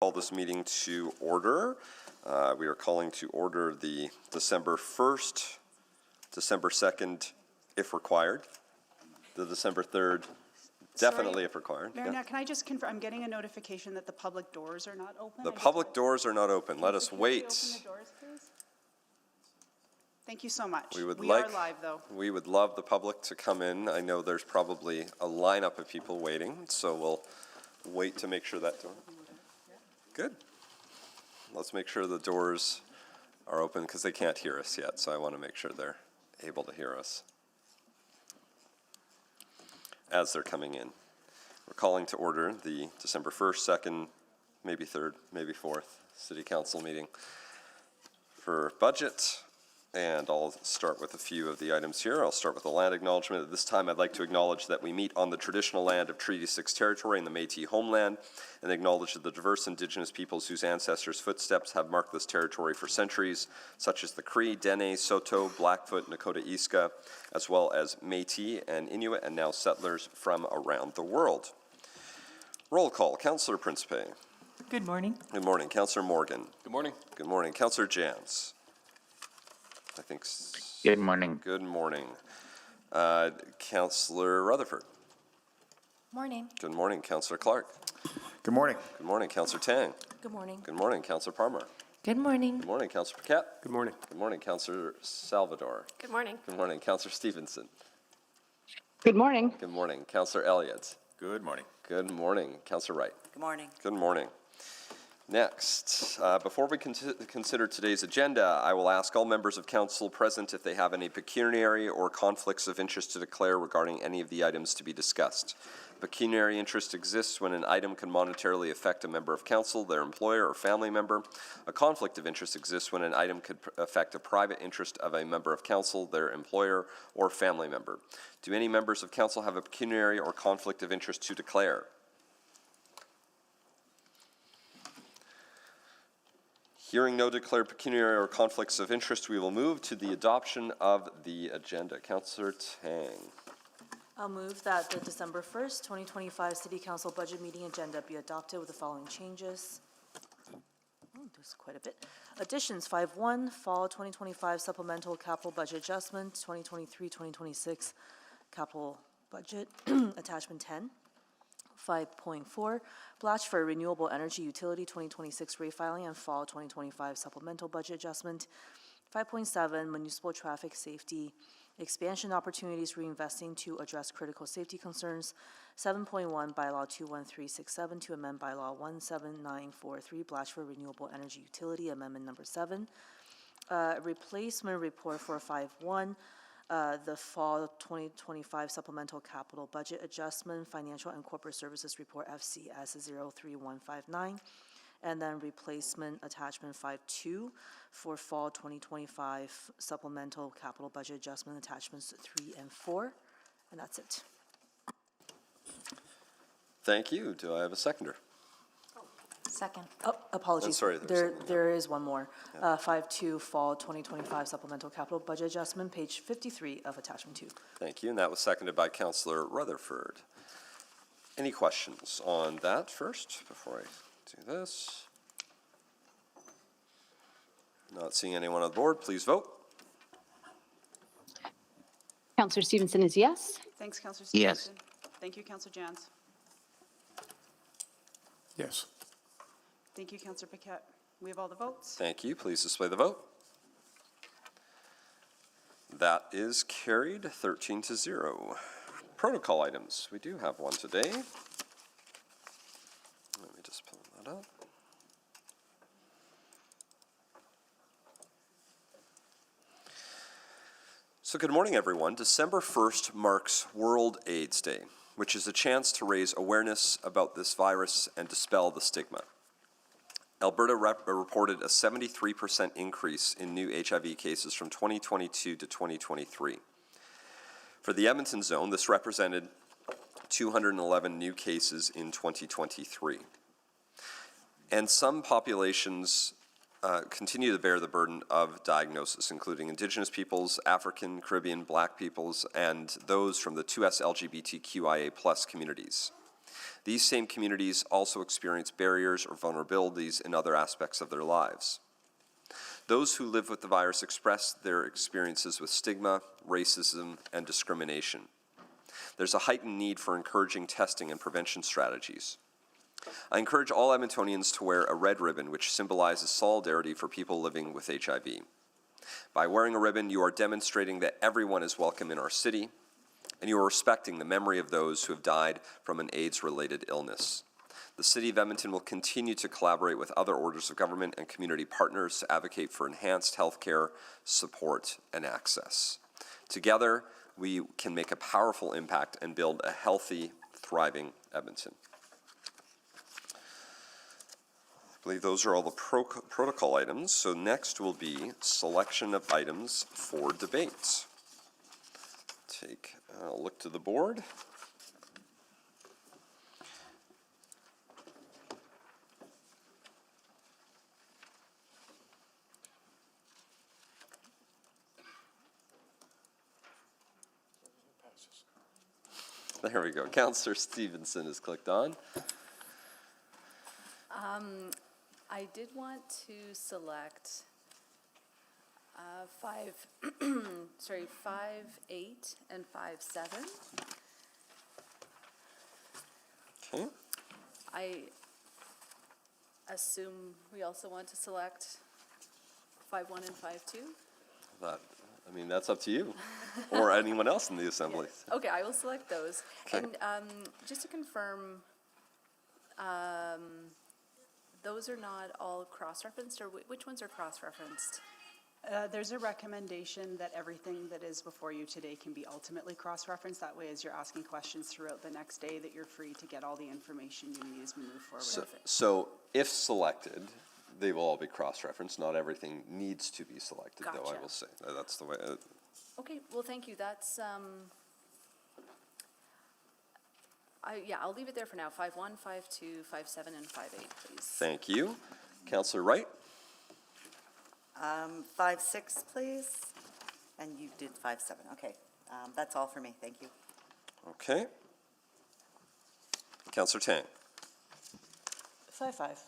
Call this meeting to order. We are calling to order the December 1st, December 2nd, if required, the December 3rd, definitely if required. Mayor, now can I just confirm, I'm getting a notification that the public doors are not open. The public doors are not open. Let us wait. Open the doors, please? Thank you so much. We are live, though. We would love the public to come in. I know there's probably a lineup of people waiting, so we'll wait to make sure that door. Good. Let's make sure the doors are open because they can't hear us yet, so I want to make sure they're able to hear us as they're coming in. We're calling to order the December 1st, 2nd, maybe 3rd, maybe 4th City Council meeting for budget. And I'll start with a few of the items here. I'll start with the land acknowledgement. At this time, I'd like to acknowledge that we meet on the traditional land of Treaty 6 territory in the Métis homeland, and acknowledge the diverse Indigenous peoples whose ancestors' footsteps have marked this territory for centuries, such as the Cree, Dene, Saulteaux, Blackfoot, Nakota Iska, as well as Métis and Inuit, and now settlers from around the world. Roll call. Councillor Principe. Good morning. Good morning. Councillor Morgan. Good morning. Good morning. Councillor Jans. I think. Good morning. Good morning. Councillor Rutherford. Morning. Good morning. Councillor Clark. Good morning. Good morning. Councillor Tang. Good morning. Good morning. Councillor Palmer. Good morning. Good morning. Councillor Paquette. Good morning. Good morning. Councillor Salvador. Good morning. Good morning. Councillor Stevenson. Good morning. Good morning. Councillor Elliott. Good morning. Good morning. Councillor Wright. Good morning. Good morning. Next, before we consider today's agenda, I will ask all members of council present if they have any pecuniary or conflicts of interest to declare regarding any of the items to be discussed. Pecuniary interest exists when an item can monetarily affect a member of council, their employer, or family member. A conflict of interest exists when an item could affect a private interest of a member of council, their employer, or family member. Do any members of council have a pecuniary or conflict of interest to declare? Hearing no declared pecuniary or conflicts of interest, we will move to the adoption of the agenda. Councillor Tang. I'll move that the December 1st, 2025 City Council Budget Meeting Agenda be adopted with the following changes. There's quite a bit. Additions 5.1, Fall 2025 Supplemental Capital Budget Adjustment, 2023-2026 Capital Budget, Attachment 10. 5.4, Blatchford Renewable Energy Utility 2026 rate filing and Fall 2025 Supplemental Budget Adjustment. 5.7, Municipal Traffic Safety Expansion Opportunities Reinvesting to Address Critical Safety Concerns. 7.1, Bylaw 21367 to amend Bylaw 17943, Blatchford Renewable Energy Utility, Amendment Number 7. Replacement Report for 5.1, the Fall 2025 Supplemental Capital Budget Adjustment, Financial and Corporate Services Report FCS 03159, and then Replacement Attachment 5.2 for Fall 2025 Supplemental Capital Budget Adjustment Attachments 3 and 4, and that's it. Thank you. Do I have a seconder? Second. Oh, apologies. sorry, there is one more. 5.2 Fall 2025 Supplemental Capital Budget Adjustment, page 53 of Attachment 2. Thank you. And that was seconded by Councillor Rutherford. Any questions on that first before I do this? Not seeing anyone on the board. Please vote. Councillor Stevenson is yes. Thanks, Councillor Yes. Stevenson. Thank you, Councillor Jans. Yes. Thank you, Councillor Paquette. We have all the votes. Thank you. Please display the vote. That is carried 13-0. Protocol items. We do have one today. Let me just pull that up. So good morning, everyone. December 1st marks World AIDS Day, which is a chance to raise awareness about this virus and dispel the stigma. Alberta reported a 73% increase in new HIV cases from 2022 to 2023. For the Edmonton zone, this represented 211 new cases in 2023. And some populations continue to bear the burden of diagnosis, including Indigenous peoples, African, Caribbean, Black peoples, and those from the 2S LGBTQIA+ communities. These same communities also experience barriers or vulnerabilities in other aspects of their lives. Those who live with the virus express their experiences with stigma, racism, and discrimination. There's a heightened need for encouraging testing and prevention strategies. I encourage all Edmontonians to wear a red ribbon, which symbolizes solidarity for people living with HIV. By wearing a ribbon, you are demonstrating that everyone is welcome in our city, and you are respecting the memory of those who have died from an AIDS-related illness. The City of Edmonton will continue to collaborate with other orders of government and community partners to advocate for enhanced healthcare, support, and access. Together, we can make a powerful impact and build a healthy, thriving Edmonton. I believe those are all the protocol items. So next will be selection of items for debate. I'll look to the board. There we go. Councillor Stevenson is clicked on. I did want to select 5, 8, and 5, 7. Okay. I assume we also want to select 5, 1, and 5, 2. That's up to you or anyone else in the assembly. Yes. Okay, I will select those. Okay. And just to confirm, those are not all cross-referenced, or which ones are cross-referenced? There's a recommendation that everything that is before you today can be ultimately cross-referenced. That way, as you're asking questions throughout the next day, that you're free to get all the information you need as we move forward. So if selected, they will all be cross-referenced. Not everything needs to be selected, though, I Gotcha. will say. That's the way. Okay, well, thank you. That's, I'll leave it there for now. 5, 1, 5, 2, 5, 7, and 5, 8, please. Thank you. Councillor Wright? 5, 6, please. And you did 5, 7. Okay. That's all for me. Thank you. Okay. Councillor Tang? 5, 5.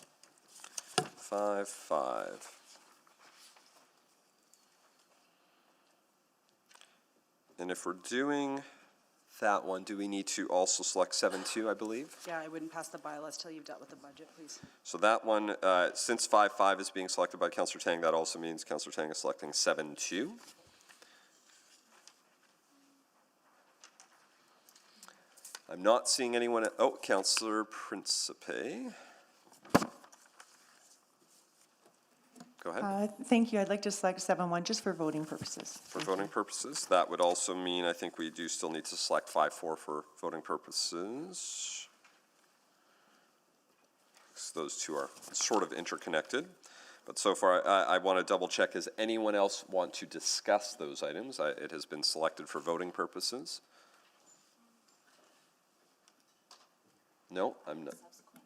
5, 5. And if we're doing that one, do we need to also select 7, 2, I believe? Yeah, I wouldn't pass the bylaws till you've dealt with the budget, please. So that one, since 5, 5 is being selected by Councillor Tang, that also means Councillor Tang is selecting 7, 2. I'm not seeing anyone, Councillor Principe. Go ahead. Thank you. I'd like to select 7-1 just for voting purposes. For voting purposes, that would also mean, I think we do still need to select 5, 4 for voting purposes. So those two are sort of interconnected. But so far, I want to double check, does anyone else want to discuss those items? It has been selected for voting purposes. No, I'm not.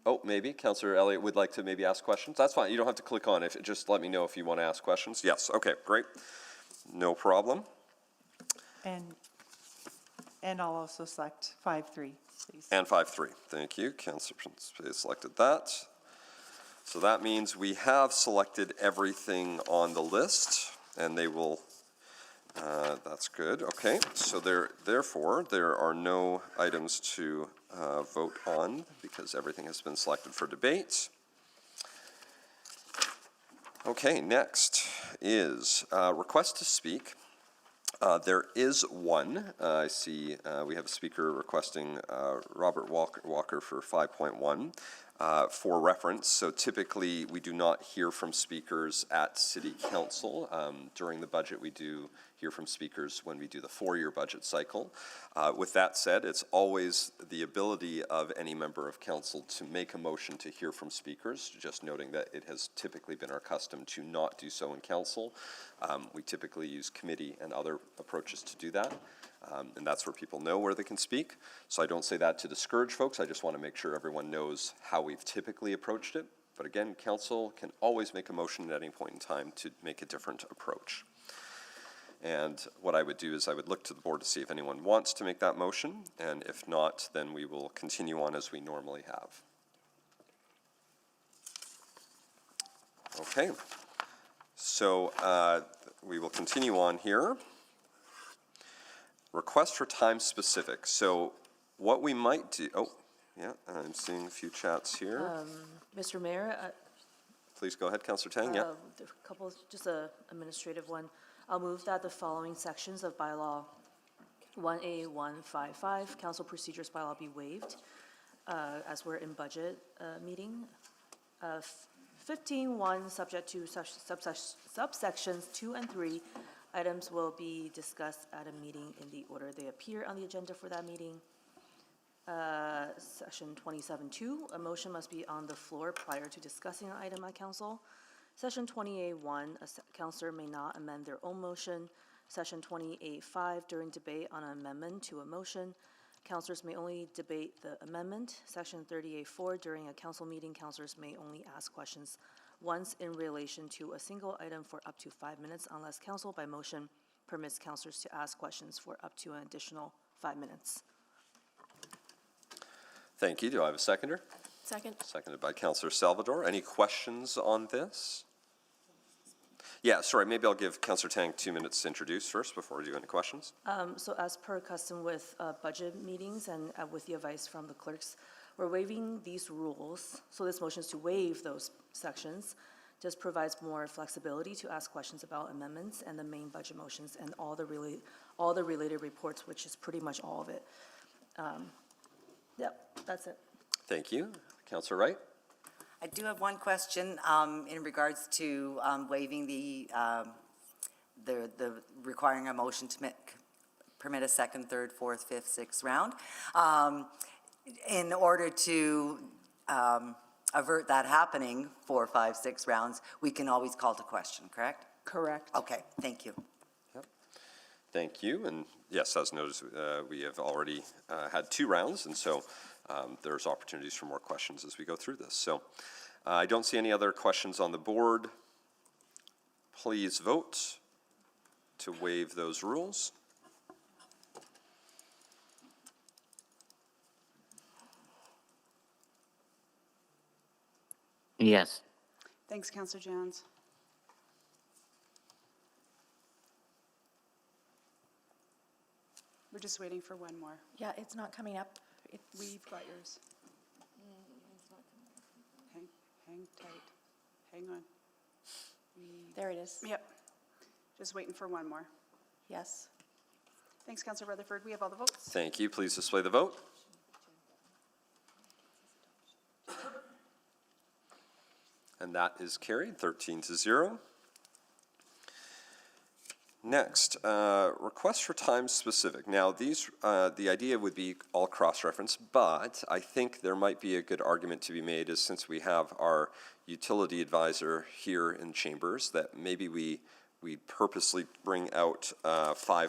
Oh, maybe Councillor Elliott would like to maybe ask questions. That's fine. You don't have to click on it. Just let me know if you want to ask questions. Yes. Okay. Great. No problem. And I'll also select 5-3, please. And 5, 3. Thank you. Councillor Principe selected that. So that means we have selected everything on the list, and they will. That's good. Okay. So therefore, there are no items to vote on because everything has been selected for debate. Okay, next is request to speak. There is one. I see we have a speaker requesting Robert Walker for 5.1 for reference. So typically we do not hear from speakers at City Council. During the budget we do hear from speakers when we do the 4-year budget cycle. With that said, it's always the ability of any member of council to make a motion to hear from speakers, just noting that it has typically been our custom to not do so in council. We typically use committee and other approaches to do that. And that's where people know where they can speak. So I don't say that to discourage folks. I just want to make sure everyone knows how we've typically approached it. But again, council can always make a motion at any point in time to make a different approach. And what I would do is I would look to the board to see if anyone wants to make that motion, and if not, then we will continue on as we normally have. Okay, so we will continue on here. Request for time specific. So what we might do, oh, yeah, I'm seeing a few chats here. Mr. Mayor, Please go ahead, Councillor Tang, yeah. a couple, just a administrative one. I'll move that the following sections of bylaw 1A155, council procedures bylaw, be waived, as we're in budget meeting. 15.1, subject to subsections 2 and 3, items will be discussed at a meeting in the order they appear on the agenda for that meeting. Section 27.2, a motion must be on the floor prior to discussing an item at council. Section 28.1, a councillor may not amend their own motion. Section 28.5, during debate on an amendment to a motion, councillors may only debate the amendment. Section 38.4, during a council meeting, councillors may only ask questions once in relation to a single item for up to 5 minutes, unless council by motion permits councillors to ask questions for up to an additional 5 minutes. Thank you. Do I have a seconder? Second. Seconded by Councillor Salvador. Any questions on this? Yeah, sorry, maybe I'll give Councillor Tang 2 minutes to introduce first before we do any questions. So as per custom with budget meetings and with the advice from the clerks, we're waiving these rules. So this motion is to waive those sections. Just provides more flexibility to ask questions about amendments and the main budget motions and all the related reports, which is pretty much all of it. Yep, that's it. Thank you. Councillor Wright? I do have one question in regards to waiving the requiring a motion to permit a second, third, fourth, fifth, sixth round. In order to avert that happening 4, 5, 6 rounds, we can always call to question, correct? Correct. Okay, thank you. Yep. Thank you. And yes, as noted, we have already had 2 rounds, and so there's opportunities for more questions as we go through this. So I don't see any other questions on the board. Please vote to waive those rules. Yes. Thanks, Councillor Jones. We're just waiting for one more. Yeah, it's not coming up. We've got yours. Hang tight. Hang on. There it is. Yep. Just waiting for one more. Yes. Thanks, Councillor Rutherford. We have all the votes. Thank you. Please display the vote. And that is carried, 13-0. Next, request for time specific. Now, these, the idea would be all cross-reference, but I think there might be a good argument to be made is since we have our utility advisor here in chambers, that maybe we purposely bring out 5.4,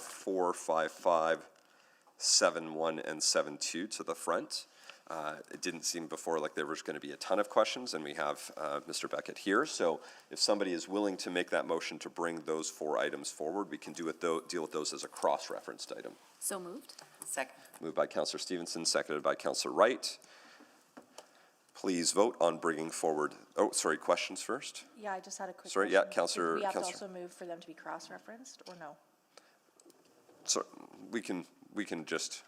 5.5, 7.1, and 7.2 to the front. It didn't seem before like there was going to be a ton of questions, and we have Mr. Beckett here. So if somebody is willing to make that motion to bring those 4 items forward, we can deal with those as a cross-referenced item. So moved. Second. Moved by Councillor Stevenson, seconded by Councillor Wright. Please vote on bringing forward, oh, sorry, questions first? Yeah, I just had a quick Sorry, question. yeah, Councillor- Do we have to Councillor. also move for them to be cross-referenced, or no? So we can just,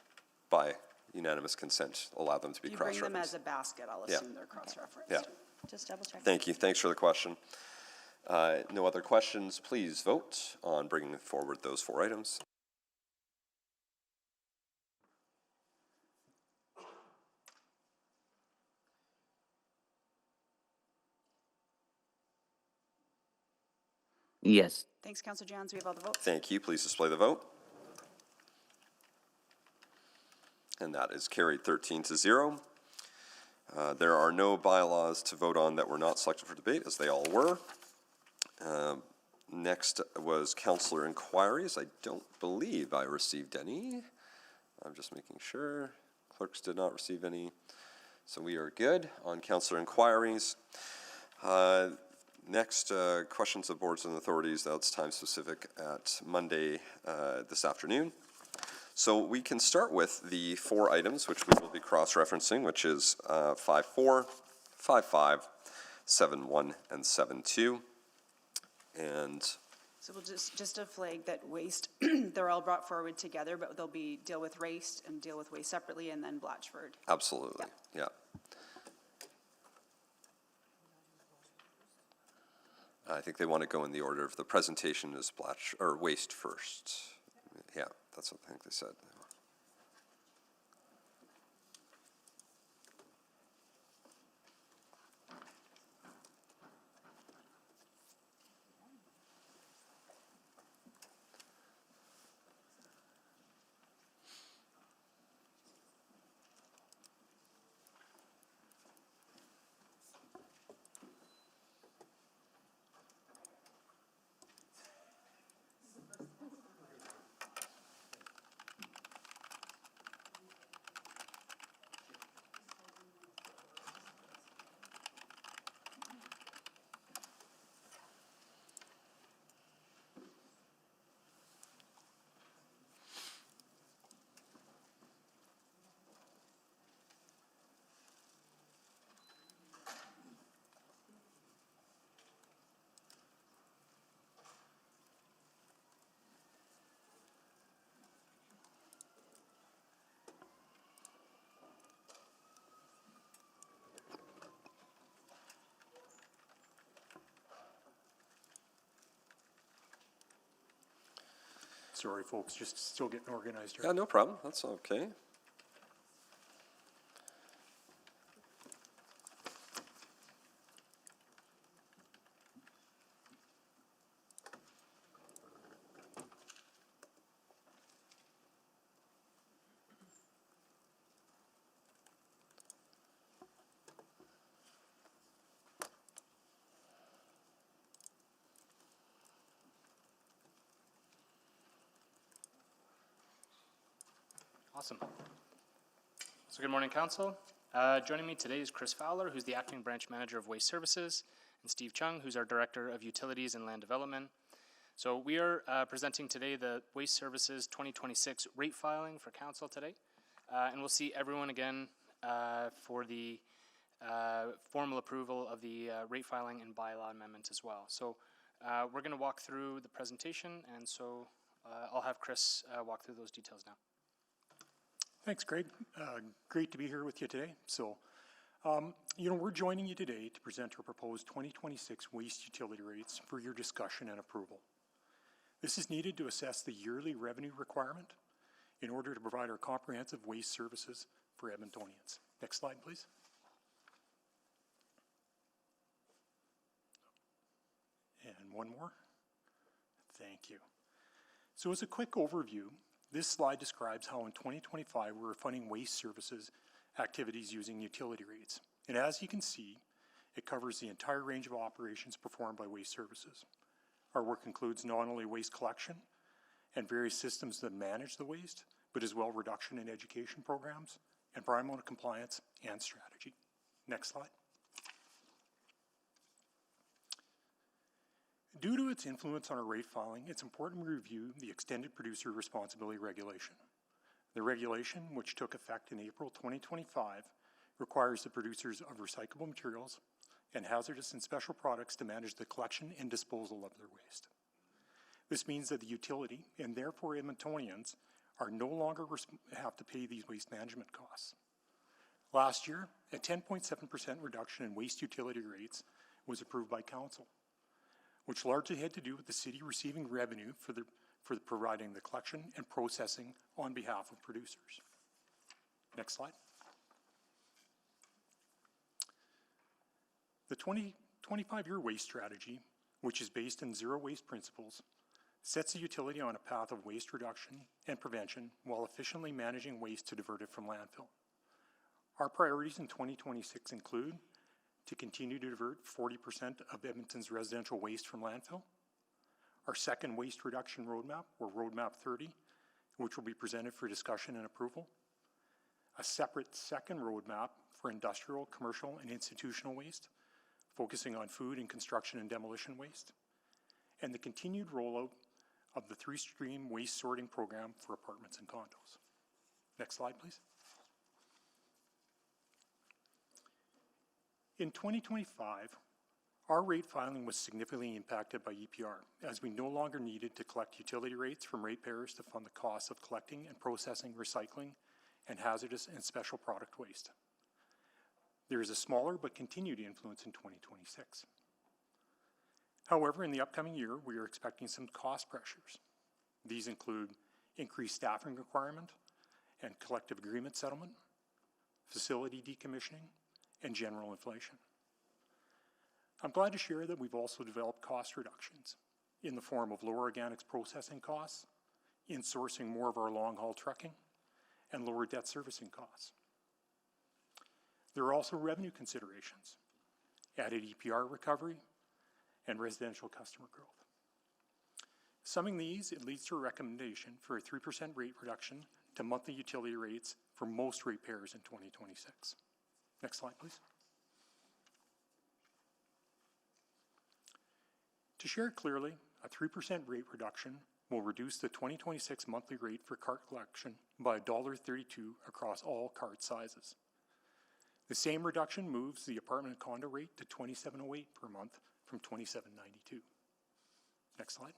by unanimous consent, allow them to be You bring them cross-referenced. as a basket, I'll Yeah. assume they're cross-referenced. Yeah. Just double check. Thank you. Thanks for the question. No other questions. Please vote on bringing forward those 4 items. Yes. Thanks, Councillor Jones. We have all the votes. Thank you. Please display the vote. And that is carried 13-0. There are no bylaws to vote on that were not selected for debate, as they all were. Next was councillor inquiries. I don't believe I received any. I'm just making sure. Clerks did not receive any. So we are good on councillor inquiries. Next, questions of boards and authorities. That's time specific at Monday this afternoon. So we can start with the 4 items, which we will be cross-referencing, which is 5.4, 5.5, 7.1, and 7.2. And So we'll just a flag that waste, they're all brought forward together, but they'll be deal with waste and deal with waste separately, and then Blatchford. absolutely, yeah. I think they want to go in the order of the presentation is waste first. Yeah, that's what I think they said. Sorry, folks, just still getting organized here. Yeah, no problem. That's okay. Awesome. So good morning, Council. Joining me today is Chris Fowler, who's the Acting Branch Manager of Waste Services, and Steve Chung, who's our Director of Utilities and Land Development. So we are presenting today the Waste Services 2026 rate filing for Council today. And we'll see everyone again for the formal approval of the rate filing and bylaw amendment as well. So we're going to walk through the presentation, and so I'll have Chris walk through those details now. Thanks, Greg. Great to be here with you today. So, we're joining you today to present our proposed 2026 waste utility rates for your discussion and approval. This is needed to assess the yearly revenue requirement in order to provide our comprehensive waste services for Edmontonians. Next slide, please. And one more. Thank you. So as a quick overview, this slide describes how in 2025 we're funding waste services activities using utility rates. And as you can see, it covers the entire range of operations performed by waste services. Our work includes not only waste collection and various systems that manage the waste, but as well reduction in education programs, environmental compliance, and strategy. Next slide. Due to its influence on our rate filing, it's important to review the Extended Producer Responsibility Regulation. The regulation, which took effect in April 2025, requires the producers of recyclable materials and hazardous and special products to manage the collection and disposal of their waste. This means that the utility, and therefore Edmontonians, are no longer have to pay these waste management costs. Last year, a 10.7% reduction in waste utility rates was approved by Council, which largely had to do with the city receiving revenue for providing the collection and processing on behalf of producers. Next slide. The 2025-year waste strategy, which is based on zero waste principles, sets the utility on a path of waste reduction and prevention while efficiently managing waste to divert it from landfill. Our priorities in 2026 include to continue to divert 40% of Edmonton's residential waste from landfill, our second waste reduction roadmap, or Roadmap 30, which will be presented for discussion and approval, a separate second roadmap for industrial, commercial, and institutional waste, focusing on food and construction and demolition waste, and the continued rollout of the three-stream waste sorting program for apartments and condos. Next slide, please. In 2025, our rate filing was significantly impacted by EPR, as we no longer needed to collect utility rates from ratepayers to fund the costs of collecting and processing recycling and hazardous and special product waste. There is a smaller but continued influence in 2026. However, in the upcoming year, we are expecting some cost pressures. These include increased staffing requirement and collective agreement settlement, facility decommissioning, and general inflation. I'm glad to share that we've also developed cost reductions in the form of lower organics processing costs, insourcing more of our long-haul trucking, and lower debt servicing costs. There are also revenue considerations, added EPR recovery, and residential customer growth. Summing these, it leads to a recommendation for a 3% rate reduction to monthly utility rates for most ratepayers in 2026. Next slide, please. To share clearly, a 3% rate reduction will reduce the 2026 monthly rate for cart collection by $1.32 across all cart sizes. The same reduction moves the apartment and condo rate to $27.08 per month from $27.92. Next slide.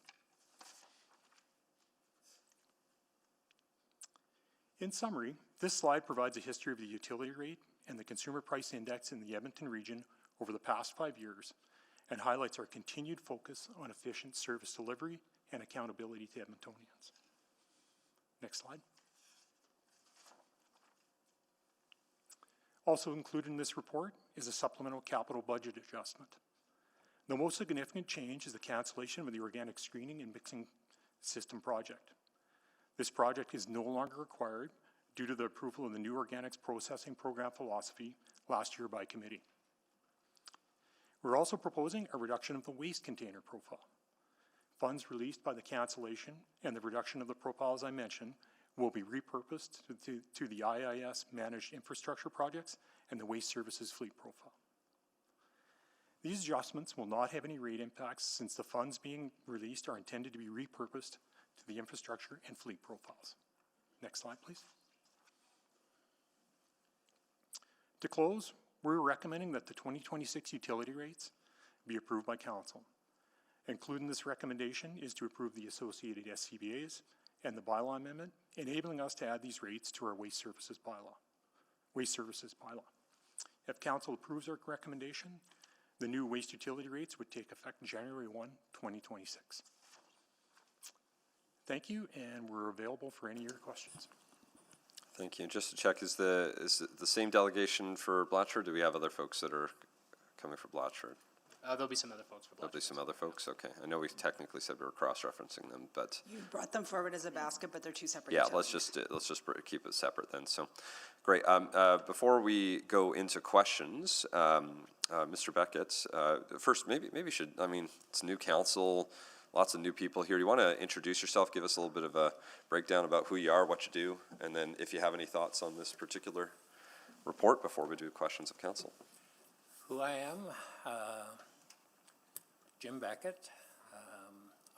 In summary, this slide provides a history of the utility rate and the consumer price index in the Edmonton region over the past 5 years and highlights our continued focus on efficient service delivery and accountability to Edmontonians. Next slide. Also included in this report is a supplemental capital budget adjustment. The most significant change is the cancellation of the organic screening and mixing system project. This project is no longer required due to the approval of the new organics processing program philosophy last year by committee. We're also proposing a reduction of the waste container profile. Funds released by the cancellation and the reduction of the profile, as I mentioned, will be repurposed to the IIS managed infrastructure projects and the waste services fleet profile. These adjustments will not have any rate impacts since the funds being released are intended to be repurposed to the infrastructure and fleet profiles. Next slide, please. To close, we're recommending that the 2026 utility rates be approved by Council. Included in this recommendation is to approve the associated SCBAs and the bylaw amendment, enabling us to add these rates to our waste services bylaw. If Council approves our recommendation, the new waste utility rates would take effect January 1, 2026. Thank you, and we're available for any of your questions. Thank you. Just to check, is the same delegation for Blatchford? Do we have other folks that are coming for Blatchford? There'll be some other folks for There'll be Blatchford. some other folks, okay. I know we technically said we were cross-referencing them, but You brought them forward as a basket, but they're two separate yeah, utilities. let's just keep it separate then. So, great. Before we go into questions, Mr. Beckett, first maybe you should. I mean, it's new council, lots of new people here. Do you want to introduce yourself? Give us a little bit of a breakdown about who you are, what you do, and then if you have any thoughts on this particular report before we do questions of council. Who I am, Jim Beckett.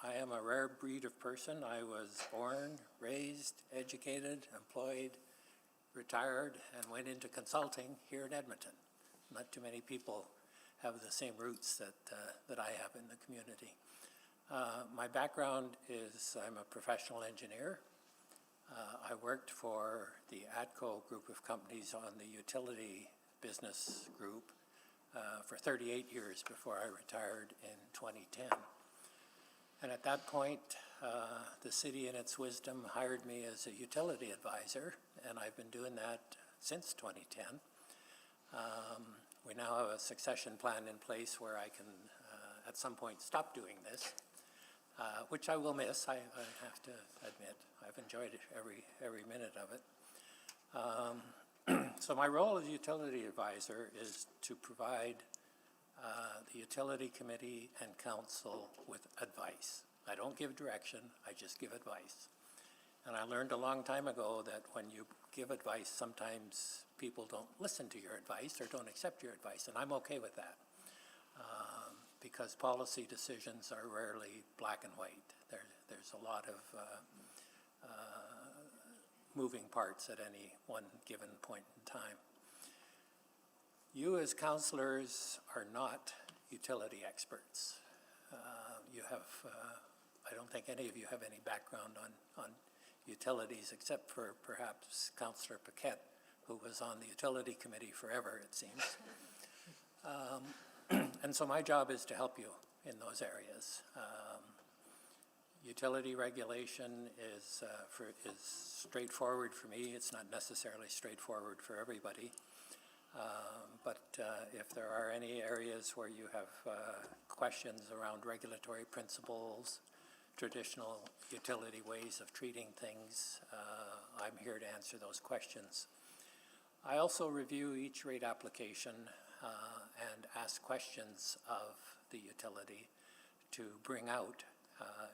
I am a rare breed of person. I was born, raised, educated, employed, retired, and went into consulting here in Edmonton. Not too many people have the same roots that I have in the community. My background is I'm a professional engineer. I worked for the ATCO group of companies on the utility business group for 38 years before I retired in 2010. And at that point, the city in its wisdom hired me as a utility advisor, and I've been doing that since 2010. We now have a succession plan in place where I can, at some point, stop doing this, which I will miss, I have to admit. I've enjoyed every minute of it. So my role as utility advisor is to provide the utility committee and council with advice. I don't give direction, I just give advice. And I learned a long time ago that when you give advice, sometimes people don't listen to your advice or don't accept your advice, and I'm okay with that. because policy decisions are rarely black and white. There's a lot of moving parts at any one given point in time. You as councillors are not utility experts. You have, I don't think any of you have any background on utilities except for perhaps Councillor Paquette, who was on the utility committee forever, it seems. And so my job is to help you in those areas. Utility regulation is straightforward for me. It's not necessarily straightforward for everybody. But if there are any areas where you have questions around regulatory principles, traditional utility ways of treating things, I'm here to answer those questions. I also review each rate application and ask questions of the utility to bring out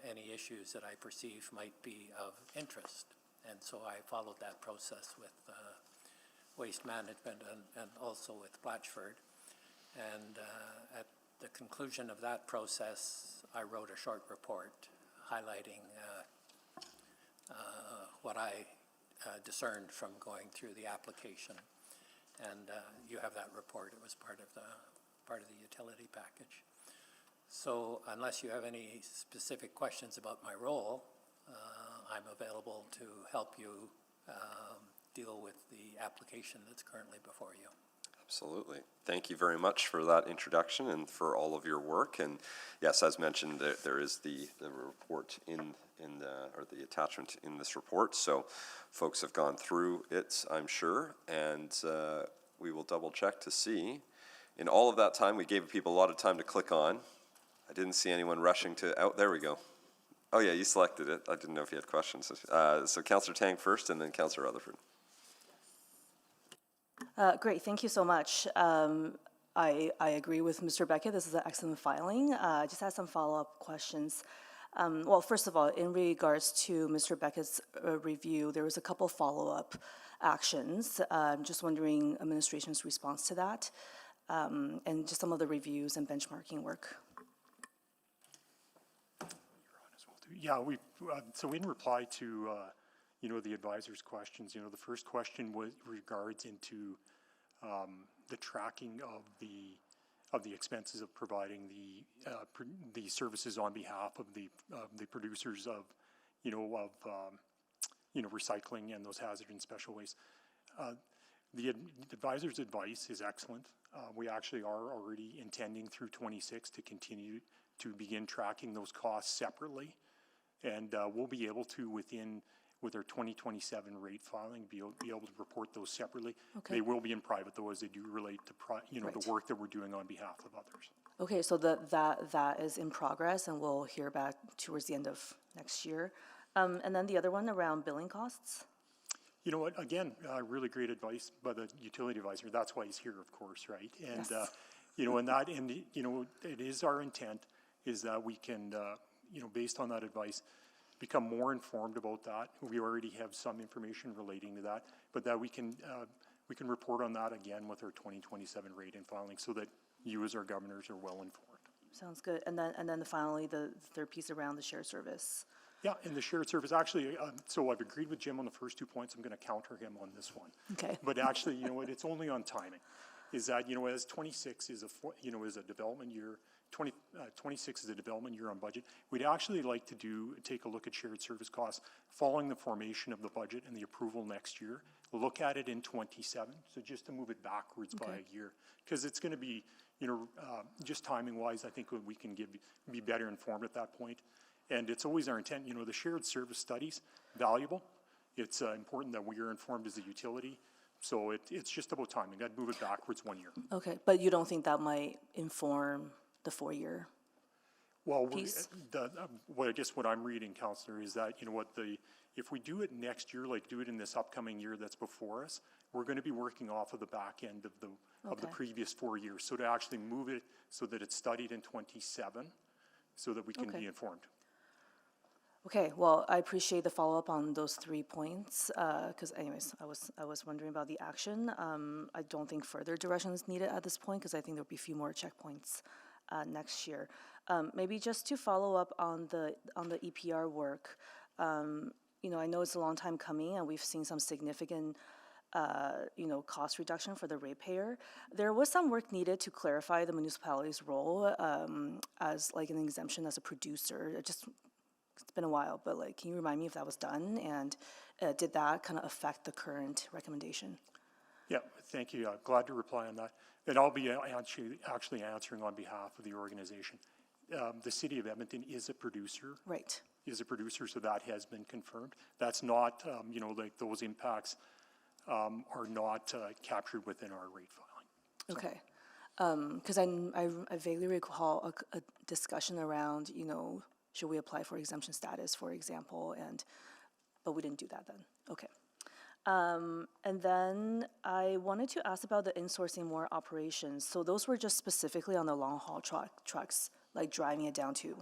any issues that I perceive might be of interest. And so I followed that process with Waste Management and also with Blatchford. And at the conclusion of that process, I wrote a short report highlighting what I discerned from going through the application. And you have that report. It was part of the utility package. So unless you have any specific questions about my role, I'm available to help you deal with the application that's currently before you. Absolutely. Thank you very much for that introduction and for all of your work. And yes, as mentioned, there is the report or the attachment in this report. So folks have gone through it, I'm sure, and we will double check to see. In all of that time, we gave people a lot of time to click on. I didn't see anyone rushing to, oh, there we go. Oh yeah, you selected it. I didn't know if you had questions. So Councillor Tang first and then Councillor Rutherford. Great, thank you so much. I agree with Mr. Beckett. This is an excellent filing. I just had some follow-up questions. Well, first of all, in regards to Mr. Beckett's review, there was a couple follow-up actions. Just wondering administration's response to that, and just some of the reviews and benchmarking work. Yeah, so in reply to, the advisor's questions, the first question was regards into the tracking of the expenses of providing the services on behalf of the producers of recycling and those hazard and special waste. The advisor's advice is excellent. We actually are already intending through 26 to continue to begin tracking those costs separately. And we'll be able to, with our 2027 rate filing, be able to report those separately. Okay. They will be in private, though, as they do relate to, Right. the work that we're doing on behalf of others. Okay, so that is in progress, and we'll hear back towards the end of next year. And then the other one around billing costs? You know what, again, really great advice by the utility advisor. That's why he's here, of course, right? And, Yes. It is our intent is that we can, based on that advice, become more informed about that. We already have some information relating to that, but that we can report on that again with our 2027 rate and filing so that you as our governors are well informed. Sounds good. And then finally, the third piece around the shared service. Yeah, and the shared service, actually, so I've agreed with Jim on the first 2 points. I'm going to counter him on this one. Okay. But actually, it's only on timing. Is that, as 26 is a development year, 26 is a development year on budget, we'd actually like to take a look at shared service costs following the formation of the budget and the approval next year. Look at it in 27, so just to move it backwards by a year. Because it's going to be, just timing-wise, I think we can be better informed at that point. And it's always our intent, the shared service studies, valuable. It's important that we are informed as a utility. So it's just about timing. I'd move it backwards 1 year. Okay, but you don't think that might inform the 4-year? Well, piece? I guess what I'm reading, Councillor, is that, if we do it next year, like do it in this upcoming year that's before us, we're going to be working off of the back end of the previous 4 years. So to actually move it so that it's studied in 27, so that we can be informed. Okay, well, I appreciate the follow-up on those 3 points, because anyways, I was wondering about the action. I don't think further direction is needed at this point, because I think there'll be a few more checkpoints next year. Maybe just to follow up on the EPR work, you know, I know it's a long time coming, and we've seen some significant you know, cost reduction for the ratepayer. There was some work needed to clarify the municipality's role as like an exemption as a producer. It's been a while, but like, can you remind me if that was done? And did that kind of affect the current recommendation? Yeah, thank you. Glad to reply on that. And I'll be actually answering on behalf of the organization. The city of Edmonton is a producer. Right. Is a producer, so that has been confirmed. That's not, you know, like those impacts are not captured within our rate filing. Okay. Because I vaguely recall a discussion around, you know, should we apply for exemption status, for example, but we didn't do that then. Okay. And then I wanted to ask about the insourcing more operations. So those were just specifically on the long-haul trucks, like driving it down to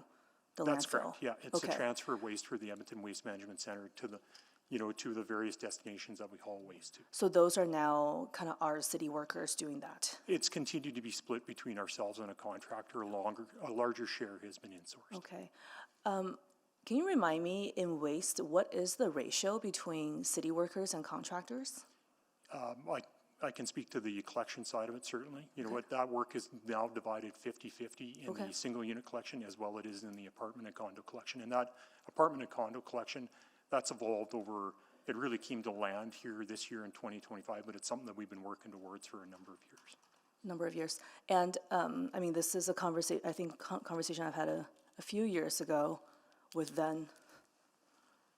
the landfill? That's correct, yeah. It's a Okay. transfer of waste for the Edmonton Waste Management Center to the, you know, to the various destinations that we haul waste to. So those are now kind of our city workers doing that? It's continued to be split between ourselves and a contractor. A larger share has been insourced. Okay. Can you remind me, in waste, what is the ratio between city workers and contractors? I can speak to the collection side of it, certainly. You know what, that work is now divided 50-50 in Okay. the single unit collection as well it is in the apartment and condo collection. And that apartment and condo collection, that's evolved over, it really came to land here this year in 2025, but it's something that we've been working towards for a number of years. And, I mean, this is a conversation I've had a few years ago with then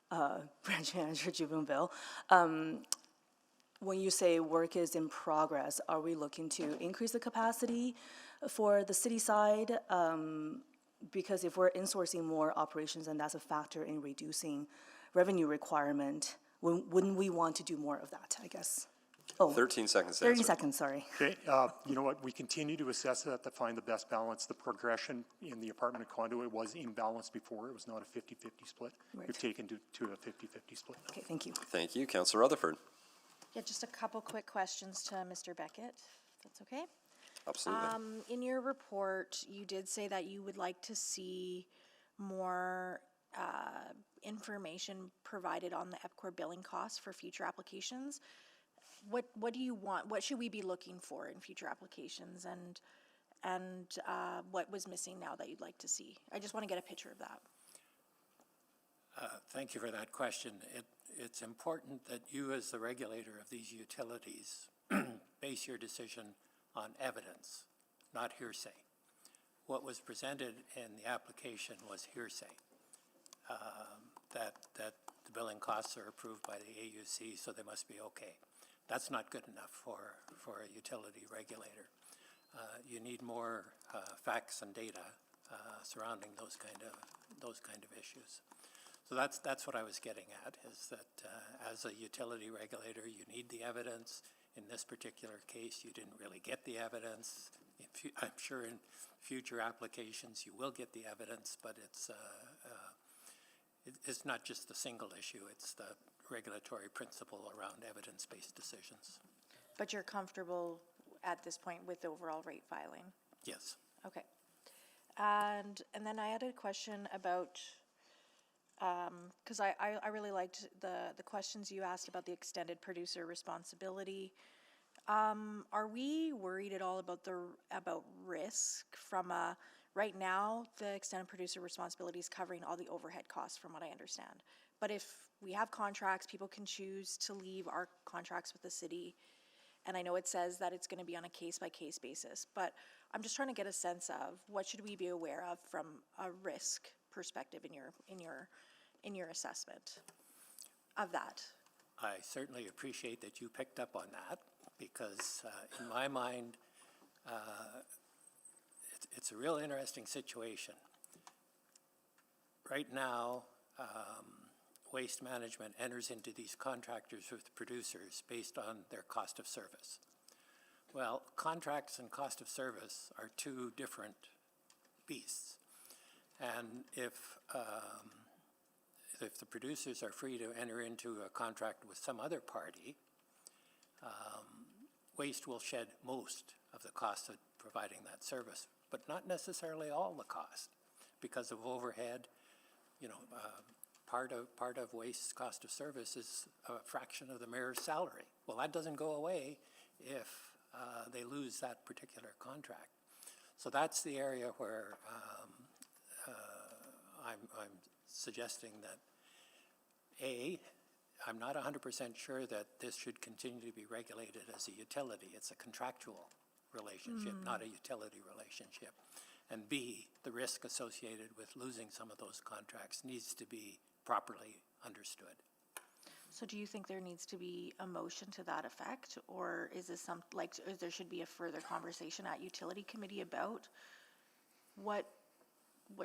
branch manager Jubenville. When you say work is in progress, are we looking to increase the capacity for the city side? Because if we're insourcing more operations and that's a factor in reducing revenue requirement, wouldn't we want to do more of that, I guess? Oh, 13 seconds to 30 answer. seconds, sorry. Okay, you know what, we continue to assess that to find the best balance. The progression in the apartment and condo, it was imbalanced before. It was not a 50-50 split. Right. We've taken to a 50-50 split. Okay, thank you. Thank you. Councillor Rutherford. Yeah, just a couple quick questions to Mr. Beckett, if that's okay. Absolutely. In your report, you did say that you would like to see more information provided on the EPCOR billing costs for future applications. What do you want? What should we be looking for in future applications, and what was missing now that you'd like to see? I just want to get a picture of that. Thank you for that question. It's important that you, as the regulator of these utilities, base your decision on evidence, not hearsay. What was presented in the application was hearsay, that the billing costs are approved by the AUC, so they must be okay. That's not good enough for a utility regulator. You need more facts and data surrounding those kind of issues. So that's what I was getting at, is that as a utility regulator, you need the evidence. In this particular case, you didn't really get the evidence. I'm sure in future applications you will get the evidence, but it's not just the single issue, it's the regulatory principle around evidence-based decisions. But you're comfortable at this point with the overall rate filing? Yes. Okay. And then I had a question about, because I really liked the questions you asked about the extended producer responsibility. Are we worried at all about risk from right now, the extended producer responsibility is covering all the overhead costs from what I understand. But if we have contracts, people can choose to leave our contracts with the city. And I know it says that it's going to be on a case-by-case basis, but I'm just trying to get a sense of what should we be aware of from a risk perspective in your assessment of that. I certainly appreciate that you picked up on that, because in my mind, it's a real interesting situation. Right now, Waste Management enters into these contractors with producers based on their cost of service. Well, contracts and cost of service are two different beasts. And if the producers are free to enter into a contract with some other party, Waste will shed most of the cost of providing that service but not necessarily all the cost because of overhead. You know, part of waste cost of service is a fraction of the mayor's salary. Well, that doesn't go away if they lose that particular contract. So that's the area where I'm suggesting that, I'm not 100% sure that this should continue to be regulated as a utility. It's a contractual relationship, not a utility relationship. And B, the risk associated with losing some of those contracts needs to be properly understood. So do you think there needs to be a motion to that effect? Or is this there should be a further conversation at utility committee about what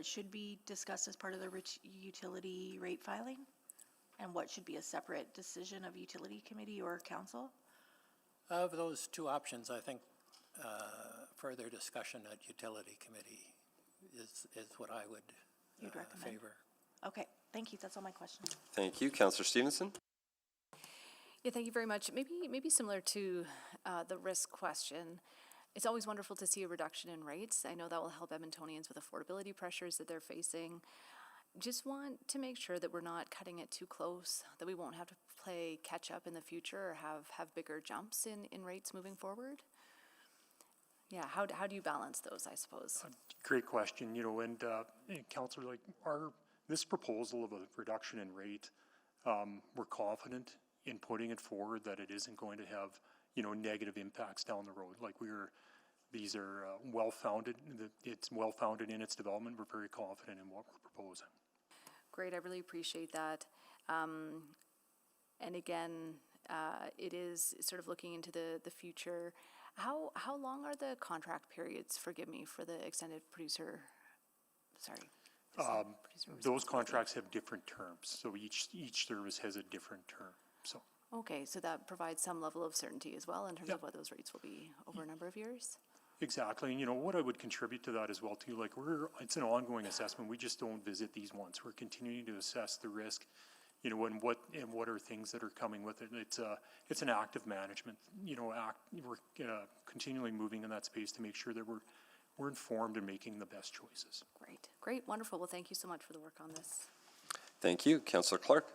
should be discussed as part of the utility rate filing? And what should be a separate decision of utility committee or council? Of those two options, I think further discussion at utility committee is what I would You'd recommend? favor. Okay, thank you. That's all my questions. Thank you. Councillor Stevenson? Yeah, thank you very much. Maybe similar to the risk question, it's always wonderful to see a reduction in rates. I know that will help Edmontonians with affordability pressures that they're facing. Just want to make sure that we're not cutting it too close, that we won't have to play catch up in the future or have bigger jumps in rates moving forward. Yeah, how do you balance those, I suppose? Great question, you know, and Councillor, like this proposal of a reduction in rate, we're confident in putting it forward that it isn't going to have, you know, negative impacts down the road. Like these are well-founded, it's well-founded in its development. We're very confident in what we're proposing. Great, I really appreciate that. And again, it is sort of looking into the future. How long are the contract periods, forgive me, for the extended producer, Those contracts have different terms, so each service has a different term, so. Okay, so that provides some level of certainty as well in terms of what those rates will be over a number of years? Exactly, and you know, what I would contribute to that as well too, like it's an ongoing assessment, we just don't visit these once, we're continuing to assess the risk, you know, and what are things that are coming with it. It's an active management, you know, we're continually moving in that space to make sure that we're informed and making the best choices. Great, wonderful. Well, thank you so much for the work on this. Thank you. Councillor Clark?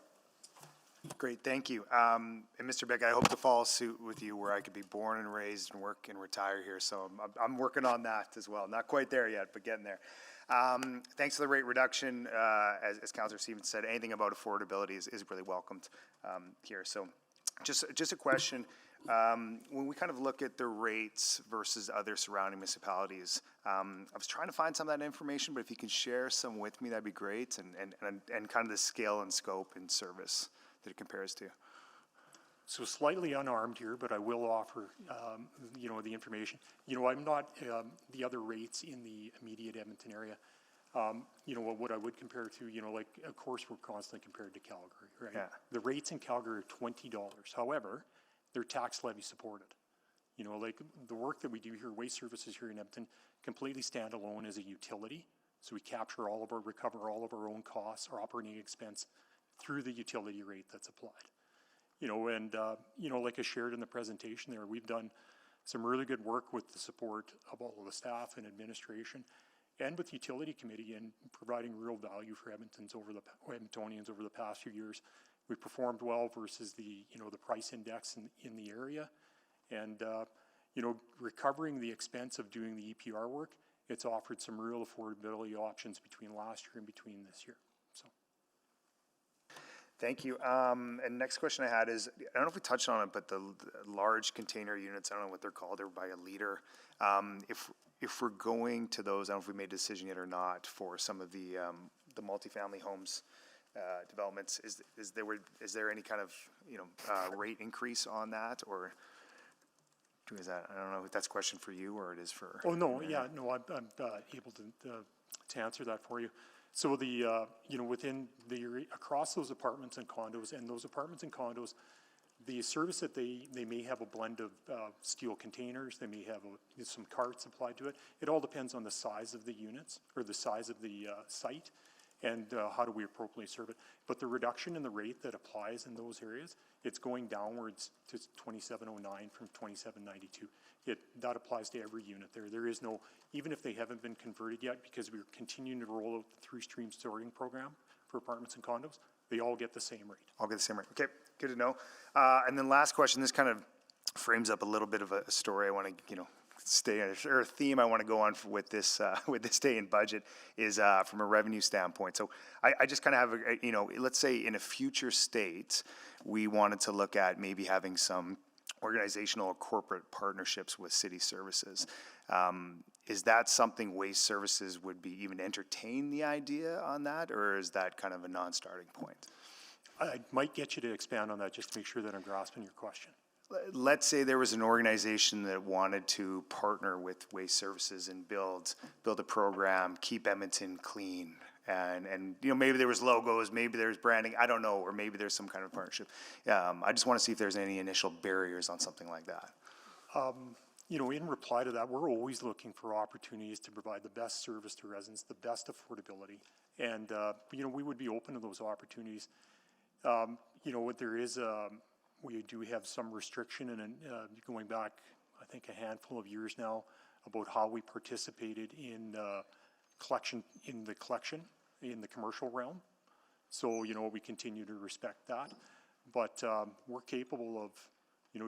Great, thank you. And Mr. Beck, I hope to follow suit with you where I could be born and raised and work and retire here. So I'm working on that as well. Not quite there yet, but getting there. Thanks for the rate reduction. As Councillor Stevens said, anything about affordability is really welcomed here. So just a question. When we kind of look at the rates versus other surrounding municipalities, I was trying to find some of that information, but if you can share some with me, that'd be great. And kind of the scale and scope and service that it compares to. So slightly unarmed here, but I will offer, you know, the information. You know, I'm not the other rates in the immediate Edmonton area. You know, what I would compare to, you know, like, of course, we're constantly compared to Calgary, right? Yeah. The rates in Calgary are $20. However, they're tax levy supported. You know, like the work that we do here, waste services here in Edmonton, completely stand alone as a utility. So we recover all of our own costs, our operating expense through the utility rate that's applied. You know, and, you know, like I shared in the presentation there, we've done some really good work with the support of all of the staff and administration and with the utility committee in providing real value for Edmontonians over the past few years. We performed well versus the, you know, the price index in the area. And, you know, recovering the expense of doing the EPR work, it's offered some real affordability options between last year and between this year. So. Thank you. And next question I had is, I don't know if we touched on it, but the large container units, I don't know what they're called, they're by a liter. If we're going to those, I don't know if we made a decision yet or not for some of the multifamily homes developments, is there any kind of, you know, rate increase on that, or is that, I don't know if that's a question for you or it is for? Oh, no, yeah, no, I'm able to answer that for you. So the, you know, within across those apartments and condos, the service that they may have a blend of steel containers, they may have some carts applied to it. It all depends on the size of the units or the size of the site. and how do we appropriately serve it. But the reduction in the rate that applies in those areas, it's going downwards to 2709 from 2792. That applies to every unit there. There is no, even if they haven't been converted yet, because we're continuing to roll out the three-stream sorting program for apartments and condos, they all get the same rate. All get the same rate. Okay, good to know. And then last question, this kind of frames up a little bit of a story I want to, stay on, or a theme I want to go on with this day in budget is from a revenue standpoint. So I just kind of have, let's say in a future state, we wanted to look at maybe having some organizational or corporate partnerships with city services. Is that something Waste Services would be even entertain the idea on that, or is that kind of a non-starting point? I might get you to expand on that just to make sure that I'm grasping your question. Let's say there was an organization that wanted to partner with Waste Services and build a program, keep Edmonton clean, and maybe there was logos, maybe there's branding, I don't know, or maybe there's some kind of partnership. I just want to see if there's any initial barriers on something like that. In reply to that, we're always looking for opportunities to provide the best service to residents, the best affordability, and we would be open to those opportunities. There is we do have some restriction, and going back, I think, a handful of years now, about how we participated in collection in the commercial realm. So, we continue to respect that, but we're capable of,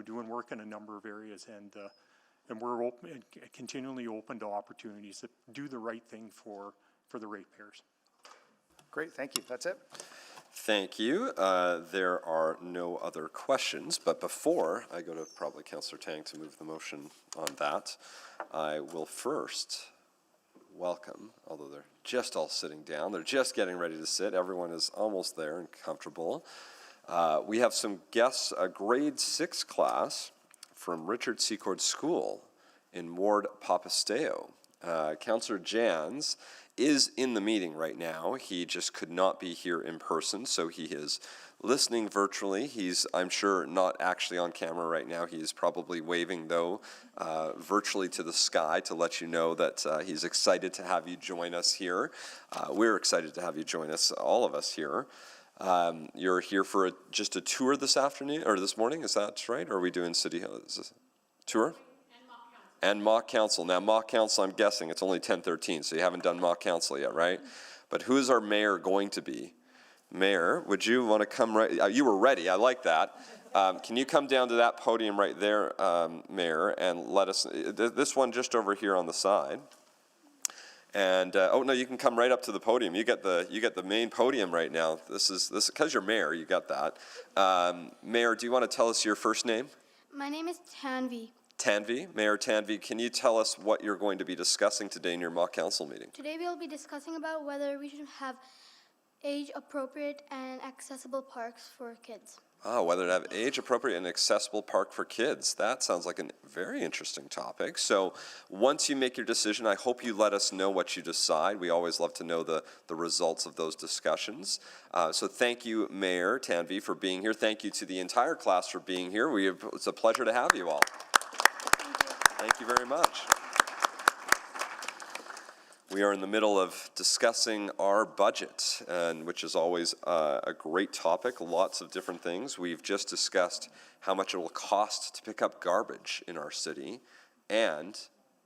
doing work in a number of areas, and we're open, continually open to opportunities that do the right thing for the ratepayers. Great, thank you. That's it. Thank you. There are no other questions, but before I go to probably Councillor Tang to move the motion on that, I will first welcome, although they're just all sitting down, they're just getting ready to sit, everyone is almost there and comfortable. We have some guests, a grade 6 class from Richard Secord School in Ward Papasteo. Councillor Jans is in the meeting right now. He just could not be here in person, so he is listening virtually. He's, I'm sure, not actually on camera right now. He is probably waving, though, virtually to the sky to let you know that he's excited to have you join us here. We're excited to have you join us, all of us here. You're here for just a tour this afternoon, or this morning, is that right? Or are we doing City Hall? Is this a tour? And mock council. Now, mock council, I'm guessing it's only 10:13, so you haven't done mock council yet, right? But who is our mayor going to be? Mayor, would you want to come right? You were ready. I like that. Can you come down to that podium right there, Mayor, and let us? This one just over here on the side. And oh no, you can come right up to the podium. You get the main podium right now. This because you're mayor. You got that. Mayor, do you want to tell us your first name? My name is Tanvi. Tanvi, Mayor Tanvi, can you tell us what you're going to be discussing today in your mock council meeting? Today we'll be discussing about whether we should have age-appropriate and accessible parks for kids. Whether to have age-appropriate and accessible park for kids. That sounds like a very interesting topic. So once you make your decision, I hope you let us know what you decide. We always love to know the results of those discussions. So thank you, Mayor Tanvi, for being here. Thank you to the entire class for being here. It's a pleasure to have you all. Thank you very much. We are in the middle of discussing our budget, which is always a great topic, lots of different things. We've just discussed how much it will cost to pick up garbage in our city, and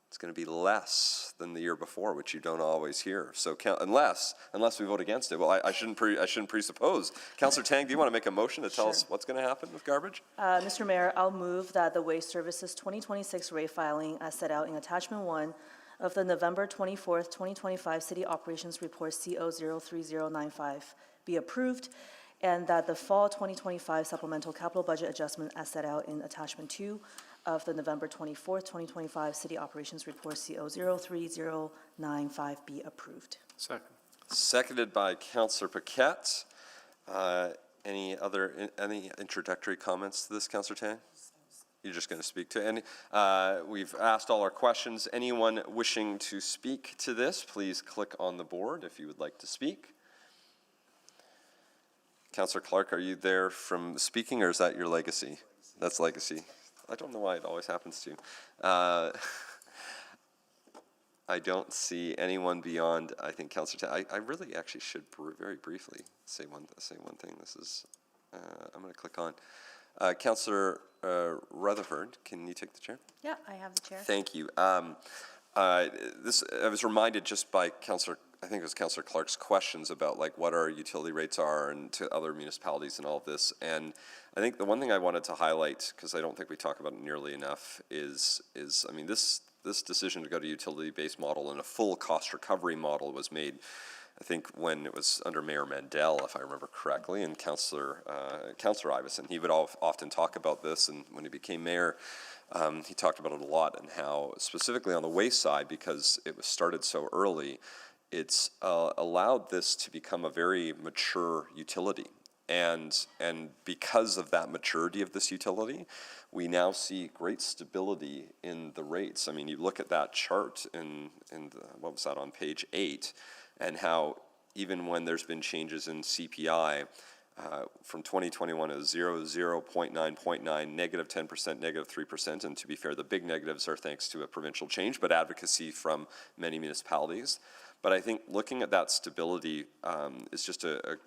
it's going to be less than the year before, which you don't always hear. So unless we vote against it, well, I shouldn't presuppose. Councillor Tang, do you want to make a motion to tell us what's going to happen with garbage? Mr. Mayor, I'll move that the Waste Services 2026 rate filing as set out in Attachment 1 of the November 24th, 2025 City Operations Report CO03095 be approved, and that the Fall 2025 Supplemental Capital Budget Adjustment as set out in Attachment 2 of the November 24th, 2025 City Operations Report CO03095 be approved. Second. Seconded by Councillor Paquette. Any introductory comments to this, Councillor Tang? You're just going to speak to any? We've asked all our questions. Anyone wishing to speak to this, please click on the board if you would like to speak. Councillor Clark, are you there from speaking, or is that your legacy? That's legacy. I don't know why it always happens to you. I don't see anyone beyond, I think, Councillor Tang. I really actually should very briefly say one thing. This is, I'm going to click on. Councillor Rutherford, can you take the chair? Yeah, I have the chair. Thank you. I was reminded just by Councillor, I think it was Councillor Clark's questions about like what our utility rates are and to other municipalities and all of this. And I think the one thing I wanted to highlight, because I don't think we talk about it nearly enough, is I mean, this decision to go to utility-based model and a full cost recovery model was made, I think, when it was under Mayor Mandel, if I remember correctly, and Councillor Iveson. He would often talk about this, and when he became mayor, he talked about it a lot, and how specifically on the waste side, because it was started so early, it's allowed this to become a very mature utility. And because of that maturity of this utility, we now see great stability in the rates. I mean, you look at that chart in what was that, on page 8, and how even when there's been changes in CPI, from 2021 is 0, 0.9, 0.9, negative 10%, negative 3%, and to be fair, the big negatives are thanks to a provincial change, but advocacy from many municipalities. But I think looking at that stability is just a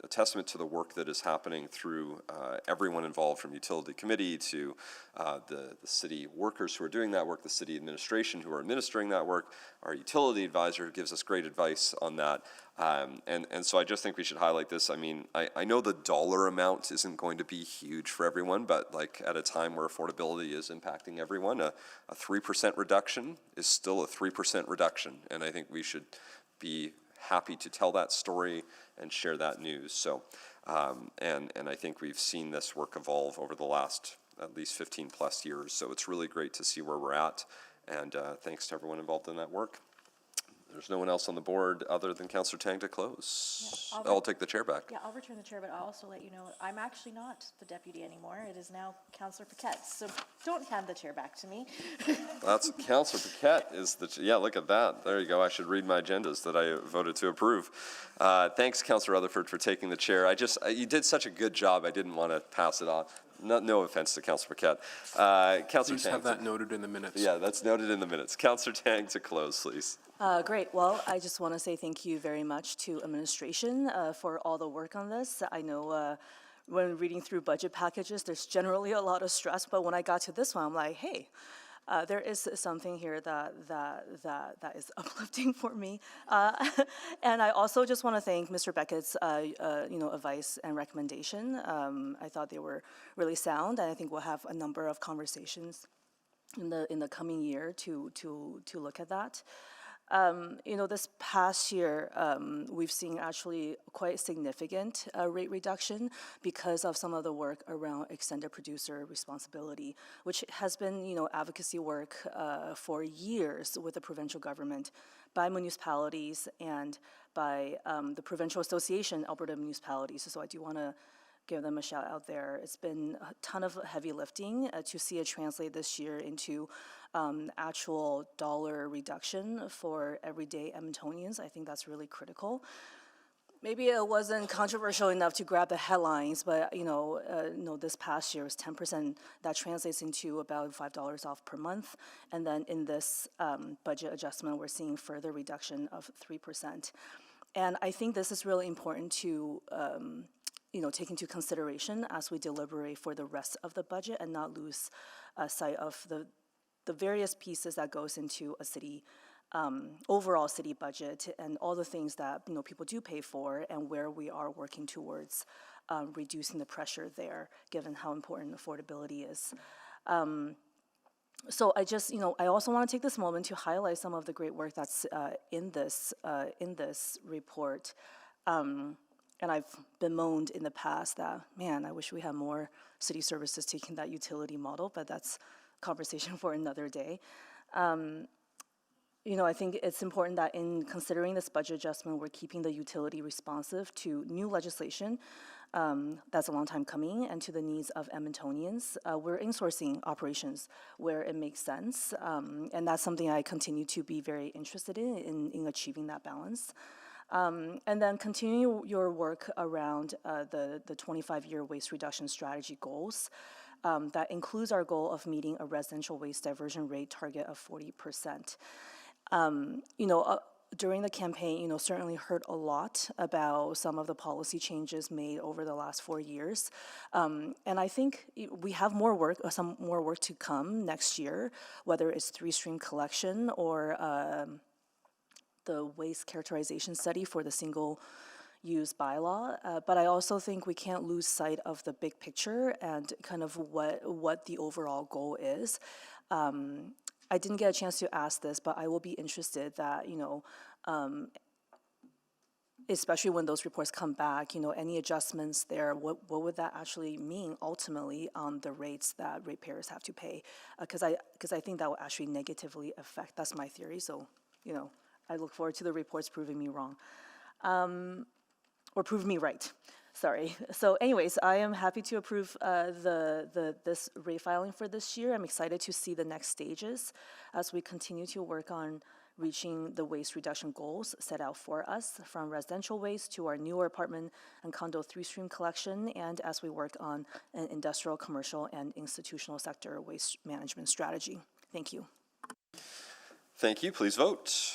testament to the work that is happening through everyone involved, from utility committee to the city workers who are doing that work, the city administration who are administering that work, our utility advisor who gives us great advice on that. And so I just think we should highlight this. I mean, I know the dollar amount isn't going to be huge for everyone, but like at a time where affordability is impacting everyone, a 3% reduction is still a 3% reduction. And I think we should be happy to tell that story and share that news. So, and I think we've seen this work evolve over the last at least 15 plus years. So it's really great to see where we're at. And thanks to everyone involved in that work. There's no one else on the board other than Councillor Tang to close. Yeah, I'll take the chair back. Yeah, I'll return the chair, but I'll also let you know, I'm actually not the deputy anymore. It is now Councillor Paquette, so don't hand the chair back to me. That's Councillor Paquette is the, yeah, look at that. There you go. I should read my agendas that I voted to approve. Thanks, Councillor Rutherford, for taking the chair. You did such a good job, I didn't want to pass it on. No offense to Councillor Paquette. Councillor Please Tang. have that noted in the minutes. Yeah, that's noted in the minutes. Councillor Tang to close, please. Great. Well, I just want to say thank you very much to administration for all the work on this. I know when reading through budget packages, there's generally a lot of stress, but when I got to this one, I'm like, hey, there is something here that is uplifting for me. And I also just want to thank Mr. Beckett's advice and recommendation. I thought they were really sound, and I think we'll have a number of conversations in the coming year to look at that. This past year, we've seen actually quite significant rate reduction because of some of the work around extended producer responsibility, which has been, advocacy work for years with the provincial government, by municipalities and by the Provincial Association, Alberta Municipalities. So I do want to give them a shout out there. It's been a ton of heavy lifting to see it translate this year into actual dollar reduction for everyday Edmontonians. I think that's really critical. Maybe it wasn't controversial enough to grab the headlines, but this past year was 10%. That translates into about $5 off per month. And then in this budget adjustment, we're seeing further reduction of 3%. And I think this is really important to take into consideration as we deliberate for the rest of the budget, and not lose sight of the various pieces that goes into a city, overall city budget, and all the things that people do pay for, and where we are working towards reducing the pressure there, given how important affordability is. So I also want to take this moment to highlight some of the great work that's in this report. And I've bemoaned in the past that, man, I wish we had more city services taking that utility model, but that's a conversation for another day. I think it's important that in considering this budget adjustment, we're keeping the utility responsive to new legislation that's a long time coming, and to the needs of Edmontonians. We're insourcing operations where it makes sense, and that's something I continue to be very interested in achieving that balance. And then continue your work around the 25-year waste reduction strategy goals. That includes our goal of meeting a residential waste diversion rate target of 40%. During the campaign, certainly heard a lot about some of the policy changes made over the last 4 years. And I think we have some more work to come next year, whether it's three-stream collection or the waste characterization study for the single-use bylaw. But I also think we can't lose sight of the big picture and kind of what the overall goal is. I didn't get a chance to ask this, but I will be interested that, especially when those reports come back, any adjustments there, what would that actually mean ultimately on the rates that ratepayers have to pay? Because I think that will actually negatively affect, that's my theory, so, I look forward to the reports proving me wrong. Or proving me right. Sorry. So anyways, I am happy to approve this rate filing for this year. I'm excited to see the next stages as we continue to work on reaching the waste reduction goals set out for us, from residential waste to our newer apartment and condo three-stream collection, and as we work on an industrial, commercial, and institutional sector waste management strategy. Thank you. Thank you. Please vote.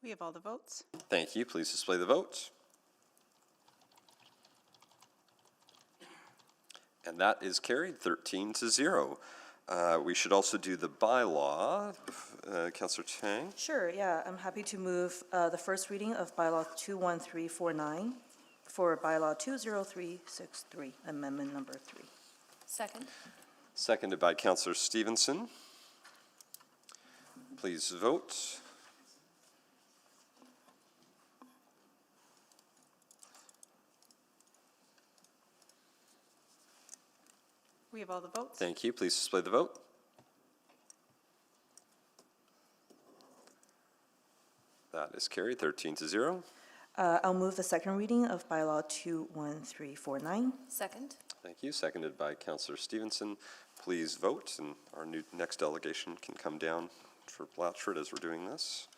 We have all the votes. Thank you. Please display the vote. And that is carried 13-0. We should also do the bylaw. Councillor Tang? Sure, yeah. I'm happy to move the first reading of bylaw 21349 for bylaw 20363, amendment number 3. Second. Seconded by Councillor Stevenson. Please vote. We have all the votes. Thank you. Please display the vote. That is carried 13-0. I'll move the second reading of bylaw 21349. Second. Thank you. Seconded by Councillor Stevenson. Please vote, and our next delegation can come down for Blatchford as we're doing this.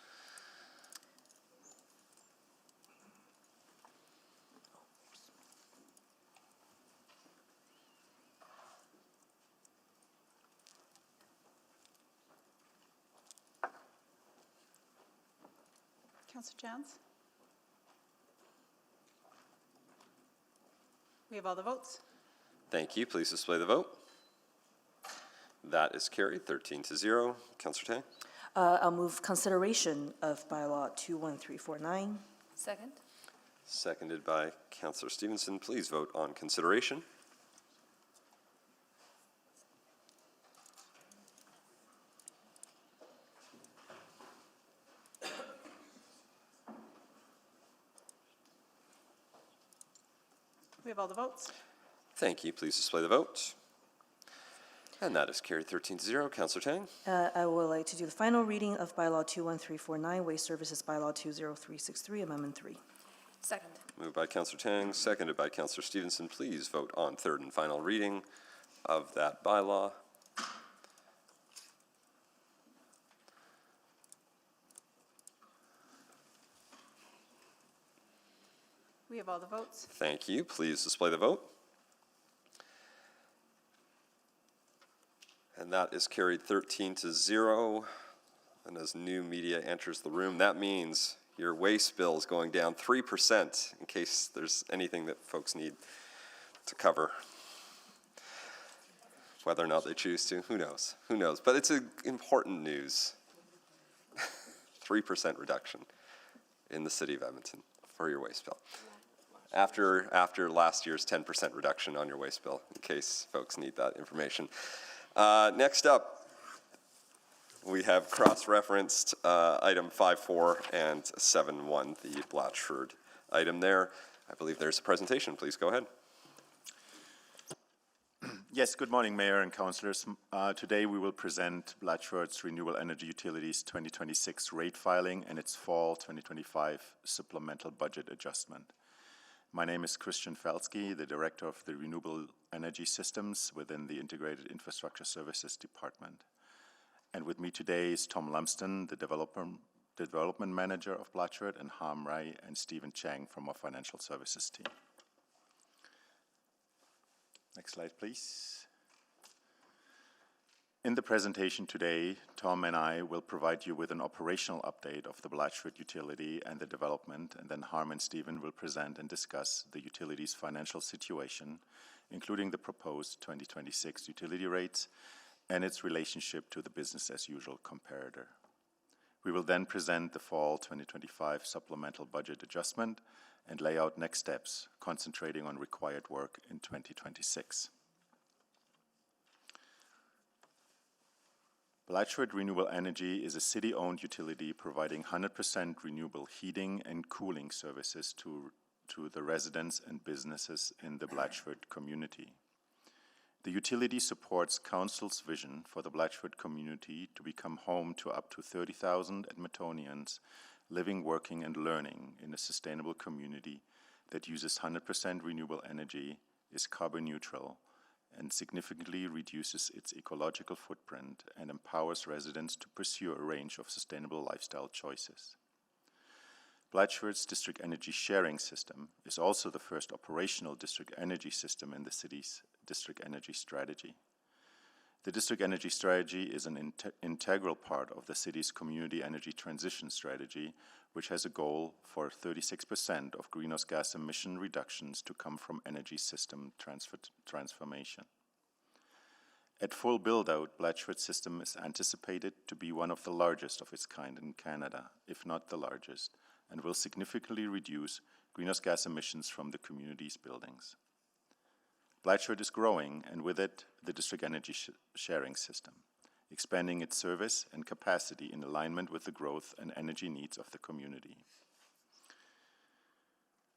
Councillor Chance? We have all the votes. Thank you. Please display the vote. That is carried 13-0. Councillor Tang? I'll move consideration of bylaw 21349. Second. Seconded by Councillor Stevenson. Please vote on consideration. We have all the votes. Thank you. Please display the vote. And that is carried 13-0. Councillor Tang? I would like to do the final reading of bylaw 21349, waste services bylaw 20363, amendment 3. Second. Moved by Councillor Tang, seconded by Councillor Stevenson. Please vote on third and final reading of that bylaw. We have all the votes. Thank you. Please display the vote. And that is carried 13-0. And as new media enters the room, that means your waste bill is going down 3% in case there's anything that folks need to cover. Whether or not they choose to, who knows? Who knows? But it's important news. 3% reduction in the city of Edmonton for your waste bill. After last year's 10% reduction on your waste bill, in case folks need that information. Next up, we have cross-referenced item 5.4 and 7.1, the Blatchford item there. I believe there's a presentation. Please go ahead. Yes, good morning, Mayor and Councillors. Today we will present Blatchford's Renewable Energy Utilities 2026 rate filing and its fall 2025 supplemental budget adjustment. My name is Christian Felsky, the Director of the Renewable Energy Systems within the Integrated Infrastructure Services Department. And with me today is Tom Lumsden, the Development Manager of Blatchford, and Harm Rai and Stephen Chang from our Financial Services team. Next slide, please. In the presentation today, Tom and I will provide you with an operational update of the Blatchford utility and the development, and then Harm and Stephen will present and discuss the utility's financial situation, including the proposed 2026 utility rates and its relationship to the business-as-usual comparator. We will then present the fall 2025 supplemental budget adjustment and lay out next steps, concentrating on required work in 2026. Blatchford Renewable Energy is a city-owned utility providing 100% renewable heating and cooling services to the residents and businesses in the Blatchford community. The utility supports Council's vision for the Blatchford community to become home to up to 30,000 Edmontonians living, working, and learning in a sustainable community that uses 100% renewable energy, is carbon neutral, and significantly reduces its ecological footprint and empowers residents to pursue a range of sustainable lifestyle choices. Blatchford's district energy sharing system is also the first operational district energy system in the city's district energy strategy. The district energy strategy is an integral part of the city's community energy transition strategy, which has a goal for 36% of greenhouse gas emission reductions to come from energy system transformation. At full build-out, Blatchford's system is anticipated to be one of the largest of its kind in Canada, if not the largest, and will significantly reduce greenhouse gas emissions from the community's buildings. Blatchford is growing, and with it, the district energy sharing system, expanding its service and capacity in alignment with the growth and energy needs of the community.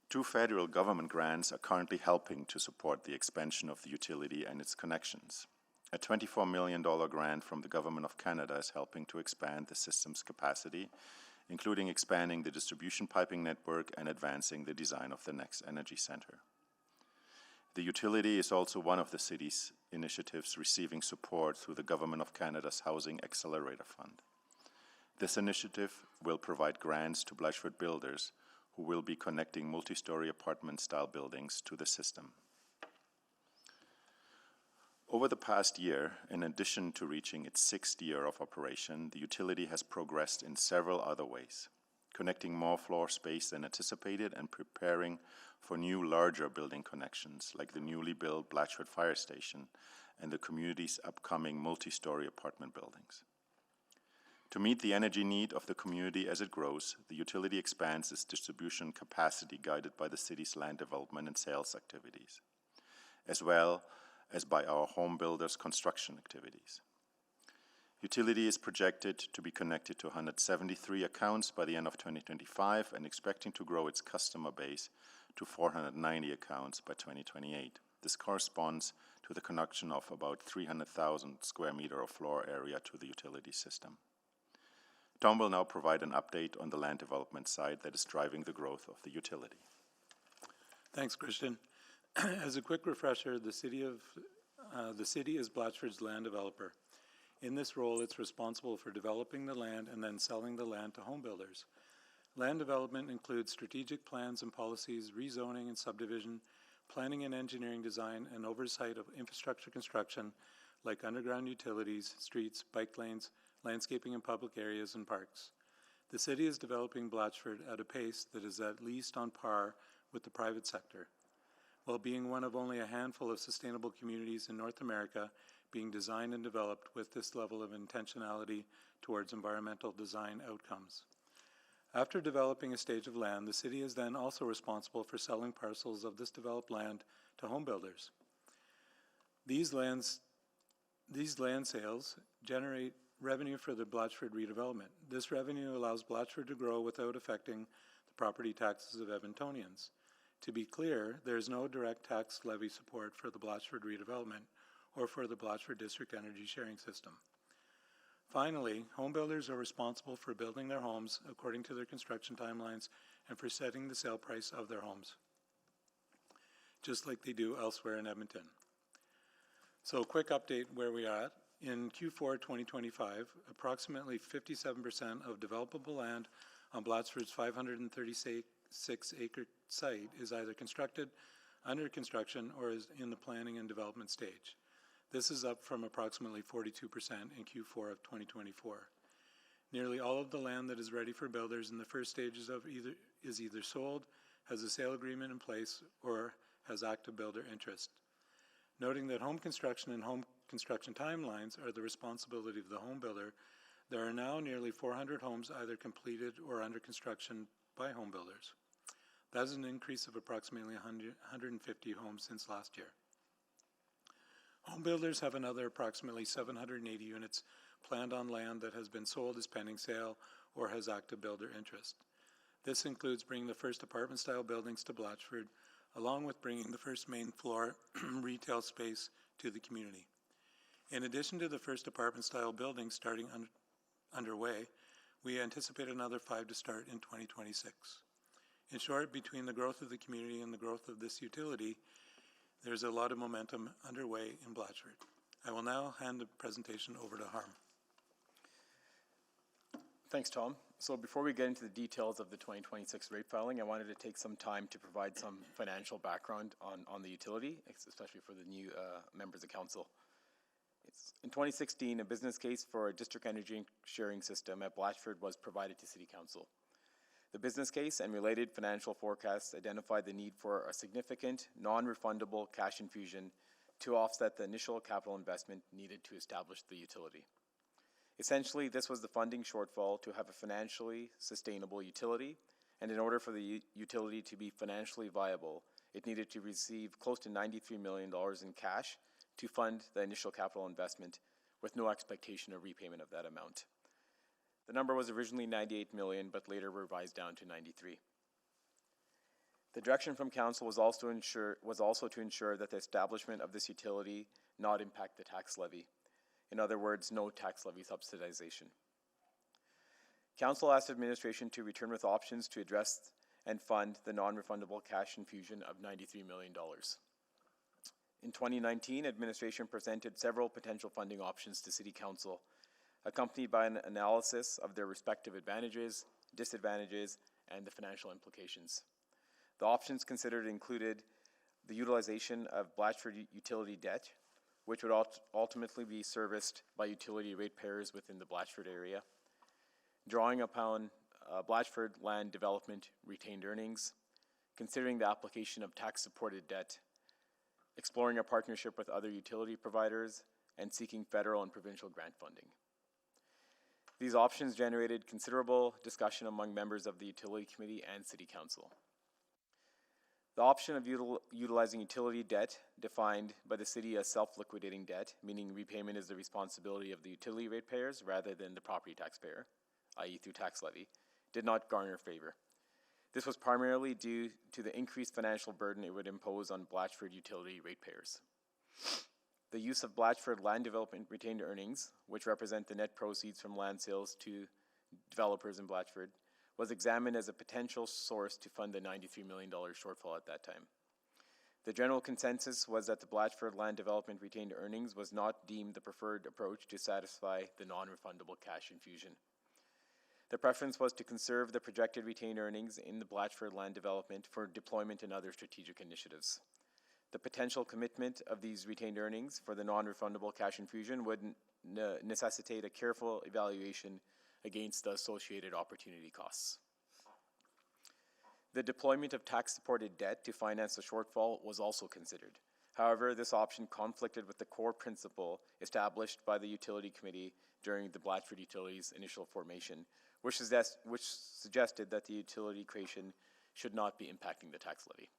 2 federal government grants are currently helping to support the expansion of the utility and its connections. A $24 million grant from the Government of Canada is helping to expand the system's capacity, including expanding the distribution piping network and advancing the design of the next energy center. The utility is also one of the city's initiatives receiving support through the Government of Canada's Housing Accelerator Fund. This initiative will provide grants to Blatchford builders who will be connecting multi-story apartment-style buildings to the system. Over the past year, in addition to reaching its 6th year of operation, the utility has progressed in several other ways, connecting more floor space than anticipated and preparing for new, larger building connections, like the newly built Blatchford Fire Station and the community's upcoming multi-story apartment buildings. To meet the energy need of the community as it grows, the utility expands its distribution capacity guided by the city's land development and sales activities, as well as by our home builders' construction activities. Utility is projected to be connected to 173 accounts by the end of 2025 and expecting to grow its customer base to 490 accounts by 2028. This corresponds to the connection of about 300,000 square meter of floor area to the utility system. Tom will now provide an update on the land development side that is driving the growth of the utility. Thanks, Christian. As a quick refresher, the city is Blatchford's land developer. In this role, it's responsible for developing the land and then selling the land to home builders. Land development includes strategic plans and policies, rezoning and subdivision, planning and engineering design, and oversight of infrastructure construction like underground utilities, streets, bike lanes, landscaping in public areas, and parks. The city is developing Blatchford at a pace that is at least on par with the private sector, while being one of only a handful of sustainable communities in North America being designed and developed with this level of intentionality towards environmental design outcomes. After developing a stage of land, the city is then also responsible for selling parcels of this developed land to home builders. These land sales generate revenue for the Blatchford redevelopment. This revenue allows Blatchford to grow without affecting the property taxes of Edmontonians. To be clear, there is no direct tax levy support for the Blatchford redevelopment or for the Blatchford District Energy Sharing System. Finally, home builders are responsible for building their homes according to their construction timelines and for setting the sale price of their homes, just like they do elsewhere in Edmonton. So a quick update where we are at. In Q4 2025, approximately 57% of developable land on Blatchford's 536-acre site is either constructed, under construction or is in the planning and development stage. This is up from approximately 42% in Q4 of 2024. Nearly all of the land that is ready for builders in the first stages is either sold, has a sale agreement in place, or has active builder interest. Noting that home construction and home construction timelines are the responsibility of the home builder, there are now nearly 400 homes either completed or under construction by home builders. That is an increase of approximately 150 homes since last year. Home builders have another approximately 780 units planned on land that has been sold as pending sale or has active builder interest. This includes bringing the first apartment-style buildings to Blatchford, along with bringing the first main floor retail space to the community. In addition to the first apartment-style buildings starting underway, we anticipate another 5 to start in 2026. In short, between the growth of the community and the growth of this utility, there's a lot of momentum underway in Blatchford. I will now hand the presentation over to Harm. Thanks, Tom. So before we get into the details of the 2026 rate filing, I wanted to take some time to provide some financial background on the utility, especially for the new members of council. In 2016, a business case for a district energy sharing system at Blatchford was provided to City Council. The business case and related financial forecasts identified the need for a significant, non-refundable cash infusion to offset the initial capital investment needed to establish the utility. Essentially, this was the funding shortfall to have a financially sustainable utility, and in order for the utility to be financially viable, it needed to receive close to $93 million in cash to fund the initial capital investment with no expectation of repayment of that amount. The number was originally $98 million, but later revised down to $93 million. The direction from Council was also to ensure that the establishment of this utility not impact the tax levy. In other words, no tax levy subsidization. Council asked administration to return with options to address and fund the non-refundable cash infusion of $93 million. In 2019, administration presented several potential funding options to City Council, accompanied by an analysis of their respective advantages, disadvantages, and the financial implications. The options considered included the utilization of Blatchford utility debt, which would ultimately be serviced by utility ratepayers within the Blatchford area, drawing upon Blatchford land development retained earnings, considering the application of tax-supported debt, exploring a partnership with other utility providers, and seeking federal and provincial grant funding. These options generated considerable discussion among members of the Utility Committee and City Council. The option of utilizing utility debt, defined by the city as self-liquidating debt, meaning repayment is the responsibility of the utility ratepayers rather than the property taxpayer, i.e. through tax levy, did not garner favor. This was primarily due to the increased financial burden it would impose on Blatchford utility ratepayers. The use of Blatchford land development retained earnings, which represent the net proceeds from land sales to developers in Blatchford, was examined as a potential source to fund the $93 million shortfall at that time. The general consensus was that the Blatchford land development retained earnings was not deemed the preferred approach to satisfy the non-refundable cash infusion. The preference was to conserve the projected retained earnings in the Blatchford land development for deployment in other strategic initiatives. The potential commitment of these retained earnings for the non-refundable cash infusion would necessitate a careful evaluation against the associated opportunity costs. The deployment of tax-supported debt to finance the shortfall was also considered. However, this option conflicted with the core principle established by the Utility Committee during the Blatchford Utilities initial formation, which suggested that the utility creation should not be impacting the tax levy.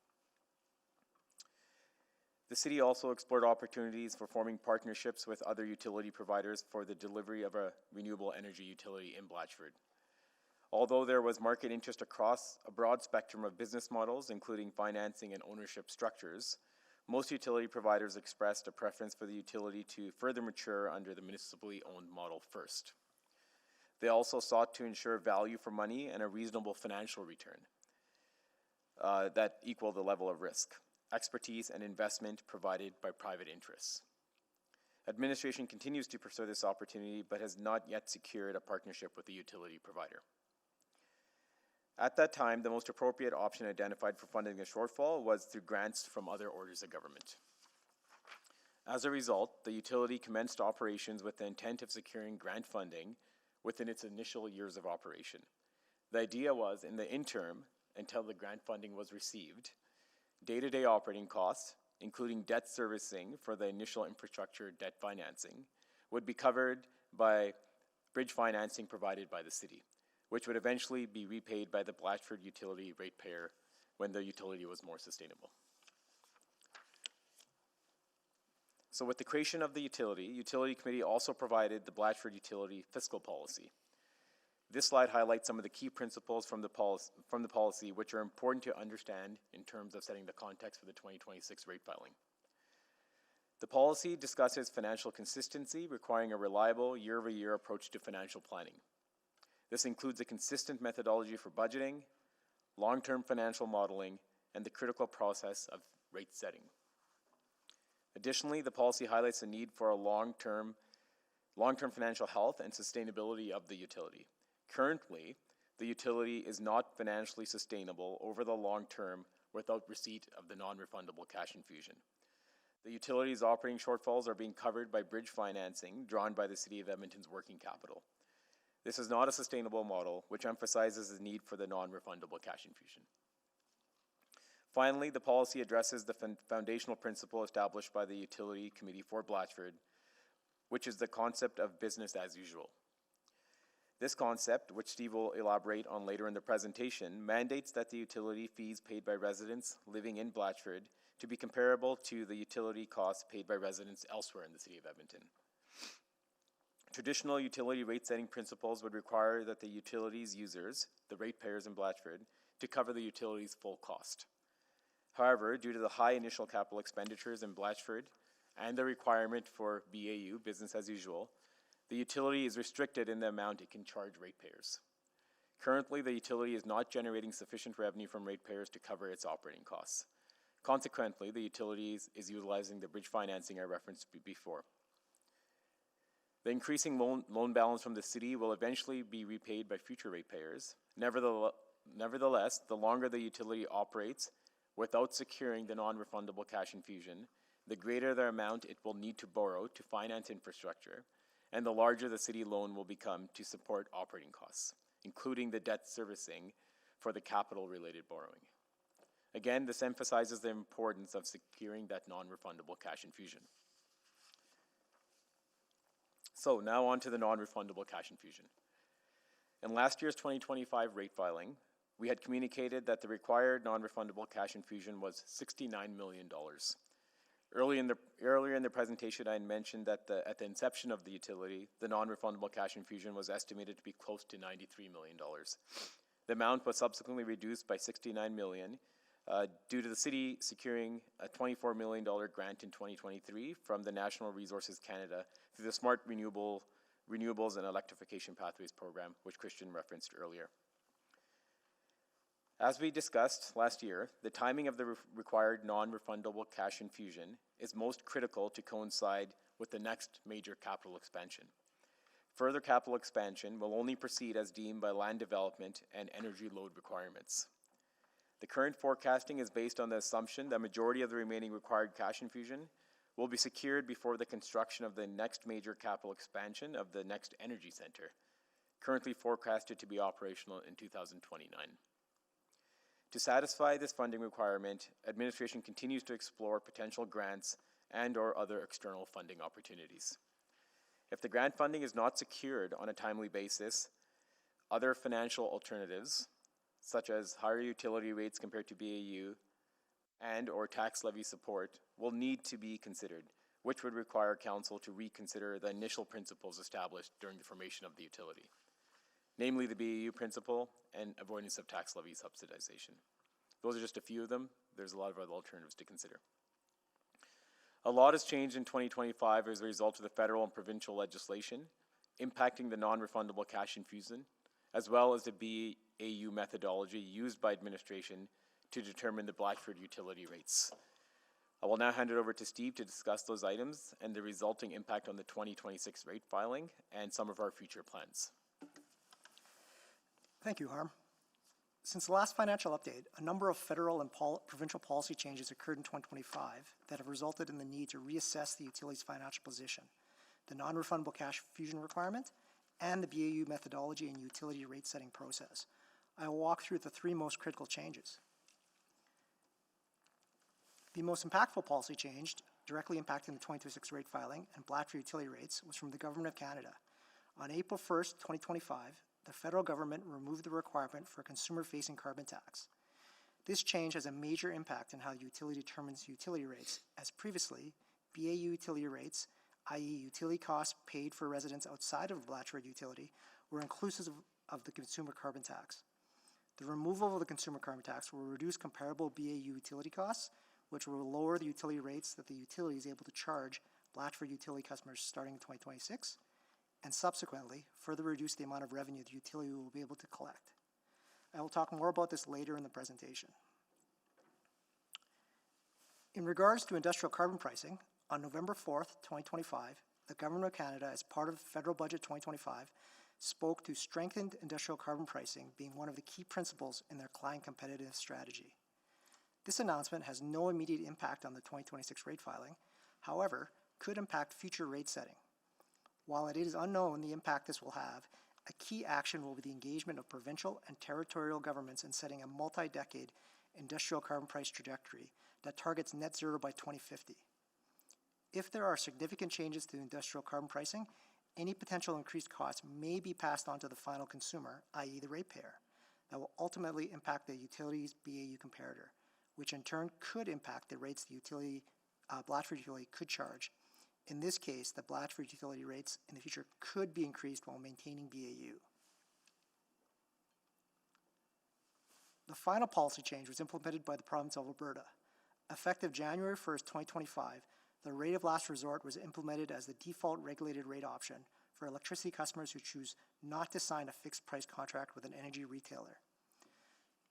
The city also explored opportunities for forming partnerships with other utility providers for the delivery of a renewable energy utility in Blatchford. Although there was market interest across a broad spectrum of business models, including financing and ownership structures, most utility providers expressed a preference for the utility to further mature under the municipally owned model first. They also sought to ensure value for money and a reasonable financial return that equal the level of risk, expertise, and investment provided by private interests. Administration continues to pursue this opportunity, but has not yet secured a partnership with the utility provider. At that time, the most appropriate option identified for funding the shortfall was through grants from other orders of government. As a result, the utility commenced operations with the intent of securing grant funding within its initial years of operation. The idea was, in the interim, until the grant funding was received, day-to-day operating costs, including debt servicing for the initial infrastructure debt financing, would be covered by bridge financing provided by the city, which would eventually be repaid by the Blatchford utility ratepayer when the utility was more sustainable. So with the creation of the Utility Committee also provided the Blatchford utility fiscal policy. This slide highlights some of the key principles from the policy which are important to understand in terms of setting the context for the 2026 rate filing. The policy discusses financial consistency, requiring a reliable year-over-year approach to financial planning. This includes a consistent methodology for budgeting, long-term financial modeling, and the critical process of rate setting. Additionally, the policy highlights the need for a long-term financial health and sustainability of the utility. Currently, the utility is not financially sustainable over the long term without receipt of the non-refundable cash infusion. The utility's operating shortfalls are being covered by bridge financing drawn by the City of Edmonton's working capital. This is not a sustainable model, which emphasizes the need for the non-refundable cash infusion. Finally, the policy addresses the foundational principle established by the Utility Committee for Blatchford, which is the concept of business as usual. This concept, which Steve will elaborate on later in the presentation, mandates that the utility fees paid by residents living in Blatchford to be comparable to the utility costs paid by residents elsewhere in the City of Edmonton. Traditional utility rate setting principles would require that the utility's users, the ratepayers in Blatchford, to cover the utility's full cost. However, due to the high initial capital expenditures in Blatchford and the requirement for BAU, business as usual, the utility is restricted in the amount it can charge ratepayers. Currently, the utility is not generating sufficient revenue from ratepayers to cover its operating costs. Consequently, the utility is utilizing the bridge financing I referenced before. The increasing loan balance from the city will eventually be repaid by future ratepayers. Nevertheless, the longer the utility operates without securing the non-refundable cash infusion, the greater the amount it will need to borrow to finance infrastructure, and the larger the city loan will become to support operating costs, including the debt servicing for the capital-related borrowing. Again, this emphasizes the importance of securing that non-refundable cash infusion. So now on to the non-refundable cash infusion. In last year's 2025 rate filing, we had communicated that the required non-refundable cash infusion was $69 million. Earlier in the presentation, I had mentioned that at the inception of the utility, the non-refundable cash infusion was estimated to be close to $93 million. The amount was subsequently reduced by $69 million due to the city securing a $24 million grant in 2023 from the National Resources Canada through the Smart Renewables and Electrification Pathways program, which Christian referenced earlier. As we discussed last year, the timing of the required non-refundable cash infusion is most critical to coincide with the next major capital expansion. Further capital expansion will only proceed as deemed by land development and energy load requirements. The current forecasting is based on the assumption that majority of the remaining required cash infusion will be secured before the construction of the next major capital expansion of the next energy center, currently forecasted to be operational in 2029. To satisfy this funding requirement, administration continues to explore potential grants and/or other external funding opportunities. If the grant funding is not secured on a timely basis, other financial alternatives, such as higher utility rates compared to BAU and/or tax levy support, will need to be considered, which would require council to reconsider the initial principles established during the formation of the utility, namely the BAU principle and avoidance of tax levy subsidization. Those are just a few of them. There's a lot of other alternatives to consider. A lot has changed in 2025 as a result of the federal and provincial legislation impacting the non-refundable cash infusion, as well as the BAU methodology used by administration to determine the Blatchford utility rates. I will now hand it over to Steve to discuss those items and the resulting impact on the 2026 rate filing and some of our future plans. Thank you, Harm. Since the last financial update, a number of federal and provincial policy changes occurred in 2025 that have resulted in the need to reassess the utility's financial position, the non-refundable cash fusion requirement, and the BAU methodology and utility rate setting process. I will walk through the three most critical changes. The most impactful policy change, directly impacting the 2026 rate filing and Blatchford utility rates, was from the Government of Canada. On April 1st, 2025, the federal government removed the requirement for a consumer-facing carbon tax. This change has a major impact on how the utility determines utility rates, as previously, BAU utility rates, i.e. utility costs paid for residents outside of Blatchford utility, were inclusive of the consumer carbon tax. The removal of the consumer carbon tax will reduce comparable BAU utility costs, which will lower the utility rates that the utility is able to charge Blatchford utility customers starting in 2026, and subsequently further reduce the amount of revenue the utility will be able to collect. I will talk more about this later in the presentation. In regards to industrial carbon pricing, on November 4th, 2025, the Government of Canada, as part of Federal Budget 2025, spoke to strengthened industrial carbon pricing being one of the key principles in their client competitive strategy. This announcement has no immediate impact on the 2026 rate filing, however, could impact future rate setting. While it is unknown the impact this will have, a key action will be the engagement of provincial and territorial governments in setting a multi-decade industrial carbon price trajectory that targets net zero by 2050. If there are significant changes to industrial carbon pricing, any potential increased costs may be passed on to the final consumer, i.e. the ratepayer. That will ultimately impact the utility's BAU comparator, which in turn could impact the rates the utility, Blatchford utility could charge. In this case, the Blatchford utility rates in the future could be increased while maintaining BAU. The final policy change was implemented by the province of Alberta. Effective January 1st, 2025, the rate of last resort was implemented as the default regulated rate option for electricity customers who choose not to sign a fixed price contract with an energy retailer.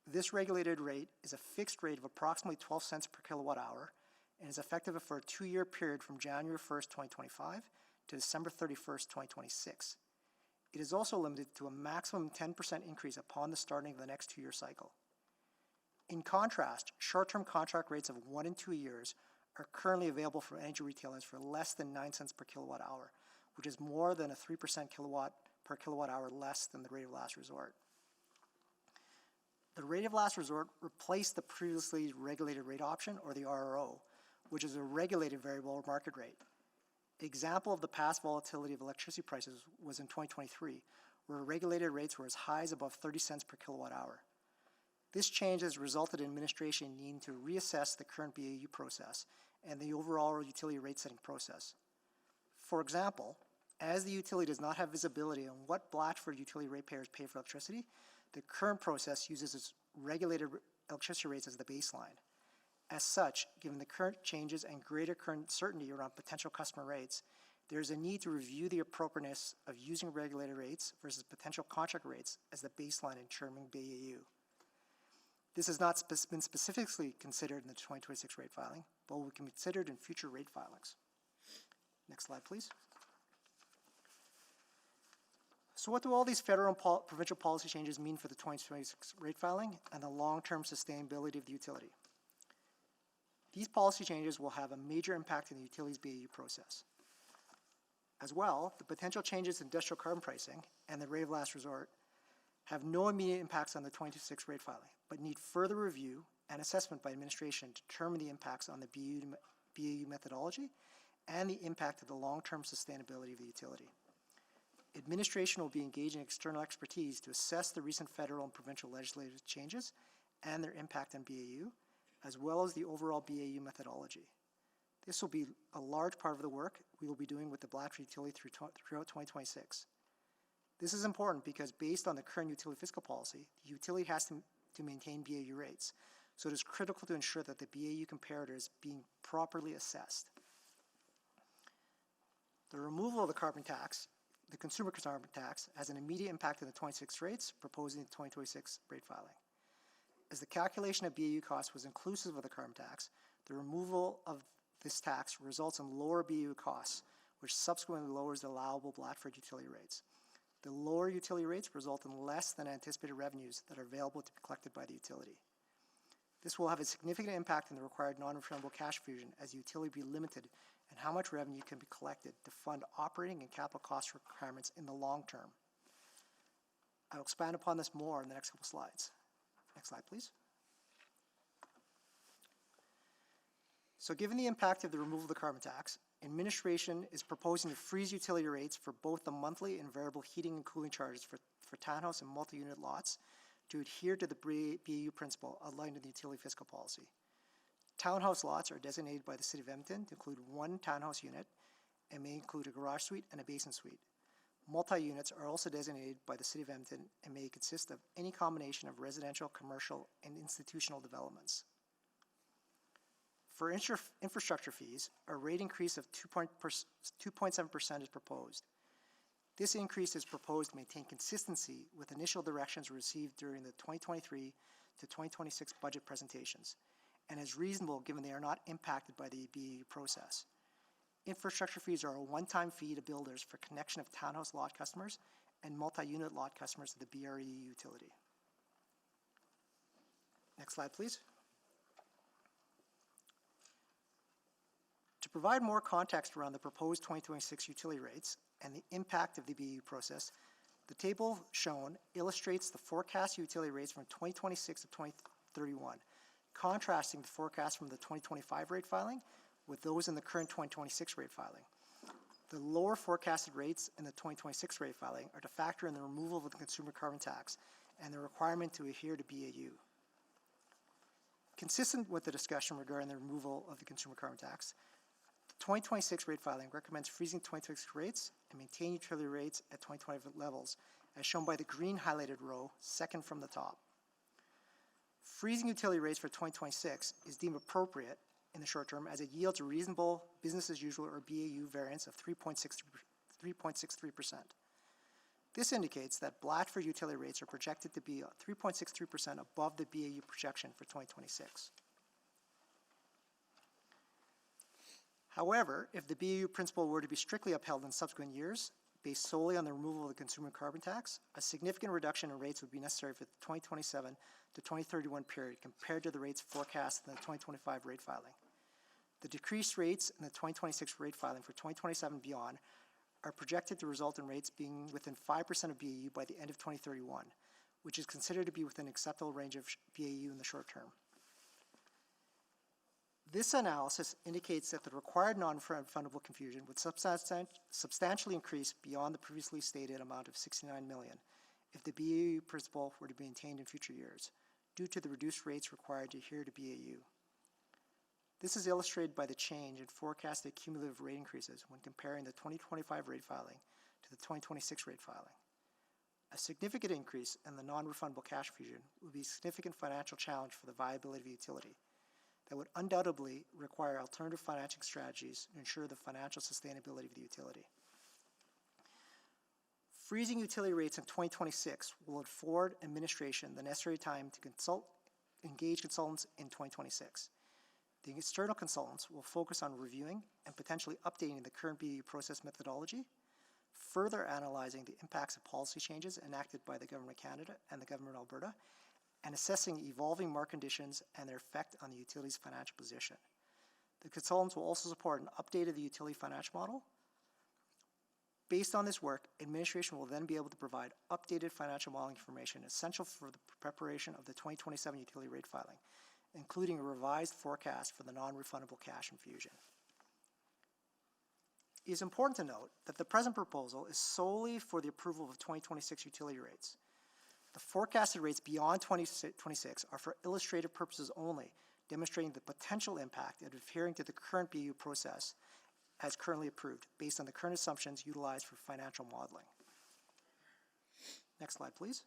This regulated rate is a fixed rate of approximately 12 cents per kilowatt hour and is effective for a 2-year period from January 1st, 2025 to December 31st, 2026. It is also limited to a maximum 10% increase upon the starting of the next 2-year cycle. In contrast, short-term contract rates of 1 and 2 years are currently available from energy retailers for less than 9 cents per kilowatt hour, which is more than a 3% kilowatt per kilowatt hour less than the rate of last resort. The rate of last resort replaced the previously regulated rate option, or the RRO, which is a regulated variable market rate. Example of the past volatility of electricity prices was in 2023, where regulated rates were as high as above 30 cents per kilowatt hour. This change has resulted in administration needing to reassess the current BAU process and the overall utility rate setting process. For example, as the utility does not have visibility on what Blatchford utility ratepayers pay for electricity, the current process uses its regulated electricity rates as the baseline. As such, given the current changes and greater current certainty around potential customer rates, there is a need to review the appropriateness of using regulated rates versus potential contract rates as the baseline in determining BAU. This has not been specifically considered in the 2026 rate filing, but will be considered in future rate filings. Next slide, please. So what do all these federal and provincial policy changes mean for the 2026 rate filing and the long-term sustainability of the utility? These policy changes will have a major impact on the utility's BAU process. As well, the potential changes in industrial carbon pricing and the rate of last resort have no immediate impacts on the 2026 rate filing, but need further review and assessment by administration to determine the impacts on the BAU methodology and the impact of the long-term sustainability of the utility. Administration will be engaging external expertise to assess the recent federal and provincial legislative changes and their impact on BAU, as well as the overall BAU methodology. This will be a large part of the work we will be doing with the Blatchford utility throughout 2026. This is important because based on the current utility fiscal policy, the utility has to maintain BAU rates, so it is critical to ensure that the BAU comparator is being properly assessed. The removal of the carbon tax, the consumer carbon tax, has an immediate impact on the 26 rates proposed in the 2026 rate filing. As the calculation of BAU cost was inclusive of the carbon tax, the removal of this tax results in lower BAU costs, which subsequently lowers the allowable Blatchford utility rates. The lower utility rates result in less than anticipated revenues that are available to be collected by the utility. This will have a significant impact on the required non-refundable cash fusion, as the utility will be limited in how much revenue can be collected to fund operating and capital cost requirements in the long term. I will expand upon this more in the next couple slides. Next slide, please. So given the impact of the removal of the carbon tax, administration is proposing to freeze utility rates for both the monthly and variable heating and cooling charges for townhouse and multi-unit lots to adhere to the BAU principle outlined in the utility fiscal policy. Townhouse lots are designated by the City of Edmonton to include one townhouse unit and may include a garage suite and a basement suite. Multi-units are also designated by the City of Edmonton and may consist of any combination of residential, commercial, and institutional developments. For infrastructure fees, a rate increase of 2.7% is proposed. This increase is proposed to maintain consistency with initial directions received during the 2023 to 2026 budget presentations, and is reasonable given they are not impacted by the BAU process. Infrastructure fees are a one-time fee to builders for connection of townhouse lot customers and multi-unit lot customers to the BRE utility. Next slide, please. To provide more context around the proposed 2026 utility rates and the impact of the BAU process, the table shown illustrates the forecast utility rates from 2026 to 2031, contrasting the forecast from the 2025 rate filing with those in the current 2026 rate filing. The lower forecasted rates in the 2026 rate filing are to factor in the removal of the consumer carbon tax and the requirement to adhere to BAU. Consistent with the discussion regarding the removal of the consumer carbon tax, the 2026 rate filing recommends freezing 2026 rates and maintain utility rates at 2020 levels, as shown by the green highlighted row, second from the top. Freezing utility rates for 2026 is deemed appropriate in the short term as it yields a reasonable business as usual or BAU variance of 3.63%. This indicates that Blatchford utility rates are projected to be 3.63% above the BAU projection for 2026. However, if the BAU principle were to be strictly upheld in subsequent years, based solely on the removal of the consumer carbon tax, a significant reduction in rates would be necessary for the 2027 to 2031 period compared to the rates forecast in the 2025 rate filing. The decreased rates in the 2026 rate filing for 2027 and beyond are projected to result in rates being within 5% of BAU by the end of 2031, which is considered to be within an acceptable range of BAU in the short term. This analysis indicates that the required non-refundable confusion would substantially increase beyond the previously stated amount of $69 million if the BAU principle were to be maintained in future years, due to the reduced rates required to adhere to BAU. This is illustrated by the change in forecasted cumulative rate increases when comparing the 2025 rate filing to the 2026 rate filing. A significant increase in the non-refundable cash fusion would be a significant financial challenge for the viability of the utility that would undoubtedly require alternative financing strategies to ensure the financial sustainability of the utility. Freezing utility rates in 2026 will afford administration the necessary time to engage consultants in 2026. The external consultants will focus on reviewing and potentially updating the current BAU process methodology, further analyzing the impacts of policy changes enacted by the Government of Canada and the Government of Alberta, and assessing evolving market conditions and their effect on the utility's financial position. The consultants will also support an update of the utility financial model. Based on this work, administration will then be able to provide updated financial modeling information essential for the preparation of the 2027 utility rate filing, including a revised forecast for the non-refundable cash infusion. It is important to note that the present proposal is solely for the approval of 2026 utility rates. The forecasted rates beyond 2026 are for illustrative purposes only, demonstrating the potential impact of adhering to the current BAU process as currently approved, based on the current assumptions utilized for financial modeling. Next slide, please.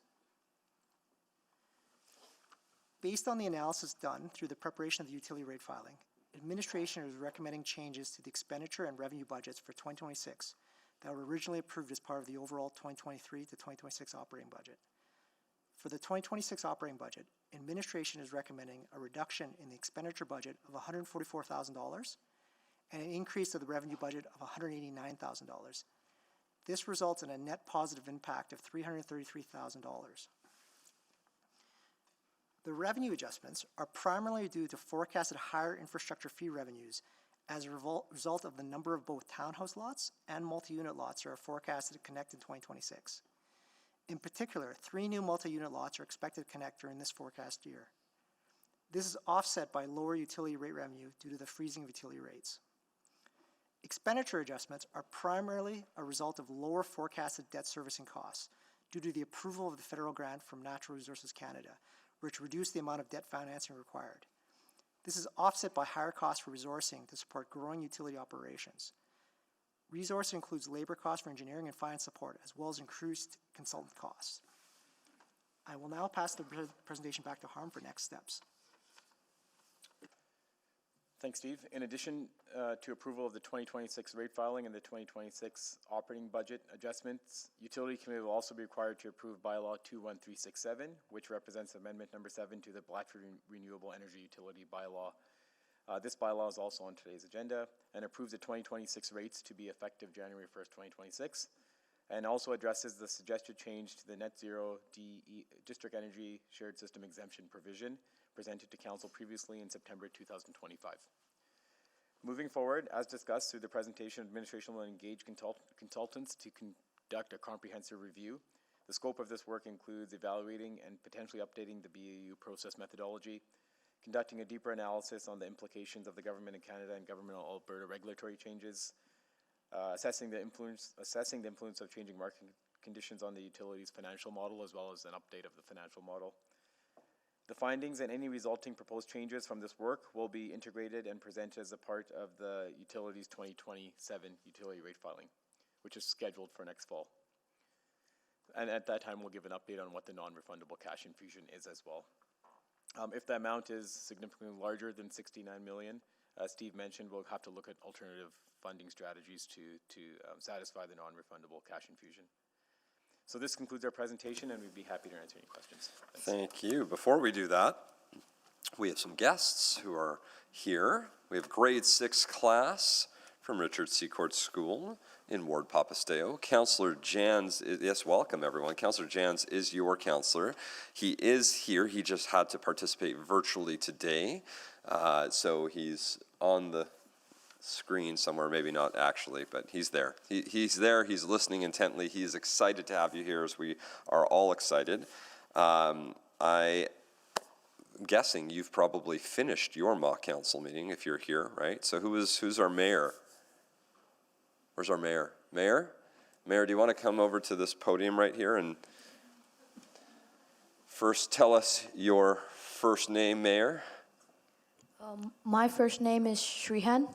Based on the analysis done through the preparation of the utility rate filing, administration is recommending changes to the expenditure and revenue budgets for 2026 that were originally approved as part of the overall 2023 to 2026 operating budget. For the 2026 operating budget, administration is recommending a reduction in the expenditure budget of $144,000 and an increase of the revenue budget of $189,000. This results in a net positive impact of $333,000. The revenue adjustments are primarily due to forecasted higher infrastructure fee revenues as a result of the number of both townhouse lots and multi-unit lots are forecasted to connect in 2026. In particular, 3 new multi-unit lots are expected to connect during this forecast year. This is offset by lower utility rate revenue due to the freezing of utility rates. Expenditure adjustments are primarily a result of lower forecasted debt servicing costs due to the approval of the federal grant from Natural Resources Canada, which reduced the amount of debt financing required. This is offset by higher costs for resourcing to support growing utility operations. Resourcing includes labor costs for engineering and finance support, as well as increased consultant costs. I will now pass the presentation back to Harm for next steps. Thanks, Steve. In addition to approval of the 2026 rate filing and the 2026 operating budget adjustments, Utility Committee will also be required to approve bylaw 21367, which represents amendment number 7 to the Blatchford Renewable Energy Utility bylaw. This bylaw is also on today's agenda and approves the 2026 rates to be effective January 1st, 2026, and also addresses the suggested change to the net zero district energy shared system exemption provision presented to Council previously in September 2025. Moving forward, as discussed through the presentation, administration will engage consultants to conduct a comprehensive review. The scope of this work includes evaluating and potentially updating the BAU process methodology, conducting a deeper analysis on the implications of the Government of Canada and Government of Alberta regulatory changes, assessing the influence of changing market conditions on the utility's financial model, as well as an update of the financial model. The findings and any resulting proposed changes from this work will be integrated and presented as a part of the utility's 2027 utility rate filing, which is scheduled for next fall. And at that time, we'll give an update on what the non-refundable cash infusion is as well. If the amount is significantly larger than $69 million, as Steve mentioned, we'll have to look at alternative funding strategies to satisfy the non-refundable cash infusion. So this concludes our presentation, and we'd be happy to answer any questions. Thanks. Thank you. Before we do that, we have some guests who are here. We have grade 6 class from Richard Secord School in Ward Papasteo. Councillor Jans, yes, welcome everyone. Councillor Jans is your councillor. He is here. He just had to participate virtually today. So he's on the screen somewhere, maybe not actually, but he's there. He's there, he's listening intently. He's excited to have you here, as we are all excited. I'm guessing you've probably finished your mock council meeting if you're here, right? So who's our mayor? Where's our mayor? Mayor, do you want to come over to this podium right here and first tell us your first name, Mayor? My first name is Shrihan.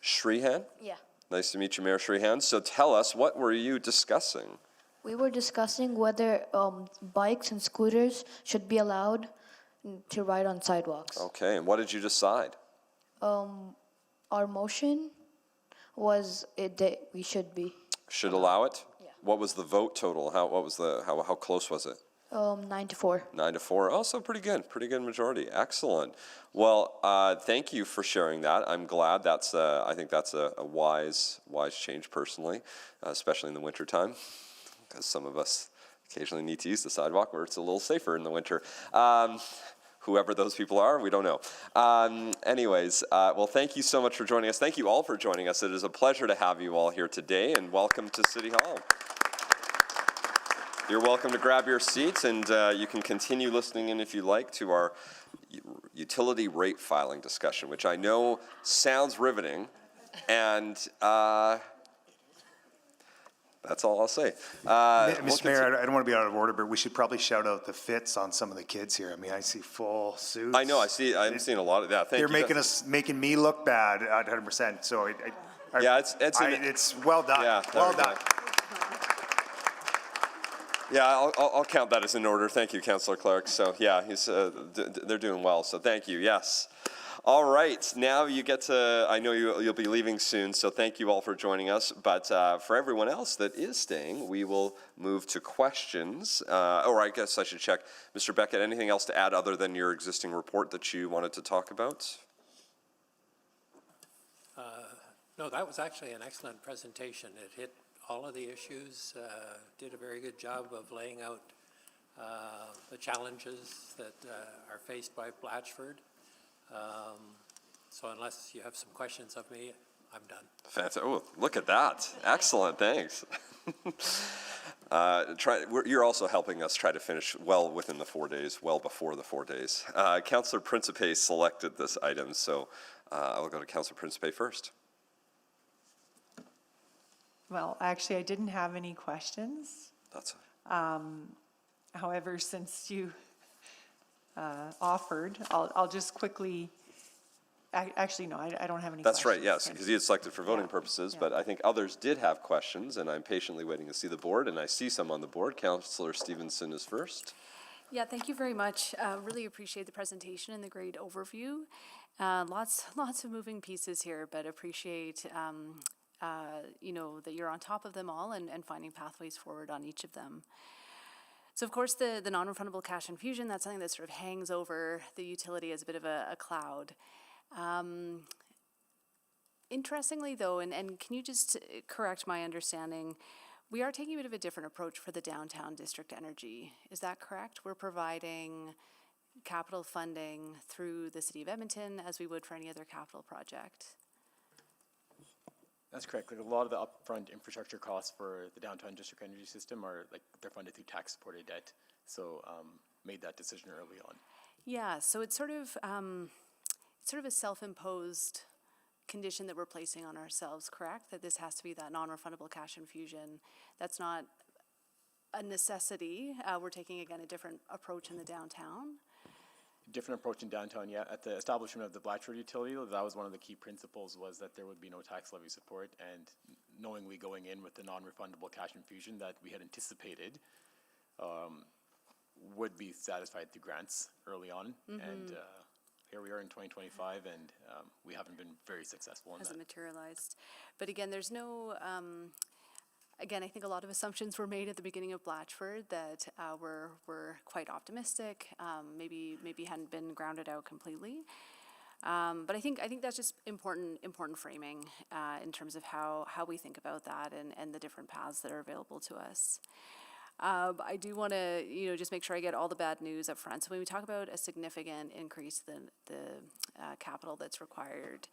Shrihan? Yeah. Nice to meet you, Mayor Shrihan. So tell us, what were you discussing? We were discussing whether bikes and scooters should be allowed to ride on sidewalks. Okay, and what did you decide? Our motion was that we should be. Should allow it? Yeah. What was the vote total? How close was it? 9-4. 9-4. Oh, so pretty good majority. Excellent. Well, thank you for sharing that. I'm glad. I think that's a wise change personally, especially in the wintertime, because some of us occasionally need to use the sidewalk where it's a little safer in the winter. Whoever those people are, we don't know. Anyways, well, thank you so much for joining us. Thank you all for joining us. It is a pleasure to have you all here today, and welcome to City Hall. You're welcome to grab your seats, and you can continue listening in if you like to our utility rate filing discussion, which I know sounds riveting, and that's all I'll say. Mr. Mayor, I don't want to be out of order, but we should probably shout out the fits on some of the kids here. I mean, I see full suits. I know. I'm seeing a lot of that. Thank you. They're making me look bad at 100%. So it's well done. Yeah, well done. Yeah, I'll count that as an order. Thank you, Councillor Clark. So yeah, they're doing well. So thank you. Yes. All right. Now you get to. I know you'll be leaving soon. So thank you all for joining us. But for everyone else that is staying, we will move to questions. Or I guess I should check, Mr. Beckett. Anything else to add other than your existing report that you wanted to talk about? No, that was actually an excellent presentation. It hit all of the issues, did a very good job of laying out the challenges that are faced by Blatchford. So unless you have some questions of me, I'm done. Fantastic. Oh, look at that. Excellent, thanks. You're also helping us try to finish well within the 4 days, well before the 4 days. Councillor Principe selected this item, so I will go to Councillor Principe first. Well, actually, I didn't have any questions. That's However, since you offered, I'll just quickly, actually, no, I don't have any questions. That's right, yes, because he had selected for voting Yeah, purposes, yeah. but I think others did have questions, and I'm patiently waiting to see the board, and I see some on the board. Councillor Stevenson is first. Yeah, thank you very much. Really appreciate the presentation and the great overview. Lots of moving pieces here, but appreciate that you're on top of them all and finding pathways forward on each of them. So of course, the non-refundable cash infusion, that's something that sort of hangs over the utility as a bit of a cloud. Interestingly though, and can you just correct my understanding, we are taking a bit of a different approach for the downtown district energy. Is that correct? We're providing capital funding through the City of Edmonton as we would for any other capital project. That's correct. Like a lot of the upfront infrastructure costs for the downtown district energy system are they're funded through tax-supported debt. So made that decision early on. Yeah, so it's sort of a self-imposed condition that we're placing on ourselves, correct? That this has to be that non-refundable cash infusion. That's not a necessity. We're taking, again, a different approach in the downtown. Different approach in downtown, yeah. At the establishment of the Blatchford utility, that was one of the key principles, was that there would be no tax levy support, and knowingly going in with the non-refundable cash infusion that we had anticipated would be satisfied through grants early on. And here we are in 2025, and we haven't been very successful in that. Hasn't materialized. But again, there's no, again, I think a lot of assumptions were made at the beginning of Blatchford that were quite optimistic, maybe hadn't been grounded out completely. But I think that's just important framing in terms of how we think about that and the different paths that are available to us. I do want to, just make sure I get all the bad news up front. So when we talk about a significant increase in the capital that's required,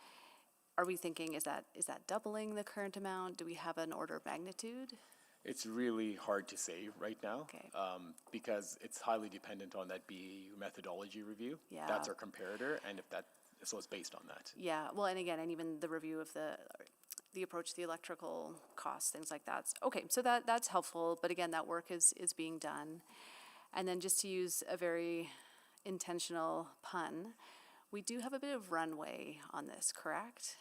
are we thinking, is that doubling the current amount? Do we have an order of magnitude? It's really hard to say right now, Okay. Because it's highly dependent on that BAU methodology review. Yeah. That's our comparator, and so it's based on that. Yeah, well, and again, and even the review of the approach to the electrical costs, things like that. Okay, so that's helpful, but again, that work is being done. And then just to use a very intentional pun, we do have a bit of runway on this, correct?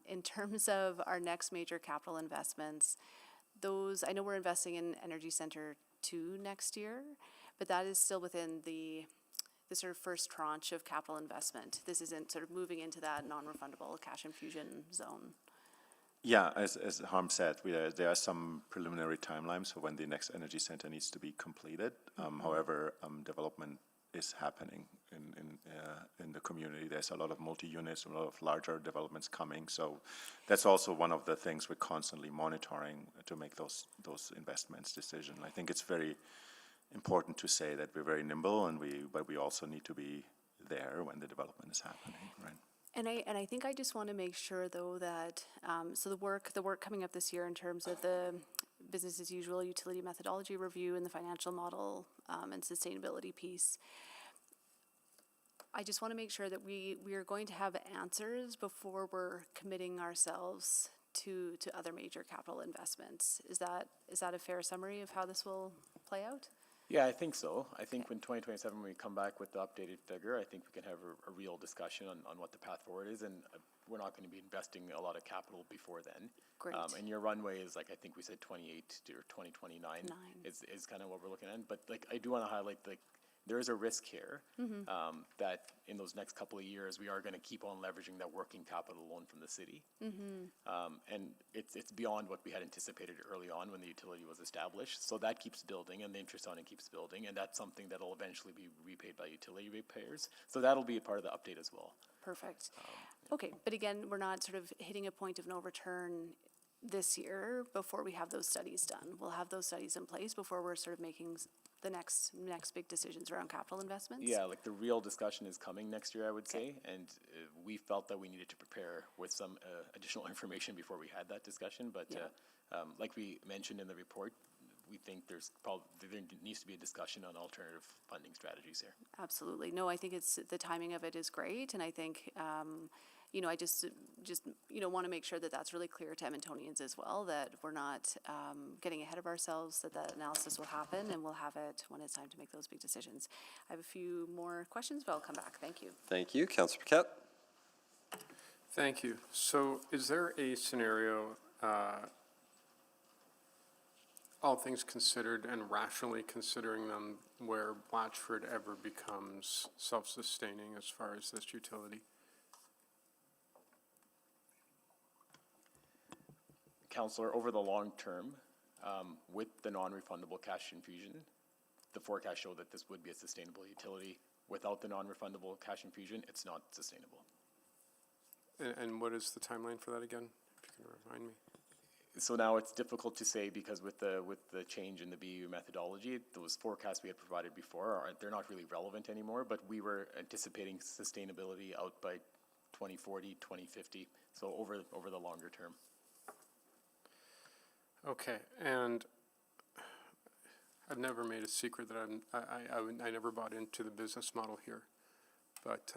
In terms of our next major capital investments, I know we're investing in Energy Center 2 next year, but that is still within the sort of first tranche of capital investment. This isn't sort of moving into that non-refundable cash infusion zone. Yeah, as Harm said, there are some preliminary timelines for when the next energy center needs to be completed. However, development is happening in the community. There's a lot of multi-units, a lot of larger developments coming. So that's also one of the things we're constantly monitoring to make those investments decision. I think it's very important to say that we're very nimble, but we also need to be there when the development is happening, right? And I think I just want to make sure though that so the work coming up this year in terms of the business as usual utility methodology review and the financial model and sustainability piece, I just want to make sure that we are going to have answers before we're committing ourselves to other major capital investments. Is that a fair summary of how this will play out? Yeah, I think so. I think when 2027, when we come back with the updated figure, I think we can have a real discussion on what the path forward is, and we're not going to be investing a lot of capital before then. Great. And your runway is, I think we said 28 or 2029 is kind of what we're looking at. But I do want to highlight, there is a risk here that in those next couple of years, we are going to keep on leveraging that working capital loan from the city. And it's beyond what we had anticipated early on when the utility was established. So that keeps building, and the interest on it keeps building, and that's something that will eventually be repaid by utility ratepayers. So that'll be a part of the update as well. Perfect. Okay, but again, we're not sort of hitting a point of no return this year before we have those studies done. We'll have those studies in place before we're sort of making the next big decisions around capital investments. Yeah, like the real discussion is coming next year, I would say, and we felt that we needed to prepare with some additional information before we had that discussion, but like we mentioned in the report, we think there needs to be a discussion on alternative funding strategies here. Absolutely. No, I think the timing of it is great, and I think, I just want to make sure that that's really clear to Edmontonians as well, that we're not getting ahead of ourselves, that analysis will happen, and we'll have it when it's time to make those big decisions. I have a few more questions, but I'll come back. Thank you. Thank you. Councillor Paquette? Thank you. So is there a scenario, all things considered and rationally considering them, where Blatchford ever becomes self-sustaining as far as this utility? Councillor, over the long term, with the non-refundable cash infusion, the forecasts show that this would be a sustainable utility. Without the non-refundable cash infusion, it's not sustainable. And what is the timeline for that again, if you can remind me? So now it's difficult to say because with the change in the BU methodology, those forecasts we had provided before, they're not really relevant anymore, but we were anticipating sustainability out by 2040, 2050, so over the longer term. Okay, and I've never made a secret that I never bought into the business model here, but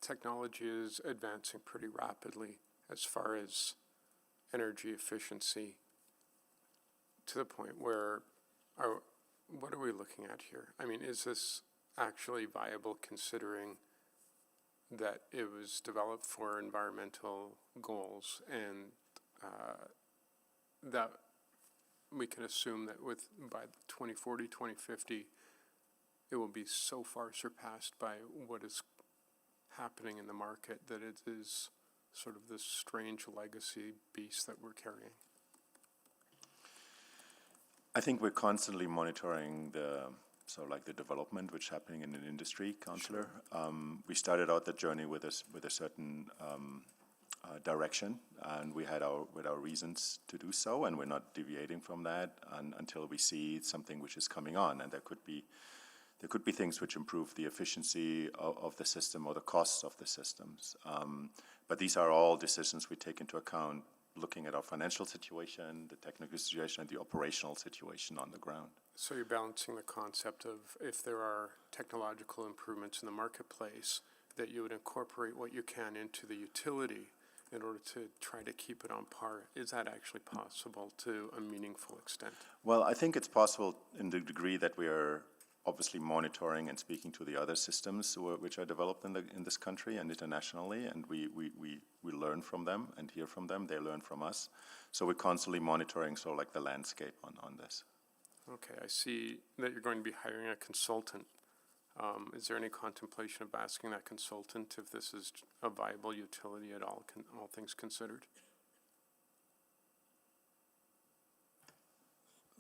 technology is advancing pretty rapidly as far as energy efficiency, to the point where, what are we looking at here? I mean, is this actually viable considering that it was developed for environmental goals, and that we can assume that by 2040, 2050, it will be so far surpassed by what is happening in the market that it is sort of this strange legacy beast that we're carrying? I think we're constantly monitoring the development which is happening in the industry, Councillor. Sure. We started out the journey with a certain direction, and we had our reasons to do so, and we're not deviating from that until we see something which is coming on, and there could be things which improve the efficiency of the system or the costs of the systems. But these are all decisions we take into account looking at our financial situation, the technical situation, and the operational situation on the ground. So you're balancing the concept of, if there are technological improvements in the marketplace, that you would incorporate what you can into the utility in order to try to keep it on par. Is that actually possible to a meaningful extent? Well, I think it's possible in the degree that we are obviously monitoring and speaking to the other systems which are developed in this country and internationally, and we learn from them and hear from them. They learn from us. So we're constantly monitoring the landscape on this. Okay, I see that you're going to be hiring a consultant. Is there any contemplation of asking that consultant if this is a viable utility at all things considered?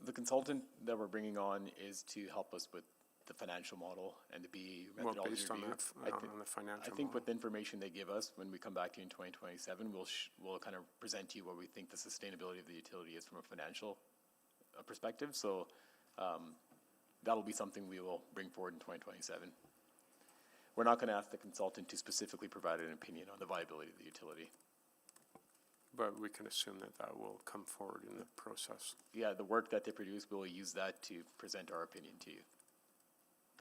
The consultant that we're bringing on is to help us with the financial model and the BAU methodology. Well, based on review. on the financial I think model. with the information they give us, when we come back to you in 2027, we'll kind of present to you what we think the sustainability of the utility is from a financial perspective. So that'll be something we will bring forward in 2027. We're not going to ask the consultant to specifically provide an opinion on the viability of the utility. But we can assume that will come forward in the process. Yeah, the work that they produce, we'll use that to present our opinion to you.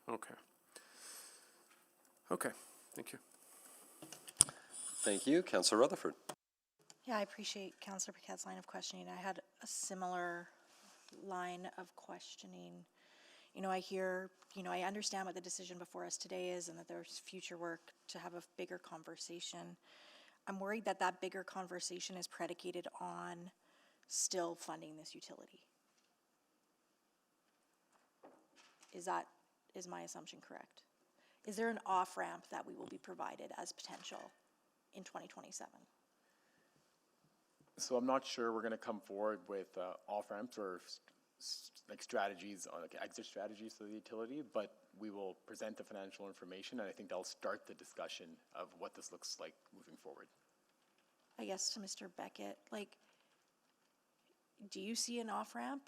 Okay. Okay, thank you. Thank you. Councillor Rutherford. Yeah, I appreciate Councillor Paquette's line of questioning. I had a similar line of questioning. I understand what the decision before us today is and that there's future work to have a bigger conversation. I'm worried that that bigger conversation is predicated on still funding this utility. Is my assumption correct? Is there an off-ramp that we will be provided as potential in 2027? So I'm not sure we're going to come forward with off-ramps or strategies, exit strategies for the utility, but we will present the financial information, and I think that'll start the discussion of what this looks like moving forward. I guess to Mr. Beckett, like, do you see an off-ramp?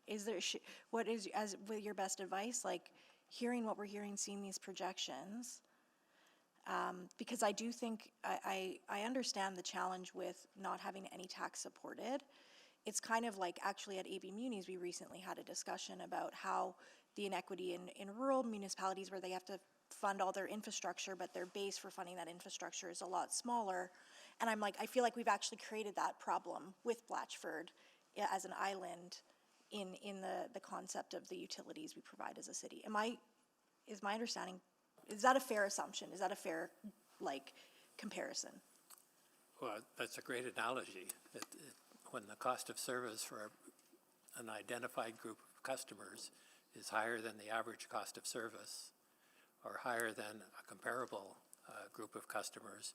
Is there, what is, as, with your best advice, like, hearing what we're hearing, seeing these projections? Because I do think, I understand the challenge with not having any tax supported. It's kind of like, actually at AB Munis, we recently had a discussion about how the inequity in rural municipalities where they have to fund all their infrastructure, but their base for funding that infrastructure is a lot smaller. And I'm like, I feel like we've actually created that problem with Blatchford as an island in the concept of the utilities we provide as a city. Is my understanding, is that a fair assumption? Is that a fair, like, comparison? Well, that's a great analogy. When the cost of service for an identified group of customers is higher than the average cost of service, or higher than a comparable group of customers,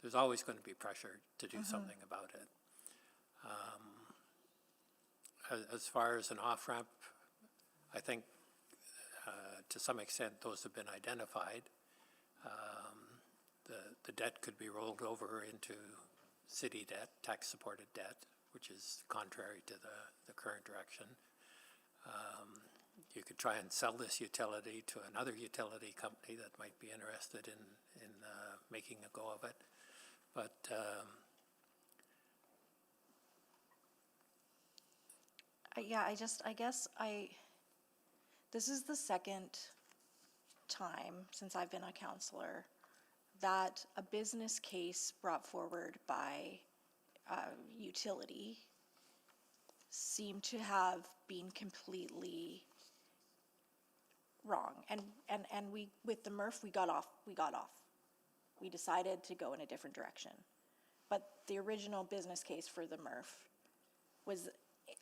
there's always going to be pressure to do something about it. As far as an off-ramp, I think to some extent those have been identified. The debt could be rolled over into city debt, tax-supported debt, which is contrary to the current direction. You could try and sell this utility to another utility company that might be interested in making a go of it. But this is the second time since I've been a counselor that a business case brought forward by utility seemed to have been completely wrong. And we, with the MRF, we got off. We decided to go in a different direction. But the original business case for the MRF was,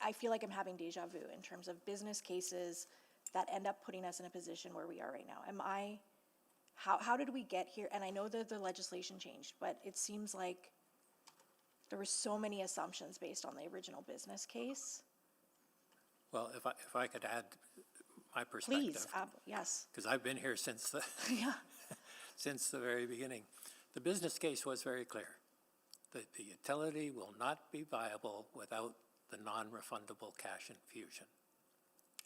I feel like I'm having deja vu in terms of business cases that end up putting us in a position where we are right now. How did we get here? And I know that the legislation changed, but it seems like there were so many assumptions based on the original business case. well, if I could add my perspective. Please, yes. Because I've been here since the since the very beginning. The business case was very clear. The utility will not be viable without the non-refundable cash infusion.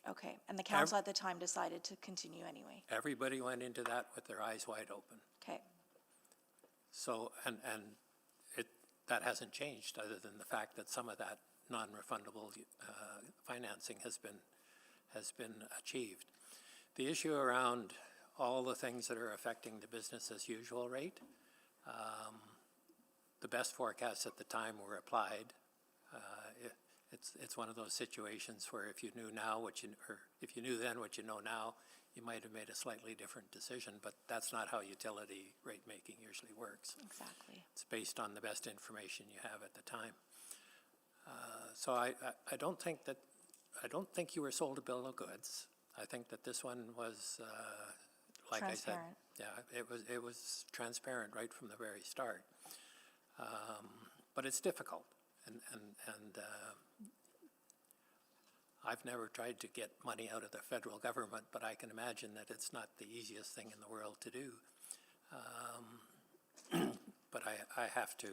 Okay, and the council at the time decided to continue anyway. Everybody went into that with their eyes wide open. Okay. So, and that hasn't changed, other than the fact that some of that non-refundable financing has been achieved. The issue around all the things that are affecting the business as usual rate, the best forecasts at the time were applied. It's one of those situations where if you knew now if you knew then what you know now, you might have made a slightly different decision, but that's not how utility rate making usually works. Exactly. It's based on the best information you have at the time. So I don't think you were sold a bill of goods. I think that this one was, like I said, it was transparent right from the very start. But it's difficult, and I've never tried to get money out of the federal government, but I can imagine that it's not the easiest thing in the world to do. But I have to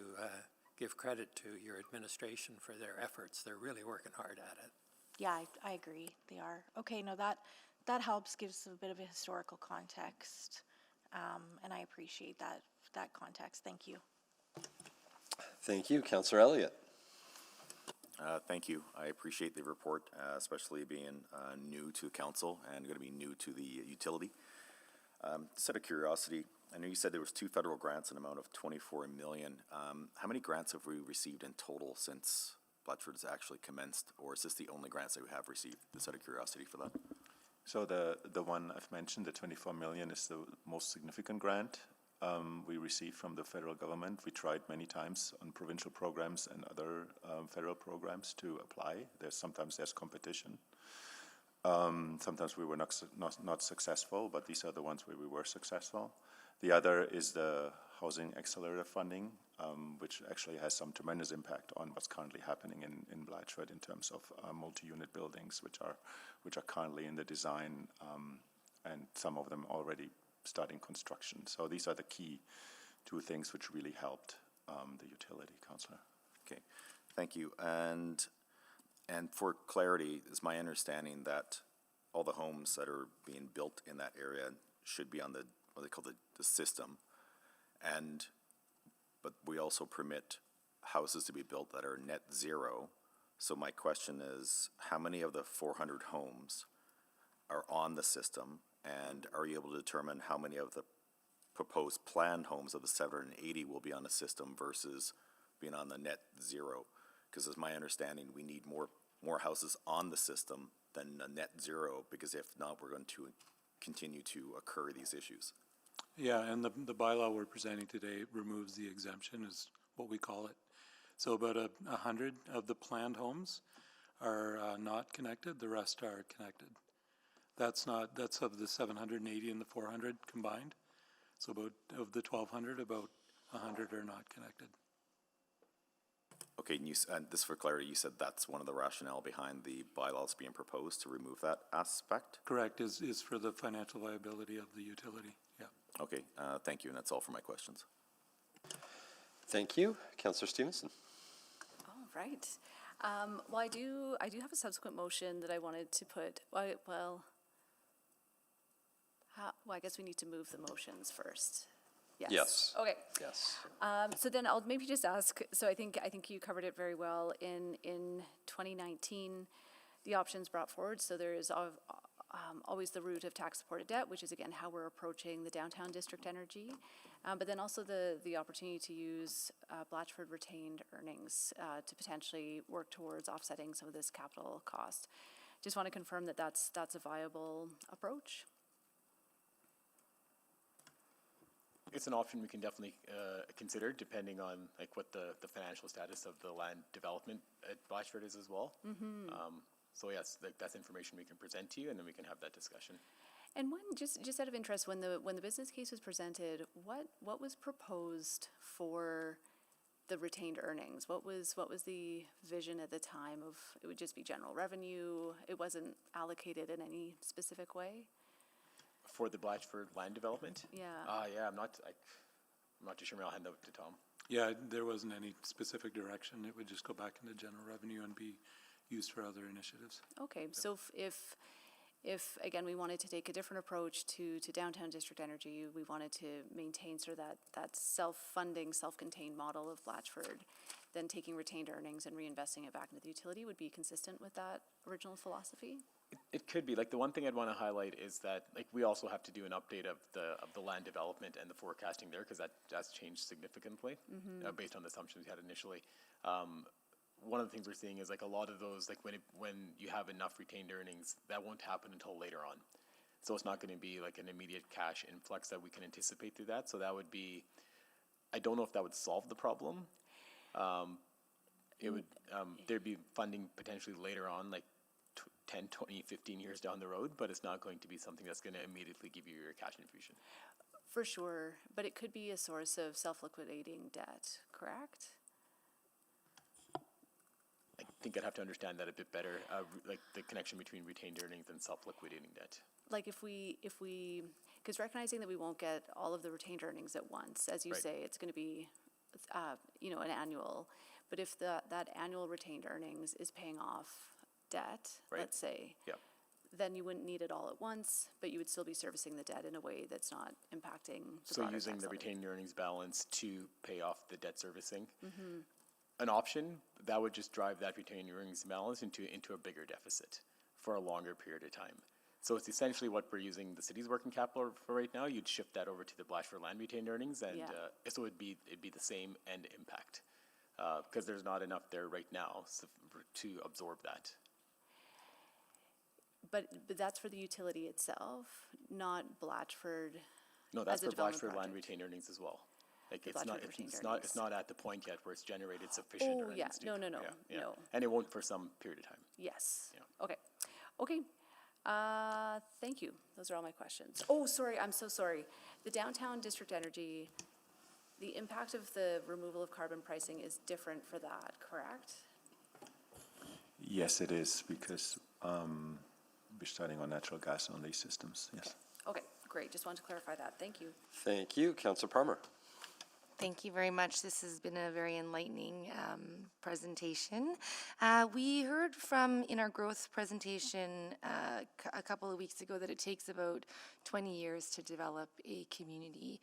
give credit to your administration for their efforts. They're really working hard at it. Yeah, I agree. They are. Okay, no, that helps, gives a bit of a historical context, and I appreciate that context. Thank you. Thank you. Councillor Elliott. Thank you. I appreciate the report, especially being new to council and going to be new to the utility. Just out of curiosity, I know you said there was 2 federal grants in an amount of $24 million. How many grants have we received in total since Blatchford has actually commenced, or is this the only grants that we have received? Just out of curiosity for that. So the one I've mentioned, the $24 million, is the most significant grant we received from the federal government. We tried many times on provincial programs and other federal programs to apply. Sometimes there's competition. Sometimes we were not successful, but these are the ones where we were successful. The other is the Housing Accelerator funding, which actually has some tremendous impact on what's currently happening in Blatchford in terms of multi-unit buildings, which are currently in the design, and some of them already starting construction. So these are the key 2 things which really helped the utility, Councillor. Okay, thank you. And for clarity, it's my understanding that all the homes that are being built in that area should be on the, what they call the system. But we also permit houses to be built that are net zero. So my question is, how many of the 400 homes are on the system? And are you able to determine how many of the proposed planned homes of the 780 will be on the system versus being on the net zero? Because as my understanding, we need more houses on the system than a net zero, because if not, we're going to continue to occur these issues. Yeah, and the bylaw we're presenting today removes the exemption, is what we call it. So about 100 of the planned homes are not connected, the rest are connected. That's of the 780 and the 400 combined. So about, of the 1,200, about 100 are not connected. Okay, and this for clarity, you said that's one of the rationale behind the bylaws being proposed to remove that aspect? Correct, is for the financial viability of the utility, yeah. Okay, thank you, and that's all for my questions. Thank you. Councillor Stevenson. All right. Well, I do have a subsequent motion that I wanted to put, well, I guess we need to move the motions first. Yes. Okay. Yes. So then I'll maybe just ask, so I think you covered it very well. In 2019, the options brought forward, so there is always the route of tax-supported debt, which is again how we're approaching the downtown district energy, but then also the opportunity to use Blatchford retained earnings to potentially work towards offsetting some of this capital cost. Just want to confirm that that's a viable approach. It's an option we can definitely consider, depending on like what the financial status of the land development at Blatchford is as well. Mm-hmm. So yes, that's information we can present to you, and then we can have that discussion. And when, just out of interest, when the business case was presented, what was proposed for the retained earnings? What was the vision at the time of, it would just be general revenue? It wasn't allocated in any specific way? For the Blatchford land development? Yeah. Yeah, I'm not too sure. I'll hand over to Tom. Yeah, there wasn't any specific direction. It would just go back into general revenue and be used for other initiatives. Okay, so if again, we wanted to take a different approach to downtown district energy, we wanted to maintain sort of that self-funding, self-contained model of Blatchford, then taking retained earnings and reinvesting it back into the utility would be consistent with that original philosophy? It could be. Like, the one thing I'd want to highlight is that, like, we also have to do an update of the land development and the forecasting there, because that's changed significantly based on the assumptions we had initially. One of the things we're seeing is, like, a lot of those, like, when you have enough retained earnings, that won't happen until later on. So it's not going to be like an immediate cash influx that we can anticipate through that. So that would be, I don't know if that would solve the problem. It would, there'd be funding potentially later on, like 10, 20, 15 years down the road, but it's not going to be something that's going to immediately give you your cash infusion. For sure, but it could be a source of self-liquidating debt, correct? I think I'd have to understand that a bit better, like the connection between retained earnings and self-liquidating debt. Like if we, because recognizing that we won't get all of the retained earnings at once, as you Right. say, it's going to be, an annual. But if that annual retained earnings is paying off debt, Right. let's say, Yeah. then you wouldn't need it all at once, but you would still be servicing the debt in a way that's not impacting the So broader using tax the levy. retained earnings balance to pay off the debt servicing. Mhm. An option that would just drive that retained earnings balance into a bigger deficit for a longer period of time. So it's essentially what we're using the city's working capital for right now. You'd shift that over to the Blatchford land retained earnings, and Yeah. So it'd be the same end impact, because there's not enough there right now to absorb that. But that's for the utility itself, not Blatchford. No, that's as a for development Blatchford land project. retained earnings as well. Like, The it's not, Blatchford retained it's not at the point yet where it's generated sufficient Oh, earnings. yeah. to- No. yeah. No. And it won't for some period of time. Yes. Yeah. Okay. Thank you. Those are all my questions. Oh, sorry, I'm so sorry. The downtown district energy, the impact of the removal of carbon pricing is different for that, correct? Yes, it is, because we're starting on natural gas on these systems, yes. Okay, great. Just wanted to clarify that. Thank you. Thank you. Councillor Palmer. Thank you very much. This has been a very enlightening presentation. We heard in our growth presentation a couple of weeks ago that it takes about 20 years to develop a community.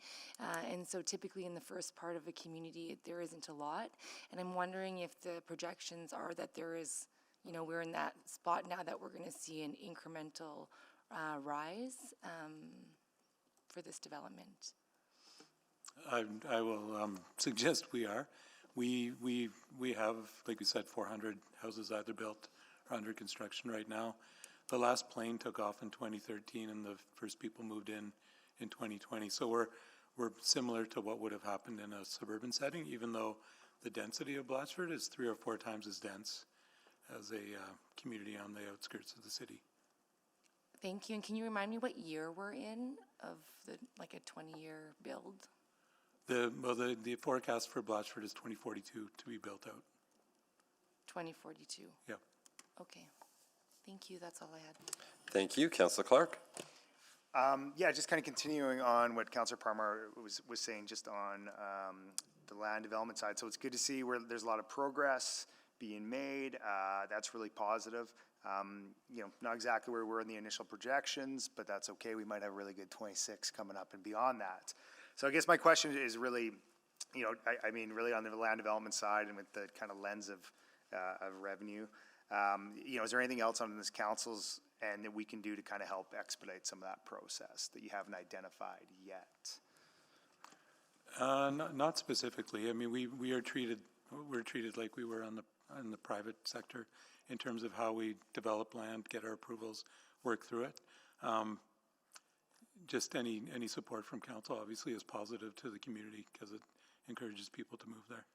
And so typically in the first part of a community, there isn't a lot. And I'm wondering if the projections are that there is, we're in that spot now that we're going to see an incremental rise for this development. I will suggest we are. We have, like we said, 400 houses either built or under construction right now. The last plane took off in 2013, and the first people moved in 2020. So we're similar to what would have happened in a suburban setting, even though the density of Blatchford is 3 or 4 times as dense as a community on the outskirts of the city. Thank you. And can you remind me what year we're in of a 20-year build? The forecast for Blatchford is 2042 to be built out. 2042? Yeah. Okay. Thank you. That's all I had. Thank you. Councillor Clark? Yeah, just kind of continuing on what Councillor Parmar was saying just on the land development side. So it's good to see where there's a lot of progress being made. That's really positive. Not exactly where we're in the initial projections, but that's okay. We might have a really good 26 coming up and beyond that. So I guess my question is really, really on the land development side and with the kind of lens of revenue, is there anything else on this council's end that we can do to kind of help expedite some of that process that you haven't identified yet? Not specifically. I mean, we're treated like we were in the private sector in terms of how we develop land, get our approvals, work through it. Just any support from council obviously is positive to the community because it encourages people to move there.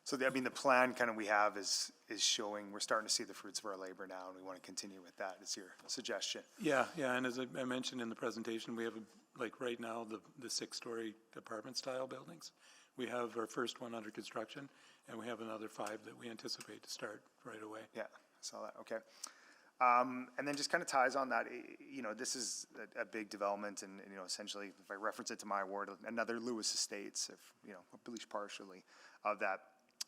So the plan kind of we have is showing we're starting to see the fruits of our labor now, and we want to continue with that. Is your suggestion? Yeah, and as I mentioned in the presentation, we have right now the 6-story apartment style buildings. We have our first one under construction, and we have another 5 that we anticipate to start right away. Yeah, I saw that. Okay. And then just kind of ties on that, this is a big development, and essentially, if I reference it to my ward, another Lewis Estates, at least partially of that.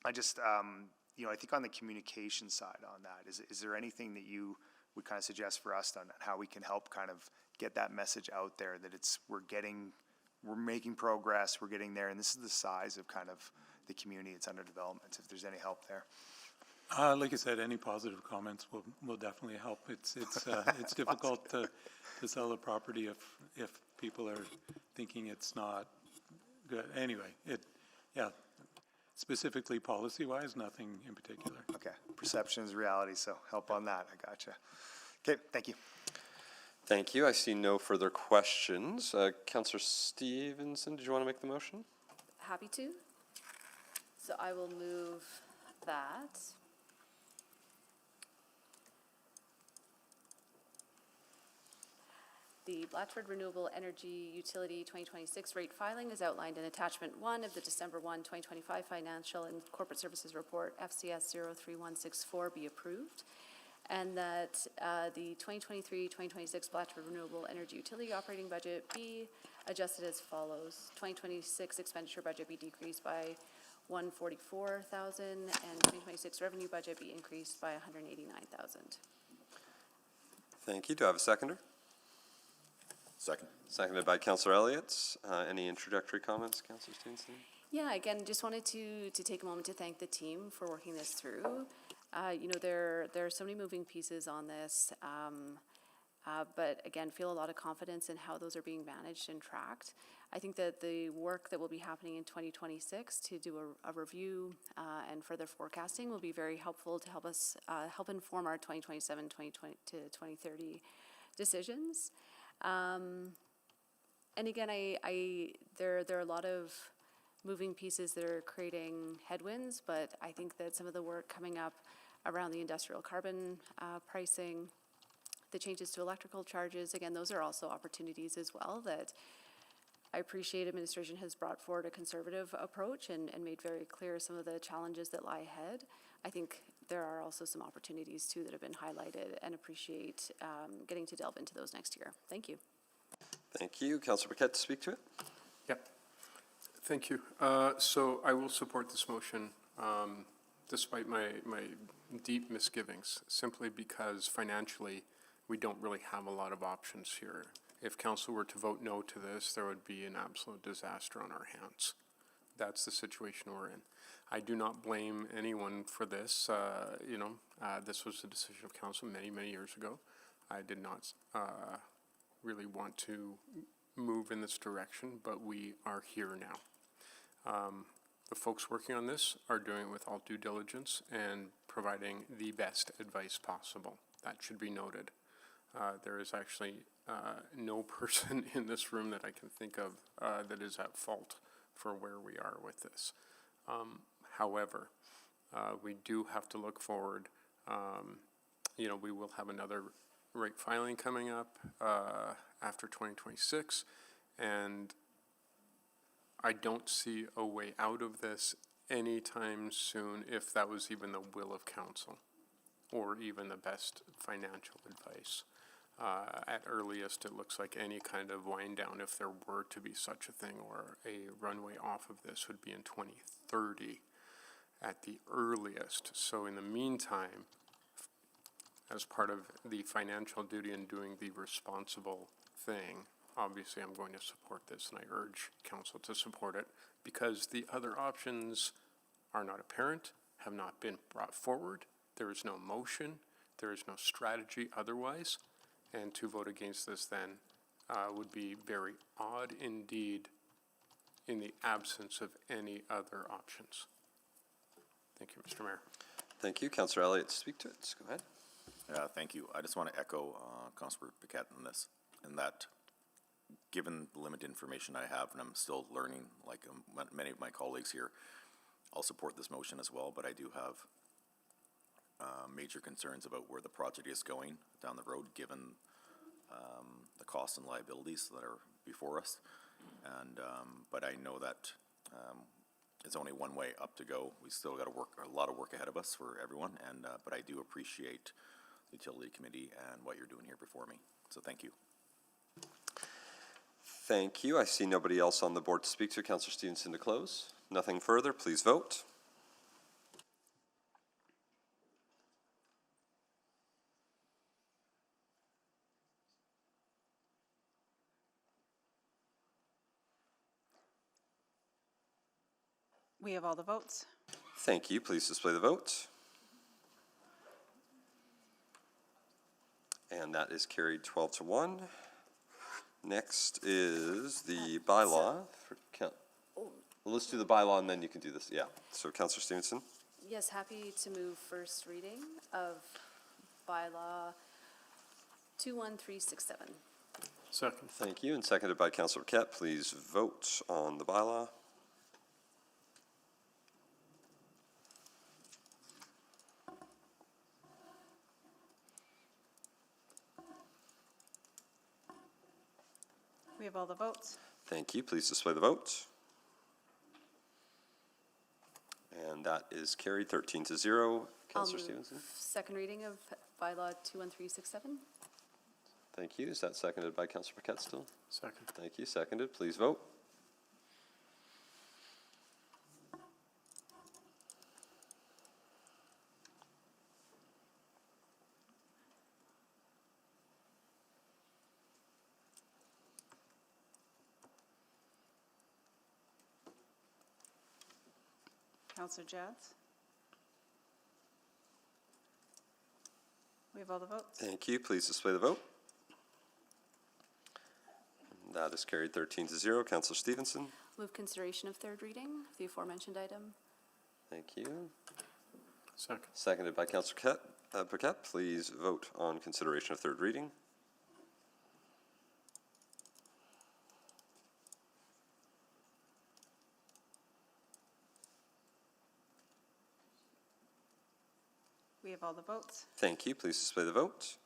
I just, I think on the communication side on that, is there anything that you would kind of suggest for us on how we can help kind of get that message out there that we're making progress, we're getting there, and this is the size of kind of the community that's under development, if there's any help there? Like I said, any positive comments will definitely help. It's difficult to sell a property if people are thinking it's not good. Anyway, specifically policy-wise, nothing in particular. Okay, perception is reality, so help on that. I gotcha. Okay, thank you. Thank you. I see no further questions. Councillor Stevenson, did you want to make the motion? Happy to. So I will move that. The Blatchford Renewable Energy Utility 2026 rate filing is outlined in Attachment 1 of the December 1, 2025 Financial and Corporate Services Report, FCS 03164, be approved, and that the 2023-2026 Blatchford Renewable Energy Utility operating budget be adjusted as follows. 2026 expenditure budget be decreased by $144,000, and 2026 revenue budget be increased by $189,000. Thank you. Do I have a seconder? Second. Seconded by Councillor Elliott. Any introductory comments, Councillor Stevenson? Yeah, again, just wanted to take a moment to thank the team for working this through. There are so many moving pieces on this, but again, feel a lot of confidence in how those are being managed and tracked. I think that the work that will be happening in 2026 to do a review and further forecasting will be very helpful to help us help inform our 2027 to 2030 decisions. And again, there are a lot of moving pieces that are creating headwinds, but I think that some of the work coming up around the industrial carbon pricing, the changes to electrical charges, again, those are also opportunities as well that I appreciate administration has brought forward a conservative approach and made very clear some of the challenges that lie ahead. I think there are also some opportunities too that have been highlighted, and appreciate getting to delve into those next year. Thank you. Thank you. Councillor Paquette to speak to it. Yep. Thank you. So I will support this motion despite my deep misgivings, simply because financially, we don't really have a lot of options here. If council were to vote no to this, there would be an absolute disaster on our hands. That's the situation we're in. I do not blame anyone for this. This was a decision of council many, many years ago. I did not really want to move in this direction, but we are here now. The folks working on this are doing it with all due diligence and providing the best advice possible. That should be noted. There is actually no person in this room that I can think of that is at fault for where we are with this. However, we do have to look forward. We will have another rate filing coming up after 2026, and I don't see a way out of this anytime soon if that was even the will of council or even the best financial advice. At earliest, it looks like any kind of wind down, if there were to be such a thing, or a runway off of this, would be in 2030 at the earliest. So in the meantime, as part of the financial duty and doing the responsible thing, obviously I'm going to support this, and I urge council to support it, because the other options are not apparent, have not been brought forward. There is no motion, there is no strategy otherwise, and to vote against this then would be very odd indeed in the absence of any other options. Thank you, Mr. Mayor. Thank you. Councillor Elliott, speak to it. Go ahead. Thank you. I just want to echo Councillor Paquette in this, in that given the limited information I have, and I'm still learning like many of my colleagues here, I'll support this motion as well, but I do have major concerns about where the project is going down the road, given the costs and liabilities that are before us. And but I know that it's only one way up to go. We still got a lot of work ahead of us for everyone. And but I do appreciate the Utility Committee and what you're doing here before me. So thank you. Thank you. I see nobody else on the board to speak to. Councillor Stevenson to close. Nothing further. Please vote. We have all the votes. Thank you. Please display the vote. And that is carried 12-1. Next is the bylaw. Well, let's do the bylaw and then you can do this. Yeah. So Councillor Stevenson. Yes, happy to move first reading of bylaw 21367. Second. Thank you. And seconded by Councillor Paquette. Please vote on the bylaw. We have all the votes. Thank you. Please display the vote. And that is carried 13-0. Councillor Stevenson. Second reading of bylaw 21367. Thank you. Is that seconded by Councillor Paquette still? Second. Thank you. Seconded. Please vote. Councillor Jazz. We have all the votes. Thank you. Please display the vote. That is carried 13-0. Councillor Stevenson. Move consideration of third reading of the aforementioned item. Thank you. Second. Seconded by Councillor Paquette. Please vote on consideration of third reading. We have all the votes. Thank you. Please display the vote.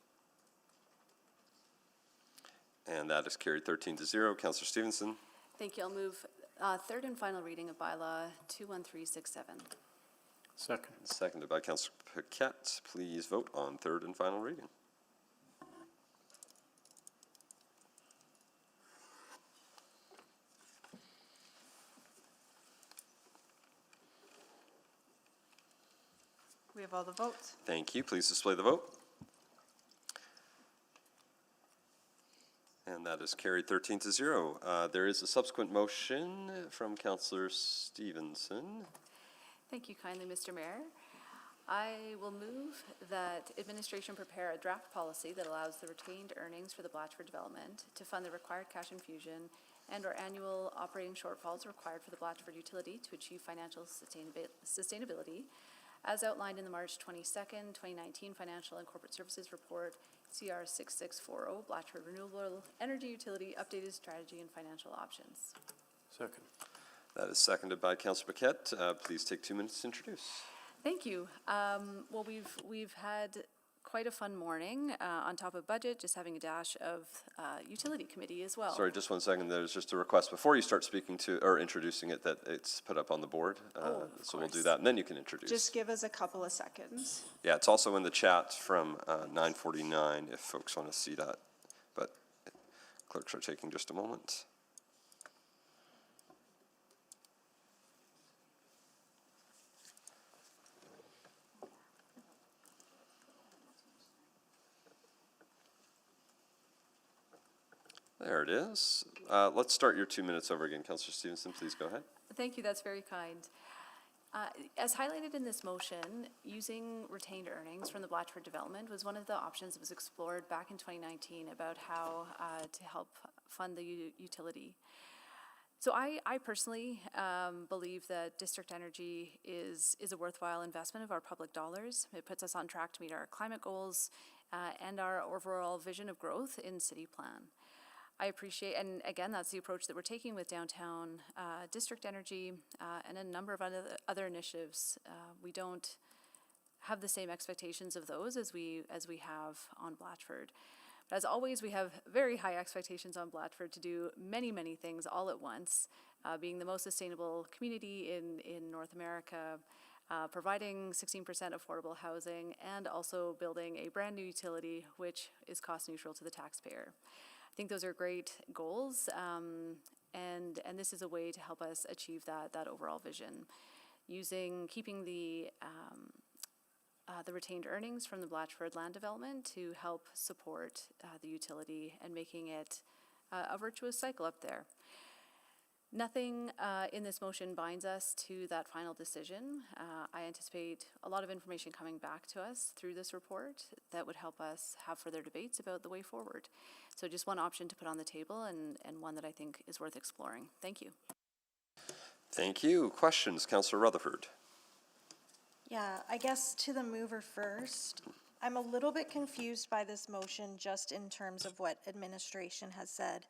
And that is carried 13-0. Councillor Stevenson. Thank you. I'll move third and final reading of bylaw 21367. Second. Seconded by Councillor Paquette. Please vote on third and final reading. We have all the votes. Thank you. Please display the vote. And that is carried 13-0. There is a subsequent motion from Councillor Stevenson. Thank you kindly, Mr. Mayor. I will move that administration prepare a draft policy that allows the retained earnings for the Blatchford development to fund the required cash infusion and/or annual operating shortfalls required for the Blatchford utility to achieve financial sustainability, as outlined in the March 22nd, 2019 Financial and Corporate Services Report, CR 6640, Blatchford Renewable Energy Utility Updated Strategy and Financial Options. Second. That is seconded by Councillor Paquette. Please take 2 minutes to introduce. Thank you. Well, we've had quite a fun morning on top of budget, just having a dash of utility committee as well. Sorry, just 1 second. There's just a request before you start speaking to or introducing it that it's put up on the board. So we'll do that, and then you can introduce. Just give us a couple of seconds. Yeah, it's also in the chat from 9:49 if folks want to see that. But clerks are taking just a moment. There it is. Let's start your 2 minutes over again. Councillor Stevenson, please go ahead. Thank you, that's very kind. As highlighted in this motion, using retained earnings from the Blatchford development was one of the options that was explored back in 2019 about how to help fund the utility. So I personally believe that district energy is a worthwhile investment of our public dollars. It puts us on track to meet our climate goals and our overall vision of growth in city plan. I appreciate, and again, that's the approach that we're taking with downtown district energy and a number of other initiatives. We don't have the same expectations of those as we have on Blatchford. But as always, we have very high expectations on Blatchford to do many, many things all at once, being the most sustainable community in North America, providing 16% affordable housing, and also building a brand new utility which is cost neutral to the taxpayer. I think those are great goals, and this is a way to help us achieve that overall vision, keeping the retained earnings from the Blatchford land development to help support the utility and making it a virtuous cycle up there. Nothing in this motion binds us to that final decision. I anticipate a lot of information coming back to us through this report that would help us have further debates about the way forward. So just one option to put on the table and one that I think is worth exploring. Thank you. Thank you. Questions, Councillor Rutherford? Yeah, I guess to the mover first. I'm a little bit confused by this motion just in terms of what administration has said,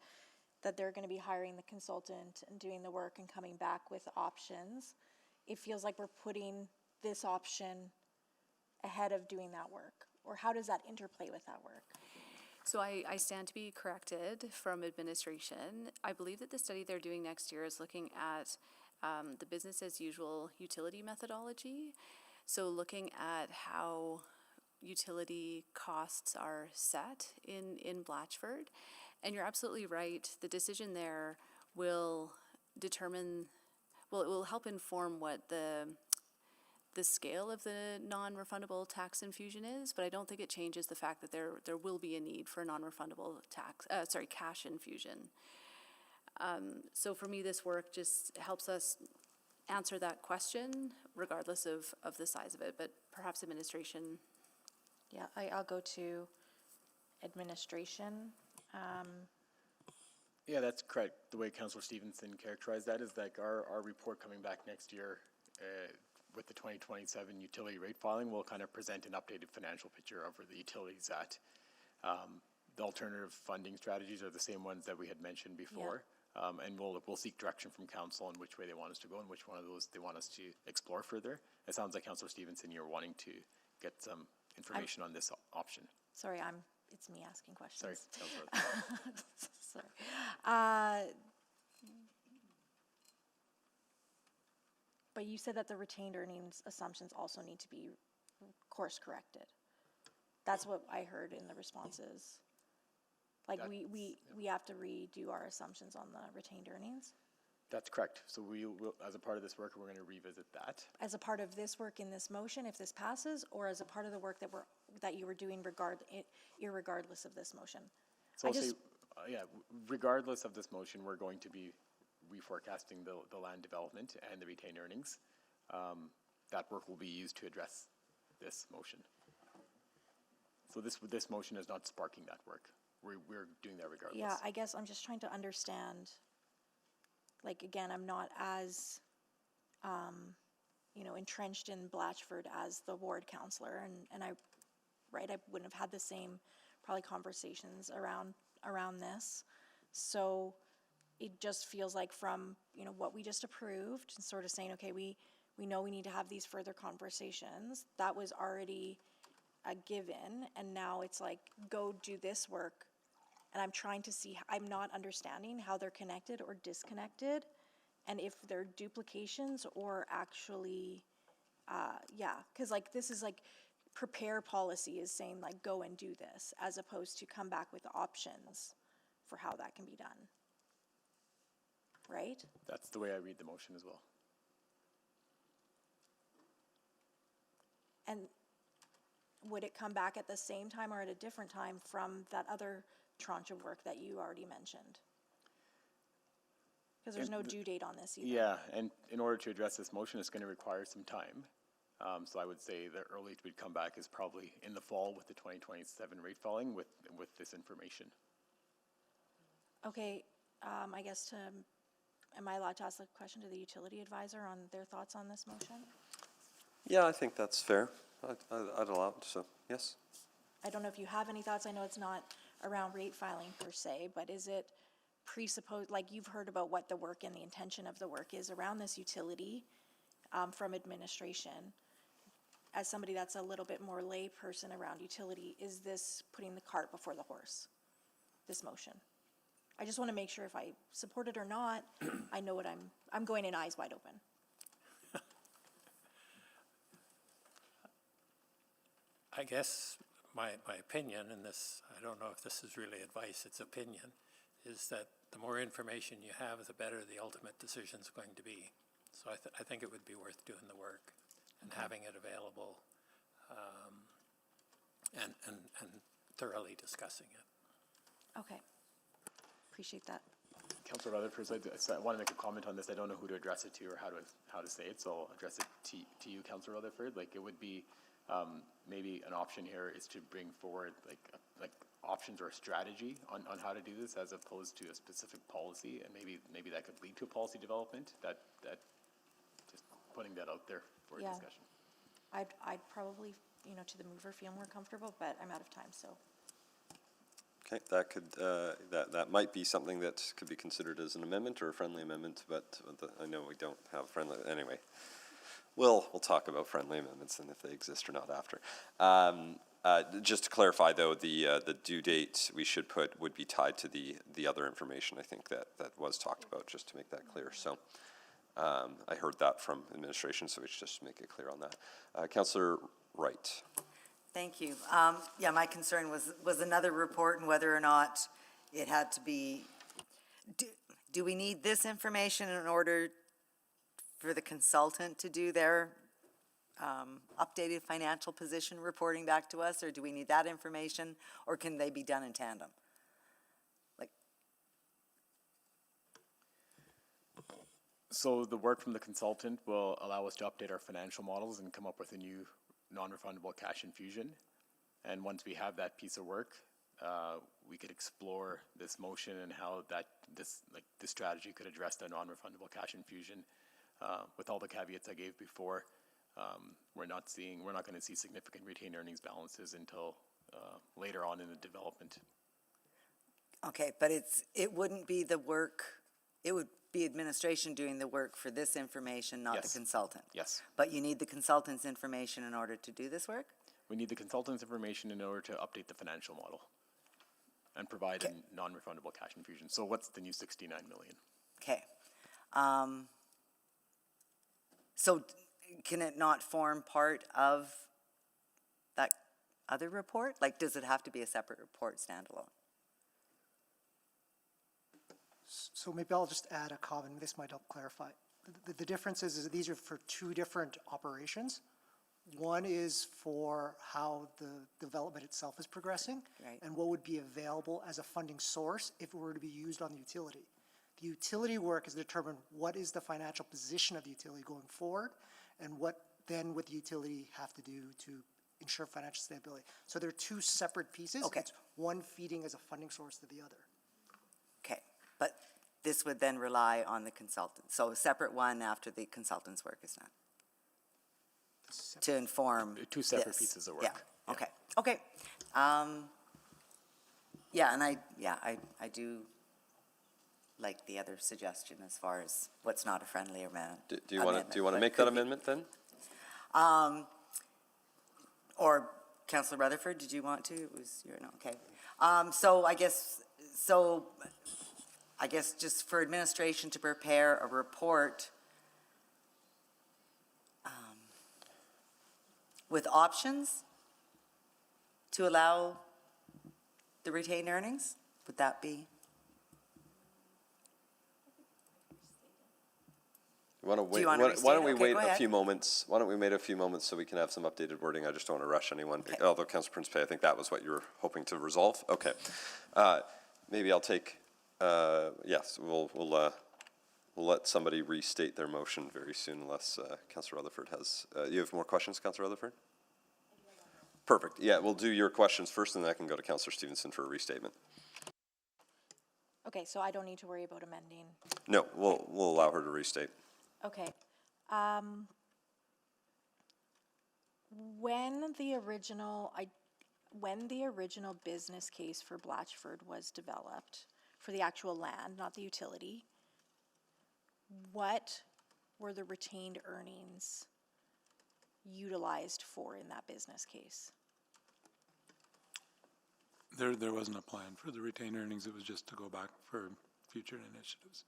that they're going to be hiring the consultant and doing the work and coming back with options. It feels like we're putting this option ahead of doing that work. Or how does that interplay with that work? So I stand to be corrected from administration. I believe that the study they're doing next year is looking at the business as usual utility methodology. So looking at how utility costs are set in Blatchford. And you're absolutely right. The decision there will determine, well, it will help inform what the scale of the non-refundable tax infusion is, but I don't think it changes the fact that there will be a need for a non-refundable cash infusion. So for me, this work just helps us answer that question regardless of the size of it, but perhaps administration. Yeah, I'll go to administration. Yeah, that's correct. The way Councillor Stevenson characterized that is like our report coming back next year with the 2027 utility rate filing will kind of present an updated financial picture of where the utilities at. The alternative funding strategies are the same ones that we had mentioned before. Yeah. And we'll seek direction from council on which way they want us to go and which one of those they want us to explore further. It sounds like Councillor Stevenson, you're wanting to get some information on this option. Sorry, it's me asking questions. Sorry. Sorry. But you said that the retained earnings assumptions also need to be course corrected. That's what I heard in the responses. Like we have to redo our assumptions on the retained earnings? That's correct. So we will, as a part of this work, we're going to revisit that. As a part of this work in this motion, if this passes, or as a part of the work that you were doing irregardless of this motion? So I'll say, regardless of this motion, we're going to be reforecasting the land development and the retained earnings. That work will be used to address this motion. So this motion is not sparking that work. We're doing that regardless. Yeah, I guess I'm just trying to understand. Like, again, I'm not as, entrenched in Blatchford as the ward councillor, and I wouldn't have had the same probably conversations around this. So it just feels like from, what we just approved, and sort of saying, okay, we know we need to have these further conversations. That was already a given, and now it's like, go do this work. And I'm trying to see, I'm not understanding how they're connected or disconnected, and if they're duplications or actually, because like this is like prepare policy is saying like go and do this, as opposed to come back with options for how that can be done. Right? That's the way I read the motion as well. And would it come back at the same time or at a different time from that other tranche of work that you already mentioned? Because there's no due date on this either. Yeah, and in order to address this motion, it's going to require some time. So I would say the earliest we'd come back is probably in the fall with the 2027 rate filing with this information. Okay, I guess am I allowed to ask the question to the utility advisor on their thoughts on this motion? Yeah, I think that's fair. I'd allow it, so yes. I don't know if you have any thoughts. I know it's not around rate filing per se, but is it presupposed, like you've heard about what the work and the intention of the work is around this utility from administration. As somebody that's a little bit more lay person around utility, is this putting the cart before the horse, this motion? I just want to make sure if I support it or not, I know what I'm going in eyes wide open. I guess my opinion, and this, I don't know if this is really advice, it's opinion, is that the more information you have, the better the ultimate decision's going to be. So I think it would be worth doing the work and having it available and thoroughly discussing it. Okay, appreciate that. Councillor Rutherford, I want to make a comment on this. I don't know who to address it to or how to say it, so I'll address it to you, Councillor Rutherford. Like, it would be maybe an option here is to bring forward like options or a strategy on how to do this, as opposed to a specific policy, and maybe that could lead to a policy development. That just putting that out there for a discussion. I'd probably, to the mover feel more comfortable, but I'm out of time, so. Okay, that could that might be something that could be considered as an amendment or a friendly amendment, but I know we don't have friendly anyway. We'll talk about friendly amendments and if they exist or not after. Just to clarify, though, the due date we should put would be tied to the other information. I think that was talked about, just to make that clear. So I heard that from administration, so we should just make it clear on that. Councillor Wright. Thank you. Yeah, my concern was another report and whether or not it had to be, do we need this information in order for the consultant to do their updated financial position reporting back to us, or do we need that information, or can they be done in tandem? So the work from the consultant will allow us to update our financial models and come up with a new non-refundable cash infusion. And once we have that piece of work, we could explore this motion and how this strategy could address the non-refundable cash infusion. With all the caveats I gave before, we're not going to see significant retained earnings balances until later on in the development. Okay, but it wouldn't be the work, it would be administration doing the work for this information, not the consultant? Yes. But you need the consultant's information in order to do this work? We need the consultant's information in order to update the financial model and provide a non-refundable cash infusion. So what's the new 69 million? Okay. So can it not form part of that other report? Like, does it have to be a separate report standalone? So maybe I'll just add a comment, this might help clarify. The difference is that these are for two different operations. One is for how the development itself is progressing, Right. and what would be available as a funding source if it were to be used on the utility. The utility work is determined what is the financial position of the utility going forward, and what then would the utility have to do to ensure financial stability. So they're two separate pieces. Okay. It's one feeding as a funding source to the other. Okay, but this would then rely on the consultant. So a separate one after the consultant's work is done. To inform Two separate this. pieces of work. Yeah, okay, okay. Yeah, and I do like the other suggestion as far as what's not a friendly amendment. Do you want to make that amendment then? Or Councillor Rutherford, did you want to? It was your, no, okay. So I guess just for administration to prepare a report with options to allow the retained earnings, would that be? Why don't we wait a few moments? Why don't we wait a few moments so we can have some updated wording? I just don't want to rush anyone. Okay. Although Councilor Prince-Pay, I think that was what you were hoping to resolve. Okay. Maybe I'll take. Yes, we'll let somebody restate their motion very soon, unless Councilor Rutherford has. You have more questions, Councilor Rutherford? Perfect. Yeah, we'll do your questions first, and then I can go to Councilor Stevenson for a restatement. Okay, so I don't need to worry about amending. No, we'll allow her to restate. Okay. When the original business case for Blatchford was developed, for the actual land, not the utility, what were the retained earnings utilized for in that business case? There wasn't a plan for the retained earnings. It was just to go back for future initiatives.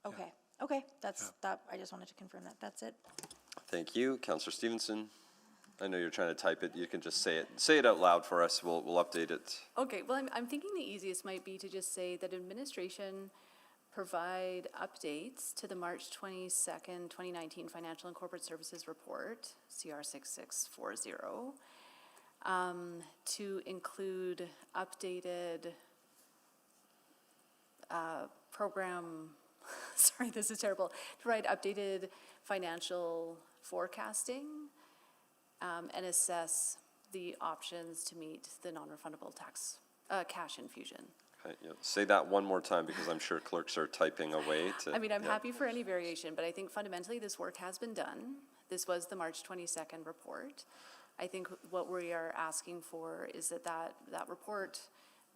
Okay, okay, that's that. I just wanted to confirm that. That's it. Thank you, Councilor Stevenson. I know you're trying to type it. You can just say it out loud for us. We'll update it. Okay, well, I'm thinking the easiest might be to just say that administration provide updates to the March 22nd, 2019 Financial and Corporate Services Report, CR 6640, to include updated program, sorry, this is terrible, to provide updated financial forecasting and assess the options to meet the non-refundable tax cash infusion. Okay, yeah. Say that one more time, because I'm sure clerks are typing away. I mean, I'm happy for any variation, but I think fundamentally this work has been done. This was the March 22nd report. I think what we are asking for is that report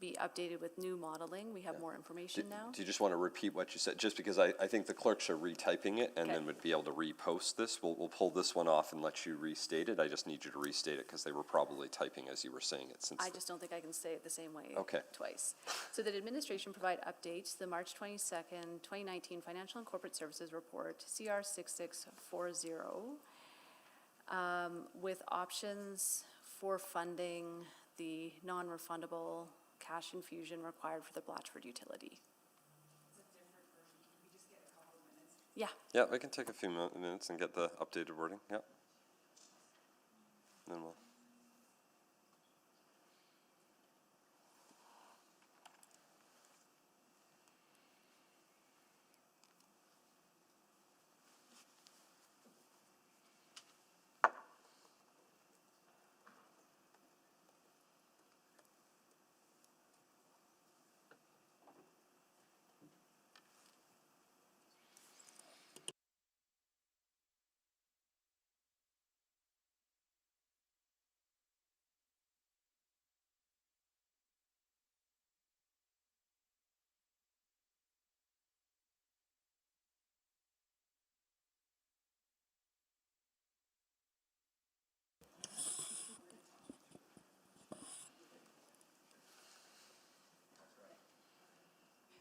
be updated with new modeling. We have more information now. Do you just want to repeat what you said? Just because I think the clerks are retyping it and Okay. then would be able to repost this. We'll pull this one off and let you restate it. I just need you to restate it because they were probably typing as you were saying it. I just don't think I can say it the same way Okay. twice. So that administration provide updates to the March 22nd, 2019 Financial and Corporate Services Report, CR 6640, with options for funding the non-refundable cash infusion required for the Blatchford utility. Yeah. Yeah, we can take a few minutes and get the updated wording. Yeah. Then we'll.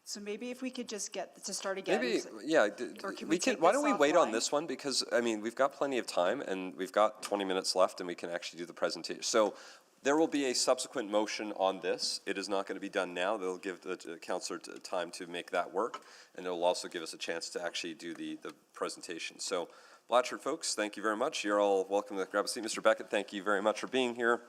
So maybe if we could just get to start again. Maybe, yeah, Or can we we take why this don't we wait on offline? this one? Because, I mean, we've got plenty of time and we've got 20 minutes left and we can actually do the presentation. So There will be a subsequent motion on this. It is not going to be done now. They'll give the councillor time to make that work, and it'll also give us a chance to actually do the presentation. So, Blatchford folks, thank you very much. You're all welcome to grab a seat. Mr. Beckett, thank you very much for being here.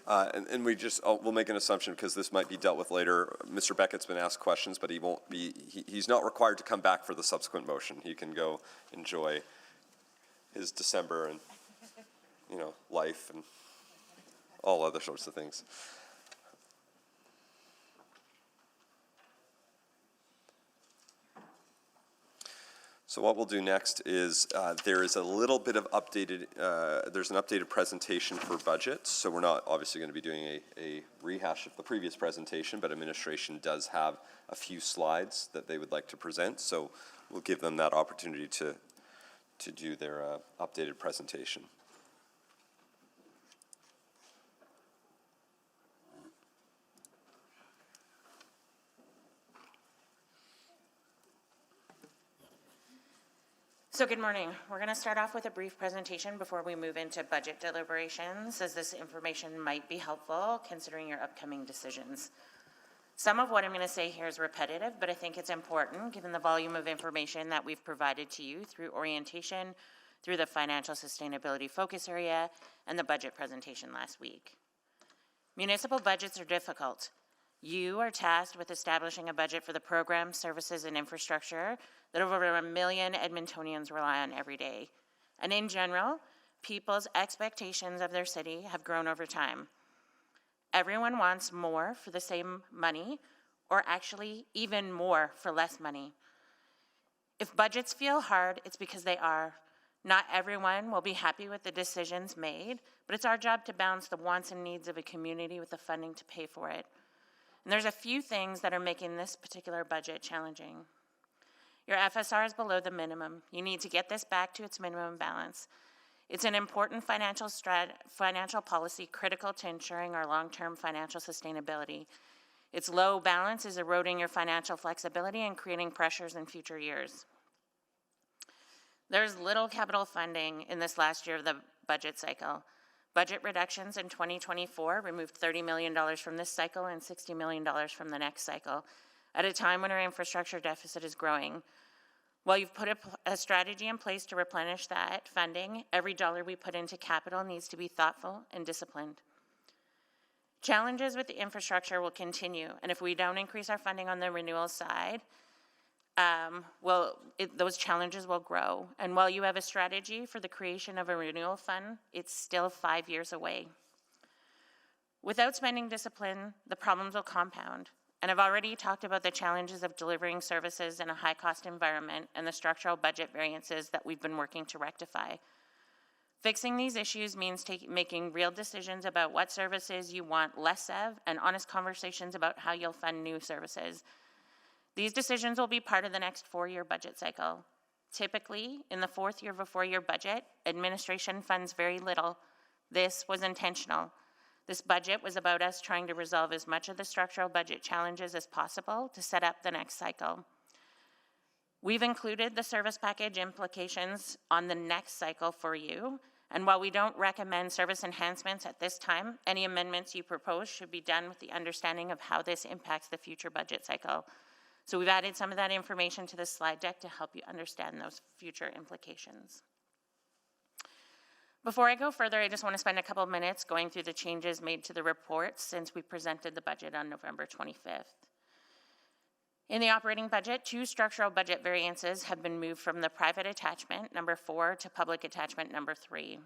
And we'll make an assumption because this might be dealt with later. Mr. Beckett's been asked questions, but he's not required to come back for the subsequent motion. He can go enjoy his December and, life and all other sorts of things. So what we'll do next is there is a little bit of updated, there's an updated presentation for budget. So we're not obviously going to be doing a rehash of the previous presentation, but administration does have a few slides that they would like to present. So we'll give them that opportunity to do their updated presentation. So good morning. We're going to start off with a brief presentation before we move into budget deliberations, as this information might be helpful considering your upcoming decisions. Some of what I'm going to say here is repetitive, but I think it's important given the volume of information that we've provided to you through orientation, through the financial sustainability focus area, and the budget presentation last week. Municipal budgets are difficult. You are tasked with establishing a budget for the programs, services, and infrastructure that over 1 million Edmontonians rely on every day. And in general, people's expectations of their city have grown over time. Everyone wants more for the same money, or actually even more for less money. If budgets feel hard, it's because they are. Not everyone will be happy with the decisions made, but it's our job to balance the wants and needs of a community with the funding to pay for it. And there's a few things that are making this particular budget challenging. Your FSR is below the minimum. You need to get this back to its minimum balance. It's an important financial policy critical to ensuring our long-term financial sustainability. Its low balance is eroding your financial flexibility and creating pressures in future years. There's little capital funding in this last year of the budget cycle. Budget reductions in 2024 removed $30 million from this cycle and $60 million from the next cycle, at a time when our infrastructure deficit is growing. While you've put a strategy in place to replenish that funding, every dollar we put into capital needs to be thoughtful and disciplined. Challenges with the infrastructure will continue, and if we don't increase our funding on the renewal side, those challenges will grow. And while you have a strategy for the creation of a renewal fund, it's still 5 years away. Without spending discipline, the problems will compound. And I've already talked about the challenges of delivering services in a high-cost environment and the structural budget variances that we've been working to rectify. Fixing these issues means making real decisions about what services you want less of and honest conversations about how you'll fund new services. These decisions will be part of the next 4-year budget cycle. Typically, in the 4th year of a 4-year budget, administration funds very little. This was intentional. This budget was about us trying to resolve as much of the structural budget challenges as possible to set up the next cycle. We've included the service package implications on the next cycle for you, and while we don't recommend service enhancements at this time, any amendments you propose should be done with the understanding of how this impacts the future budget cycle. So we've added some of that information to this slide deck to help you understand those future implications. Before I go further, I just want to spend a couple of minutes going through the changes made to the report since we presented the budget on November 25th. In the operating budget, 2 structural budget variances have been moved from the private attachment, number 4, to public attachment, number 3.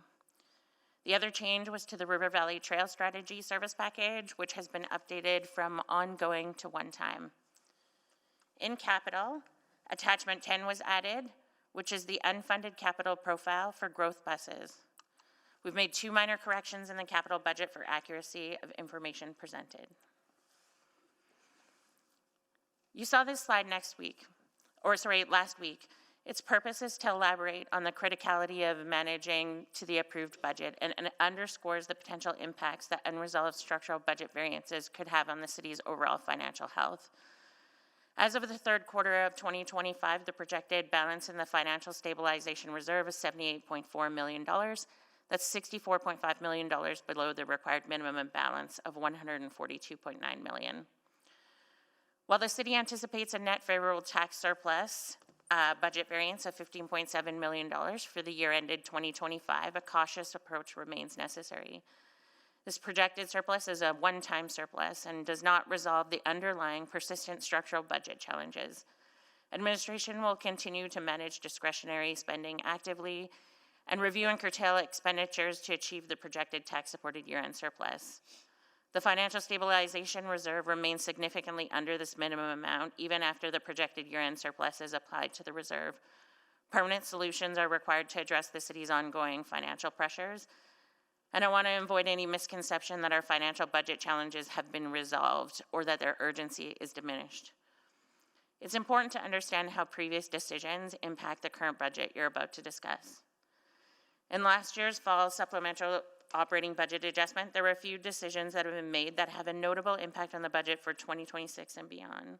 The other change was to the River Valley Trail Strategy Service Package, which has been updated from ongoing to one-time. In capital, attachment 10 was added, which is the unfunded capital profile for growth buses. We've made 2 minor corrections in the capital budget for accuracy of information presented. You saw this slide last week. Its purpose is to elaborate on the criticality of managing to the approved budget, and it underscores the potential impacts that unresolved structural budget variances could have on the city's overall financial health. As of the 3rd quarter of 2025, the projected balance in the Financial Stabilization Reserve is $78.4 million. That's $64.5 million below the required minimum balance of $142.9 million. While the city anticipates a net favorable tax surplus, budget variance of $15.7 million for the year ended 2025, a cautious approach remains necessary. This projected surplus is a one-time surplus and does not resolve the underlying persistent structural budget challenges. Administration will continue to manage discretionary spending actively and review and curtail expenditures to achieve the projected tax-supported year-end surplus. The Financial Stabilization Reserve remains significantly under this minimum amount even after the projected year-end surplus is applied to the reserve. Permanent solutions are required to address the city's ongoing financial pressures, and I want to avoid any misconception that our financial budget challenges have been resolved or that their urgency is diminished. It's important to understand how previous decisions impact the current budget you're about to discuss. In last year's fall supplemental operating budget adjustment, there were a few decisions that have been made that have a notable impact on the budget for 2026 and beyond.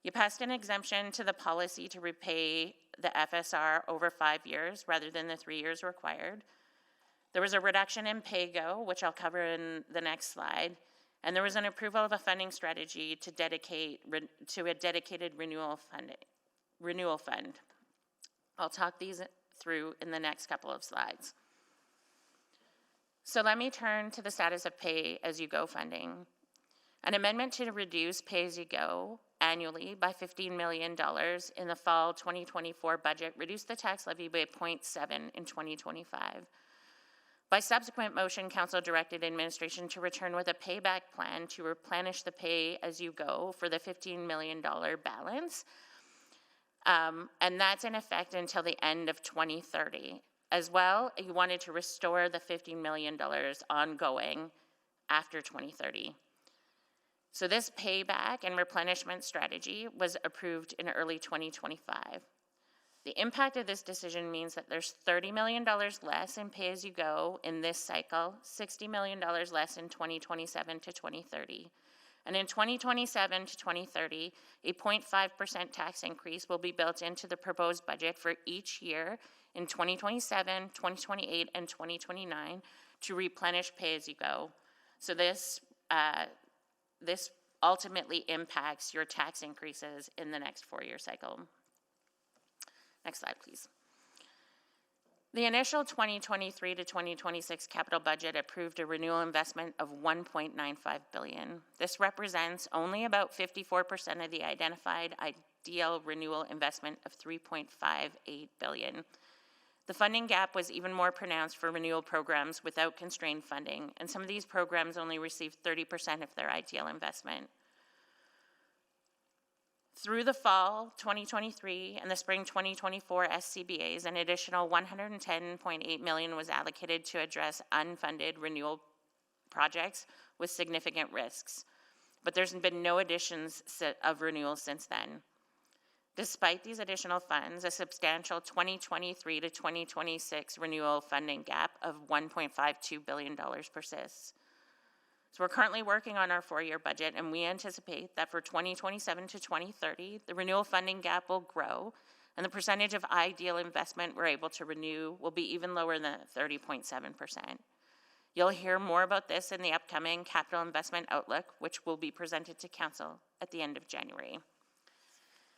You passed an exemption to the policy to repay the FSR over 5 years rather than the 3 years required. There was a reduction in pay-go, which I'll cover in the next slide, and there was an approval of a funding strategy to a dedicated renewal fund. I'll talk these through in the next couple of slides. So let me turn to the status of pay-as-you-go funding. An amendment to reduce pay-as-you-go annually by $15 million in the fall 2024 budget reduced the tax levy by 0.7 in 2025. By subsequent motion, Council directed administration to return with a payback plan to replenish the pay-as-you-go for the $15 million balance, and that's in effect until the end of 2030. As well, you wanted to restore the $15 million ongoing after 2030. So this payback and replenishment strategy was approved in early 2025. The impact of this decision means that there's $30 million less in pay-as-you-go in this cycle, $60 million less in 2027 to 2030. And in 2027 to 2030, a 0.5% tax increase will be built into the proposed budget for each year in 2027, 2028, and 2029 to replenish pay-as-you-go. So this ultimately impacts your tax increases in the next 4-year cycle. Next slide, please. The initial 2023 to 2026 capital budget approved a renewal investment of $1.95 billion. This represents only about 54% of the identified ideal renewal investment of $3.58 billion. The funding gap was even more pronounced for renewal programs without constrained funding, and some of these programs only received 30% of their ideal investment. Through the fall 2023 and the spring 2024 SCBAs, an additional $110.8 million was allocated to address unfunded renewal projects with significant risks. But there's been no additions of renewals since then. Despite these additional funds, a substantial 2023 to 2026 renewal funding gap of $1.52 billion persists. So we're currently working on our 4-year budget, and we anticipate that for 2027 to 2030, the renewal funding gap will grow, and the percentage of ideal investment we're able to renew will be even lower than 30.7%. You'll hear more about this in the upcoming capital investment outlook, which will be presented to Council at the end of January.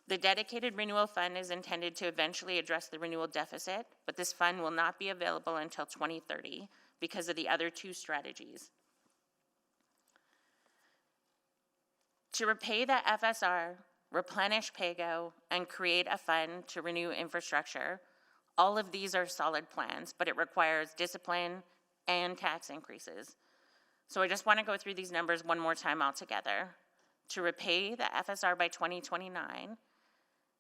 The dedicated renewal fund is intended to eventually address the renewal deficit, but this fund will not be available until 2030 because of the other two strategies. To repay the FSR, replenish pay-go, and create a fund to renew infrastructure, all of these are solid plans, but it requires discipline and tax increases. So I just want to go through these numbers one more time altogether. To repay the FSR by 2029,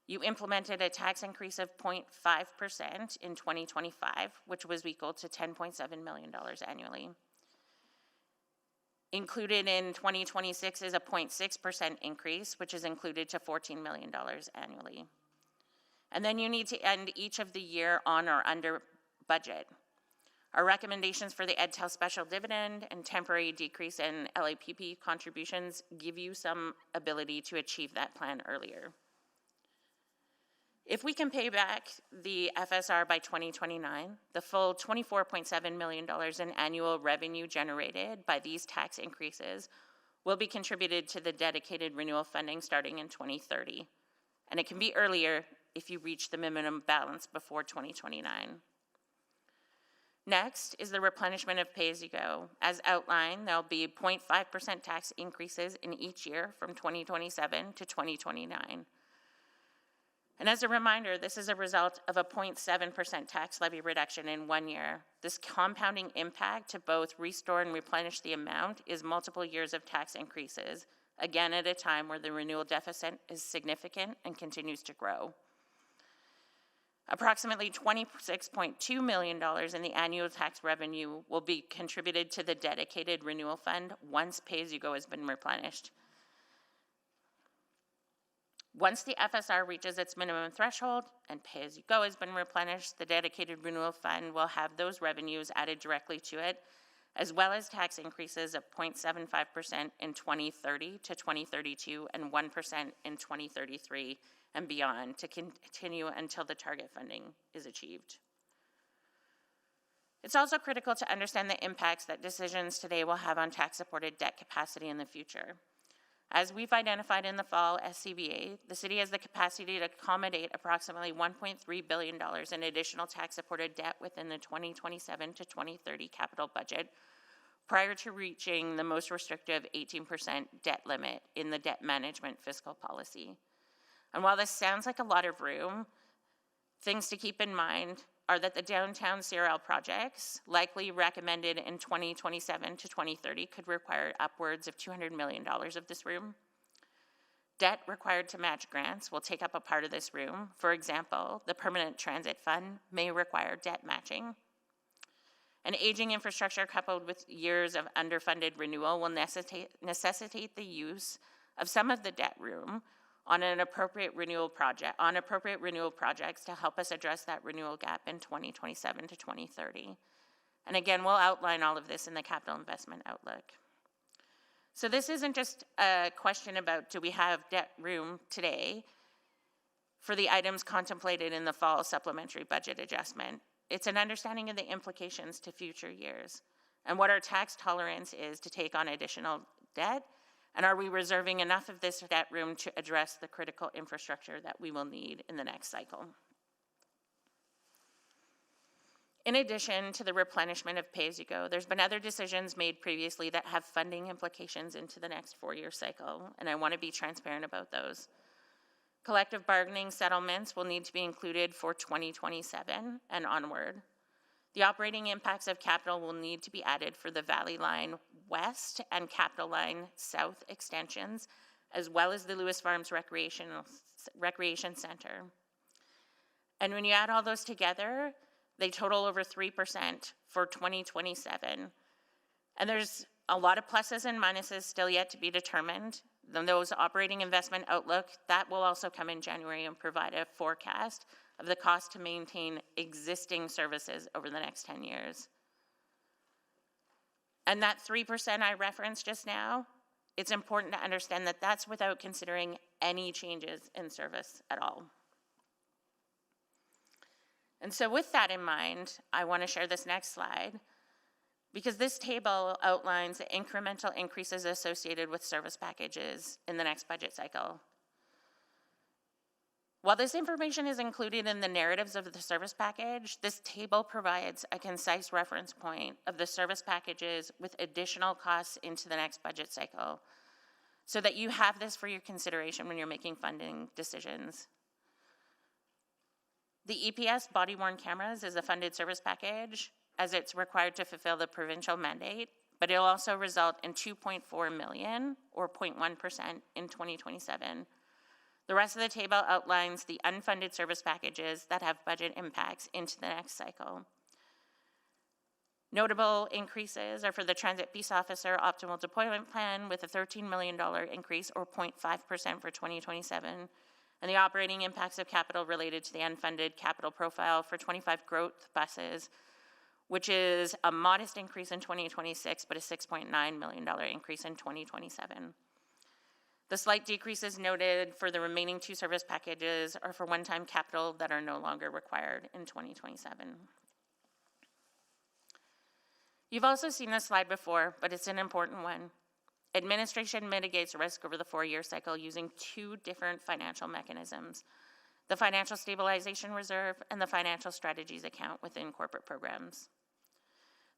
you implemented a tax increase of 0.5% in 2025, which was equal to $10.7 million annually. Included in 2026 is a 0.6% increase, which is included to $14 million annually. And then you need to end each of the year on or under budget. Our recommendations for the EdTel special dividend and temporary decrease in LAPP contributions give you some ability to achieve that plan earlier. If we can pay back the FSR by 2029, the full $24.7 million in annual revenue generated by these tax increases will be contributed to the dedicated renewal funding starting in 2030. And it can be earlier if you reach the minimum balance before 2029. Next is the replenishment of pay-as-you-go. As outlined, there'll be 0.5% tax increases in each year from 2027 to 2029. And as a reminder, this is a result of a 0.7% tax levy reduction in 1 year. This compounding impact to both restore and replenish the amount is multiple years of tax increases, again at a time where the renewal deficit is significant and continues to grow. Approximately $26.2 million in the annual tax revenue will be contributed to the dedicated renewal fund once pay-as-you-go has been replenished. Once the FSR reaches its minimum threshold and pay-as-you-go has been replenished, the dedicated renewal fund will have those revenues added directly to it, as well as tax increases of 0.75% in 2030 to 2032 and 1% in 2033 and beyond to continue until the target funding is achieved. It's also critical to understand the impacts that decisions today will have on tax-supported debt capacity in the future. As we've identified in the fall SCBA, the city has the capacity to accommodate approximately $1.3 billion in additional tax-supported debt within the 2027 to 2030 capital budget prior to reaching the most restrictive 18% debt limit in the debt management fiscal policy. And while this sounds like a lot of room, things to keep in mind are that the downtown CRL projects, likely recommended in 2027 to 2030, could require upwards of $200 million of this room. Debt required to match grants will take up a part of this room. For example, the Permanent Transit Fund may require debt matching. An aging infrastructure coupled with years of underfunded renewal will necessitate the use of some of the debt room on appropriate renewal projects to help us address that renewal gap in 2027 to 2030. And again, we'll outline all of this in the capital investment outlook. So this isn't just a question about do we have debt room today for the items contemplated in the fall supplementary budget adjustment. It's an understanding of the implications to future years and what our tax tolerance is to take on additional debt. And are we reserving enough of this debt room to address the critical infrastructure that we will need in the next cycle? In addition to the replenishment of pay-as-you-go, there's been other decisions made previously that have funding implications into the next 4-year cycle, and I want to be transparent about those. Collective bargaining settlements will need to be included for 2027 and onward. The operating impacts of capital will need to be added for the Valley Line West and Capital Line South extensions, as well as the Lewis Farms Recreation Center. And when you add all those together, they total over 3% for 2027. And there's a lot of pluses and minuses still yet to be determined. Then those operating investment outlook, that will also come in January and provide a forecast of the cost to maintain existing services over the next 10 years. And that 3% I referenced just now, it's important to understand that that's without considering any changes in service at all. And so with that in mind, I want to share this next slide because this table outlines the incremental increases associated with service packages in the next budget cycle. While this information is included in the narratives of the service package, this table provides a concise reference point of the service packages with additional costs into the next budget cycle so that you have this for your consideration when you're making funding decisions. The EPS body-worn cameras is a funded service package as it's required to fulfill the provincial mandate, but it'll also result in $2.4 million or 0.1% in 2027. The rest of the table outlines the unfunded service packages that have budget impacts into the next cycle. Notable increases are for the Transit Peace Officer Optimal Deployment Plan with a $13 million increase or 0.5% for 2027, and the operating impacts of capital related to the unfunded capital profile for 25 growth buses, which is a modest increase in 2026, but a $6.9 million increase in 2027. The slight decreases noted for the remaining 2 service packages are for one-time capital that are no longer required in 2027. You've also seen this slide before, but it's an important one. Administration mitigates risk over the 4-year cycle using 2 different financial mechanisms: the Financial Stabilization Reserve and the Financial Strategies Account within corporate programs.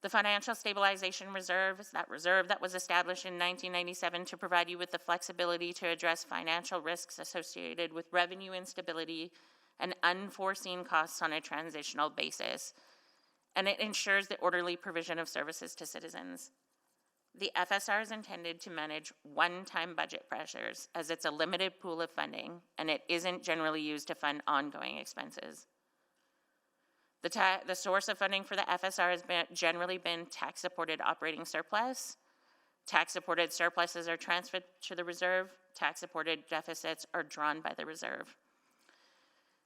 The Financial Stabilization Reserve is that reserve that was established in 1997 to provide you with the flexibility to address financial risks associated with revenue instability and unforeseen costs on a transitional basis, and it ensures the orderly provision of services to citizens. The FSR is intended to manage one-time budget pressures, as it's a limited pool of funding, and it isn't generally used to fund ongoing expenses. The source of funding for the FSR has generally been tax-supported operating surplus. Tax-supported surpluses are transferred to the reserve. Tax-supported deficits are drawn by the reserve.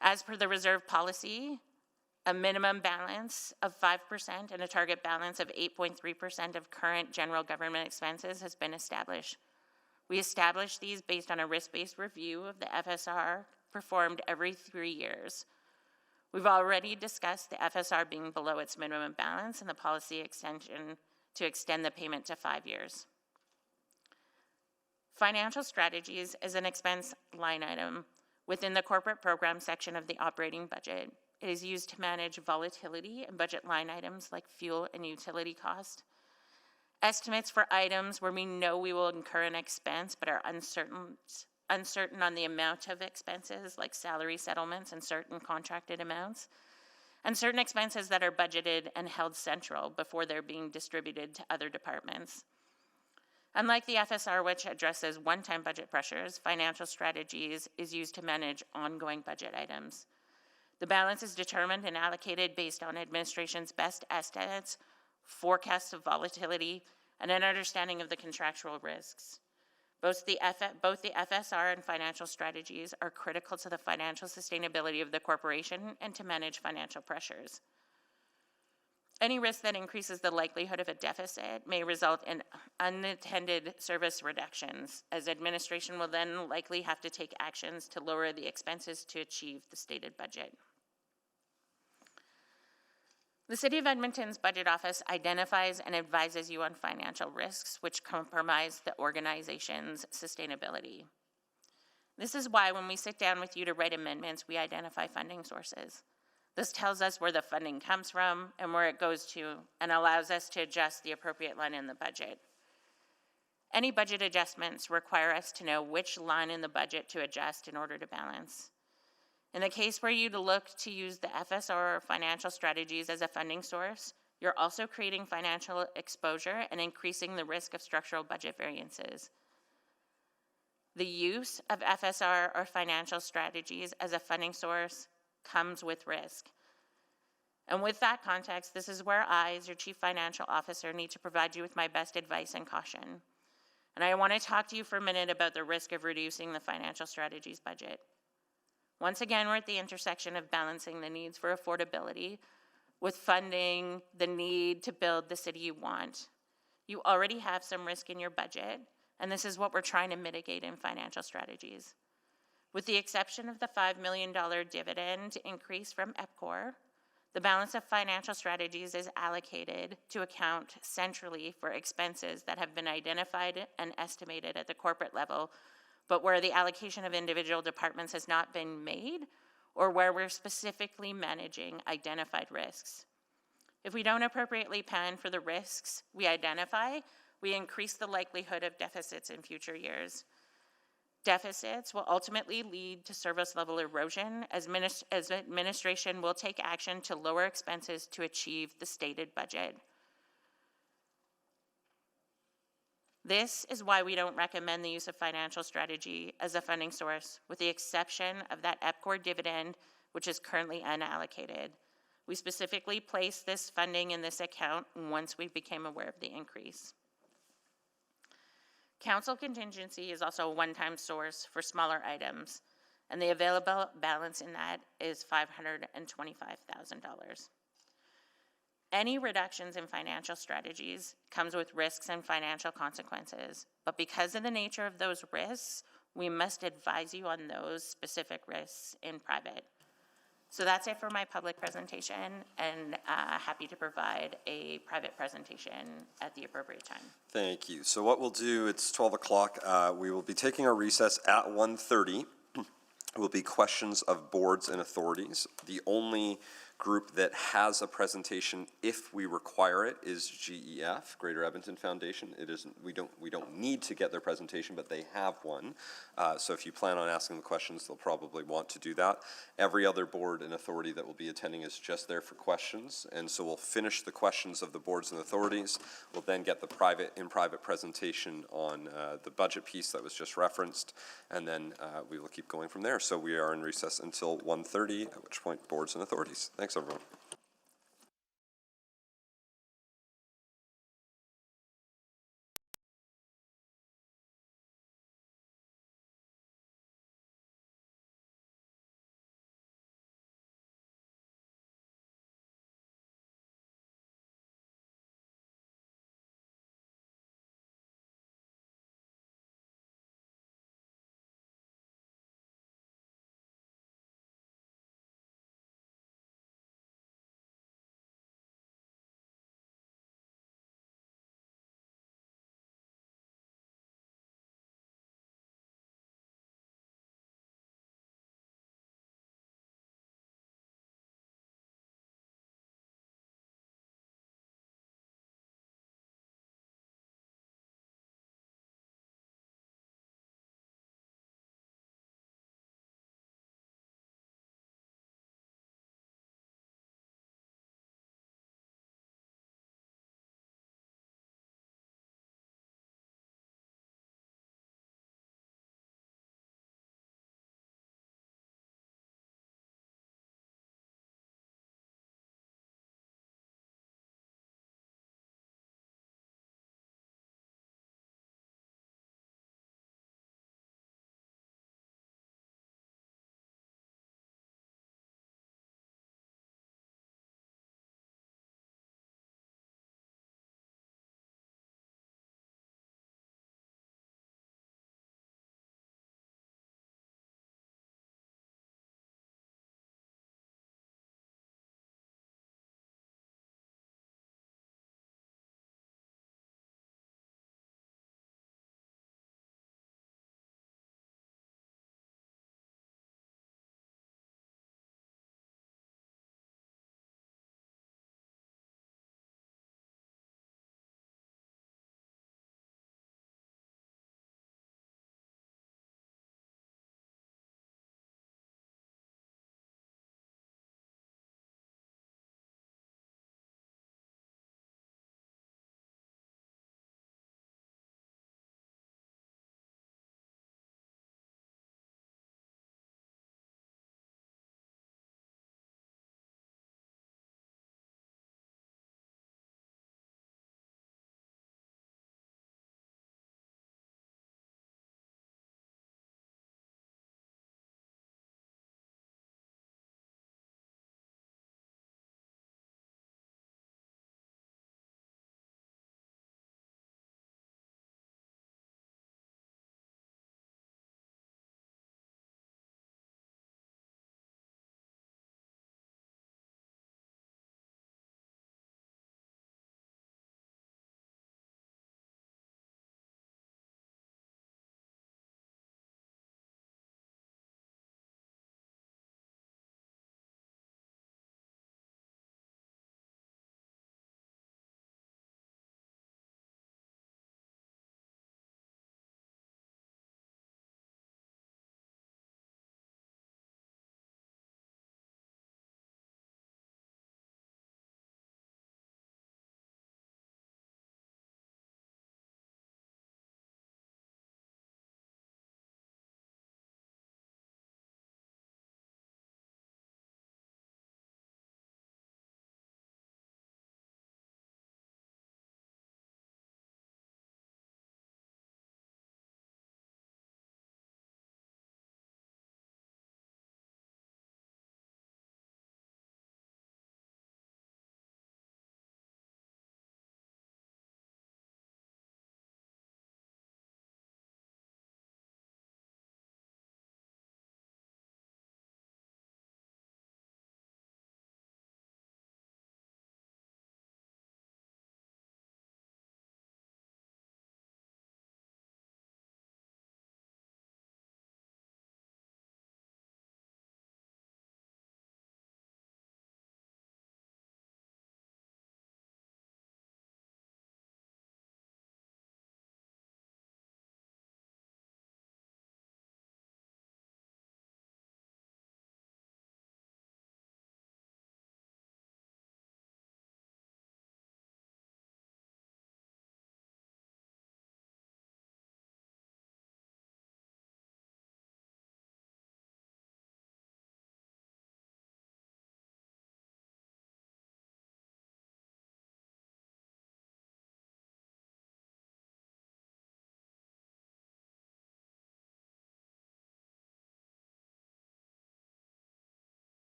As per the reserve policy, a minimum balance of 5% and a target balance of 8.3% of current general government expenses has been established. We established these based on a risk-based review of the FSR performed every 3 years. We've already discussed the FSR being below its minimum balance and the policy extension to extend the payment to 5 years. Financial strategies is an expense line item within the corporate program section of the operating budget. It is used to manage volatility in budget line items like fuel and utility cost. Estimates for items where we know we will incur an expense but are uncertain on the amount of expenses, like salary settlements and certain contracted amounts, and certain expenses that are budgeted and held central before they're being distributed to other departments. Unlike the FSR, which addresses one-time budget pressures, financial strategies is used to manage ongoing budget items. The balance is determined and allocated based on administration's best estimates, forecasts of volatility, and an understanding of the contractual risks. Both the FSR and financial strategies are critical to the financial sustainability of the corporation and to manage financial pressures. Any risk that increases the likelihood of a deficit may result in unintended service reductions, as administration will then likely have to take actions to lower the expenses to achieve the stated budget. The City of Edmonton's Budget Office identifies and advises you on financial risks which compromise the organization's sustainability. This is why when we sit down with you to write amendments, we identify funding sources. This tells us where the funding comes from and where it goes to, and allows us to adjust the appropriate line in the budget. Any budget adjustments require us to know which line in the budget to adjust in order to balance. In the case where you look to use the FSR or financial strategies as a funding source, you're also creating financial exposure and increasing the risk of structural budget variances. The use of FSR or financial strategies as a funding source comes with risk. And with that context, this is where I, as your Chief Financial Officer, need to provide you with my best advice and caution. And I want to talk to you for a minute about the risk of reducing the financial strategies budget. Once again, we're at the intersection of balancing the needs for affordability with funding the need to build the city you want. You already have some risk in your budget, and this is what we're trying to mitigate in financial strategies. With the exception of the $5 million dividend increase from EPCOR, the balance of financial strategies is allocated to account centrally for expenses that have been identified and estimated at the corporate level, but where the allocation of individual departments has not been made, or where we're specifically managing identified risks. If we don't appropriately plan for the risks we identify, we increase the likelihood of deficits in future years. Deficits will ultimately lead to service level erosion as administration will take action to lower expenses to achieve the stated budget. This is why we don't recommend the use of financial strategy as a funding source, with the exception of that EPCOR dividend, which is currently unallocated. We specifically placed this funding in this account once we became aware of the increase. Council contingency is also a one-time source for smaller items, and the available balance in that is $525,000. Any reductions in financial strategies comes with risks and financial consequences, but because of the nature of those risks, we must advise you on those specific risks in private. So that's it for my public presentation, and happy to provide a private presentation at the appropriate time. Thank you. So what we'll do, it's 12 o'clock. We will be taking our recess at 1:30. It will be questions of boards and authorities. The only group that has a presentation, if we require it, is GEF, Greater Edmonton Foundation. It isn't, we don't need to get their presentation, but they have one. So if you plan on asking the questions, they'll probably want to do that. Every other board and authority that will be attending is just there for questions. And so we'll finish the questions of the boards and authorities. We'll then get the in-private presentation on the budget piece that was just referenced. And then we will keep going from there. So we are in recess until 1:30, at which point boards and authorities. Thanks, everyone.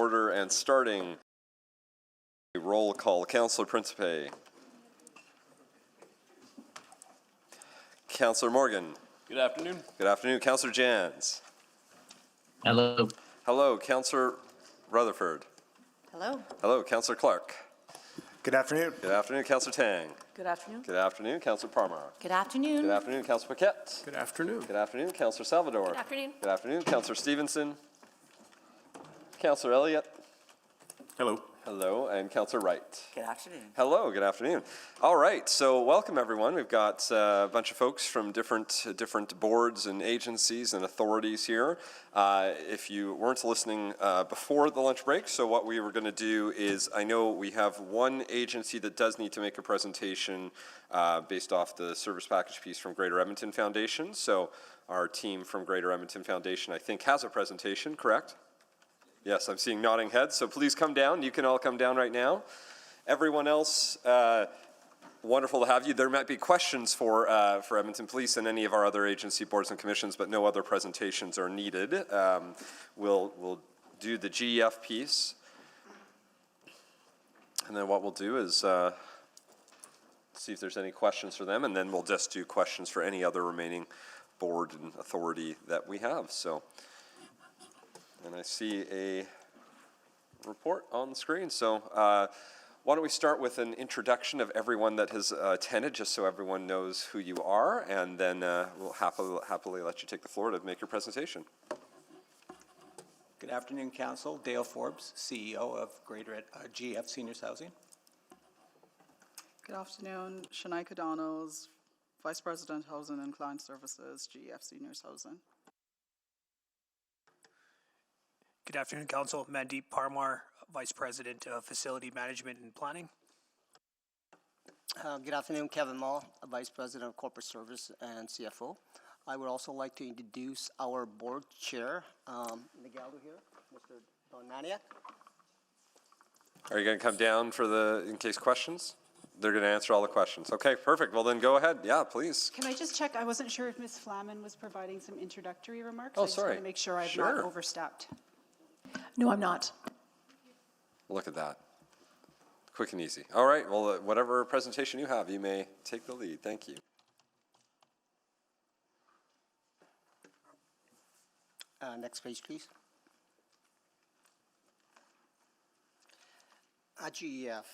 Order and starting. Roll call. Councillor Principe. Councillor Morgan. Good afternoon. Good afternoon. Councillor Jans. Hello. Hello. Councillor Rutherford. Hello. Hello. Councillor Clark. Good afternoon. Good afternoon. Councillor Tang. Good afternoon. Good afternoon. Councillor Parmar. Good afternoon. Good afternoon. Councillor Paquette. Good afternoon. Good afternoon. Councillor Salvador. Good afternoon. Good afternoon. Councillor Stevenson. Councillor Elliott. Hello. Hello. And Councillor Wright. Good afternoon. Hello, good afternoon. All right, so welcome everyone. We've got a bunch of folks from different boards and agencies and authorities here. If you weren't listening before the lunch break, so what we were going to do is, I know we have one agency that does need to make a presentation based off the service package piece from Greater Edmonton Foundation. So our team from Greater Edmonton Foundation, I think, has a presentation, correct? Yes, I'm seeing nodding heads, so please come down. You can all come down right now. Everyone else, wonderful to have you. There might be questions for Edmonton Police and any of our other agency boards and commissions, but no other presentations are needed. We'll do the GEF piece. And then what we'll do is see if there's any questions for them, and then we'll just do questions for any other remaining board and authority that we have. So. And I see a report on the screen. So why don't we start with an introduction of everyone that has attended, just so everyone knows who you are, and then we'll happily let you take the floor to make your presentation. Good afternoon, Council. Dale Forbes, CEO of Greater GF Seniors Housing. Good afternoon. Shanaika Donnells, Vice President, Housing and Client Services, GF Seniors Housing. Good afternoon, Council. Mandeep Parmar, Vice President of Facility Management and Planning. Good afternoon, Kevin Mall, Vice President of Corporate Service and CFO. I would also like to introduce our board chair, Miguel here, Mr. Don Maniak. Are you going to come down for in case questions? They're going to answer all the questions. Okay, perfect. Well, then go ahead. Yeah, please. Can I just check? I wasn't sure if Ms. Flaman was providing some introductory remarks. Oh, I just sorry. want to make sure I've not overstepped. No, I'm not. Look at that. Quick and easy. All right, well, whatever presentation you have, you may take the lead. Thank you. Next page, please. At GEF,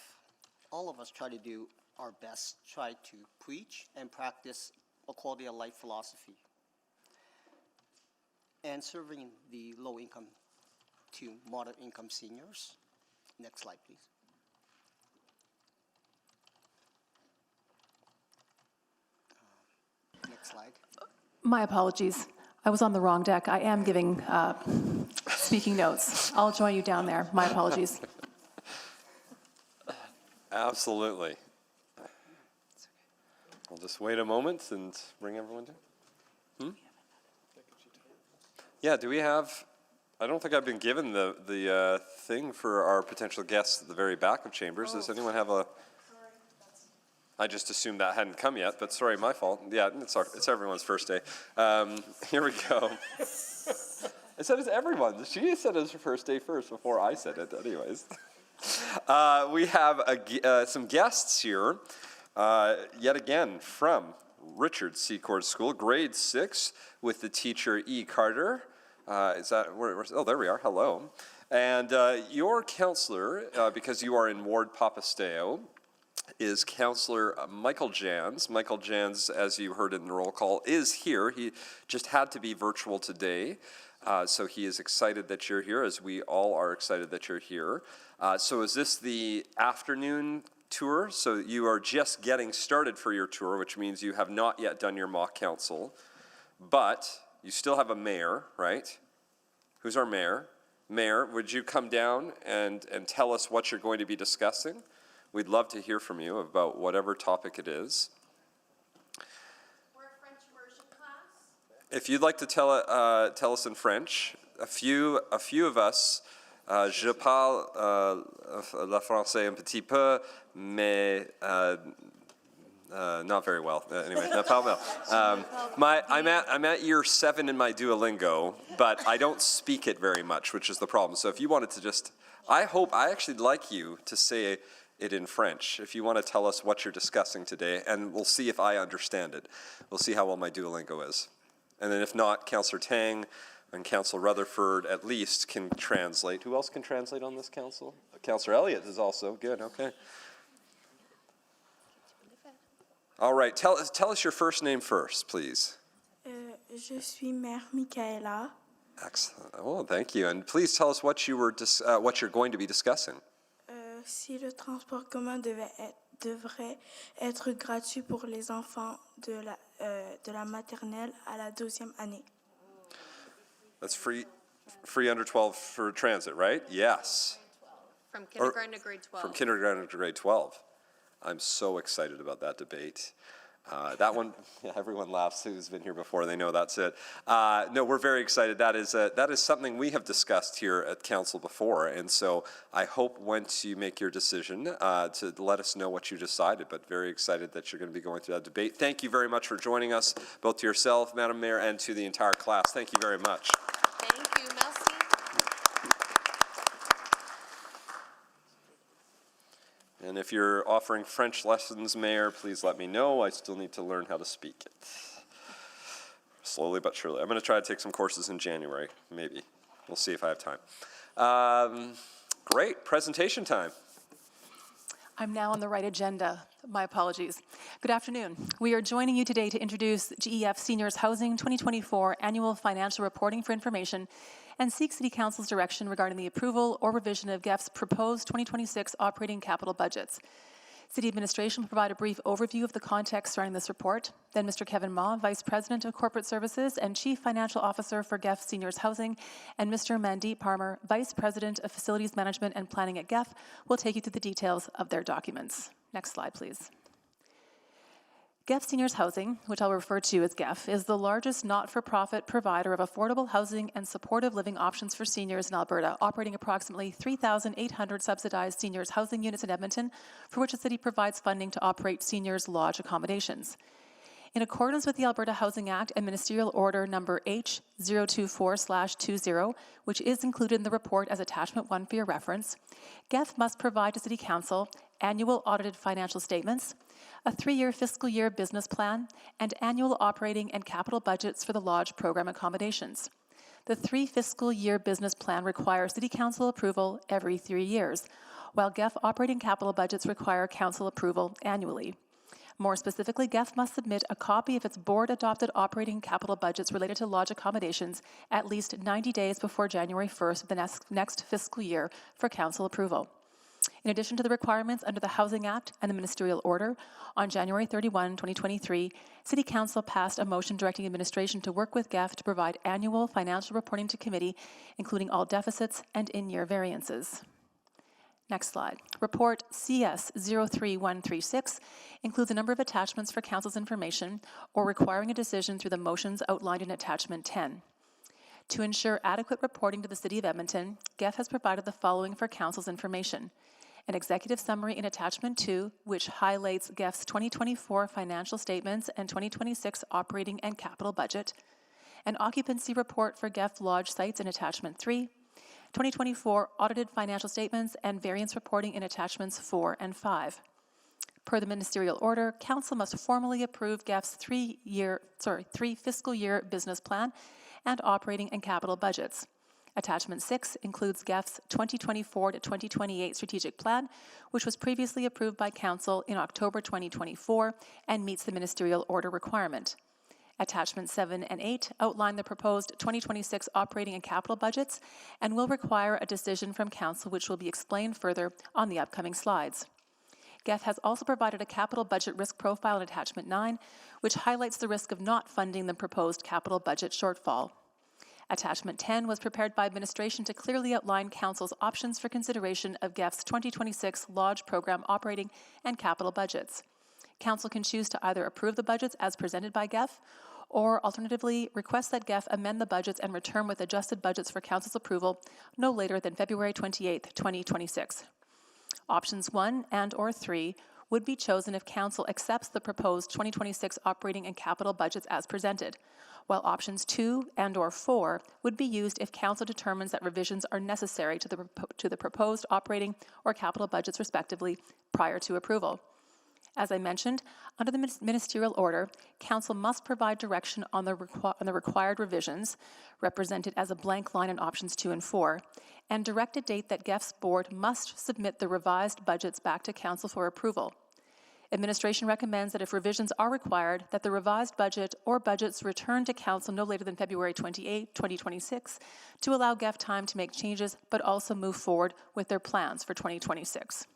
all of us try to do our best, try to preach and practice a quality of life philosophy and serving the low income to moderate income seniors. Next slide, please. Next slide. My apologies. I was on the wrong deck. I am giving speaking notes. I'll join you down there. My apologies. Absolutely. I'll just wait a moment and bring everyone down. Yeah, do we have... I don't think I've been given the thing for our potential guests at the very back of chambers. Does anyone have a... I just assumed that hadn't come yet, but sorry, my fault. Yeah, it's everyone's first day. Here we go. I said it's everyone's. She said it was her first day first before I said it anyways. We have some guests here, yet again, from Richard Secord School, grade 6, with the teacher E. Carter. Is that, oh, there we are, hello. And your counselor, because you are in Ward Papasteo, is Counselor Michael Jans. Michael Jans, as you heard in the roll call, is here. He just had to be virtual today. So he is excited that you're here, as we all are excited that you're here. So is this the afternoon tour? So you are just getting started for your tour, which means you have not yet done your mock council. But you still have a mayor, right? Who's our mayor? Mayor, would you come down and tell us what you're going to be discussing? We'd love to hear from you about whatever topic it is. We're a French immersion class. If you'd like to tell us in French, a few of us, je parle le français un petit peu, mais Not very well. Anyway, no problem. I'm at year 7 in my Duolingo, but I don't speak it very much, which is the problem. So if you wanted to just, I actually like you to say it in French. If you want to tell us what you're discussing today, and we'll see if I understand it. We'll see how well my Duolingo is. And then if not, Councillor Tang and Councillor Rutherford at least can translate. Who else can translate on this council? Councillor Elliott is also good. Okay. All right. Tell us your first name first, please. Je suis Mère Michaela. Excellent. Oh, thank you. And please tell us what you're going to be discussing. Si le transport commun devrait être gratuit pour les enfants de la maternelle à la 12e année. That's free under 12 for transit, right? Yes. From kindergarten to grade 12. From kindergarten to grade 12. I'm so excited about that debate. That one, yeah, everyone laughs who's been here before. They know that's it. No, we're very excited. That is something we have discussed here at council before, and so I hope once you make your decision to let us know what you decided. But very excited that you're going to be going through that debate. Thank you very much for joining us, both to yourself, Madam Mayor, and to the entire class. Thank you very much. Thank you, merci. And if you're offering French lessons, Mayor, please let me know. I still need to learn how to speak it. Slowly but surely. I'm going to try to take some courses in January, maybe. We'll see if I have time. Great, presentation time. I'm now on the right agenda. My apologies. Good afternoon. We are joining you today to introduce GEF Seniors Housing 2024 Annual Financial Reporting for Information and seek City Council's direction regarding the approval or revision of GEF's proposed 2026 operating capital budgets. City Administration will provide a brief overview of the context surrounding this report. Then Mr. Kevin Ma, Vice President of Corporate Services and Chief Financial Officer for GEF Seniors Housing, and Mr. Mandeep Parmar, Vice President of Facilities Management and Planning at GEF, will take you through the details of their documents. Next slide, please. GEF Seniors Housing, which I'll refer to as GEF, is the largest not-for-profit provider of affordable housing and supportive living options for seniors in Alberta, operating approximately 3,800 subsidized seniors housing units in Edmonton, for which the city provides funding to operate seniors' lodge accommodations. In accordance with the Alberta Housing Act and Ministerial Order Number H024/20, which is included in the report as Attachment 1 for your reference, GEF must provide to City Council annual audited financial statements, a 3-year fiscal year business plan, and annual operating and capital budgets for the lodge program accommodations. The 3 fiscal year business plan requires City Council approval every 3 years, while GEF operating capital budgets require Council approval annually. More specifically, GEF must submit a copy of its board-adopted operating capital budgets related to lodge accommodations at least 90 days before January 1st of the next fiscal year for Council approval. In addition to the requirements under the Housing Act and the Ministerial Order, on January 31, 2023, City Council passed a motion directing administration to work with GEF to provide annual financial reporting to committee, including all deficits and in-year variances. Next slide. Report CS 03136 includes a number of attachments for Council's information or requiring a decision through the motions outlined in Attachment 10. To ensure adequate reporting to the City of Edmonton, GEF has provided the following for Council's information: an executive summary in Attachment 2, which highlights GEF's 2024 financial statements and 2026 operating and capital budget, an occupancy report for GEF lodge sites in Attachment 3, 2024 audited financial statements and variance reporting in Attachments 4 and 5. Per the Ministerial Order, Council must formally approve GEF's 3 fiscal year business plan and operating and capital budgets. Attachment 6 includes GEF's 2024 to 2028 strategic plan, which was previously approved by Council in October 2024 and meets the Ministerial Order requirement. Attachments 7 and 8 outline the proposed 2026 operating and capital budgets and will require a decision from Council, which will be explained further on the upcoming slides. GEF has also provided a capital budget risk profile in Attachment 9, which highlights the risk of not funding the proposed capital budget shortfall. Attachment 10 was prepared by administration to clearly outline Council's options for consideration of GEF's 2026 Lodge Program operating and capital budgets. Council can choose to either approve the budgets as presented by GEF or alternatively request that GEF amend the budgets and return with adjusted budgets for Council's approval no later than February 28, 2026. Options 1 and or 3 would be chosen if Council accepts the proposed 2026 operating and capital budgets as presented, while options 2 and/or 4 would be used if Council determines that revisions are necessary to the proposed operating or capital budgets respectively prior to approval. As I mentioned, under the ministerial order, Council must provide direction on the required revisions, represented as a blank line in options 2 and 4, and direct a date that GEF's board must submit the revised budgets back to Council for approval. Administration recommends that if revisions are required, that the revised budget or budgets return to Council no later than February 28, 2026, to allow GEF time to make changes, but also move forward with their plans for 2026.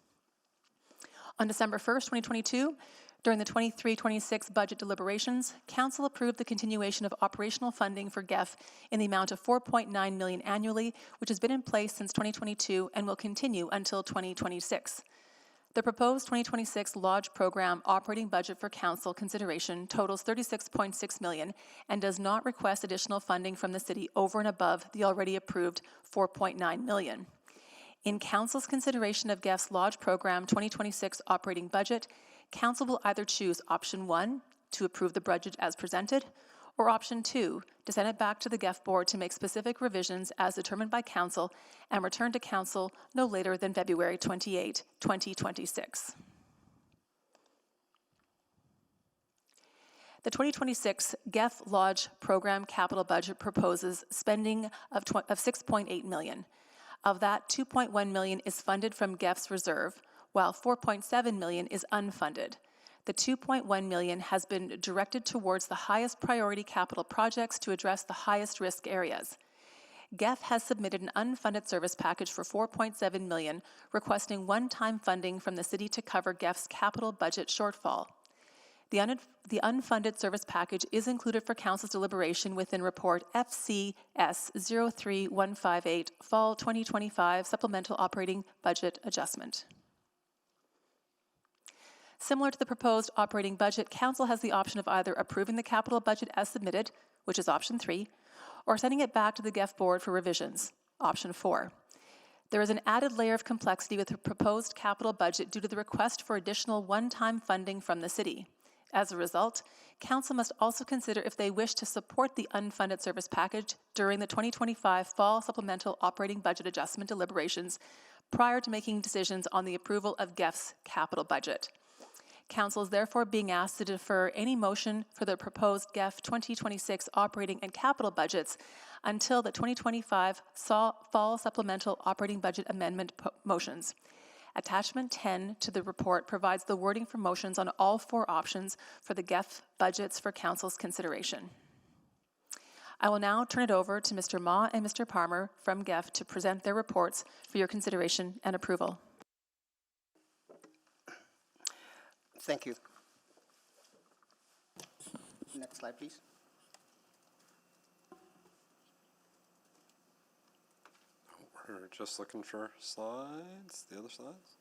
On December 1st, 2022, during the 23-26 budget deliberations, Council approved the continuation of operational funding for GEF in the amount of $4.9 million annually, which has been in place since 2022 and will continue until 2026. The proposed 2026 Lodge Program operating budget for Council consideration totals $36.6 million and does not request additional funding from the City over and above the already approved $4.9 million. In Council's consideration of GEF's Lodge Program 2026 operating budget, Council will either choose option 1, to approve the budget as presented, or option 2, to send it back to the GEF board to make specific revisions as determined by Council and return to Council no later than February 28, 2026. The 2026 GEF Lodge Program capital budget proposes spending of $6.8 million. Of that, $2.1 million is funded from GEF's reserve, while $4.7 million is unfunded. The $2.1 million has been directed towards the highest priority capital projects to address the highest risk areas. GEF has submitted an unfunded service package for $4.7 million, requesting one-time funding from the City to cover GEF's capital budget shortfall. The unfunded service package is included for Council's deliberation within Report FCS 03158, Fall 2025 Supplemental Operating Budget Adjustment. Similar to the proposed operating budget, Council has the option of either approving the capital budget as submitted, which is option 3, or sending it back to the GEF board for revisions, option 4. There is an added layer of complexity with the proposed capital budget due to the request for additional one-time funding from the City. As a result, Council must also consider if they wish to support the unfunded service package during the 2025 Fall Supplemental Operating Budget Adjustment deliberations prior to making decisions on the approval of GEF's capital budget. Council is therefore being asked to defer any motion for the proposed GEF 2026 operating and capital budgets until the 2025 Fall Supplemental Operating Budget Amendment motions. Attachment 10 to the report provides the wording for motions on all 4 options for the GEF budgets for Council's consideration. I will now turn it over to Mr. Ma and Mr. Palmer from GEF to present their reports for your consideration and approval. Thank you. Next slide, please. We're just looking for slides, the other slides.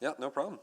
Yeah, no problem.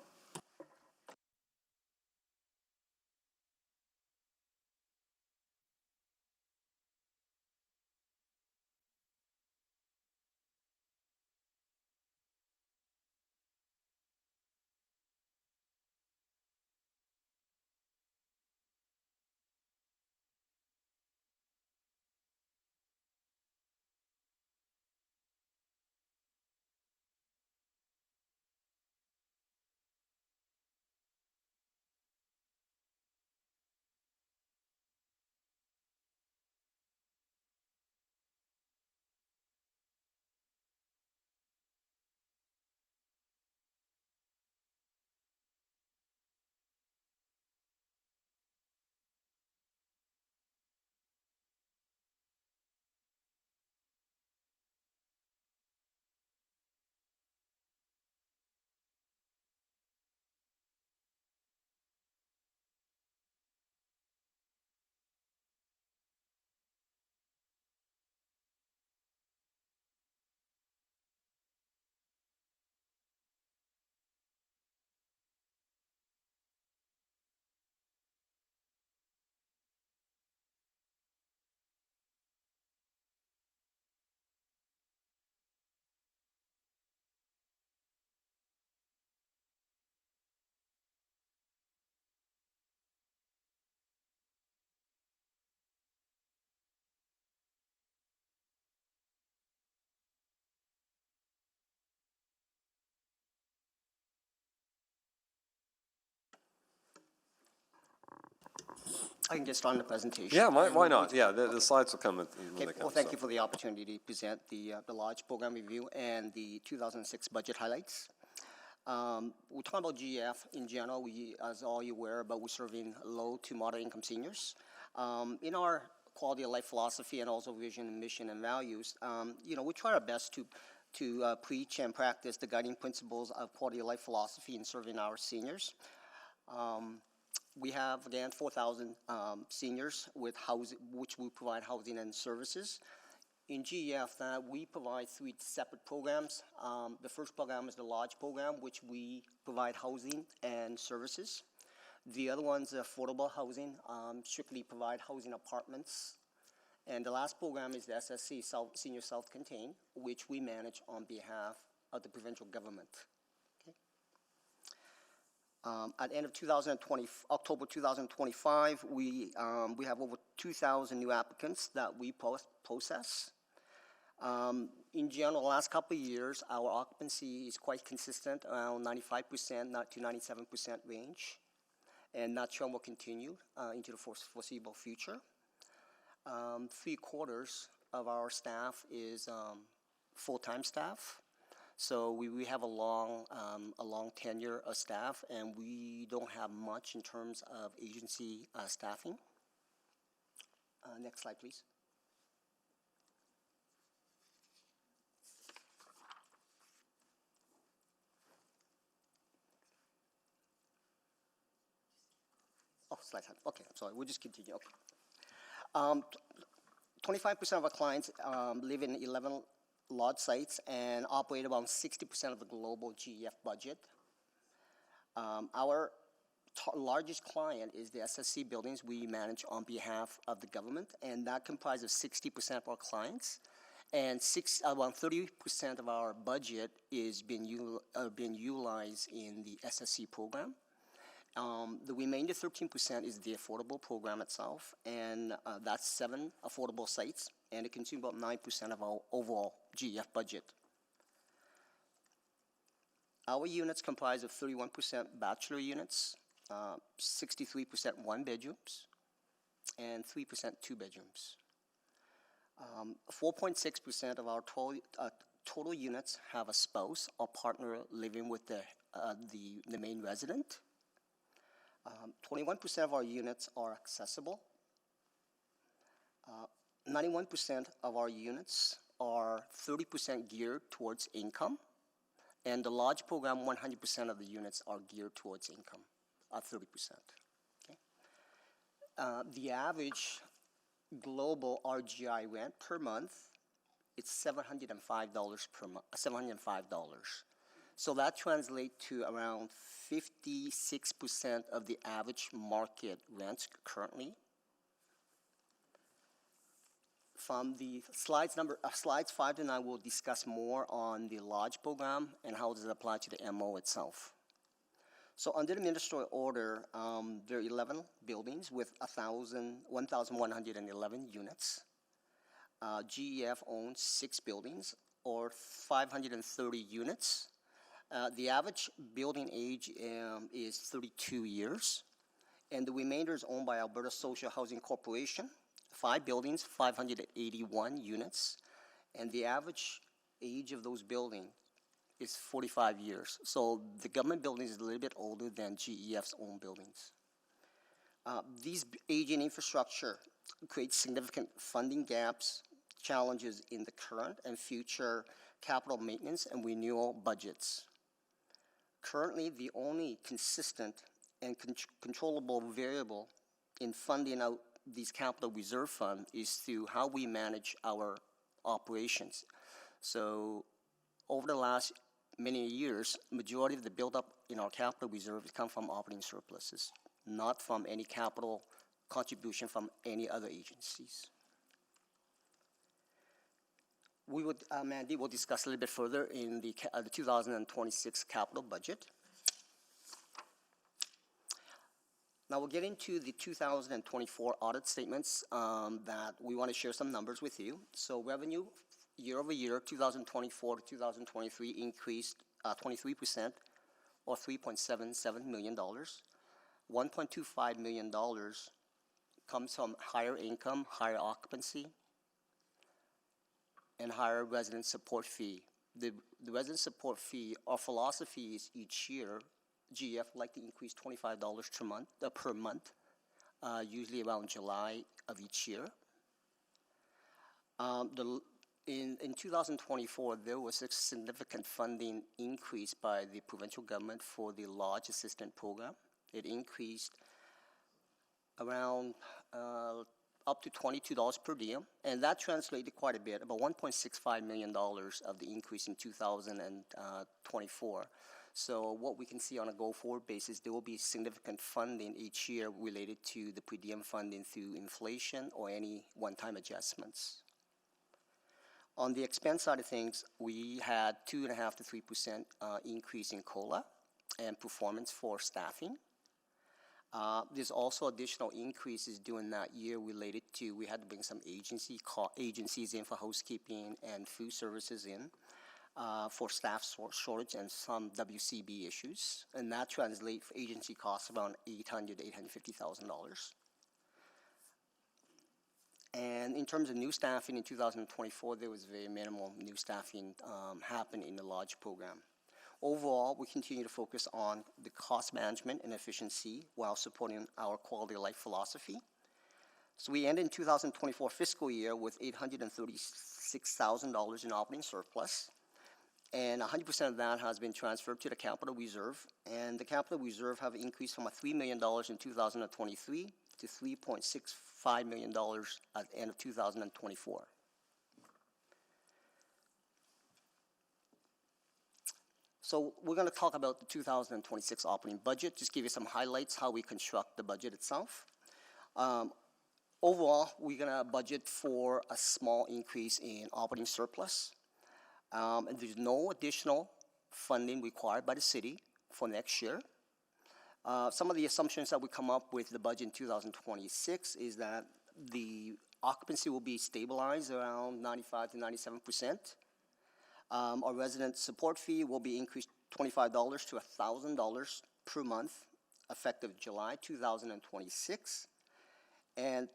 I can get started on the presentation. Yeah, why not? Yeah, the slides will come when Okay, they come. well, thank so. you for the opportunity to present the Lodge Program Review and the 2006 budget highlights. We're talking about GF in general. We, as all you aware, but we're serving low to moderate income seniors. In our quality of life philosophy and also vision, mission, and values, we try our best to preach and practice the guiding principles of quality of life philosophy in serving our seniors. We have, again, 4,000 seniors with housing, which we provide housing and services. In GEF, we provide 3 separate programs. The first program is the Lodge Program, which we provide housing and services. The other one's affordable housing, strictly provide housing apartments. And the last program is the SSC, Senior Self-Contained, which we manage on behalf of the provincial government. At the end of October 2025, we have over 2,000 new applicants that we process. In general, the last couple of years, our occupancy is quite consistent, around 95% to 97% range, and that trend will continue into the foreseeable future. 3/4 of our staff is full-time staff. So we have a long tenure of staff, and we don't have much in terms of agency staffing. Next slide, please. Oh, slide. Okay, sorry, we'll just continue. Okay. 25% of our clients live in 11 Lodge sites and operate around 60% of the global GEF budget. Our largest client is the SSC buildings we manage on behalf of the government, and that comprises 60% of our clients. And around 30% of our budget is being utilized in the SSC program. The remainder 13% is the affordable program itself, and that's 7 affordable sites, and it consumes about 9% of our overall GEF budget. Our units comprise of 31% bachelor units, 63% 1-bedrooms, and 3% 2-bedrooms. 4.6% of our total units have a spouse or partner living with the main resident. 21% of our units are accessible. 91% of our units are 30% geared towards income. And the Lodge Program, 100% of the units are geared towards income, 30%. Okay. The average global RGI rent per month is $705 per month. $705. So that translates to around 56% of the average market rents currently. From the slides 5 to 9, we'll discuss more on the Lodge Program and how does it apply to the MO itself. So under the ministerial order, there are 11 buildings with 1,111 units. GEF owns 6 buildings or 530 units. The average building age is 32 years, and the remainder is owned by Alberta Social Housing Corporation. 5 buildings, 581 units, and the average age of those buildings is 45 years. So the government building is a little bit older than GEF's own buildings. These aging infrastructure creates significant funding gaps, challenges in the current and future capital maintenance and renewal budgets. Currently, the only consistent and controllable variable in funding out these capital reserve funds is through how we manage our operations. So over the last many years, majority of the buildup in our capital reserves come from operating surpluses, not from any capital contribution from any other agencies. We would, Mandy will discuss a little bit further in the 2026 capital budget. Now we'll get into the 2024 audit statements that we want to share some numbers with you. So revenue year over year, 2024 to 2023 increased 23% or $3.77 million. $1.25 million comes from higher income, higher occupancy, and higher resident support fee. The resident support fee, our philosophy is each year, GF would like to increase $25 per month, usually around July of each year. In 2024, there was a significant funding increase by the provincial government for the Lodge Assistant Program. It increased around up to $22 per diem, and that translated quite a bit, about $1.65 million of the increase in 2024. So what we can see on a go-forward basis, there will be significant funding each year related to the per diem funding through inflation or any one-time adjustments. On the expense side of things, we had 2.5% to 3% increase in COLA and performance for staffing. There's also additional increases during that year related to, we had to bring some agencies in for housekeeping and food services in for staff shortage and some WCB issues. And that translates for agency costs around $800,000 to $850,000. And in terms of new staffing in 2024, there was very minimal new staffing happen in the Lodge program. Overall, we continue to focus on the cost management and efficiency while supporting our quality of life philosophy. So we ended in 2024 fiscal year with $836,000 in operating surplus, and 100% of that has been transferred to the capital reserve. And the capital reserve have increased from $3 million in 2023 to $3.65 million at the end of 2024. So we're going to talk about the 2026 operating budget, just give you some highlights, how we construct the budget itself. Overall, we're going to budget for a small increase in operating surplus. And there's no additional funding required by the city for next year. Some of the assumptions that we come up with the budget in 2026 is that the occupancy will be stabilized around 95 to 97%. Our resident support fee will be increased $25 to $1,000 per month, effective July 2026. And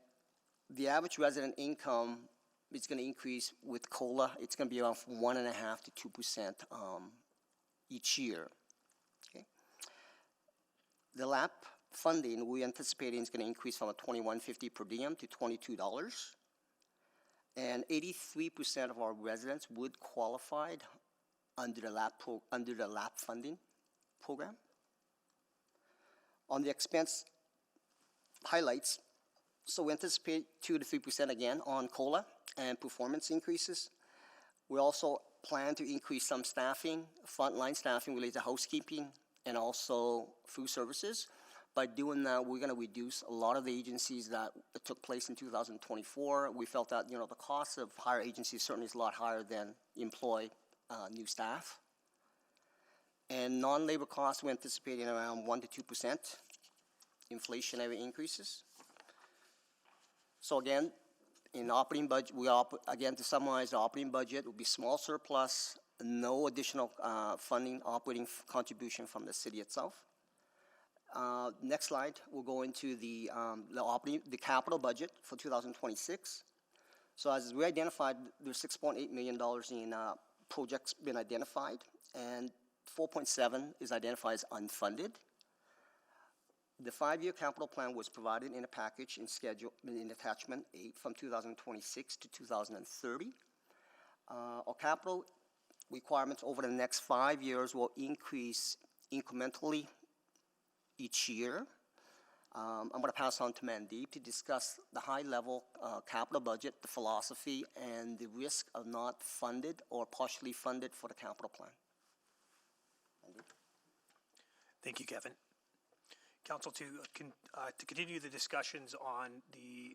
the average resident income is going to increase with COLA. It's going to be around 1.5 to 2% each year. Okay. The LAP funding we're anticipating is going to increase from $21.50 per diem to $22. And 83% of our residents would qualify under the LAP funding program. On the expense highlights, so we anticipate 2 to 3% again on COLA and performance increases. We also plan to increase some staffing, frontline staffing related to housekeeping and also food services. By doing that, we're going to reduce a lot of the agencies that took place in 2024. We felt that, the cost of hire agencies certainly is a lot higher than employ new staff. And non-labor costs, we're anticipating around 1 to 2% inflationary increases. So again, in operating budget, again, to summarize, the operating budget will be small surplus, no additional funding, operating contribution from the city itself. Next slide, we'll go into the capital budget for 2026. So as we identified, there's $6.8 million in projects been identified, and 4.7 is identified as unfunded. The 5-year capital plan was provided in a package in attachment 8 from 2026 to 2030. Our capital requirements over the next 5 years will increase incrementally each year. I'm going to pass on to Mandeep to discuss the high-level capital budget, the philosophy, and the risk of not funded or partially funded for the capital plan. Mandeep. Thank you, Kevin. Council, to continue the discussions on the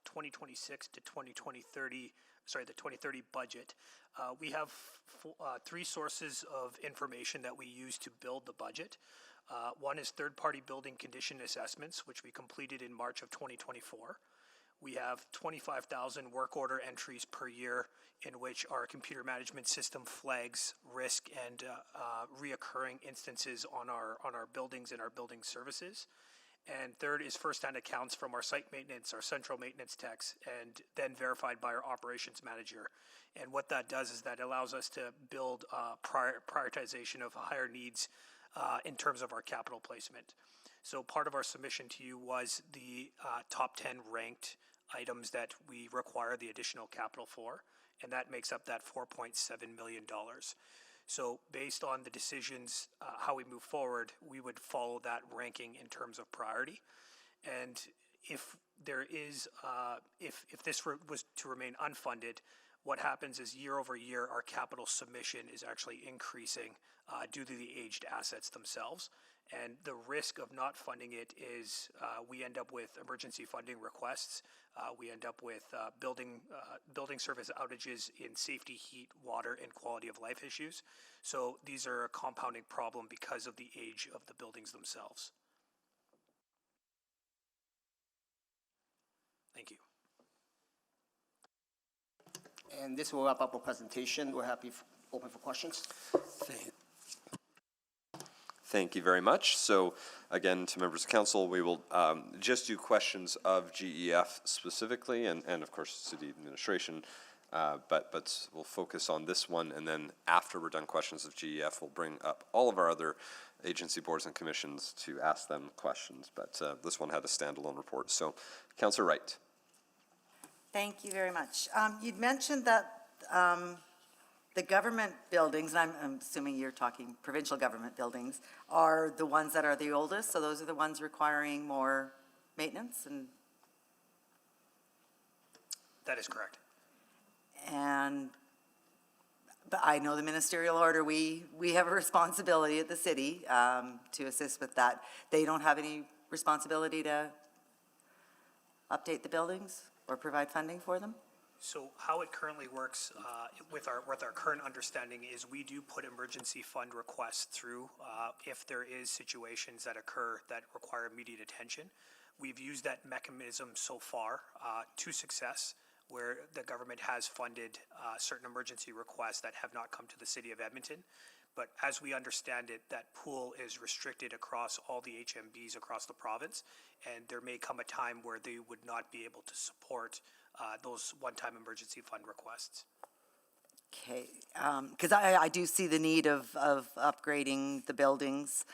2026 to 2030 budget, we have 3 sources of information that we use to build the budget. One is third-party building condition assessments, which we completed in March of 2024. We have 25,000 work order entries per year in which our computer management system flags risk and reoccurring instances on our buildings and our building services. And third is first-hand accounts from our site maintenance, our central maintenance techs, and then verified by our operations manager. And what that does is that allows us to build prioritization of higher needs in terms of our capital placement. So part of our submission to you was the top 10 ranked items that we require the additional capital for, and that makes up that $4.7 million. So based on the decisions, how we move forward, we would follow that ranking in terms of priority. And if there is, if this was to remain unfunded, what happens is year over year, our capital submission is actually increasing due to the aged assets themselves. And the risk of not funding it is we end up with emergency funding requests. We end up with building service outages in safety, heat, water, and quality of life issues. So these are a compounding problem because of the age of the buildings themselves. Thank you. And this will wrap up our presentation. We're open for questions. Thank you very much. So again, to members of council, we will just do questions of GEF specifically and of course city administration, but we'll focus on this one, and then after we're done questions of GEF, we'll bring up all of our other agency boards and commissions to ask them questions, but this one had a standalone report. So Councillor Wright. Thank you very much. You'd mentioned that the government buildings, and I'm assuming you're talking provincial government buildings, are the ones that are the oldest, so those are the ones requiring more maintenance, and That is correct. But I know the ministerial order, we have a responsibility at the city to assist with that. They don't have any responsibility to update the buildings or provide funding for them? So how it currently works with our current understanding is we do put emergency fund requests through if there is situations that occur that require immediate attention. We've used that mechanism so far to success, where the government has funded certain emergency requests that have not come to the city of Edmonton. But as we understand it, that pool is restricted across all the HMBs across the province, and there may come a time where they would not be able to support those one-time emergency fund requests. Okay, because I do see the need of upgrading the buildings.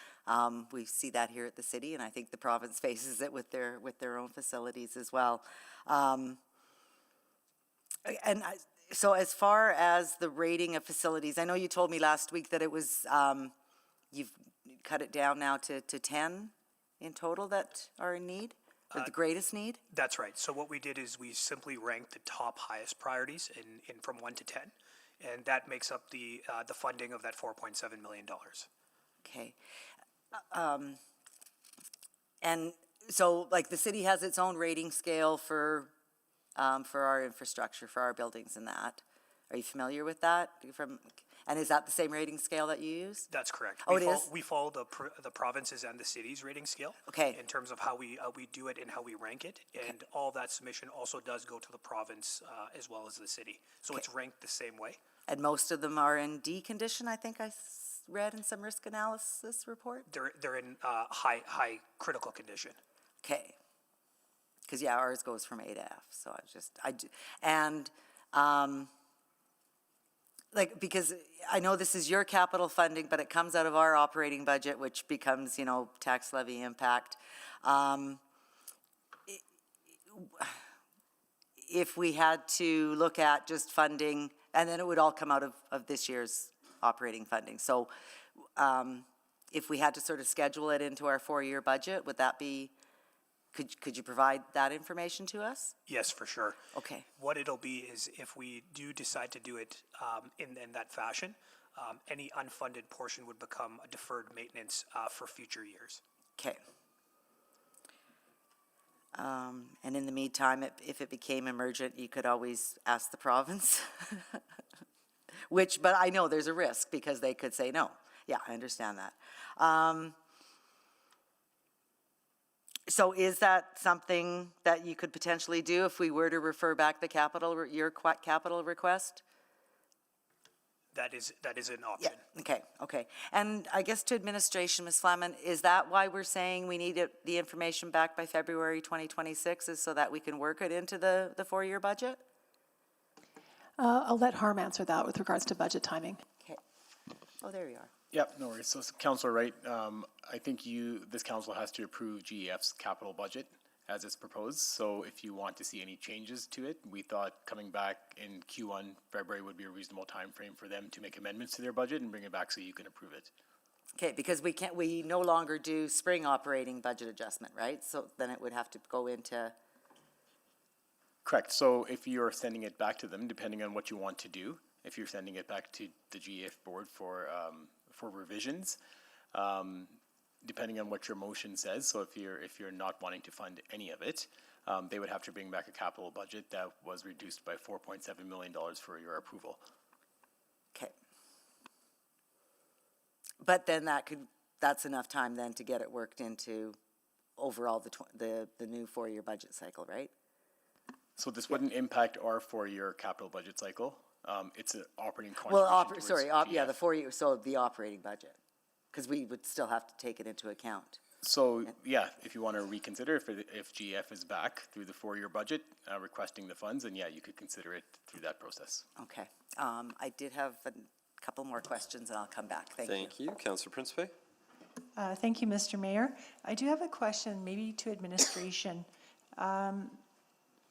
We see that here at the city, and I think the province faces it with their own facilities as well. So as far as the rating of facilities, I know you told me last week that it was, you've cut it down now to 10 in total that are in need, or the greatest need? That's right. So what we did is we simply ranked the top highest priorities in from 1 to 10, and that makes up the funding of that $4.7 million. Okay. And so, like, the city has its own rating scale for our infrastructure, for our buildings and that. Are you familiar with that? And is that the same rating scale that you use? That's correct. Oh, it is? We follow the provinces and the city's rating scale. Okay. In terms of how we do it and how we rank it, and all that submission also does go to the province as well as the city. So it's ranked the same way. And most of them are in D condition, I think I read in some risk analysis report? They're in high critical condition. Okay. Because, yeah, ours goes from A to F, so because I know this is your capital funding, but it comes out of our operating budget, which becomes, tax levy impact. If we had to look at just funding, and then it would all come out of this year's operating funding. So if we had to sort of schedule it into our 4-year budget, would that be, could you provide that information to us? Yes, for sure. Okay. What it'll be is if we do decide to do it in that fashion, any unfunded portion would become a deferred maintenance for future years. Okay. And in the meantime, if it became emergent, you could always ask the province. But I know there's a risk because they could say no. Yeah, I understand that. So is that something that you could potentially do if we were to refer back your capital request? that is an option. Okay. And I guess to administration, Ms. Flaman, is that why we're saying we need the information back by February 2026, is so that we can work it into the four-year budget? I'll let Harm answer that with regards to budget timing. Okay. Oh, there you are. Yep, no worries. So Councillor Wright, I think this council has to approve GEF's capital budget as it's proposed. So if you want to see any changes to it, we thought coming back in Q1 February would be a reasonable time frame for them to make amendments to their budget and bring it back so you can approve it. Okay, because we no longer do spring operating budget adjustment, right? So then it would have to go into, Correct. So if you're sending it back to them, depending on what you want to do, if you're sending it back to the GEF board for revisions, depending on what your motion says. So if you're not wanting to fund any of it, they would have to bring back a capital budget that was reduced by $4.7 million for your approval. okay. But then that's enough time then to get it worked into overall the new four-year budget cycle, right? So this wouldn't impact our four-year capital budget cycle. It's an operating contribution. Well, towards the GF. four-year, so the operating budget, because we would still have to take it into account. So, yeah, if you want to reconsider, if GF is back through the four-year budget, requesting the funds, then yeah, you could consider it through that process. Okay. I did have a couple more questions, and I'll come back. Thank you. Thank you. Councillor Principe? Thank you, Mr. Mayor. I do have a question, maybe to administration.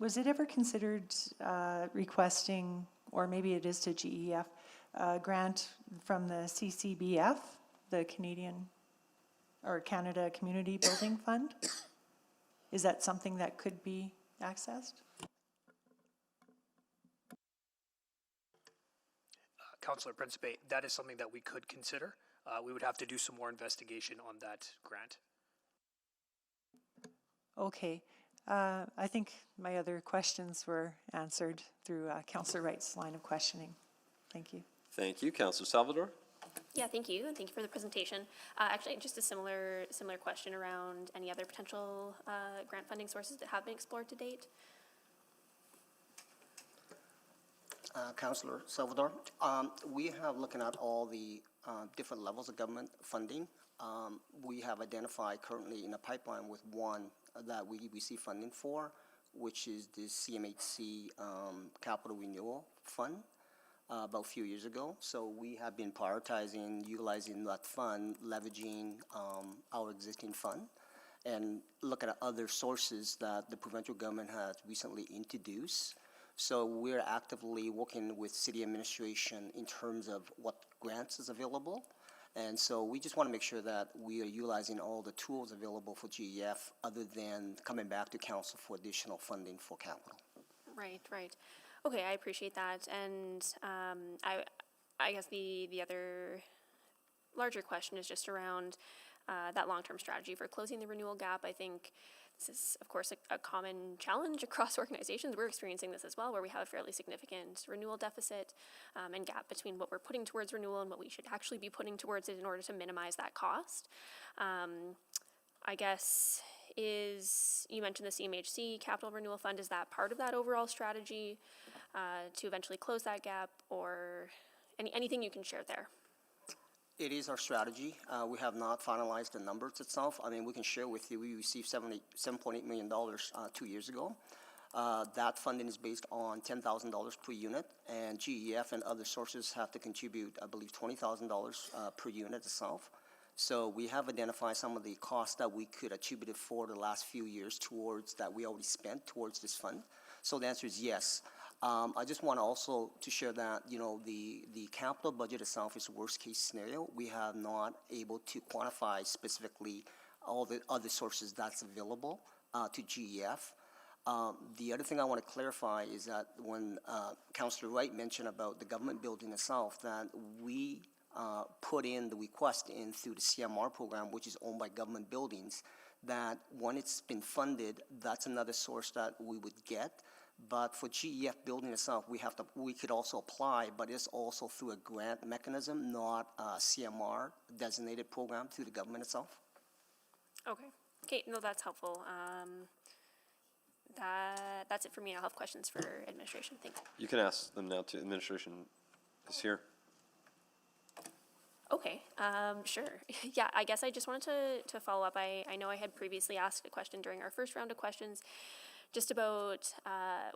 Was it ever considered requesting, or maybe it is to GEF, a grant from the CCBF, the Canada Community Building Fund? Is that something that could be accessed? Councillor Principe, that is something that we could consider. We would have to do some more investigation on that grant. Okay. I think my other questions were answered through Councillor Wright's line of questioning. Thank you. Thank you. Councillor Salvador? Yeah, thank you, and thank you for the presentation. Actually, just a similar question around any other potential grant funding sources that have been explored to date. Councillor Salvador, we have looking at all the different levels of government funding. We have identified currently in a pipeline with one that we receive funding for, which is the CMHC Capital Renewal Fund about a few years ago. So we have been prioritizing utilizing that fund, leveraging our existing fund, and looking at other sources that the provincial government has recently introduced. So we're actively working with city administration in terms of what grants is available. And so we just want to make sure that we are utilizing all the tools available for GEF other than coming back to council for additional funding for capital. Right. Okay, I appreciate that. And I guess the other larger question is just around that long-term strategy for closing the renewal gap. I think this is, of course, a common challenge across organizations. We're experiencing this as well, where we have a fairly significant renewal deficit and gap between what we're putting towards renewal and what we should actually be putting towards it in order to minimize that cost. I guess you mentioned the CMHC Capital Renewal Fund. Is that part of that overall strategy to eventually close that gap, or anything you can share there? It is our strategy. We have not finalized the numbers itself. I mean, we can share with you, we received $7.8 million 2 years ago. That funding is based on $10,000 per unit, and GEF and other sources have to contribute, I believe, $20,000 per unit itself. So we have identified some of the costs that we could attribute it for the last few years towards that we already spent towards this fund. So the answer is yes. I just want also to share that, the capital budget itself is a worst case scenario. We have not able to quantify specifically all the other sources that's available to GEF. The other thing I want to clarify is that when Councillor Wright mentioned about the government building itself, that we put in the request in through the CMR program, which is owned by government buildings, that when it's been funded, that's another source that we would get. But for GEF building itself, we could also apply, but it's also through a grant mechanism, not a CMR designated program through the government itself. Okay, no, that's helpful. That's it for me. I'll have questions for administration. Thanks. You can ask them now too. Administration is here. Okay, sure. Yeah, I guess I just wanted to follow up. I know I had previously asked a question during our first round of questions just about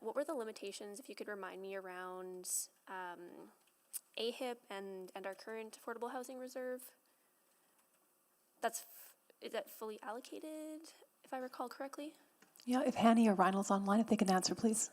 what were the limitations, if you could remind me, around AHIP and our current affordable housing reserve? Is that fully allocated, if I recall correctly? Yeah, if Hanny or Reinald's online, if they can answer, please.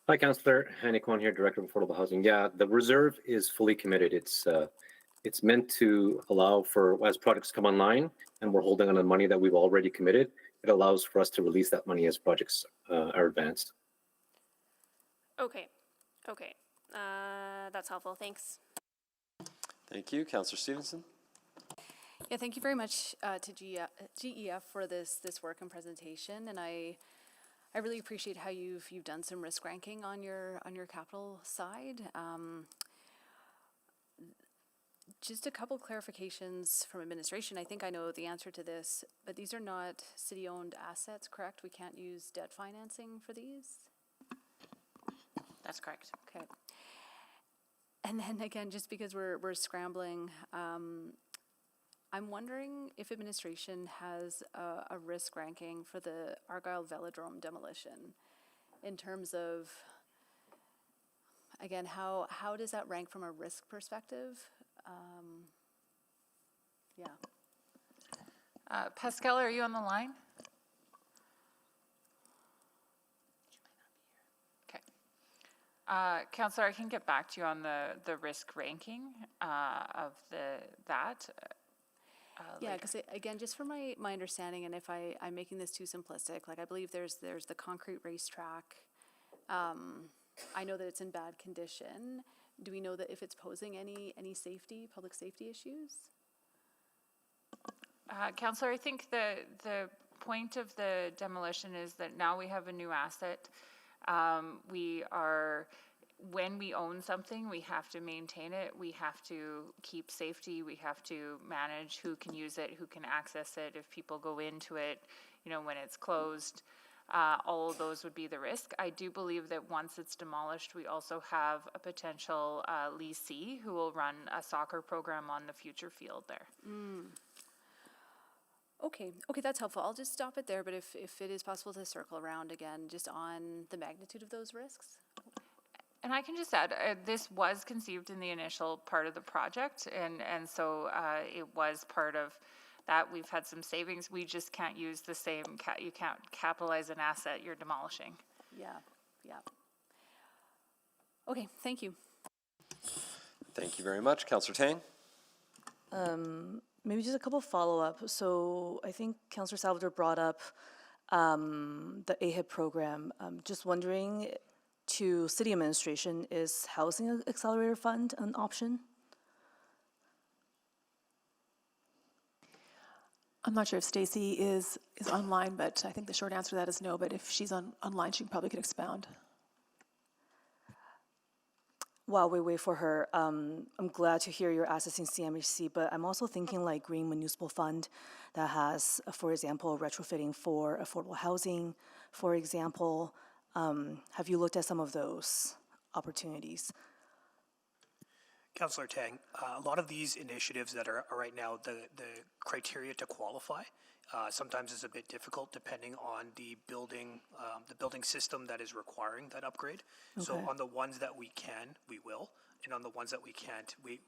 Hi, Councillor. Hanny Kwan here, Director of Affordable Housing. Yeah, the reserve is fully committed. It's meant to allow for, as projects come online and we're holding on to money that we've already committed, it allows for us to release that money as projects are advanced. Okay, okay. That's helpful. Thanks. Thank you. Councillor Stevenson? Yeah, thank you very much to GEF for this work and presentation, and I really appreciate how you've done some risk ranking on your capital side. Just a couple clarifications from administration. I think I know the answer to this, but these are not city-owned assets, correct? We can't use debt financing for these? That's correct. Okay. And then again, just because we're scrambling, I'm wondering if administration has a risk ranking for the Argyle Velodrome demolition in terms of, again, how does that rank from a risk perspective? Yeah. Pascal, are you on the line? Okay. Councillor, I can get back to you on the risk ranking of that. Yeah, because again, just from my understanding, and if I'm making this too simplistic, like I believe there's the concrete racetrack. I know that it's in bad condition. Do we know that if it's posing any public safety issues? Councillor, I think the point of the demolition is that now we have a new asset. When we own something, we have to maintain it. We have to keep safety. We have to manage who can use it, who can access it, if people go into it, when it's closed. All of those would be the risk. I do believe that once it's demolished, we also have a potential leasee who will run a soccer program on the future field there. Okay, that's helpful. I'll just stop it there, but if it is possible to circle around again, just on the magnitude of those risks. And I can just add, this was conceived in the initial part of the project, and so it was part of that. We've had some savings. We just can't use the same, you can't capitalize an asset you're demolishing. Yeah. Okay, thank you. Thank you very much. Councillor Tang? Maybe just a couple follow-up. So I think Councillor Salvador brought up the AHIP program. Just wondering, to city administration, is Housing Accelerator Fund an option? I'm not sure if Stacy is online, but I think the short answer to that is no, but if she's online, she probably could expound. While we wait for her, I'm glad to hear you're accessing CMHC, but I'm also thinking like Green Municipal Fund that has, for example, retrofitting for affordable housing, for example. Have you looked at some of those opportunities? Councillor Tang, a lot of these initiatives that are right now, the criteria to qualify sometimes is a bit difficult depending on the building system that is requiring that upgrade. Okay. So on the ones that we can, we will, and on the ones that we can't, we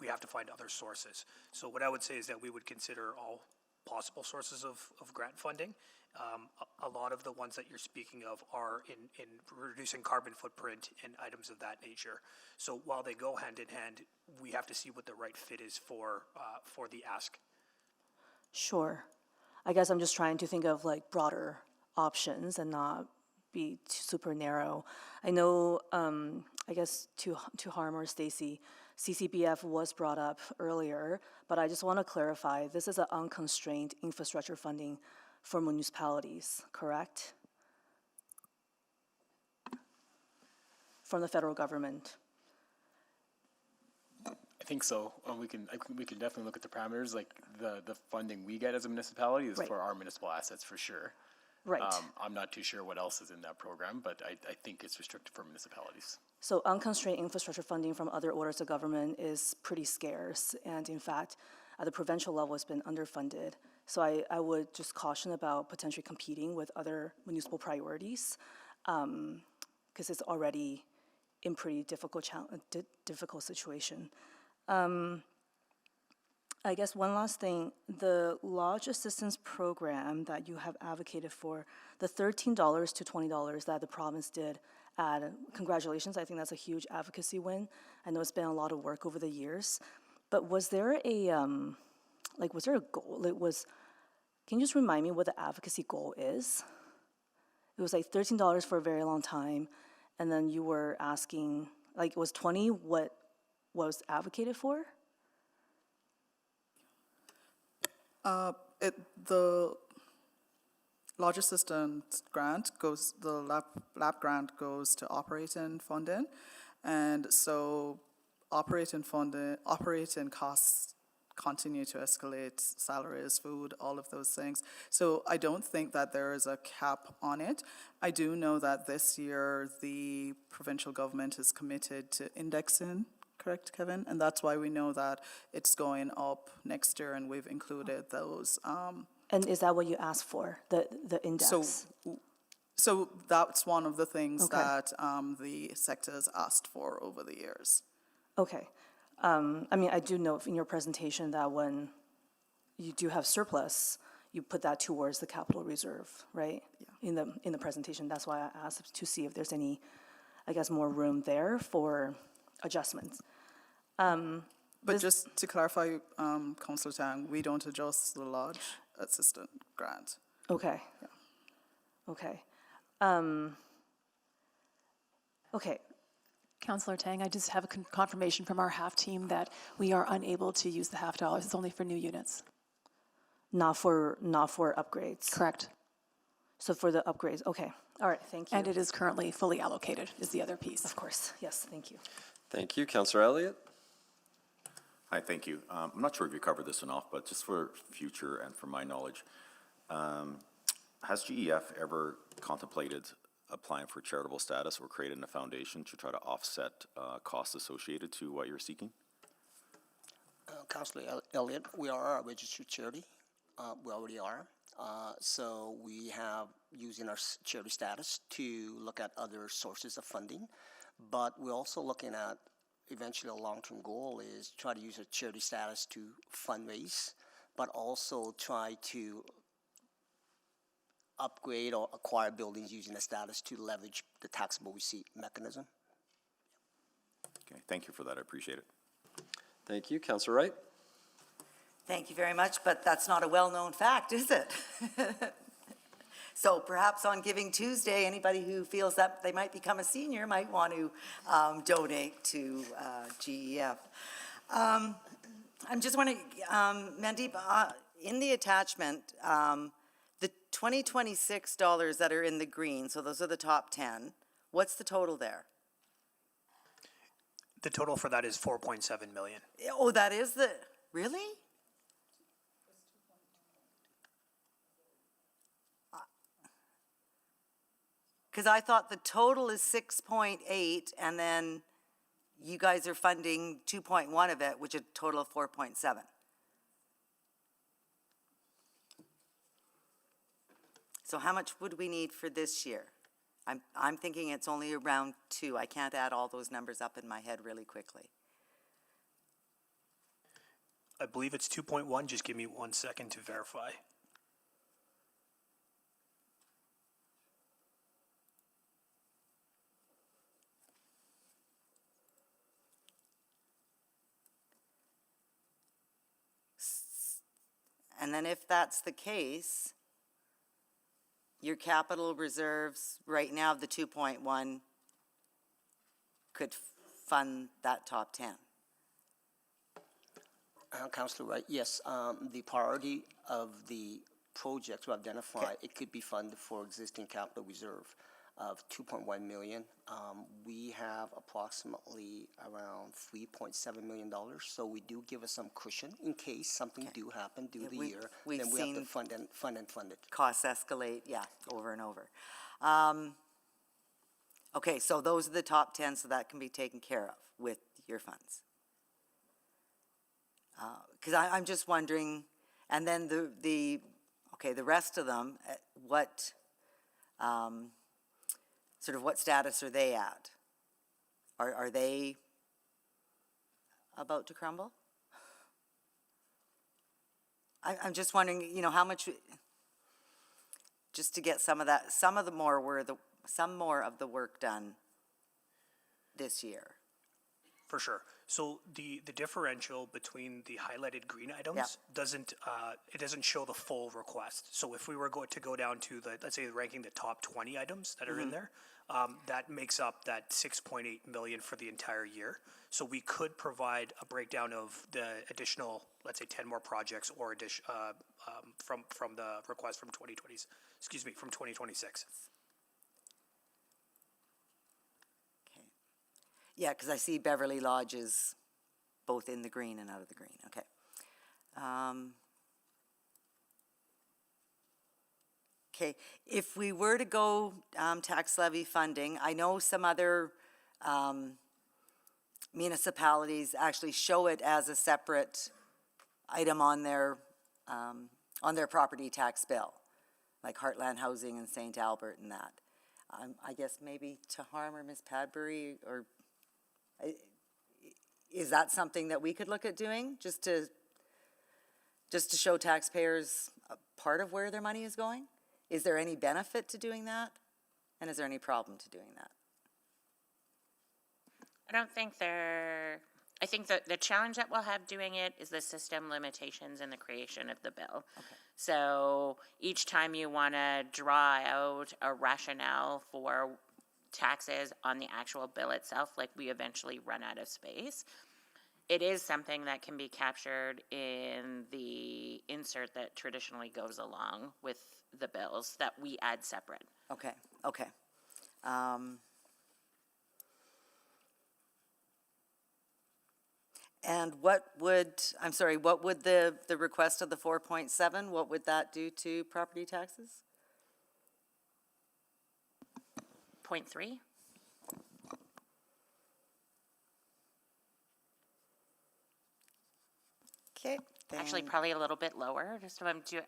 have to find other sources. So what I would say is that we would consider all possible sources of grant funding. A lot of the ones that you're speaking of are in reducing carbon footprint and items of that nature. So while they go hand in hand, we have to see what the right fit is for the ask. Sure. I guess I'm just trying to think of like broader options and not be super narrow. I know, I guess to Harm or Stacy, CCBF was brought up earlier, but I just want to clarify, this is an unconstrained infrastructure funding for municipalities, correct? From the federal government. I think so. We can definitely look at the parameters. Like the funding we get as a municipality is Right. for our municipal assets for sure. Right. I'm not too sure what else is in that program, but I think it's restricted for municipalities. So unconstrained infrastructure funding from other orders of government is pretty scarce, and in fact, at the provincial level, it's been underfunded. So I would just caution about potentially competing with other municipal priorities, because it's already in pretty difficult situation. I guess one last thing, the Lodge Assistance Program that you have advocated for, the $13 to $20 that the province did add, congratulations, I think that's a huge advocacy win. I know it's been a lot of work over the years, but was there a, was there a goal? Can you just remind me what the advocacy goal is? It was like $13 for a very long time, and then you were asking, was 20 what was advocated for? The Lodge Assistance Grant goes, the LAP grant goes to operating funding, and so operating costs continue to escalate, salaries, food, all of those things. So I don't think that there is a cap on it. I do know that this year the provincial government is committed to indexing, correct, Kevin? And that's why we know that it's going up next year, and we've included those. And is that what you asked for, the index? So that's one of the things that the sector has asked for over the years. Okay. I mean, I do know in your presentation that when you do have surplus, you put that towards the capital reserve, right? Yeah. In the presentation, that's why I asked to see if there's any, I guess, more room there for adjustments. But just to clarify, Councillor Tang, we don't adjust the Lodge Assistant Grant. Okay. Yeah. Okay. Okay. Councillor Tang, I just have a confirmation from our half team that we are unable to use the $50. It's only for new units. Not for upgrades. Correct. So for the upgrades, okay. All right, thank you. And it is currently fully allocated, is the other piece. Of course, yes, thank you. Thank you. Councillor Elliott? Hi, thank you. I'm not sure if you covered this enough, but just for future and for my knowledge, has GEF ever contemplated applying for charitable status or creating a foundation to try to offset costs associated to what you're seeking? Councillor Elliott, we are a registered charity. We already are. So we have using our charity status to look at other sources of funding, but we're also looking at eventually a long-term goal is try to use a charity status to fundraise, but also try to upgrade or acquire buildings using a status to leverage the taxable receipt mechanism. Okay, thank you for that. I appreciate it. Thank you. Councillor Wright? Thank you very much, but that's not a well-known fact, is it? So perhaps on Giving Tuesday, anybody who feels that they might become a senior might want to donate to GEF. I'm just wondering, Mandeep, in the attachment, the $2026 that are in the green, so those are the top 10, what's the total there? The total for that is 4.7 million. Oh, that is the, really? Because I thought the total is 6.8, and then you guys are funding 2.1 of it, which is a total of 4.7. So how much would we need for this year? I'm thinking it's only around 2. I can't add all those numbers up in my head really quickly. I believe it's 2.1. Just give me 1 second to verify. And then if that's the case, your capital reserves right now of the 2.1 could fund that top 10. Councillor Wright, yes, the priority of the projects we identify, it could be funded for existing capital reserve. of 2.1 million. We have approximately around $3.7 million, so we do give us some cushion in case something do happen through the year. we've Then we have to seen fund it. Costs escalate, yeah, over and over. Okay, so those are the top 10, so that can be taken care of with your funds. Because I'm just wondering, and then the rest of them, what, sort of what status are they at? Are they about to crumble? I'm just wondering, you know, how much, just to get some of that, some more of the work done this year. For sure. So the differential between the highlighted green items doesn't show the full request. So if we were going to go down to let's say ranking the top 20 items that are in there, that makes up that 6.8 million for the entire year. So we could provide a breakdown of the additional, let's say 10 more projects or from the request from 2026. Yeah, because I see Beverly Lodge is both in the green and out of the green, okay. Okay, if we were to go tax levy funding, I know some other municipalities actually show it as a separate item on their property tax bill, like Heartland Housing and St. Albert and that. I guess maybe to Harm or Ms. Padbury, or is that something that we could look at doing, just to show taxpayers a part of where their money is going? Is there any benefit to doing that? And is there any problem to doing that? I think that the challenge that we'll have doing it is the system limitations in the creation of the bill. Okay. So each time you want to draw out a rationale for taxes on the actual bill itself, like we eventually run out of space. It is something that can be captured in the insert that traditionally goes along with the bills that we add separate. Okay. And what would the request of the 4.7, what would that do to property taxes? 0.3. Okay. Actually, probably a little bit lower, just so I'm doing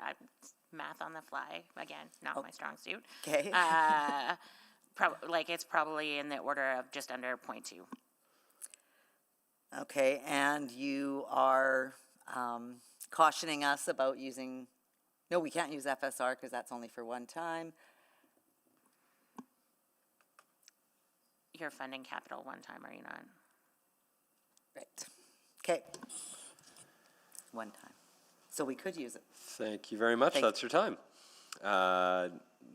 math on the fly. Again, not my strong suit. Okay. It's probably in the order of just under 0.2. Okay, and you are cautioning us about using, no, we can't use FSR because that's only for one time. You're funding capital one time, are you not? Right. Okay. One time. So we could use it. Thank you very much. That's your time.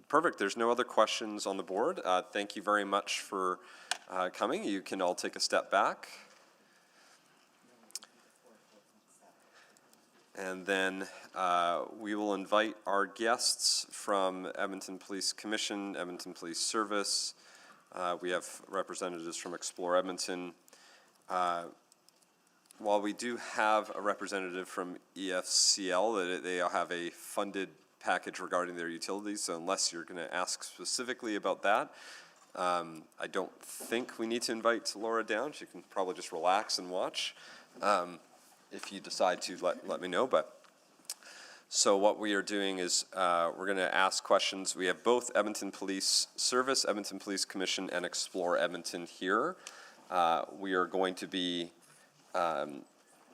Perfect. There's no other questions on the board. Thank you very much for coming. You can all take a step back. And then we will invite our guests from Edmonton Police Commission, Edmonton Police Service. We have representatives from Explore Edmonton. While we do have a representative from EFCL, they have a funded package regarding their utilities, so unless you're going to ask specifically about that, I don't think we need to invite Laura down. She can probably just relax and watch. If you decide to, let me know. But so what we are doing is we're going to ask questions. We have both Edmonton Police Service, Edmonton Police Commission, and Explore Edmonton here. We are going to be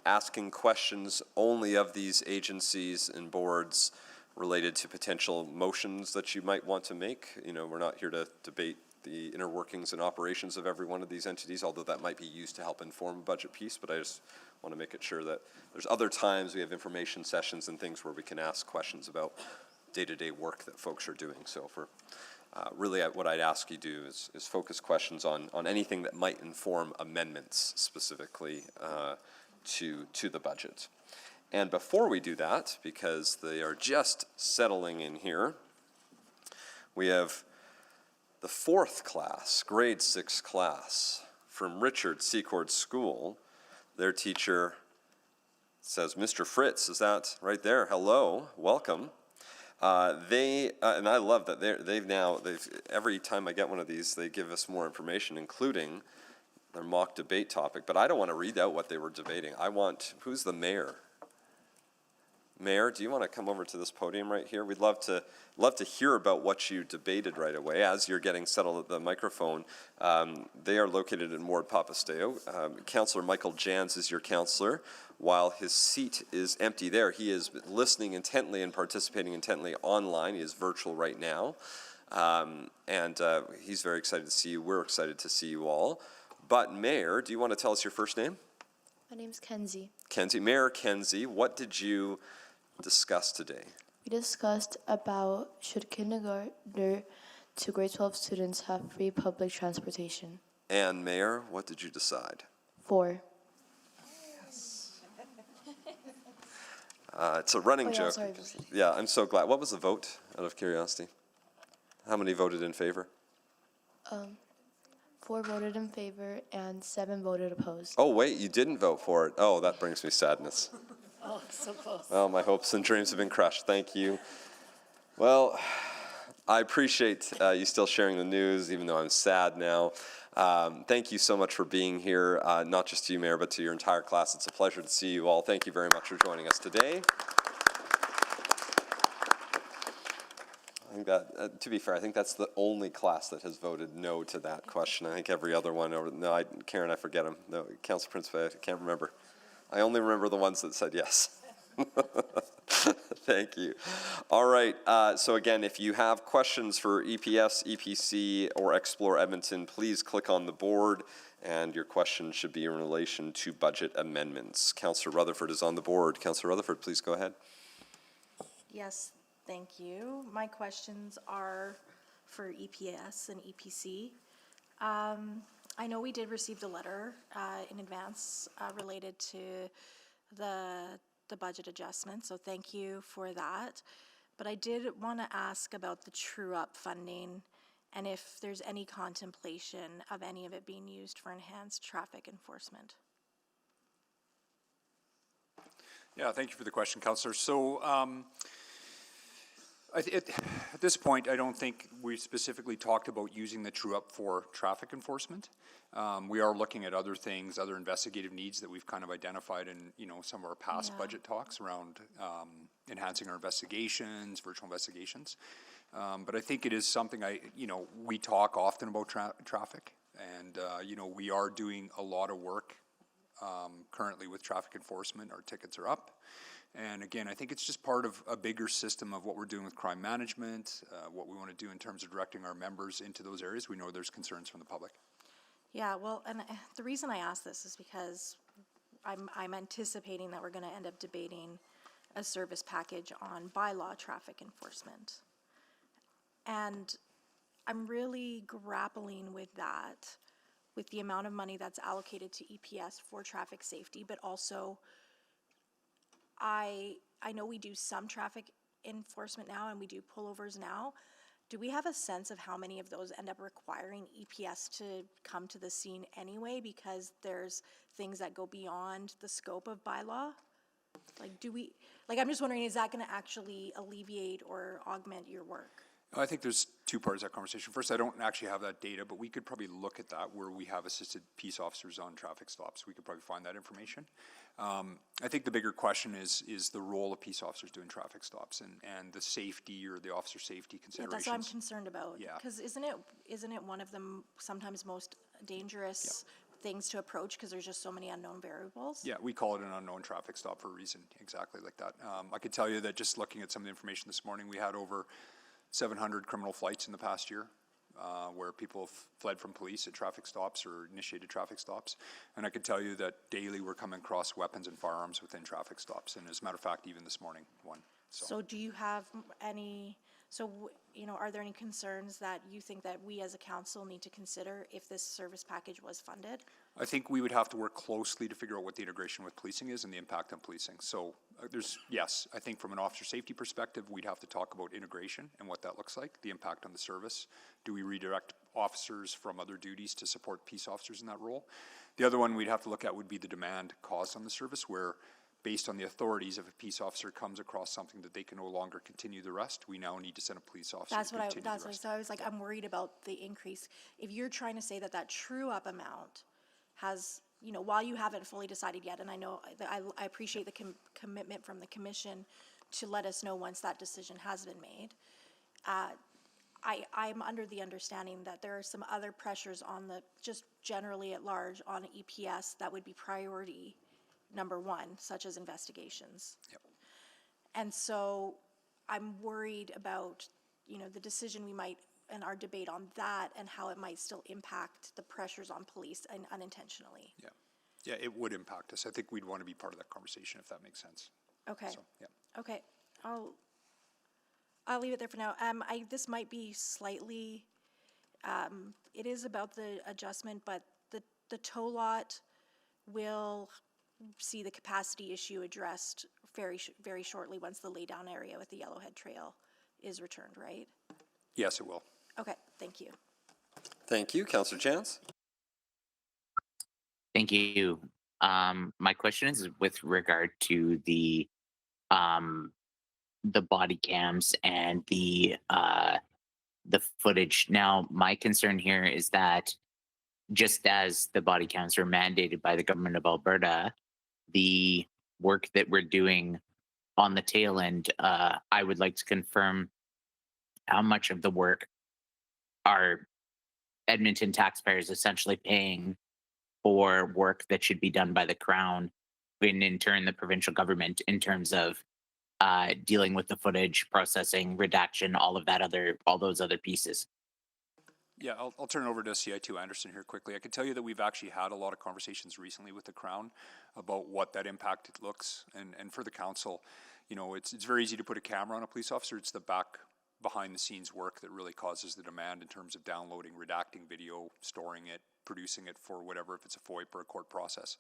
asking questions only of these agencies and boards related to potential motions that you might want to make. You know, we're not here to debate the inner workings and operations of every one of these entities, although that might be used to help inform a budget piece, but I just want to make it sure that there's other times we have information sessions and things where we can ask questions about day-to-day work that folks are doing. So for really what I'd ask you to do is focus questions on anything that might inform amendments specifically to the budget. And before we do that, because they are just settling in here, we have the 4th class, grade 6 class from Richard Secord School. Their teacher says, Mr. Fritz, is that right there? Hello, welcome. And I love that they've every time I get one of these, they give us more information, including their mock debate topic. But I don't want to read out what they were debating. Who's the mayor? Mayor, do you want to come over to this podium right here? We'd love to hear about what you debated right away. As you're getting settled at the microphone, they are located in Ward Papasteo. Councillor Michael Jans is your councillor. While his seat is empty there, he is listening intently and participating intently online. He is virtual right now. He's very excited to see you. We're excited to see you all. But Mayor, do you want to tell us your first name? My name's Kenzie. Kenzie. Mayor Kenzie, what did you discuss today? We discussed about should kindergartner to grade 12 students have free public transportation. And Mayor, what did you decide? 4. It's a running joke. Sorry. Yeah, I'm so glad. What was the vote, out of curiosity? How many voted in favor? 4 voted in favor and 7 voted opposed. Oh, wait, you didn't vote for it. Oh, that brings me sadness. Oh, so close. Well, my hopes and dreams have been crushed. Thank you. Well, I appreciate you still sharing the news, even though I'm sad now. Thank you so much for being here, not just to you, Mayor, but to your entire class. It's a pleasure to see you all. Thank you very much for joining us today. I think that, to be fair, I think that's the only class that has voted no to that question. I think every other one Karen, I forget him. No, Council Principal, I can't remember. I only remember the ones that said yes. Thank you. All right, so again, if you have questions for EPS, EPC, or Explore Edmonton, please click on the board, and your question should be in relation to budget amendments. Councillor Rutherford is on the board. Councillor Rutherford, please go ahead. Yes, thank you. My questions are for EPS and EPC. I know we did receive the letter in advance related to the budget adjustment, so thank you for that. But I did want to ask about the true-up funding and if there's any contemplation of any of it being used for enhanced traffic enforcement. Yeah, thank you for the question, Councillor. So at this point, I don't think we specifically talked about using the true-up for traffic enforcement. We are looking at other things, other investigative needs that we've kind of identified in, some of our past budget talks around enhancing our investigations, virtual investigations. But I think it is something we talk often about traffic, and we are doing a lot of work currently with traffic enforcement. Our tickets are up. And again, I think it's just part of a bigger system of what we're doing with crime management, what we want to do in terms of directing our members into those areas. We know there's concerns from the public. Yeah, well, and the reason I ask this is because I'm anticipating that we're going to end up debating a service package on bylaw traffic enforcement. And I'm really grappling with that, with the amount of money that's allocated to EPS for traffic safety, but also I know we do some traffic enforcement now and we do pullovers now. Do we have a sense of how many of those end up requiring EPS to come to the scene anyway because there's things that go beyond the scope of bylaw? I'm just wondering, is that going to actually alleviate or augment your work? I think there's two parts of that conversation. First, I don't actually have that data, but we could probably look at that where we have assisted peace officers on traffic stops. We could probably find that information. I think the bigger question is the role of peace officers doing traffic stops and the safety or the officer safety considerations. Yeah, that's what I'm concerned about. Yeah. Because isn't it one of the sometimes most dangerous things to approach because there's just so many unknown variables? Yeah, we call it an unknown traffic stop for a reason, exactly like that. I could tell you that just looking at some of the information this morning, we had over 700 criminal flights in the past year where people have fled from police at traffic stops or initiated traffic stops. And I can tell you that daily we're coming across weapons and firearms within traffic stops. And as a matter of fact, even this morning, one. So do you have any So, are there any concerns that you think that we as a council need to consider if this service package was funded? I think we would have to work closely to figure out what the integration with policing is and the impact on policing. So yes, I think from an officer safety perspective, we'd have to talk about integration and what that looks like, the impact on the service. Do we redirect officers from other duties to support peace officers in that role? The other one we'd have to look at would be the demand caused on the service, where based on the authorities, if a peace officer comes across something that they can no longer continue the rest, we now need to send a police officer to continue the rest. So I was like, I'm worried about the increase. If you're trying to say that true up amount has, while you haven't fully decided yet, and I know that I appreciate the commitment from the commission to let us know once that decision has been made. I'm under the understanding that there are some other pressures on just generally at large on EPS that would be priority number one, such as investigations. Yep. And so I'm worried about, the decision we might, and our debate on that, and how it might still impact the pressures on police and unintentionally. Yeah. Yeah, it would impact us. I think we'd want to be part of that conversation, if that makes sense. Okay. So, yeah. Okay. I'll leave it there for now. This might be slightly, it is about the adjustment, but the tow lot will see the capacity issue addressed very shortly once the laydown area with the Yellowhead Trail is returned, right? Yes, it will. Okay, thank you. Thank you. Councillor Chance? Thank you. My question is with regard to the body cams and the footage. Now, my concern here is that just as the body cams were mandated by the government of Alberta, the work that we're doing on the tail end, I would like to confirm how much of the work are Edmonton taxpayers essentially paying for work that should be done by the Crown, and in turn the provincial government, in terms of dealing with the footage, processing, redaction, all those other pieces. Yeah, I'll turn it over to CI2 Anderson here quickly. I can tell you that we've actually had a lot of conversations recently with the Crown about what that impact looks, and for the council, it's very easy to put a camera on a police officer. It's the behind the scenes work that really causes the demand in terms of downloading, redacting video, storing it, producing it for whatever, if it's a FOIP or a court process.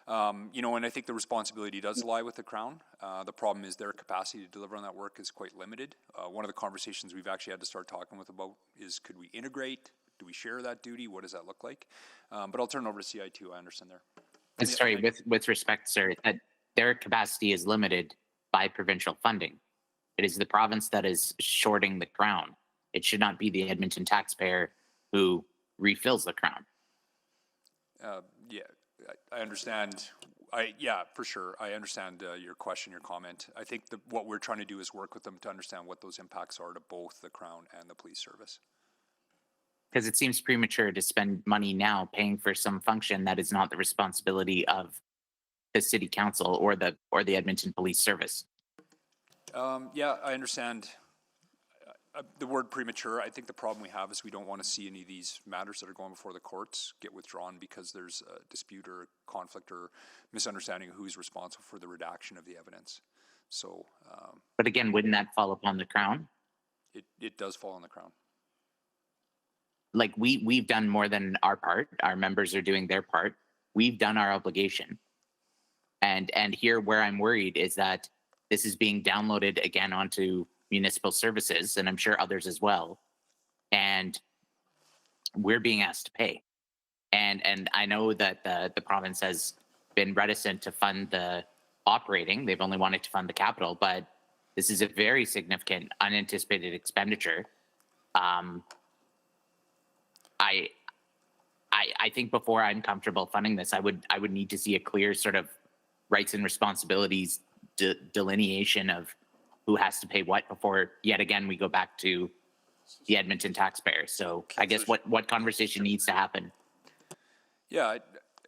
And I think the responsibility does lie with the Crown. The problem is their capacity to deliver on that work is quite limited. One of the conversations we've actually had to start talking with about is, could we integrate? Do we share that duty? What does that look like? But I'll turn it over to CI2 Anderson there. Sorry, with respect, sir, that their capacity is limited by provincial funding. It is the province that is shorting the Crown. It should not be the Edmonton taxpayer who refills the Crown. Yeah, I understand. For sure. I understand your question, your comment. I think what we're trying to do is work with them to understand what those impacts are to both the Crown and the police service. Because it seems premature to spend money now paying for some function that is not the responsibility of the city council or the Edmonton Police Service. Yeah, I understand the word premature. I think the problem we have is we don't want to see any of these matters that are going before the courts get withdrawn because there's a dispute or conflict or misunderstanding of who's responsible for the redaction of the evidence. So, but again, wouldn't that fall upon the Crown? It does fall on the Crown. Like we've done more than our part. Our members are doing their part. We've done our obligation. And here where I'm worried is that this is being downloaded again onto municipal services, and I'm sure others as well. And we're being asked to pay. And I know that the province has been reticent to fund the operating. They've only wanted to fund the capital, but this is a very significant unanticipated expenditure. I think before I'm comfortable funding this, I would need to see a clear sort of rights and responsibilities delineation of who has to pay what before yet again we go back to the Edmonton taxpayer. So I guess what conversation needs to happen? Yeah,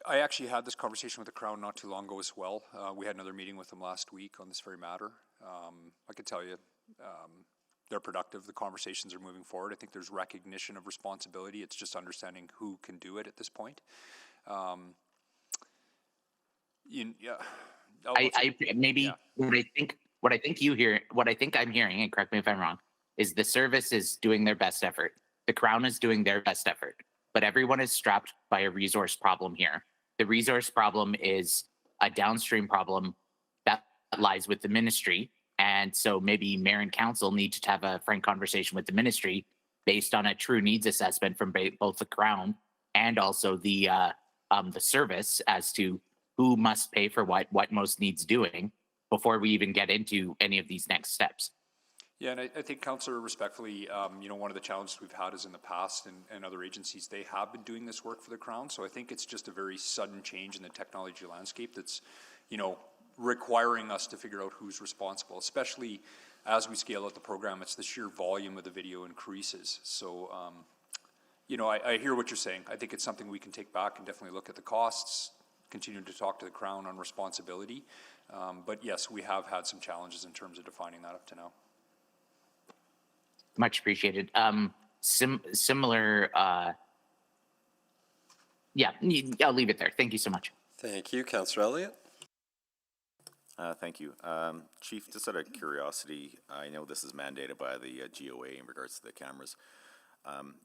I actually had this conversation with the Crown not too long ago as well. We had another meeting with them last week on this very matter. I can tell you they're productive. The conversations are moving forward. I think there's recognition of responsibility. It's just understanding who can do it at this point. What I think I'm hearing, and correct me if I'm wrong, is the service is doing their best effort. The Crown is doing their best effort, but everyone is strapped by a resource problem here. The resource problem is a downstream problem that lies with the ministry. And so maybe mayor and council need to have a frank conversation with the ministry based on a true needs assessment from both the Crown and also the service as to who must pay for what most needs doing before we even get into any of these next steps. Yeah, and I think, Councillor, respectfully, one of the challenges we've had is in the past and other agencies, they have been doing this work for the Crown. So I think it's just a very sudden change in the technology landscape that's, requiring us to figure out who's responsible, especially as we scale out the program. It's the sheer volume of the video increases. So, I hear what you're saying. I think it's something we can take back and definitely look at the costs, continue to talk to the Crown on responsibility. But yes, we have had some challenges in terms of defining that up to now. Much appreciated. Similar, yeah, I'll leave it there. Thank you so much. Thank you, Councillor Elliott. Thank you. Chief, just out of curiosity, I know this is mandated by the GOA in regards to the cameras.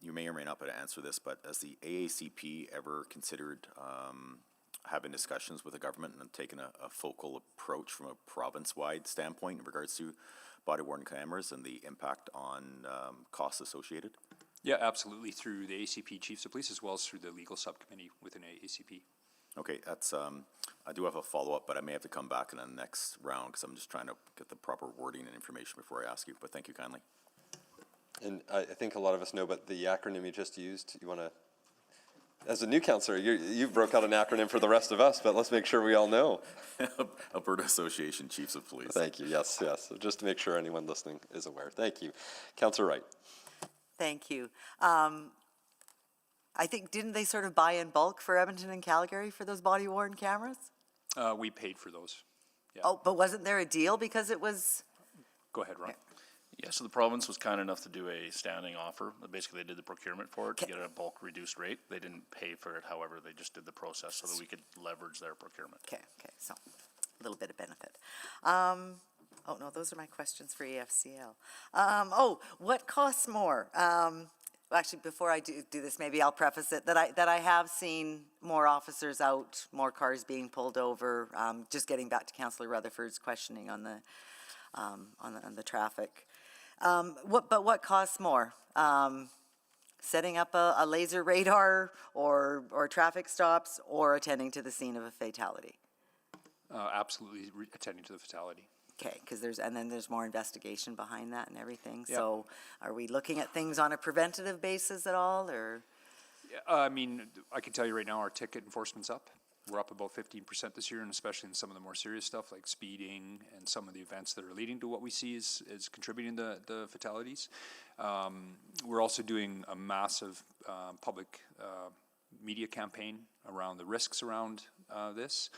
You may or may not be able to answer this, but has the AACP ever considered having discussions with the government and taking a focal approach from a province-wide standpoint in regards to body-worn cameras and the impact on costs associated? Yeah, absolutely, through the ACP Chiefs of Police as well as through the legal subcommittee within ACP. Okay, that's, I do have a follow-up, but I may have to come back in the next round because I'm just trying to get the proper wording and information before I ask you, but thank you kindly. And I think a lot of us know, but the acronym you just used, you want to, as a new councillor, you broke out an acronym for the rest of us, but let's make sure we all know. Alberta Association Chiefs of Police. Thank you, yes. So just to make sure anyone listening is aware. Thank you. Councillor Wright. Thank you. I think, didn't they sort of buy in bulk for Edmonton and Calgary for those body-worn cameras? We paid for those. Yeah. Oh, but wasn't there a deal because it was? Go ahead, Ron. Yeah, so the province was kind enough to do a standing offer. Basically, they did the procurement for it to get a bulk reduced rate. They didn't pay for it, however, they just did the process so that we could leverage their procurement. Okay, so a little bit of benefit. Oh, no, those are my questions for EFCL. What costs more? Actually, before I do this, maybe I'll preface it that I have seen more officers out, more cars being pulled over. Just getting back to Councillor Rutherford's questioning on the traffic. But what costs more? Setting up a laser radar or traffic stops or attending to the scene of a fatality? Absolutely attending to the fatality. Okay, because there's more investigation behind that and everything. Yep. So are we looking at things on a preventative basis at all, or? I mean, I can tell you right now, our ticket enforcement's up. We're up about 15% this year, and especially in some of the more serious stuff like speeding and some of the events that are leading to what we see is contributing to the fatalities. We're also doing a massive public media campaign around the risks around this.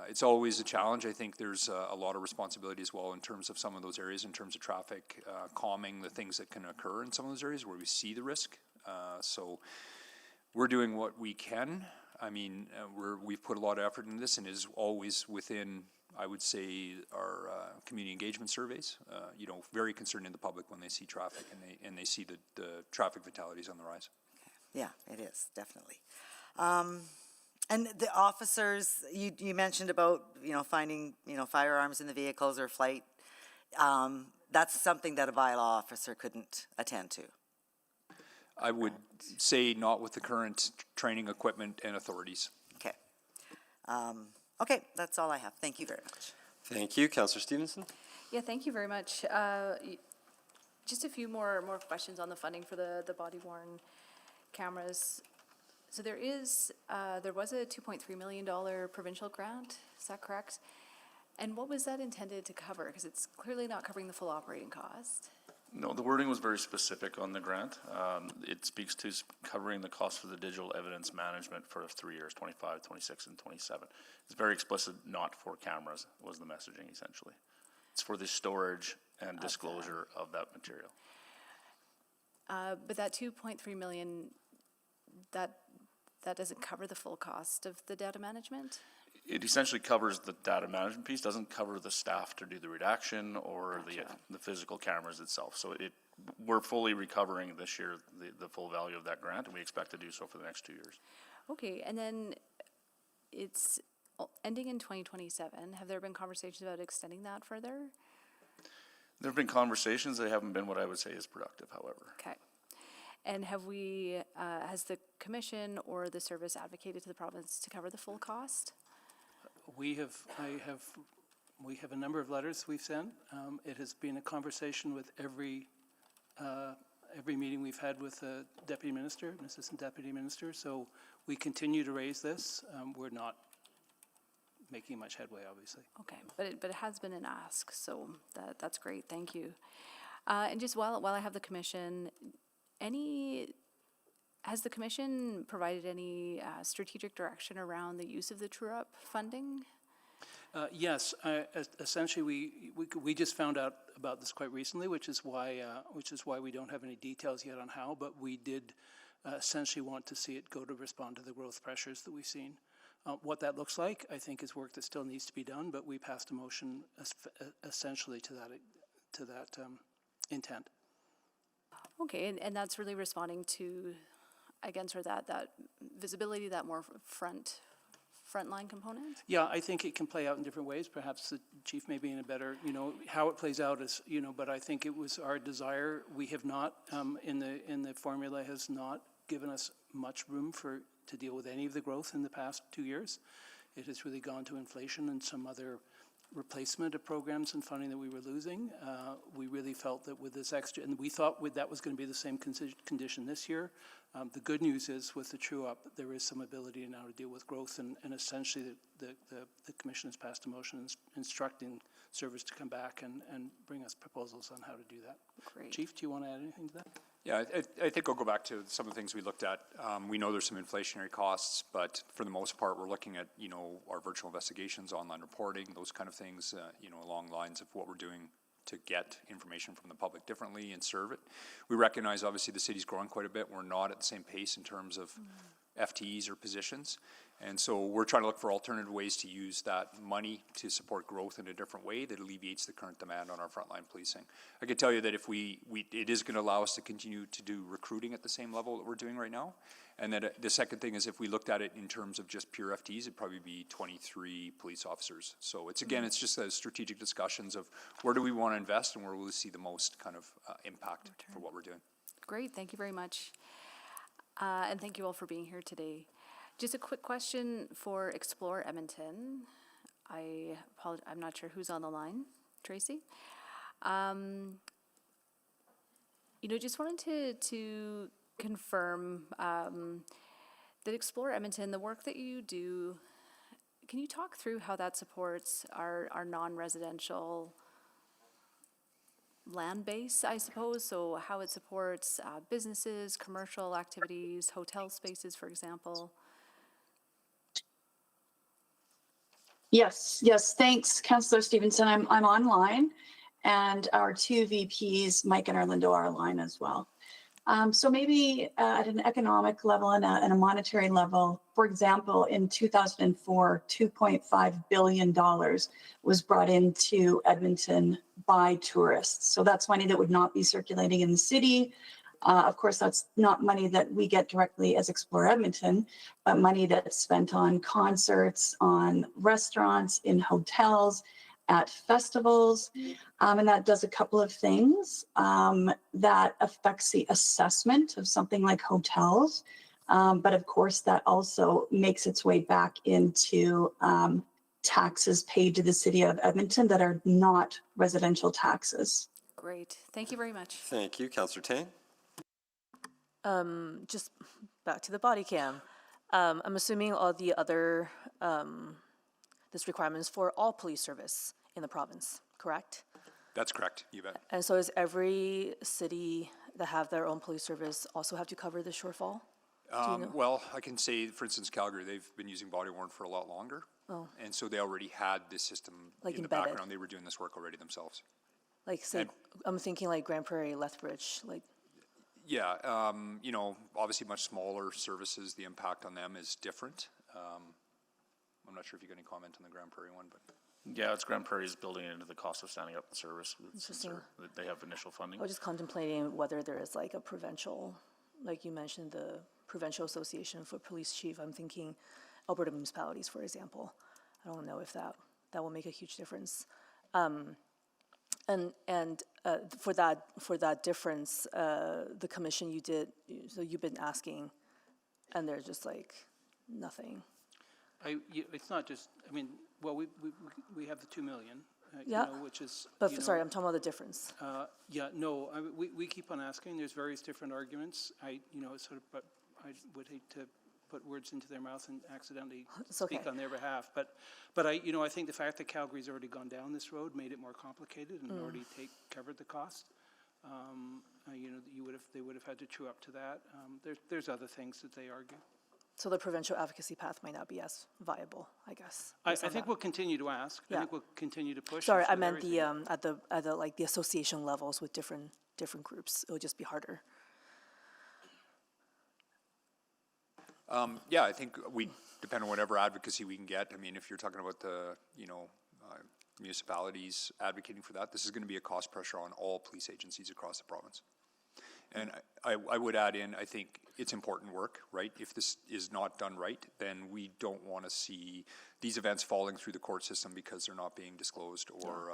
It's always a challenge. I think there's a lot of responsibility as well in terms of some of those areas, in terms of traffic, calming the things that can occur in some of those areas where we see the risk. So we're doing what we can. I mean, we've put a lot of effort into this, and it is always within, I would say, our community engagement surveys. Very concerned in the public when they see traffic and they see the traffic fatalities on the rise. Yeah, it is, definitely. And the officers, you mentioned about, finding, firearms in the vehicles or flight. That's something that a bylaw officer couldn't attend to. I would say not with the current training equipment and authorities. Okay. Okay, that's all I have. Thank you very much. Thank you. Councillor Stevenson. Yeah, thank you very much. Just a few more questions on the funding for the body-worn cameras. So there was a $2.3 million provincial grant, is that correct? And what was that intended to cover? Because it's clearly not covering the full operating cost. No, the wording was very specific on the grant. It speaks to covering the cost for the digital evidence management for 3 years, 25, 26, and 27. It's very explicit, not for cameras, was the messaging essentially. It's for the storage and disclosure of that material. But that $2.3 million, that that doesn't cover the full cost of the data management? It essentially covers the data management piece, doesn't cover the staff to do the redaction or the physical cameras itself. So we're fully recovering this year the full value of that grant, and we expect to do so for the next 2 years. Okay, and then it's ending in 2027. Have there been conversations about extending that further? There have been conversations. They haven't been what I would say is productive, however. Okay. And has the commission or the service advocated to the province to cover the full cost? We have a number of letters we've sent. It has been a conversation with every meeting we've had with a deputy minister, an assistant deputy minister. So we continue to raise this. We're not making much headway, obviously. Okay, but it has been an ask, so that's great. Thank you. And just while I have the commission, has the commission provided any strategic direction around the use of the true-up funding? Yes, essentially we just found out about this quite recently, which is why we don't have any details yet on how, but we did essentially want to see it go to respond to the growth pressures that we've seen. What that looks like, I think, is work that still needs to be done, but we passed a motion essentially to that intent. Okay, and that's really responding to, again, sort of that visibility, that more frontline component? Yeah, I think it can play out in different ways. Perhaps the chief may be in a better, how it plays out is, but I think it was our desire. We have not, in the formula has not given us much room to deal with any of the growth in the past 2 years. It has really gone to inflation and some other replacement of programs and funding that we were losing. We really felt that with this extra, and we thought that was going to be the same condition this year. The good news is with the true-up, there is some ability now to deal with growth, and essentially the commission has passed a motion instructing service to come back and bring us proposals on how to do that. Great. Chief, do you want to add anything to that? Yeah, I think I'll go back to some of the things we looked at. We know there's some inflationary costs, but for the most part, we're looking at, our virtual investigations, online reporting, those kind of things, along the lines of what we're doing to get information from the public differently and serve it. We recognize, obviously, the city's growing quite a bit. We're not at the same pace in terms of FTEs or positions. And so we're trying to look for alternative ways to use that money to support growth in a different way that alleviates the current demand on our frontline policing. I can tell you that if it is going to allow us to continue to do recruiting at the same level that we're doing right now. And then the second thing is if we looked at it in terms of just pure FTEs, it'd probably be 23 police officers. So it's just those strategic discussions of where do we want to invest and where will we see the most kind of impact for what we're doing. Great, thank you very much. And thank you all for being here today. Just a quick question for Explore Edmonton. I apologize, I'm not sure who's on the line. Tracy? Just wanted to confirm that Explore Edmonton, the work that you do, can you talk through how that supports our non-residential land base, I suppose? So how it supports businesses, commercial activities, hotel spaces, for example? Yes, thanks, Councillor Stevenson. I'm online, and our two VPs, Mike and Arlindo, are online as well. So maybe at an economic level and a monetary level, for example, in 2004, $2.5 billion was brought into Edmonton by tourists. So that's money that would not be circulating in the city. Of course, that's not money that we get directly as Explore Edmonton, but money that's spent on concerts, on restaurants, in hotels, at festivals. And that does a couple of things. That affects the assessment of something like hotels. But of course, that also makes its way back into taxes paid to the city of Edmonton that are not residential taxes. Great. Thank you very much. Thank you. Councillor Tang? Just back to the body cam. I'm assuming all the other, this requirements for all police service in the province, correct? That's correct, you bet. And so is every city that have their own police service also have to cover the shortfall? Well, I can say, for instance, Calgary, they've been using body-worn for a lot longer. Oh. And so they already had this system Like in the embedded. background. They were doing this work already themselves. Like, say, I'm thinking like Grand Prairie, Lethbridge, like. Yeah, you know, obviously much smaller services, the impact on them is different. I'm not sure if you got any comment on the Grand Prairie one, but. Yeah, it's Grand Prairie's building into the cost of standing up the service. Since Interesting. they have initial funding. I was just contemplating whether there is like a provincial, like you mentioned, the Provincial Association for Police Chief. I'm thinking Alberta municipalities, for example. I don't know if that will make a huge difference. For that difference, the commission so you've been asking, and there's just like nothing. It's not just, I mean, well, we have the 2 million, Yeah. you know, which is. But sorry, I'm talking about the difference. Yeah, no, we keep on asking. There's various different arguments. But I would hate to put words into their mouth and accidentally speak on their behalf. But I think the fact that Calgary's already gone down this road made it more complicated and already covered the cost. They would have had to true up to that. There's other things that they argue. So the provincial advocacy path might not be as viable, I guess. I think we'll continue to ask. Yeah. I think we'll continue to push. Sorry, I meant at the like the association levels with different groups. It would just be harder. Yeah, I think we depend on whatever advocacy we can get. I mean, if you're talking about the, municipalities advocating for that, this is going to be a cost pressure on all police agencies across the province. And I would add in, I think it's important work, right? If this is not done right, then we don't want to see these events falling through the court system because they're not being disclosed or,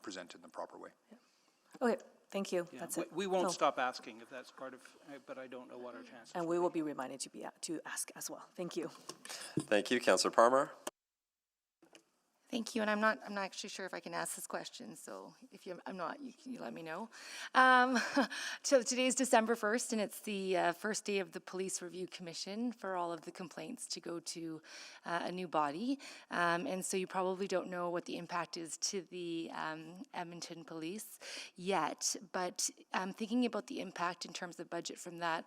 presented in the proper way. Yeah. Okay, thank you. Yeah, That's it. we won't stop asking if that's part of, but I don't know what our chances. And we will be reminded to ask as well. Thank you. Thank you, Councillor Parmar. Thank you, and I'm not actually sure if I can ask this question, so if I'm not, you let me know. So today's December 1st, and it's the first day of the Police Review Commission for all of the complaints to go to a new body. And so you probably don't know what the impact is to the Edmonton Police yet, but thinking about the impact in terms of budget from that,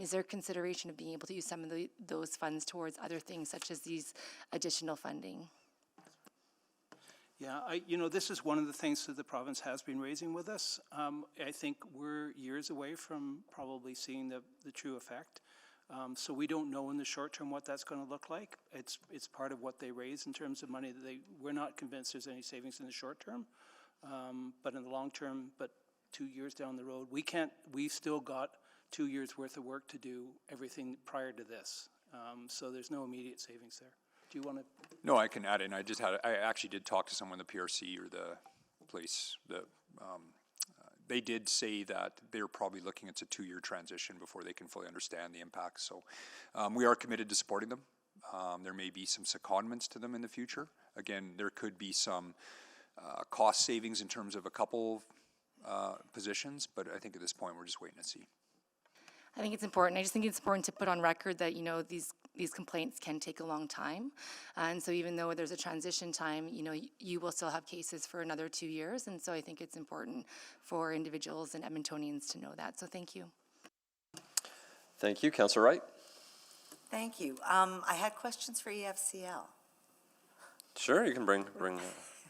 is there consideration of being able to use some of those funds towards other things such as these additional funding? Yeah, this is one of the things that the province has been raising with us. I think we're years away from probably seeing the true effect. So we don't know in the short term what that's going to look like. It's part of what they raise in terms of money that we're not convinced there's any savings in the short term. But in the long term, 2 years down the road, we've still got 2 years worth of work to do everything prior to this. So there's no immediate savings there. Do you want to? No, I can add in. I actually did talk to someone in the PRC or the place. They did say that they're probably looking at a 2-year transition before they can fully understand the impact. So we are committed to supporting them. There may be some secondments to them in the future. Again, there could be some cost savings in terms of a couple positions, but I think at this point we're just waiting to see. I think it's important. I just think it's important to put on record that, these complaints can take a long time. And so even though there's a transition time, you will still have cases for another 2 years. And so I think it's important for individuals and Edmontonians to know that. So thank you. Thank you, Councillor Wright. Thank you. I had questions for EFCL. Sure, you can bring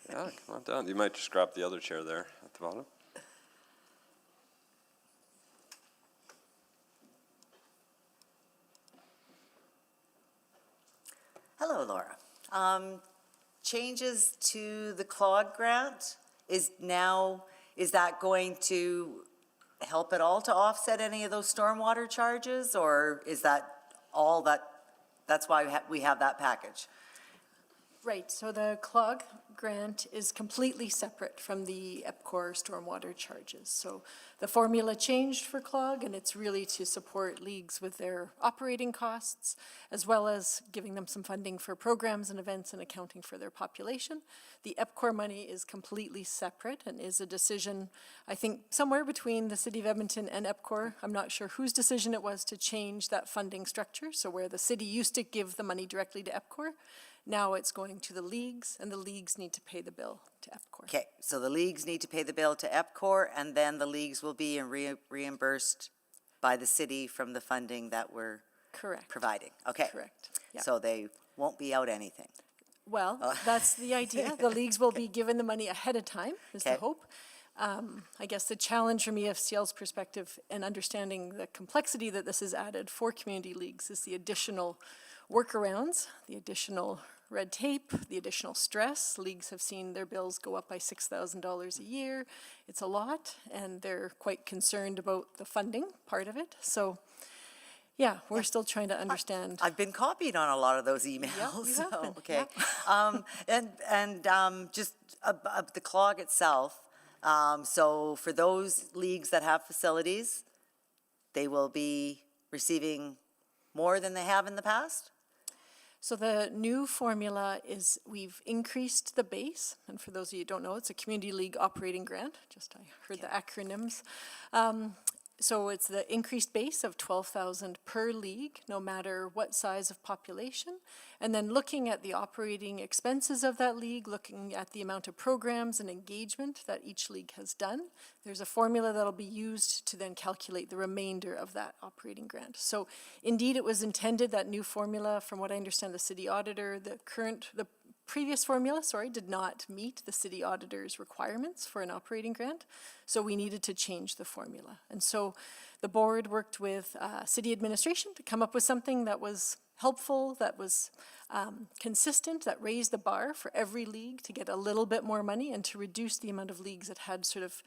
yeah, come on down. You might just grab the other chair there at the bottom. Hello, Laura. Changes to the CLOG grant is that going to help at all to offset any of those stormwater charges, or is that all that's why we have that package? Right, so the CLOG grant is completely separate from the EPCOR stormwater charges. So the formula changed for CLOG, and it's really to support leagues with their operating costs, as well as giving them some funding for programs and events and accounting for their population. The EPCOR money is completely separate and is a decision, I think, somewhere between the City of Edmonton and EPCOR. I'm not sure whose decision it was to change that funding structure. So where the city used to give the money directly to EPCOR, now it's going to the leagues, and the leagues need to pay the bill to EPCOR. Okay, so the leagues need to pay the bill to EPCOR, and then the leagues will be reimbursed by the city from the funding that we're providing. Okay. Correct. Yeah. So they won't be out anything. Well, that's the idea. The leagues will be given the money ahead of time, is the hope. I guess the challenge from EFCL's perspective and understanding the complexity that this has added for community leagues is the additional workarounds, the additional red tape, the additional stress. Leagues have seen their bills go up by $6,000 a year. It's a lot, and they're quite concerned about the funding part of it. So, yeah, we're still trying to understand. I've been copied on a lot of those emails. Yep, you have so, been, okay. yeah. Just the clog itself. So for those leagues that have facilities, they will be receiving more than they have in the past? So the new formula is we've increased the base, and for those of you who don't know, it's a community league operating grant. Just I heard the acronyms. So it's the increased base of $12,000 per league, no matter what size of population. And then looking at the operating expenses of that league, looking at the amount of programs and engagement that each league has done, there's a formula that'll be used to then calculate the remainder of that operating grant. So indeed, it was intended, that new formula, from what I understand the city auditor, the previous formula, did not meet the city auditor's requirements for an operating grant, so we needed to change the formula. And so the board worked with city administration to come up with something that was helpful, that was consistent, that raised the bar for every league to get a little bit more money and to reduce the amount of leagues that had sort of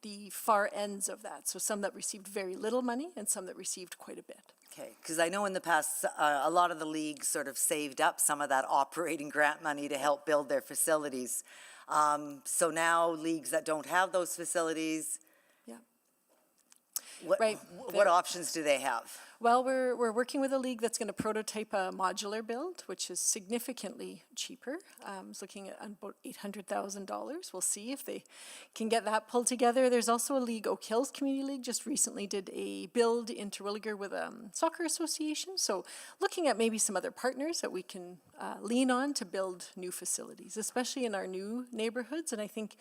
the far ends of that. So some that received very little money and some that received quite a bit. Okay, because I know in the past, a lot of the leagues sort of saved up some of that operating grant money to help build their facilities. So now leagues that don't have those facilities, what options do they have? Well, we're working with a league that's going to prototype a modular build, which is significantly cheaper. It's looking at about $800,000. We'll see if they can get that pulled together. There's also a league, Oak Hills Community League, just recently did a build in Terwilliger with a soccer association. So looking at maybe some other partners that we can lean on to build new facilities, especially in our new neighborhoods. And I think,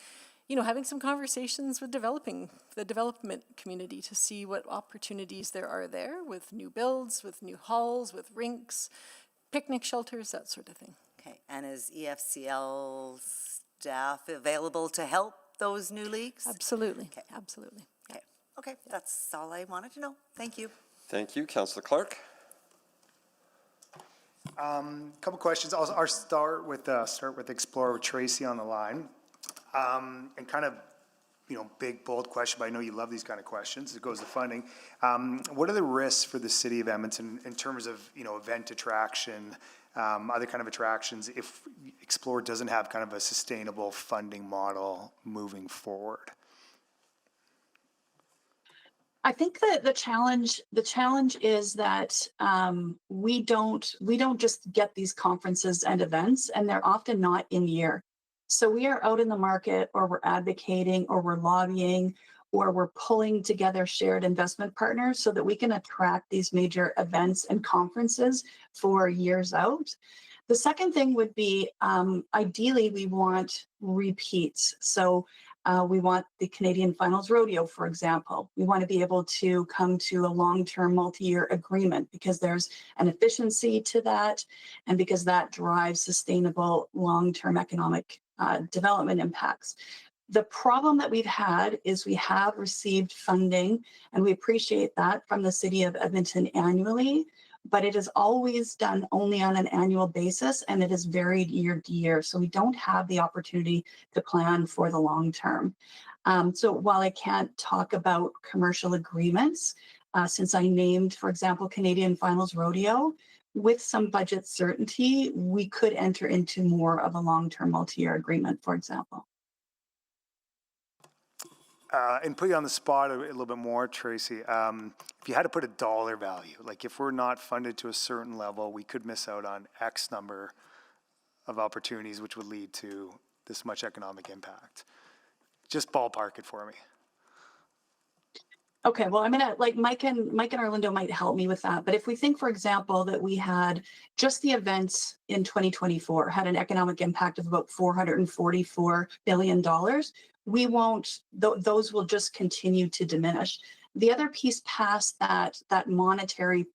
you know, having some conversations with the development community to see what opportunities there are there with new builds, with new halls, with rinks, picnic shelters, that sort of thing. Okay, and is EFCL staff available to help those new leagues? Absolutely, okay. Absolutely. Okay, okay, that's all I wanted to know. Thank you. Thank you, Councillor Clark. Couple questions. I'll start with Explorer with Tracy on the line. And kind of, you know, big, bold question, but I know you love these kind of questions. It goes to funding. What are the risks for the city of Edmonton in terms of, you know, event attraction, other kind of attractions, if Explorer doesn't have kind of a sustainable funding model moving forward? I think that the challenge is that we don't just get these conferences and events, and they're often not in year. So we are out in the market, or we're advocating, or we're lobbying, or we're pulling together shared investment partners so that we can attract these major events and conferences for years out. The second thing would be, ideally, we want repeats. So we want the Canadian Finals Rodeo, for example. We want to be able to come to a long-term multi-year agreement because there's an efficiency to that, and because that drives sustainable long-term economic development impacts. The problem that we've had is we have received funding, and we appreciate that, from the City of Edmonton annually, but it is always done only on an annual basis, and it is varied year to year. So we don't have the opportunity to plan for the long term. So while I can't talk about commercial agreements, since I named, for example, Canadian Finals Rodeo, with some budget certainty, we could enter into more of a long-term multi-year agreement, for example. And put you on the spot a little bit more, Tracy, if you had to put a dollar value, like if we're not funded to a certain level, we could miss out on X number of opportunities, which would lead to this much economic impact. Just ballpark it for me. Okay, well, I'm gonna, like, Mike and Orlando might help me with that. But if we think, for example, that we had just the events in 2024 had an economic impact of about $444 billion, we won't, those will just continue to diminish. The other piece past that monetary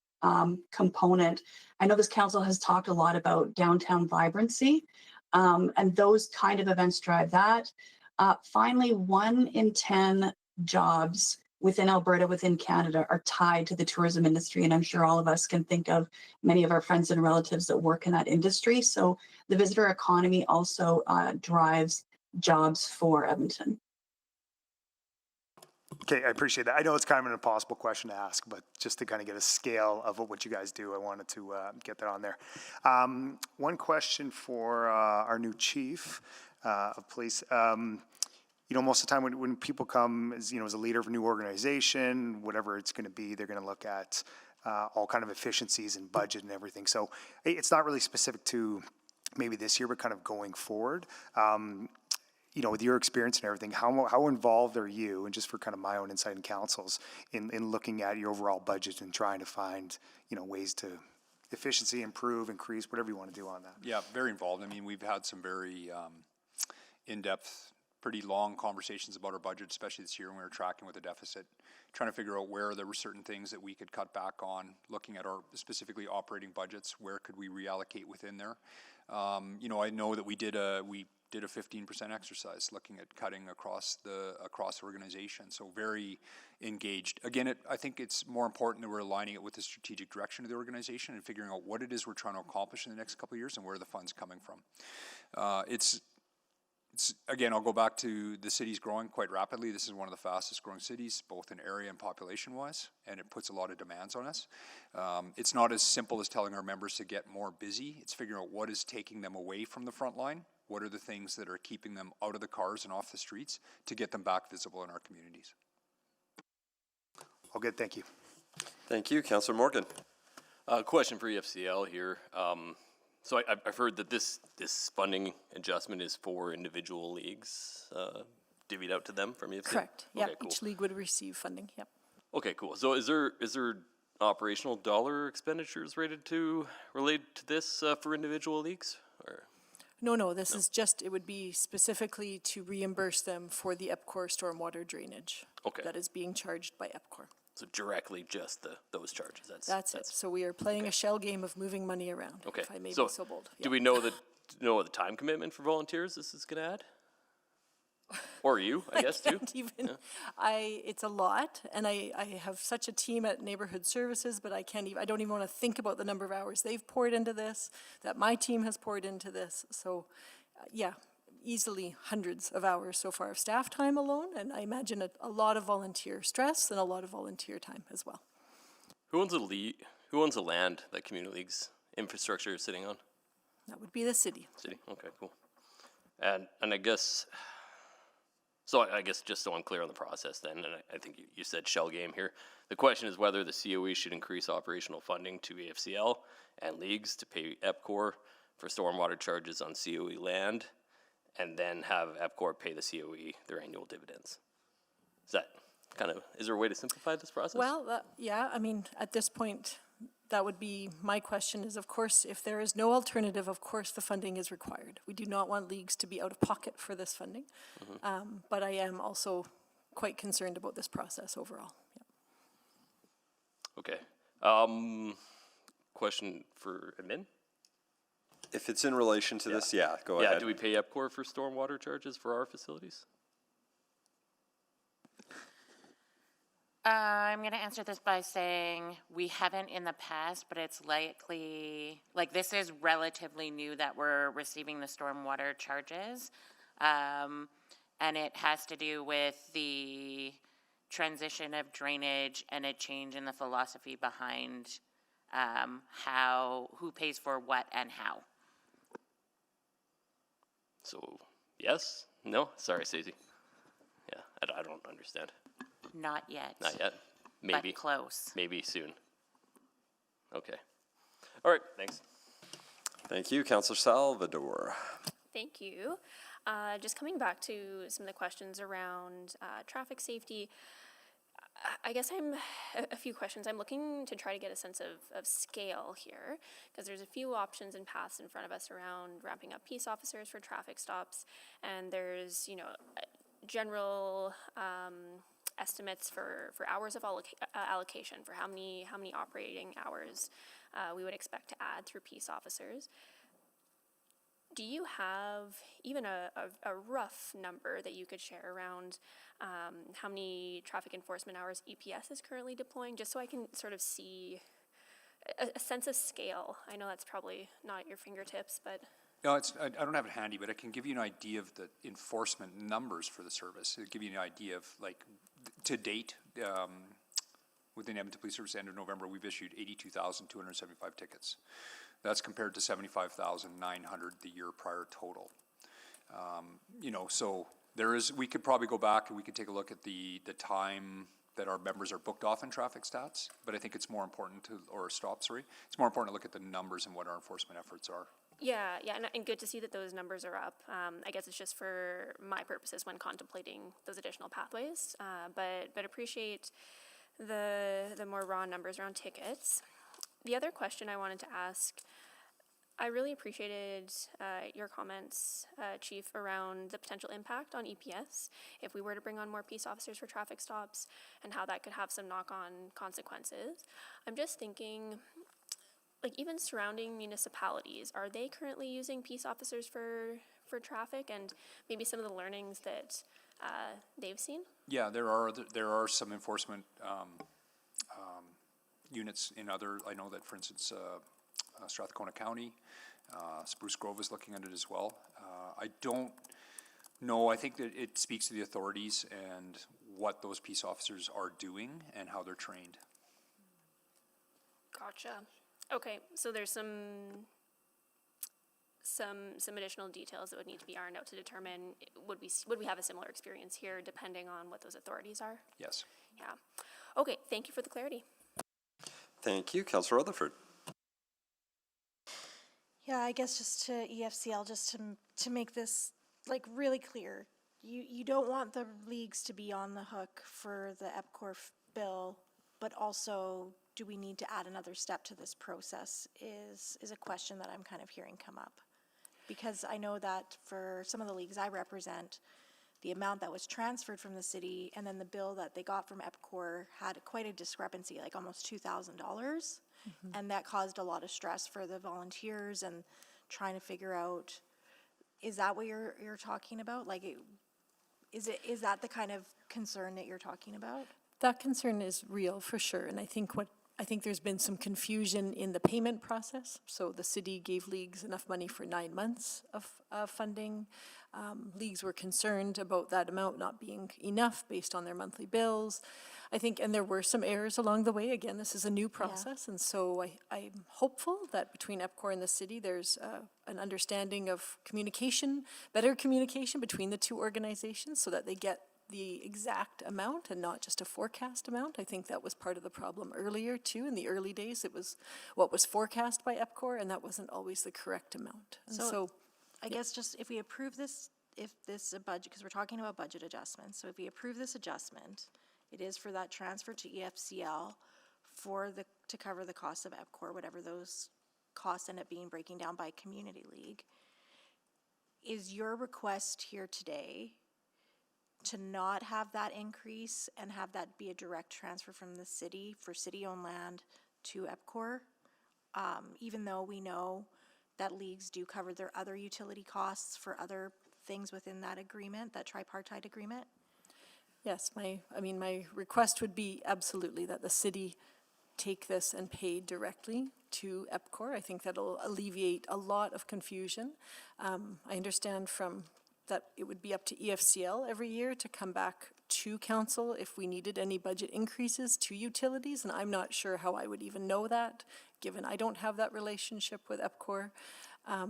component, I know this council has talked a lot about downtown vibrancy, and those kind of events drive that. Finally, 1 in 10 jobs within Alberta, within Canada, are tied to the tourism industry. And I'm sure all of us can think of many of our friends and relatives that work in that industry. So the visitor economy also drives jobs for Edmonton. Okay, I appreciate that. I know it's kind of an impossible question to ask, but just to kind of get a scale of what you guys do, I wanted to get that on there. One question for our new chief of police. You know, most of the time when people come as, you know, as a leader of a new organization, whatever it's going to be, they're going to look at all kind of efficiencies and budget and everything. So it's not really specific to maybe this year, but kind of going forward. You know, with your experience and everything, how involved are you, and just for kind of my own insight and counsels, in looking at your overall budget and trying to find, you know, ways to efficiency, improve, increase, whatever you want to do on that? Yeah, very involved. I mean, we've had some very in-depth, pretty long conversations about our budget, especially this year when we were tracking with the deficit, trying to figure out where there were certain things that we could cut back on, looking at our specifically operating budgets, where could we reallocate within there. You know, I know that we did a 15% exercise looking at cutting across the organization. So very engaged. Again, I think it's more important that we're aligning it with the strategic direction of the organization and figuring out what it is we're trying to accomplish in the next couple of years and where the fund's coming from. It's again, I'll go back to the city's growing quite rapidly. This is one of the fastest growing cities, both in area and population wise, and it puts a lot of demands on us. It's not as simple as telling our members to get more busy. It's figuring out what is taking them away from the front line. What are the things that are keeping them out of the cars and off the streets to get them back visible in our communities? All good, thank you. Thank you. Councillor Morgan. Question for EFCL here. So I've heard that this funding adjustment is for individual leagues, divvied out to them from EFCL? Correct. Yeah, Okay, cool. each league would receive funding. Yep. Okay, cool. So is there operational dollar expenditures related to this for individual leagues? Or? No, this is just, it would be specifically to reimburse them for the EPCOR stormwater drainage. Okay. That is being charged by EPCOR. So directly just those charges. That's it. So we are playing a shell game of moving money around, Okay. if I may be so bold. Do we know what the time commitment for volunteers this is going to add? Or you, I guess, too? Can't even, Yeah. it's a lot, and I have such a team at Neighborhood Services, but I don't even want to think about the number of hours they've poured into this, that my team has poured into this. So, yeah, easily hundreds of hours so far of staff time alone, and I imagine a lot of volunteer stress and a lot of volunteer time as well. Who owns the land that community leagues infrastructure is sitting on? That would be the city. City. Okay, cool. And I guess. So I guess just so I'm clear on the process then, and I think you said shell game here. The question is whether the COE should increase operational funding to AFCL and leagues to pay EPCOR for stormwater charges on COE land, and then have EPCOR pay the COE their annual dividends. Is there a way to simplify this process? Well, yeah, I mean, at this point, that would be my question is, of course, if there is no alternative, of course, the funding is required. We do not want leagues to be out of pocket for this funding. Mm-hmm. But I am also quite concerned about this process overall. Yeah. Okay. Question for admin? If it's in relation to this, yeah, go ahead. Yeah, do we pay EPCOR for stormwater charges for our facilities? I'm going to answer this by saying we haven't in the past, but it's likely, this is relatively new that we're receiving the stormwater charges. And it has to do with the transition of drainage and a change in the philosophy behind who pays for what and how. So, yes? No? Sorry, Stacey. Yeah, I don't understand. Not yet. Not yet? Maybe. But close. Maybe soon. Okay. All right, thanks. Thank you. Councillor Salvador. Thank you. Just coming back to some of the questions around traffic safety, I guess a few questions. I'm looking to try to get a sense of scale here, because there's a few options and paths in front of us around ramping up peace officers for traffic stops, and there's, general estimates for hours of allocation, for how many operating hours we would expect to add through peace officers. do you have even a rough number that you could share around how many traffic enforcement hours EPS is currently deploying, just so I can sort of see a sense of scale? I know that's probably not at your fingertips, but... No, I don't have it handy, but I can give you an idea of the enforcement numbers for the service. It'll give you an idea of, like, to date, within Edmonton Police Service, end of November, we've issued 82,275 tickets. That's compared to 75,900 the year prior total. You know, so we could probably go back and we could take a look at the time that our members are booked off in traffic stats, but I think it's more important it's more important to look at the numbers and what our enforcement efforts are. Yeah, and good to see that those numbers are up. I guess it's just for my purposes when contemplating those additional pathways, but appreciate the more raw numbers around tickets. The other question I wanted to ask, I really appreciated your comments, Chief, around the potential impact on EPS if we were to bring on more peace officers for traffic stops and how that could have some knock-on consequences. I'm just thinking, like, even surrounding municipalities, are they currently using peace officers for traffic, and maybe some of the learnings that they've seen? Yeah, there are some enforcement units in other. I know that, for instance, Strathcona County, Spruce Grove is looking at it as well. I don't know. I think that it speaks to the authorities and what those peace officers are doing and how they're trained. Gotcha. Okay, so there's some additional details that would need to be ironed out to determine would we have a similar experience here, depending on what those authorities are. Yes. Yeah. Okay. Thank you for the clarity. Thank you, Councillor Rutherford. Yeah, I guess just to EFCL, just to make this like really clear, you don't want the leagues to be on the hook for the EPCOR bill, but also, do we need to add another step to this process is a question that I'm kind of hearing come up. Because I know that for some of the leagues I represent, the amount that was transferred from the city and then the bill that they got from EPCOR had quite a discrepancy, like almost $2,000. And that caused a lot of stress for the volunteers and trying to figure out, is that what you're talking about? Like, is that the kind of concern that you're talking about? That concern is real for sure, and I think there's been some confusion in the payment process. So the city gave leagues enough money for 9 months of funding. Leagues were concerned about that amount not being enough based on their monthly bills. I think, and there were some errors along the way. Again, this is a new process, and so I'm hopeful that between EPCOR and the city, there's an understanding of communication, better communication between the two organizations so that they get the exact amount and not just a forecast amount. I think that was part of the problem earlier too. In the early days, it was what was forecast by EPCOR, and that wasn't always the correct amount. And so I guess just if we approve this, if this a budget, because we're talking about budget adjustments, so if we approve this adjustment, it is for that transfer to EFCL to cover the cost of EPCOR, whatever those costs end up being, breaking down by community league. Is your request here today to not have that increase and have that be a direct transfer from the city for city-owned land to EPCOR, even though we know that leagues do cover their other utility costs for other things within that agreement, that tripartite agreement? yes, my request would be absolutely that the city take this and pay directly to EPCOR. I think that'll alleviate a lot of confusion. I understand from that it would be up to EFCL every year to come back to council if we needed any budget increases to utilities, and I'm not sure how I would even know that, given I don't have that relationship with EPCOR.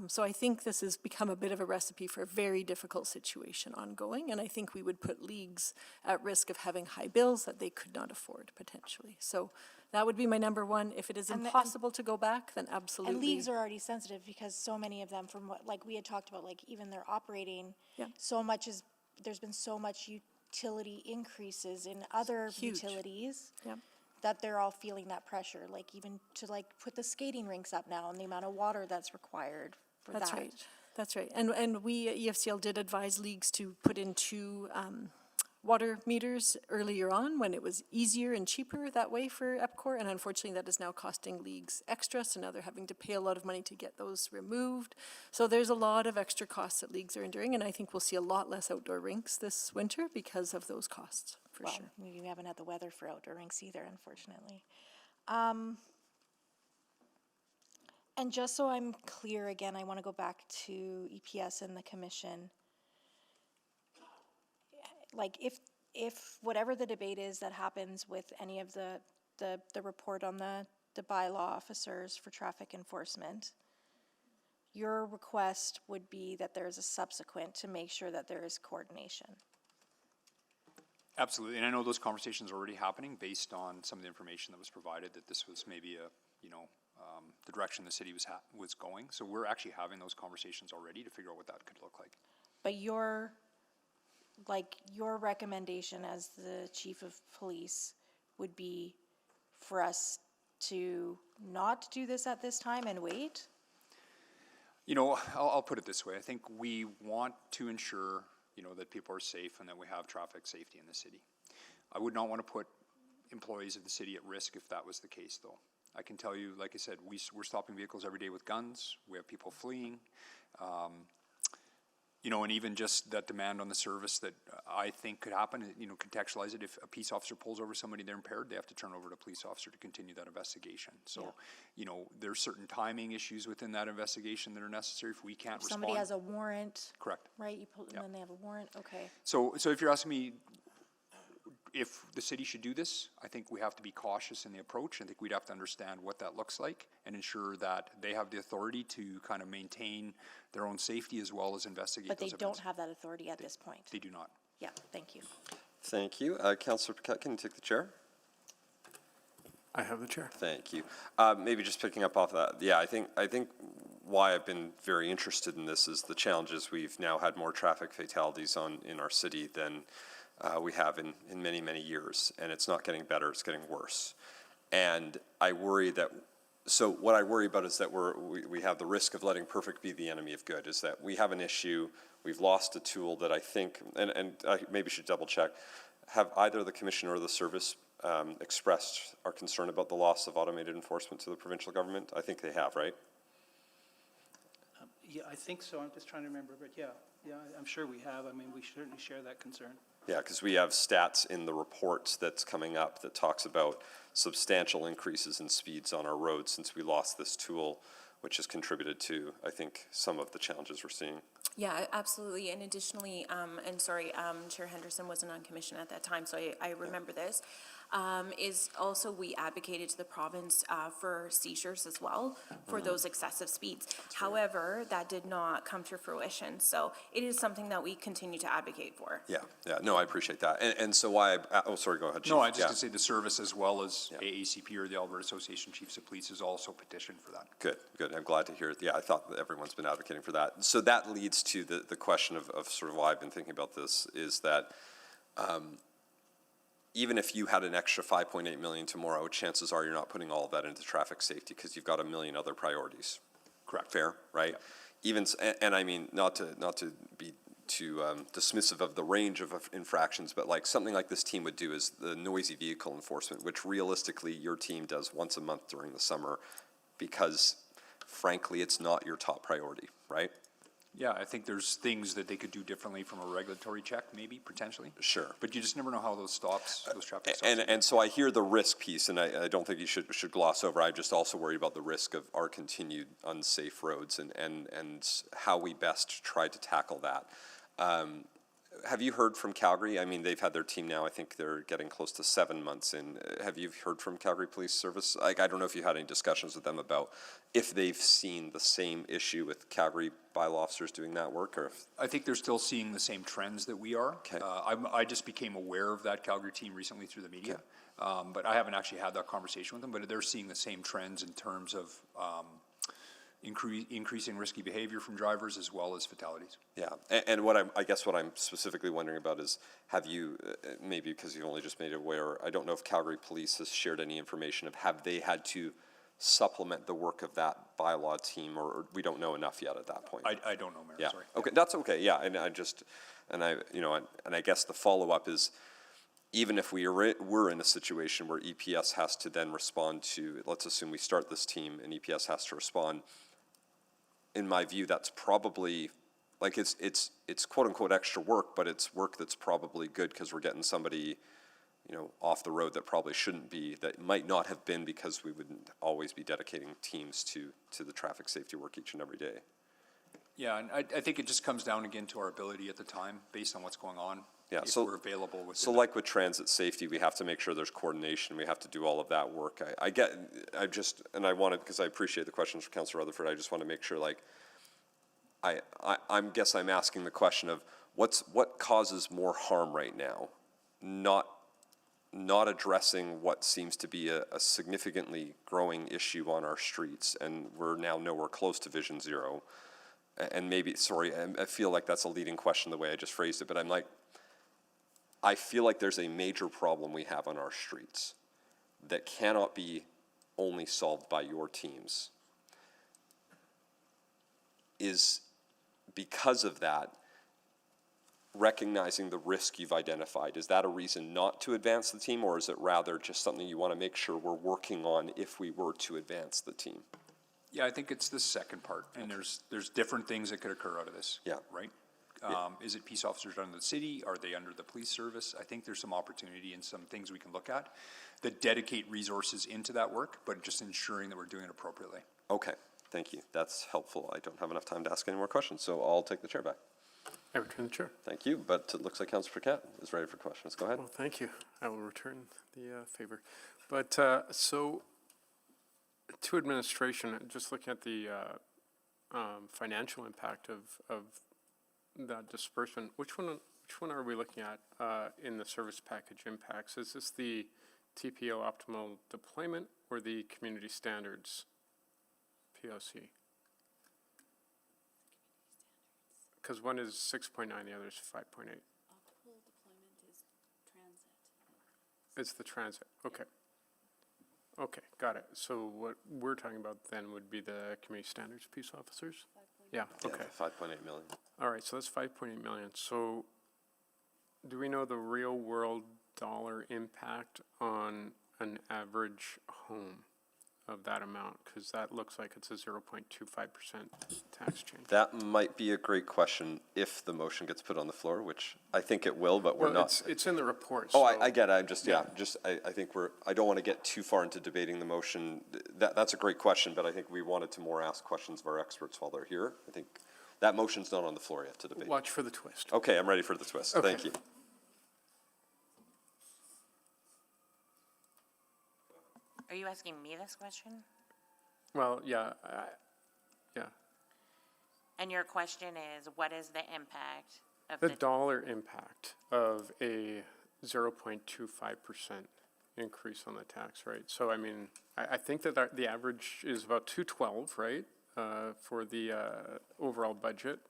So I think this has become a bit of a recipe for a very difficult situation ongoing, and I think we would put leagues at risk of having high bills that they could not afford potentially. So that would be my number one. If it is impossible to go back, then absolutely. And leagues are already sensitive because so many of them, from what, like we had talked about, like even their operating, there's been so much utility increases in other utilities. That they're all feeling that pressure, like even to like put the skating rinks up now and the amount of water that's required for that. That's right. That's right. And we at EFCL did advise leagues to put in two water meters earlier on when it was easier and cheaper that way for EPCOR, and unfortunately that is now costing leagues extra, so now they're having to pay a lot of money to get those removed. So there's a lot of extra costs that leagues are enduring, and I think we'll see a lot less outdoor rinks this winter because of those costs, for Well, sure. we haven't had the weather for outdoor rinks either, unfortunately. And just so I'm clear again, I want to go back to EPS and the commission. Like if whatever the debate is that happens with any of the report on the bylaw officers for traffic enforcement, your request would be that there is a subsequent to make sure that there is coordination. Absolutely, and I know those conversations are already happening based on some of the information that was provided, that this was maybe the direction the city was going. So we're actually having those conversations already to figure out what that could look like. But your recommendation as the chief of police would be for us to not do this at this time and wait? I'll put it this way. I think we want to ensure, that people are safe and that we have traffic safety in the city. I would not want to put employees of the city at risk if that was the case, though. I can tell you, like I said, we're stopping vehicles every day with guns. We have people fleeing. And even just that demand on the service that I think could happen, contextualize it. If a peace officer pulls over somebody, they're impaired, they have to turn over to a police officer to continue that investigation. So, there's certain timing issues within that investigation that are necessary if we can't respond. Somebody has a warrant. Correct. Right, you pull, and then they have a warrant, okay. So if you're asking me if the city should do this, I think we have to be cautious in the approach. I think we'd have to understand what that looks like and ensure that they have the authority to kind of maintain their own safety as well as investigate But they those don't events. have that authority at this point? They do not. Yeah, thank you. Thank you. Councillor Paquette, can you take the chair? I have the chair. Thank you. Maybe just picking up off that. Yeah, I think why I've been very interested in this is the challenges. We've now had more traffic fatalities in our city than we have in many, many years. And it's not getting better, it's getting worse. And I worry that, so what I worry about is that we have the risk of letting perfect be the enemy of good, is that we have an issue, we've lost a tool that I think, and I maybe should double check, have either the commission or the service expressed our concern about the loss of automated enforcement to the provincial government? I think they have, right? Yeah, I think so. I'm just trying to remember, but yeah, I'm sure we have. I mean, we certainly share that concern. Yeah, because we have stats in the reports that's coming up that talks about substantial increases in speeds on our roads since we lost this tool, which has contributed to, I think, some of the challenges we're seeing. Yeah, absolutely. And additionally, and sorry, Chair Henderson wasn't on commission at that time, so I remember this, is also we advocated to the province for seizures as well for those excessive speeds. However, that did not come to fruition. So it is something that we continue to advocate for. Yeah, no, I appreciate that. And so why, sorry, go ahead, Chief. No, I just gonna say the service as well as AACP or the Alberta Association of Chiefs of Police has also petitioned for that. Good. I'm glad to hear it. Yeah, I thought that everyone's been advocating for that. So that leads to the question of sort of why I've been thinking about this is that even if you had an extra 5.8 million tomorrow, chances are you're not putting all of that into traffic safety because you've got a million other priorities. Correct. Fair, right? Yeah. Even, and I mean, not to be too dismissive of the range of infractions, but like something like this team would do is the noisy vehicle enforcement, which realistically your team does once a month during the summer because frankly, it's not your top priority, right? Yeah, I think there's things that they could do differently from a regulatory check, maybe, potentially. Sure. But you just never know how those traffic stops. And so I hear the risk piece, and I don't think you should gloss over. I'm just also worried about the risk of our continued unsafe roads and how we best try to tackle that. Have you heard from Calgary? I mean, they've had their team now. I think they're getting close to 7 months in. Have you heard from Calgary Police Service? Like, I don't know if you had any discussions with them about if they've seen the same issue with Calgary bylaw officers doing that work, or if I think they're still seeing the same trends that we are. Okay. I just became aware of that Calgary team recently through the media, but I haven't actually had that conversation with them. But they're seeing the same trends in terms of increasing risky behavior from drivers as well as fatalities. Yeah, and what I guess what I'm specifically wondering about is, have you, maybe because you've only just made it aware, I don't know if Calgary Police has shared any information of have they had to supplement the work of that bylaw team, or we don't know enough yet at that point? I don't know, Mayor, Yeah, sorry. okay, that's okay, yeah, and I guess the follow-up is, even if we're in a situation where EPS has to then respond to, let's assume we start this team and EPS has to respond, in my view, that's probably, like, it's quote-unquote extra work, but it's work that's probably good, because we're getting somebody, off the road that probably shouldn't be, that might not have been, because we wouldn't always be dedicating teams to the traffic safety work each and every day. Yeah, and I think it just comes down again to our ability at the time, based on what's going on. Yeah, if so we're available with. So like with transit safety, we have to make sure there's coordination, we have to do all of that work. I because I appreciate the questions from Councillor Rutherford, I just want to make sure, like, I'm asking the question of what causes more harm right now, not addressing what seems to be a significantly growing issue on our streets, and we're now nowhere close to Vision Zero. And maybe, sorry, I feel like that's a leading question the way I just phrased it, but I feel like there's a major problem we have on our streets that cannot be only solved by your teams. Is because of that, recognizing the risk you've identified, is that a reason not to advance the team, or is it rather just something you want to make sure we're working on if we were to advance the team? Yeah, I think it's the second part, and there's different things that could occur out of this. Yeah. Right? Is it peace officers under the city? Are they under the police service? I think there's some opportunity and some things we can look at that dedicate resources into that work, but just ensuring that we're doing it appropriately. Okay, thank you. That's helpful. I don't have enough time to ask any more questions, so I'll take the chair back. I return the chair. Thank you, but it looks like Councillor Paquette is ready for questions. Go ahead. Well, thank you. I will return the favor. But so, to administration, just looking at the financial impact of that disbursement, which one are we looking at in the service package impacts? Is this the TPO optimal deployment or the community standards POC? Because one is 6.9, the other is 5.8. Optimal deployment is transit. It's the transit, okay. Okay, got it. So what we're talking about then would be the community standards peace officers? Yeah, okay. 5.8 million. All right, so that's 5.8 million. So do we know the real world dollar impact on an average home of that amount? Because that looks like it's a 0.25% tax change. That might be a great question if the motion gets put on the floor, which I think it will, but we're not. It's in the report. Oh, so I get it. I'm just, I think I don't want to get too far into debating the motion. That's a great question, but I think we wanted to more ask questions of our experts while they're here. I think that motion's not on the floor yet to debate. Watch for the twist. Okay, I'm ready for the twist. Okay. Thank you. Are you asking me this question? Well, yeah, yeah. And your question is, what is the impact of The dollar impact of a 0.25% increase on the tax rate. So, I mean, I think that the average is about 212, right, for the overall budget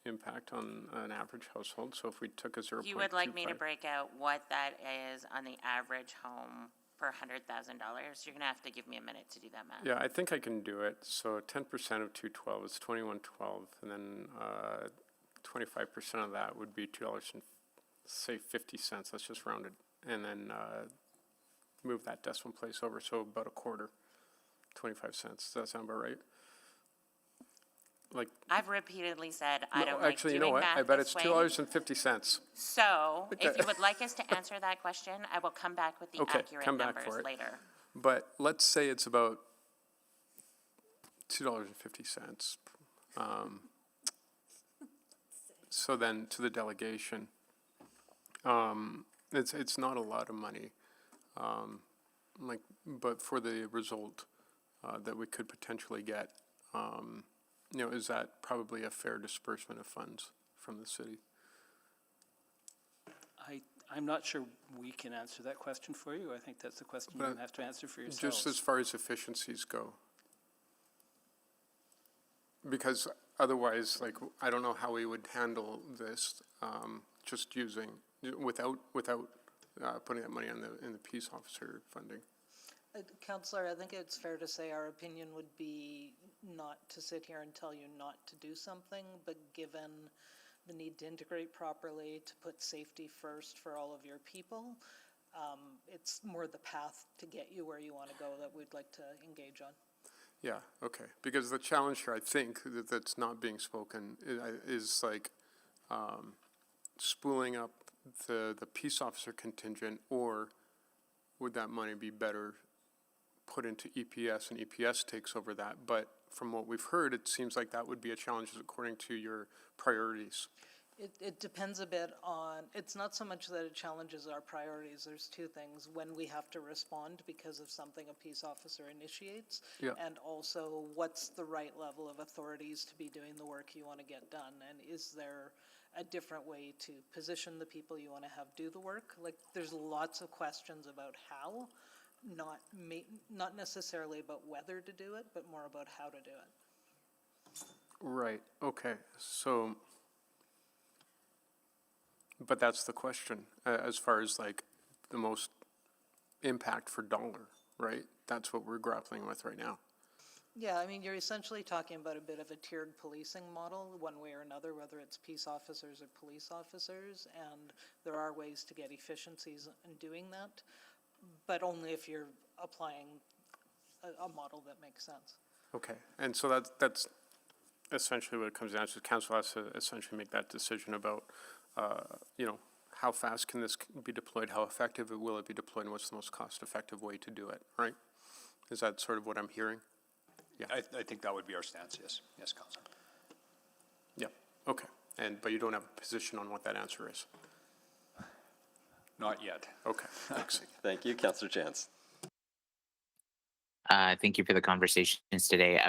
impact on an average household. So if we took a 0.25. You would like me to break out what that is on the average home per $100,000? You're gonna have to give me a minute to do that math. Yeah, I think I can do it. So 10% of 212 is 2112, and then 25% of that would be $2 and say 50 cents. That's just rounded, and then move that decimal place over. So about a quarter, 25 cents. Does that sound about right? Like I've repeatedly said I don't like actually, doing you know what? math I bet this it's way. $2.50. So, if you would like us to answer that question, I will come back with the Okay, accurate come back numbers for it. later. But let's say it's about $2.50. So then to the delegation, it's not a lot of money, but for the result that we could potentially get, is that probably a fair disbursement of funds from the city? I'm not sure we can answer that question for you. I think that's a question you have to answer for yourselves. Just as far as efficiencies go. Because otherwise, like, I don't know how we would handle this, just without putting that money in the peace officer funding. Counselor, I think it's fair to say our opinion would be not to sit here and tell you not to do something, but given the need to integrate properly, to put safety first for all of your people, it's more the path to get you where you want to go that we'd like to engage on. Yeah, okay. Because the challenge here, I think, that's not being spoken is like spooling up the peace officer contingent, or would that money be better put into EPS and EPS takes over that? But from what we've heard, it seems like that would be a challenge according to your priorities. It depends a bit on, it's not so much that it challenges our priorities. There's two things: when we have to respond because of something a peace officer initiates, Yeah. and also what's the right level of authorities to be doing the work you want to get done, and is there a different way to position the people you want to have do the work? Like, there's lots of questions about how, not necessarily about whether to do it, but more about how to do it. Right, okay. So, but that's the question, as far as like the most impact for dollar, right? That's what we're grappling with right now. Yeah, I mean, you're essentially talking about a bit of a tiered policing model, one way or another, whether it's peace officers or police officers, and there are ways to get efficiencies in doing that, but only if you're applying a model that makes sense. Okay, and so that's essentially what it comes down to. Council has to essentially make that decision about, how fast can this be deployed, how effective will it be deployed, and what's the most cost-effective way to do it, right? Is that sort of what I'm hearing? Yeah. I think that would be our stance, yes. Yes, Councilor. Yeah, okay. But you don't have a position on what that answer is? Not yet. Okay, thanks. Thank you, Councillor Chance. Thank you for the conversations today.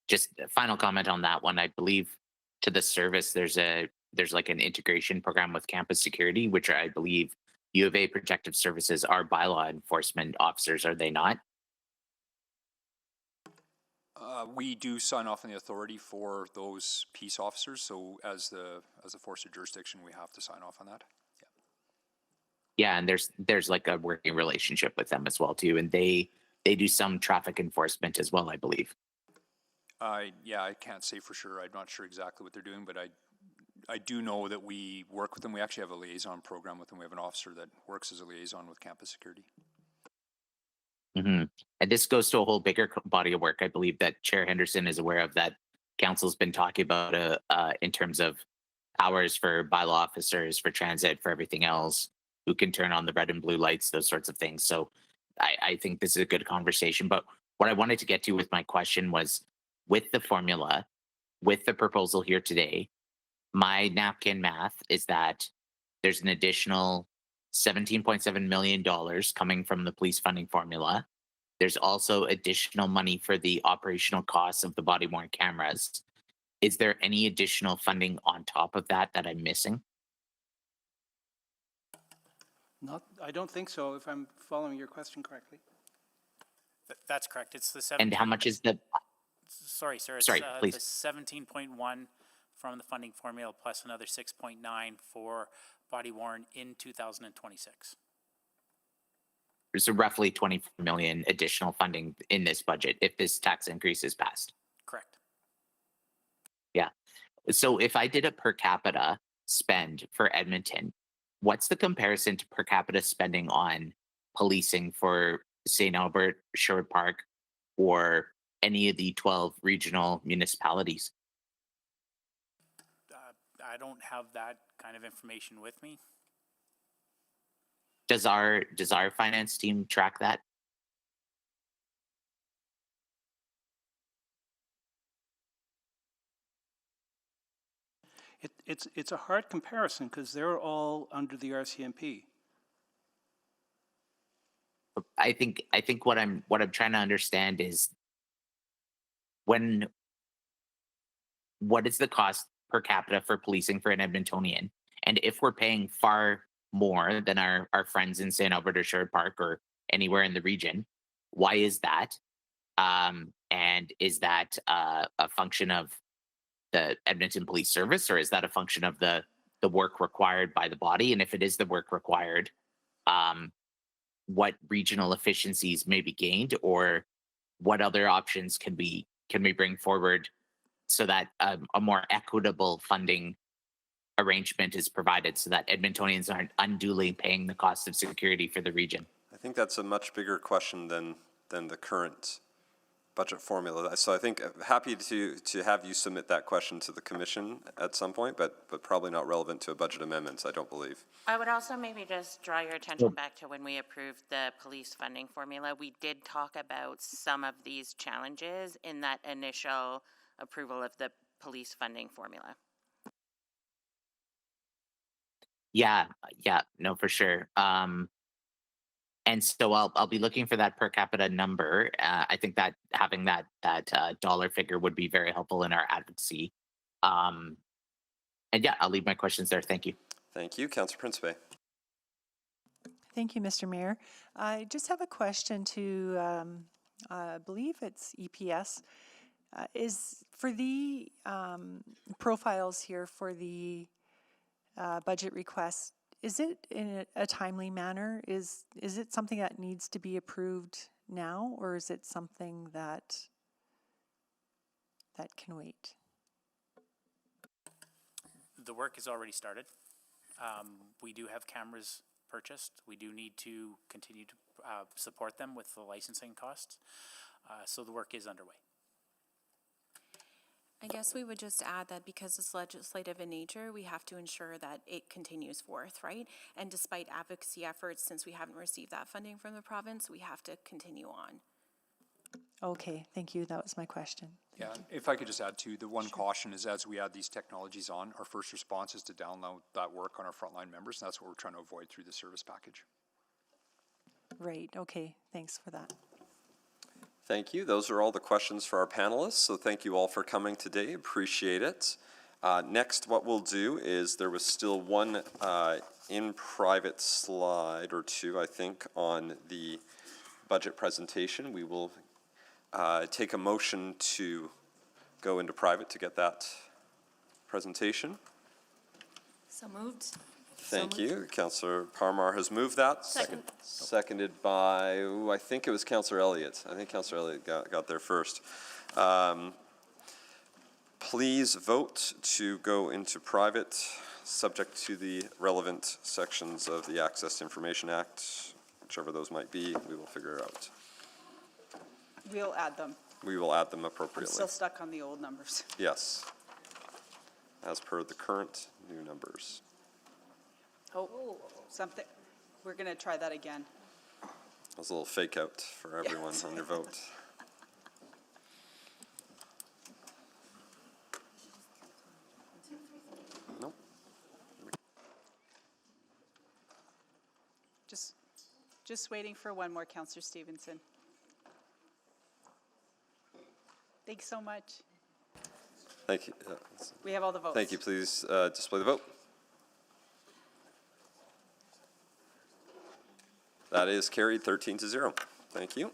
Just a final comment on that one. I believe to the service, there's like an integration program with campus security, which I believe U of A Protective Services are bylaw enforcement officers, are they not? We do sign off on the authority for those peace officers, so as a force of jurisdiction, we have to sign off on that. Yeah, and there's like a working relationship with them as well too, and they do some traffic enforcement as well, I believe. I can't say for sure. I'm not sure exactly what they're doing, but I do know that we work with them. We actually have a liaison program with them. We have an officer that works as a liaison with campus security. Mm-hmm. And this goes to a whole bigger body of work, I believe, that Chair Henderson is aware of, that Council's been talking about in terms of hours for bylaw officers, for transit, for everything else, who can turn on the red and blue lights, those sorts of things. So I think this is a good conversation. But what I wanted to get to with my question was, with the formula, with the proposal here today, my napkin math is that there's an additional $17.7 million coming from the police funding formula. There's also additional money for the operational costs of the body-worn cameras. Is there any additional funding on top of that I'm missing? I don't think so, if I'm following your question correctly. That's correct. It's the 17. And how much is the? Sorry, sir. It's, Sorry, please. the 17.1 from the funding formula plus another 6.9 for body worn in 2026. So roughly 24 million additional funding in this budget if this tax increase is passed. Correct. Yeah. So if I did a per capita spend for Edmonton, what's the comparison to per capita spending on policing for St. Albert, Sherwood Park, or any of the 12 regional municipalities? I don't have that kind of information with me. Does our finance team track that? It's a hard comparison because they're all under the RCMP. I think what I'm trying to understand is what is the cost per capita for policing for an Edmontonian, and if we're paying far more than our friends in St. Albert or Sherwood Park or anywhere in the region, why is that? And is that a function of the Edmonton Police Service, or is that a function of the work required by the body? And if it is the work required, what regional efficiencies may be gained, or what other options can we bring forward so that a more equitable funding arrangement is provided so that Edmontonians aren't unduly paying the cost of security for the region? I think that's a much bigger question than the current budget formula. So I think happy to have you submit that question to the commission at some point, but probably not relevant to a budget amendment, I don't believe. I would also maybe just draw your attention back to when we approved the police funding formula. We did talk about some of these challenges in that initial approval of the police funding formula. Yeah, no, for sure. And so I'll be looking for that per capita number. I think that having that dollar figure would be very helpful in our advocacy. And yeah, I'll leave my questions there. Thank you. Thank you, Councillor Principe. Thank you, Mr. Mayor. I just have a question to, I believe it's EPS. Is for the profiles here for the budget request, is it in a timely manner? Is it something that needs to be approved now, or is it something that can wait? The work has already started. We do have cameras purchased. We do need to continue to support them with the licensing costs. So the work is underway. I guess we would just add that because it's legislative in nature, we have to ensure that it continues forth, right? And despite advocacy efforts, since we haven't received that funding from the province, we have to continue on. Okay, thank you. That was my question. Yeah, if I could just add to, the one caution is as we add these technologies on, our first response is to download that work on our frontline members, and that's what we're trying to avoid through the service package. Right, okay, thanks for that. Thank you. Those are all the questions for our panelists. So thank you all for coming today. Appreciate it. Next, what we'll do is there was still one in private slide or two, I think, on the budget presentation. We will take a motion to go into private to get that presentation. So moved. Thank you. Councillor Parmar has moved that. Seconded by, I think it was Councillor Elliott. I think Councillor Elliott got there first. Please vote to go into private, subject to the relevant sections of the Access to Information Act, whichever those might be, we will figure out. We'll add them. We will add them appropriately. I'm still stuck on the old numbers. Yes. As per the current new numbers. Oh, something. We're going to try that again. That was a little fake out for everyone on your vote. Nope. Just waiting for one more, Councillor Stevenson. Thanks so much. Thank you. We have all the votes. Thank you. Please display the vote. That is carried 13-0. Thank you.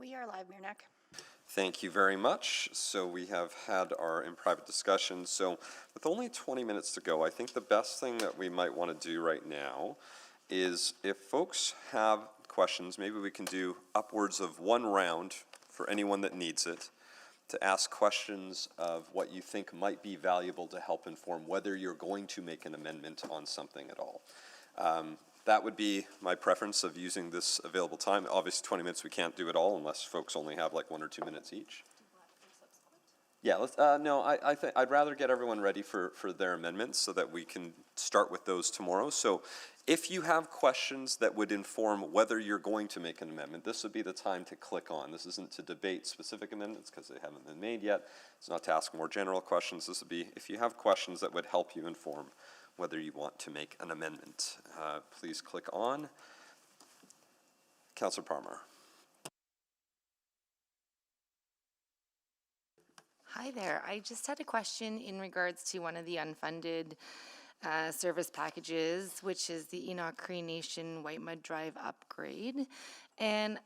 We are live, Mayor Neck. Thank you very much. So we have had our in-private discussion. So with only 20 minutes to go, I think the best thing that we might want to do right now is if folks have questions, maybe we can do upwards of one round for anyone that needs it to ask questions of what you think might be valuable to help inform whether you're going to make an amendment on something at all. That would be my preference of using this available time. Obviously, 20 minutes, we can't do it all unless folks only have like 1 or 2 minutes each. Yeah, let's, no, I think I'd rather get everyone ready for their amendments so that we can start with those tomorrow. So if you have questions that would inform whether you're going to make an amendment, this would be the time to click on. This isn't to debate specific amendments because they haven't been made yet. It's not to ask more general questions. This would be if you have questions that would help you inform whether you want to make an amendment. Please click on. Councillor Parmar. Hi there. I just had a question in regards to one of the unfunded service packages, which is the Enoch Cree Nation White Mud Drive upgrade. And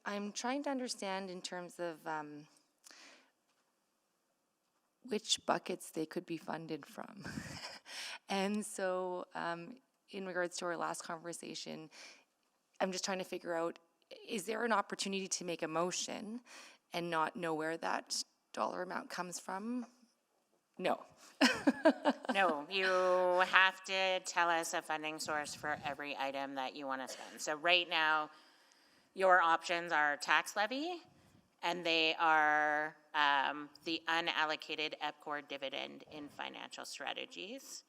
I'm trying to understand in terms of which buckets they could be funded from. And so in regards to our last conversation, I'm just trying to figure out, is there an opportunity to make a motion and not know where that dollar amount comes from? No. No, you have to tell us a funding source for every item that you want to spend. So right now, your options are tax levy, and they are the unallocated EPCOR dividend in financial strategies.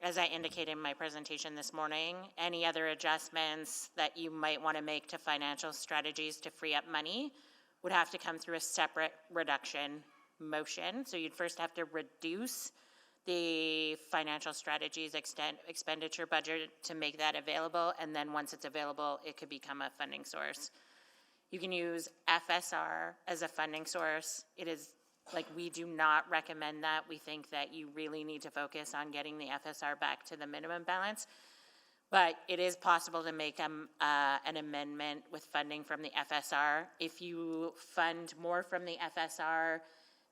As I indicated in my presentation this morning, any other adjustments that you might want to make to financial strategies to free up money would have to come through a separate reduction motion. So you'd first have to reduce the financial strategies expenditure budget to make that available, and then once it's available, it could become a funding source. You can use FSR as a funding source. It is, like, we do not recommend that. We think that you really need to focus on getting the FSR back to the minimum balance. But it is possible to make an amendment with funding from the FSR. If you fund more from the FSR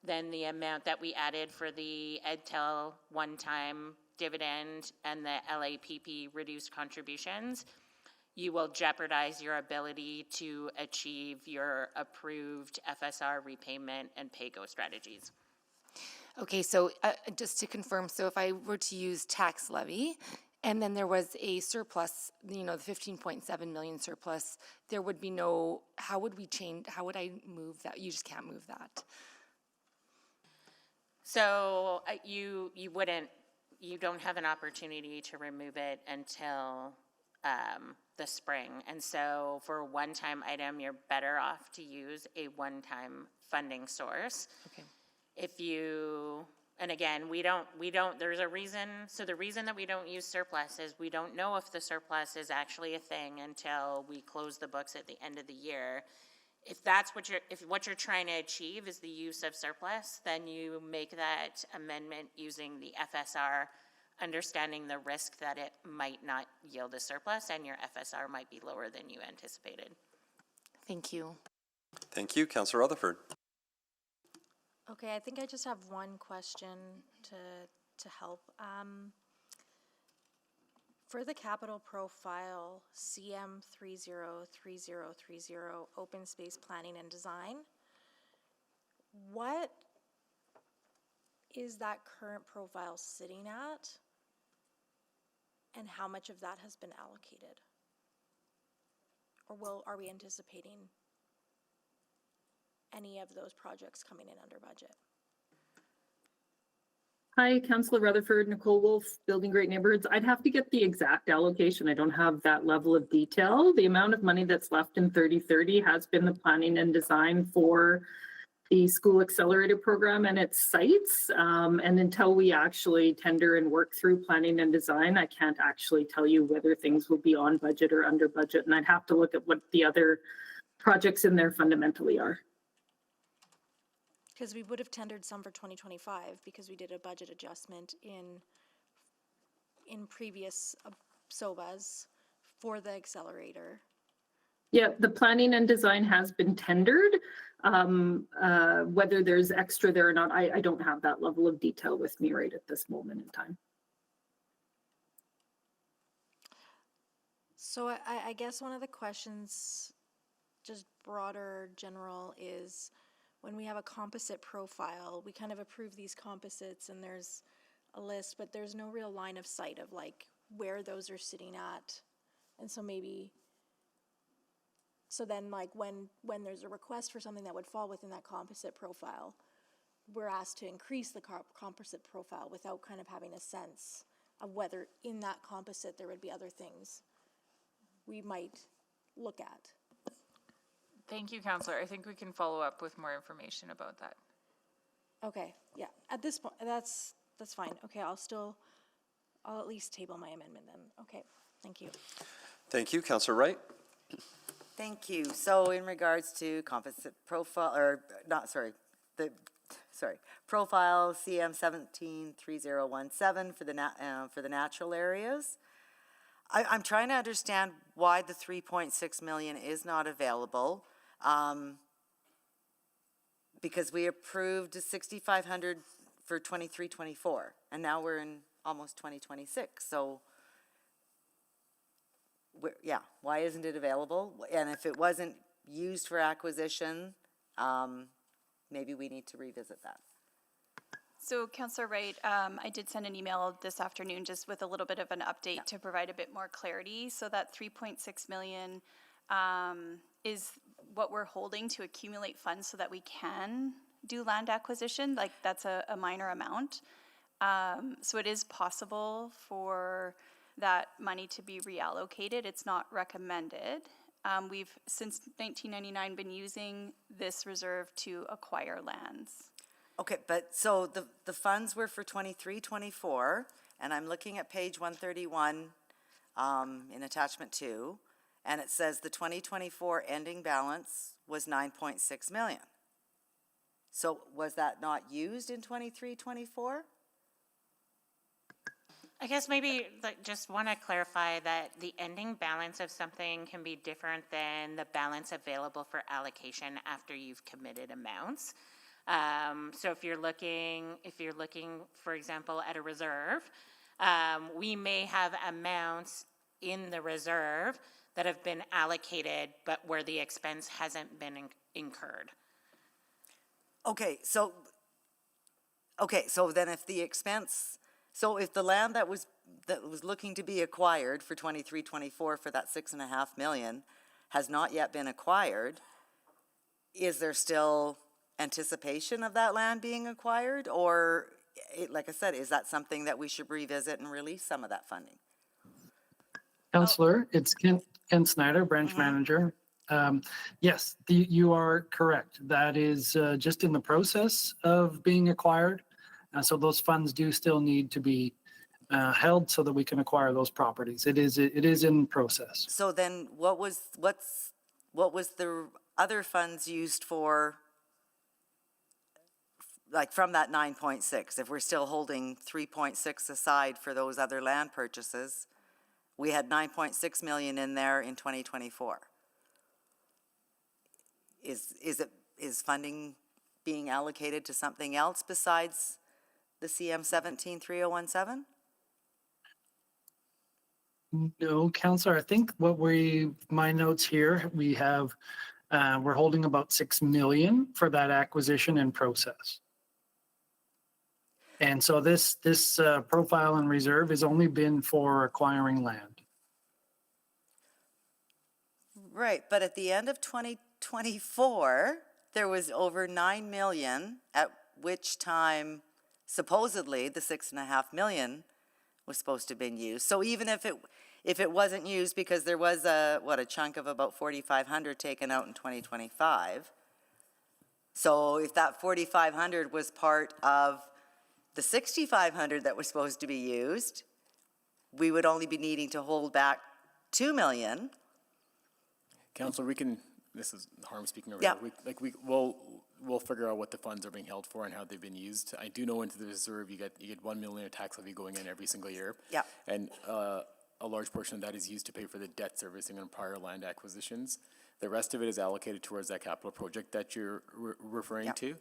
than the amount that we added for the EdTel one-time dividend and the LAPP reduced contributions, you will jeopardize your ability to achieve your approved FSR repayment and pay-go strategies. Okay, so just to confirm, so if I were to use tax levy, and then there was a surplus, you know, the 15.7 million surplus, there would be no, how would we change, how would I move that? You just can't move that. So you don't have an opportunity to remove it until the spring. And so for a one-time item, you're better off to use a one-time funding source. Okay. If you, and again, there's a reason, so the reason that we don't use surplus is we don't know if the surplus is actually a thing until we close the books at the end of the year. If what you're trying to achieve is the use of surplus, then you make that amendment using the FSR, understanding the risk that it might not yield a surplus and your FSR might be lower than you anticipated. Thank you. Thank you. Councillor Rutherford. Okay, I think I just have one question to help. For the capital profile CM 303030 open space planning and design, what is that current profile sitting at? And how much of that has been allocated? Or are we anticipating any of those projects coming in under budget? Hi, Councillor Rutherford, Nicole Wolf, Building Great Neighborhoods. I'd have to get the exact allocation. I don't have that level of detail. The amount of money that's left in 3030 has been the planning and design for the school accelerator program and its sites. And until we actually tender and work through planning and design, I can't actually tell you whether things will be on budget or under budget. And I'd have to look at what the other projects in there fundamentally are. Because we would have tendered some for 2025 because we did a budget adjustment in previous SOBAs for the accelerator. Yeah, the planning and design has been tendered. Whether there's extra there or not, I don't have that level of detail with me right at this moment in time. So I guess one of the questions, just broader general, is when we have a composite profile, we kind of approve these composites and there's a list, but there's no real line of sight of like where those are sitting at. And so maybe, so then like when there's a request for something that would fall within that composite profile, we're asked to increase the composite profile without kind of having a sense of whether in that composite there would be other things we might look at. Thank you, Counselor. I think we can follow up with more information about that. Okay, yeah, at this point, that's fine. Okay, I'll at least table my amendment then. Okay, thank you. Thank you. Councillor Wright? Thank you. So in regards to composite profile, or not, profile CM 173017 for the natural areas. I'm trying to understand why the 3.6 million is not available. Because we approved 6,500 for 23-24, and now we're in almost 2026. So, yeah, why isn't it available? And if it wasn't used for acquisition, maybe we need to revisit that. So, Councillor Wright, I did send an email this afternoon just with a little bit of an update to provide a bit more clarity. So that 3.6 million is what we're holding to accumulate funds so that we can do land acquisition. Like, that's a minor amount. So it is possible for that money to be reallocated. It's not recommended. We've, since 1999, been using this reserve to acquire lands. Okay, but so the funds were for 23-24, and I'm looking at page 131 in attachment 2, and it says the 2024 ending balance was 9.6 million. So was that not used in 23-24? I guess maybe just want to clarify that the ending balance of something can be different than the balance available for allocation after you've committed amounts. So if you're looking, for example, at a reserve, we may have amounts in the reserve that have been allocated, but where the expense hasn't been incurred. Okay, so then if the expense, so if the land that was looking to be acquired for 23-24 for that 6.5 million has not yet been acquired, is there still anticipation of that land being acquired? Or, like I said, is that something that we should revisit and release some of that funding? Councillor, it's Ken Snyder, branch manager. Yes, you are correct. That is just in the process of being acquired. So those funds do still need to be held so that we can acquire those properties. It is in process. So then what was the other funds used for, like from that 9.6? If we're still holding 3.6 aside for those other land purchases, we had 9.6 million in there in 2024. Is funding being allocated to something else besides the CM 173017? No, Councillor, I think my notes here, we have, we're holding about 6 million for that acquisition in process. And so this profile and reserve has only been for acquiring land. Right, but at the end of 2024, there was over 9 million, at which time supposedly the 6.5 million was supposed to have been used. So even if it wasn't used because there was a chunk of about 4,500 taken out in 2025. So if that 4,500 was part of the 6,500 that was supposed to be used, we would only be needing to hold back 2 million. Councilor, this is Harm speaking over Yeah. here. We'll figure out what the funds are being held for and how they've been used. I do know into the reserve you get 1 million of tax levy going in every single year. Yeah. And a large portion of that is used to pay for the debt servicing on prior land acquisitions. The rest of it is allocated towards that capital project that you're referring to.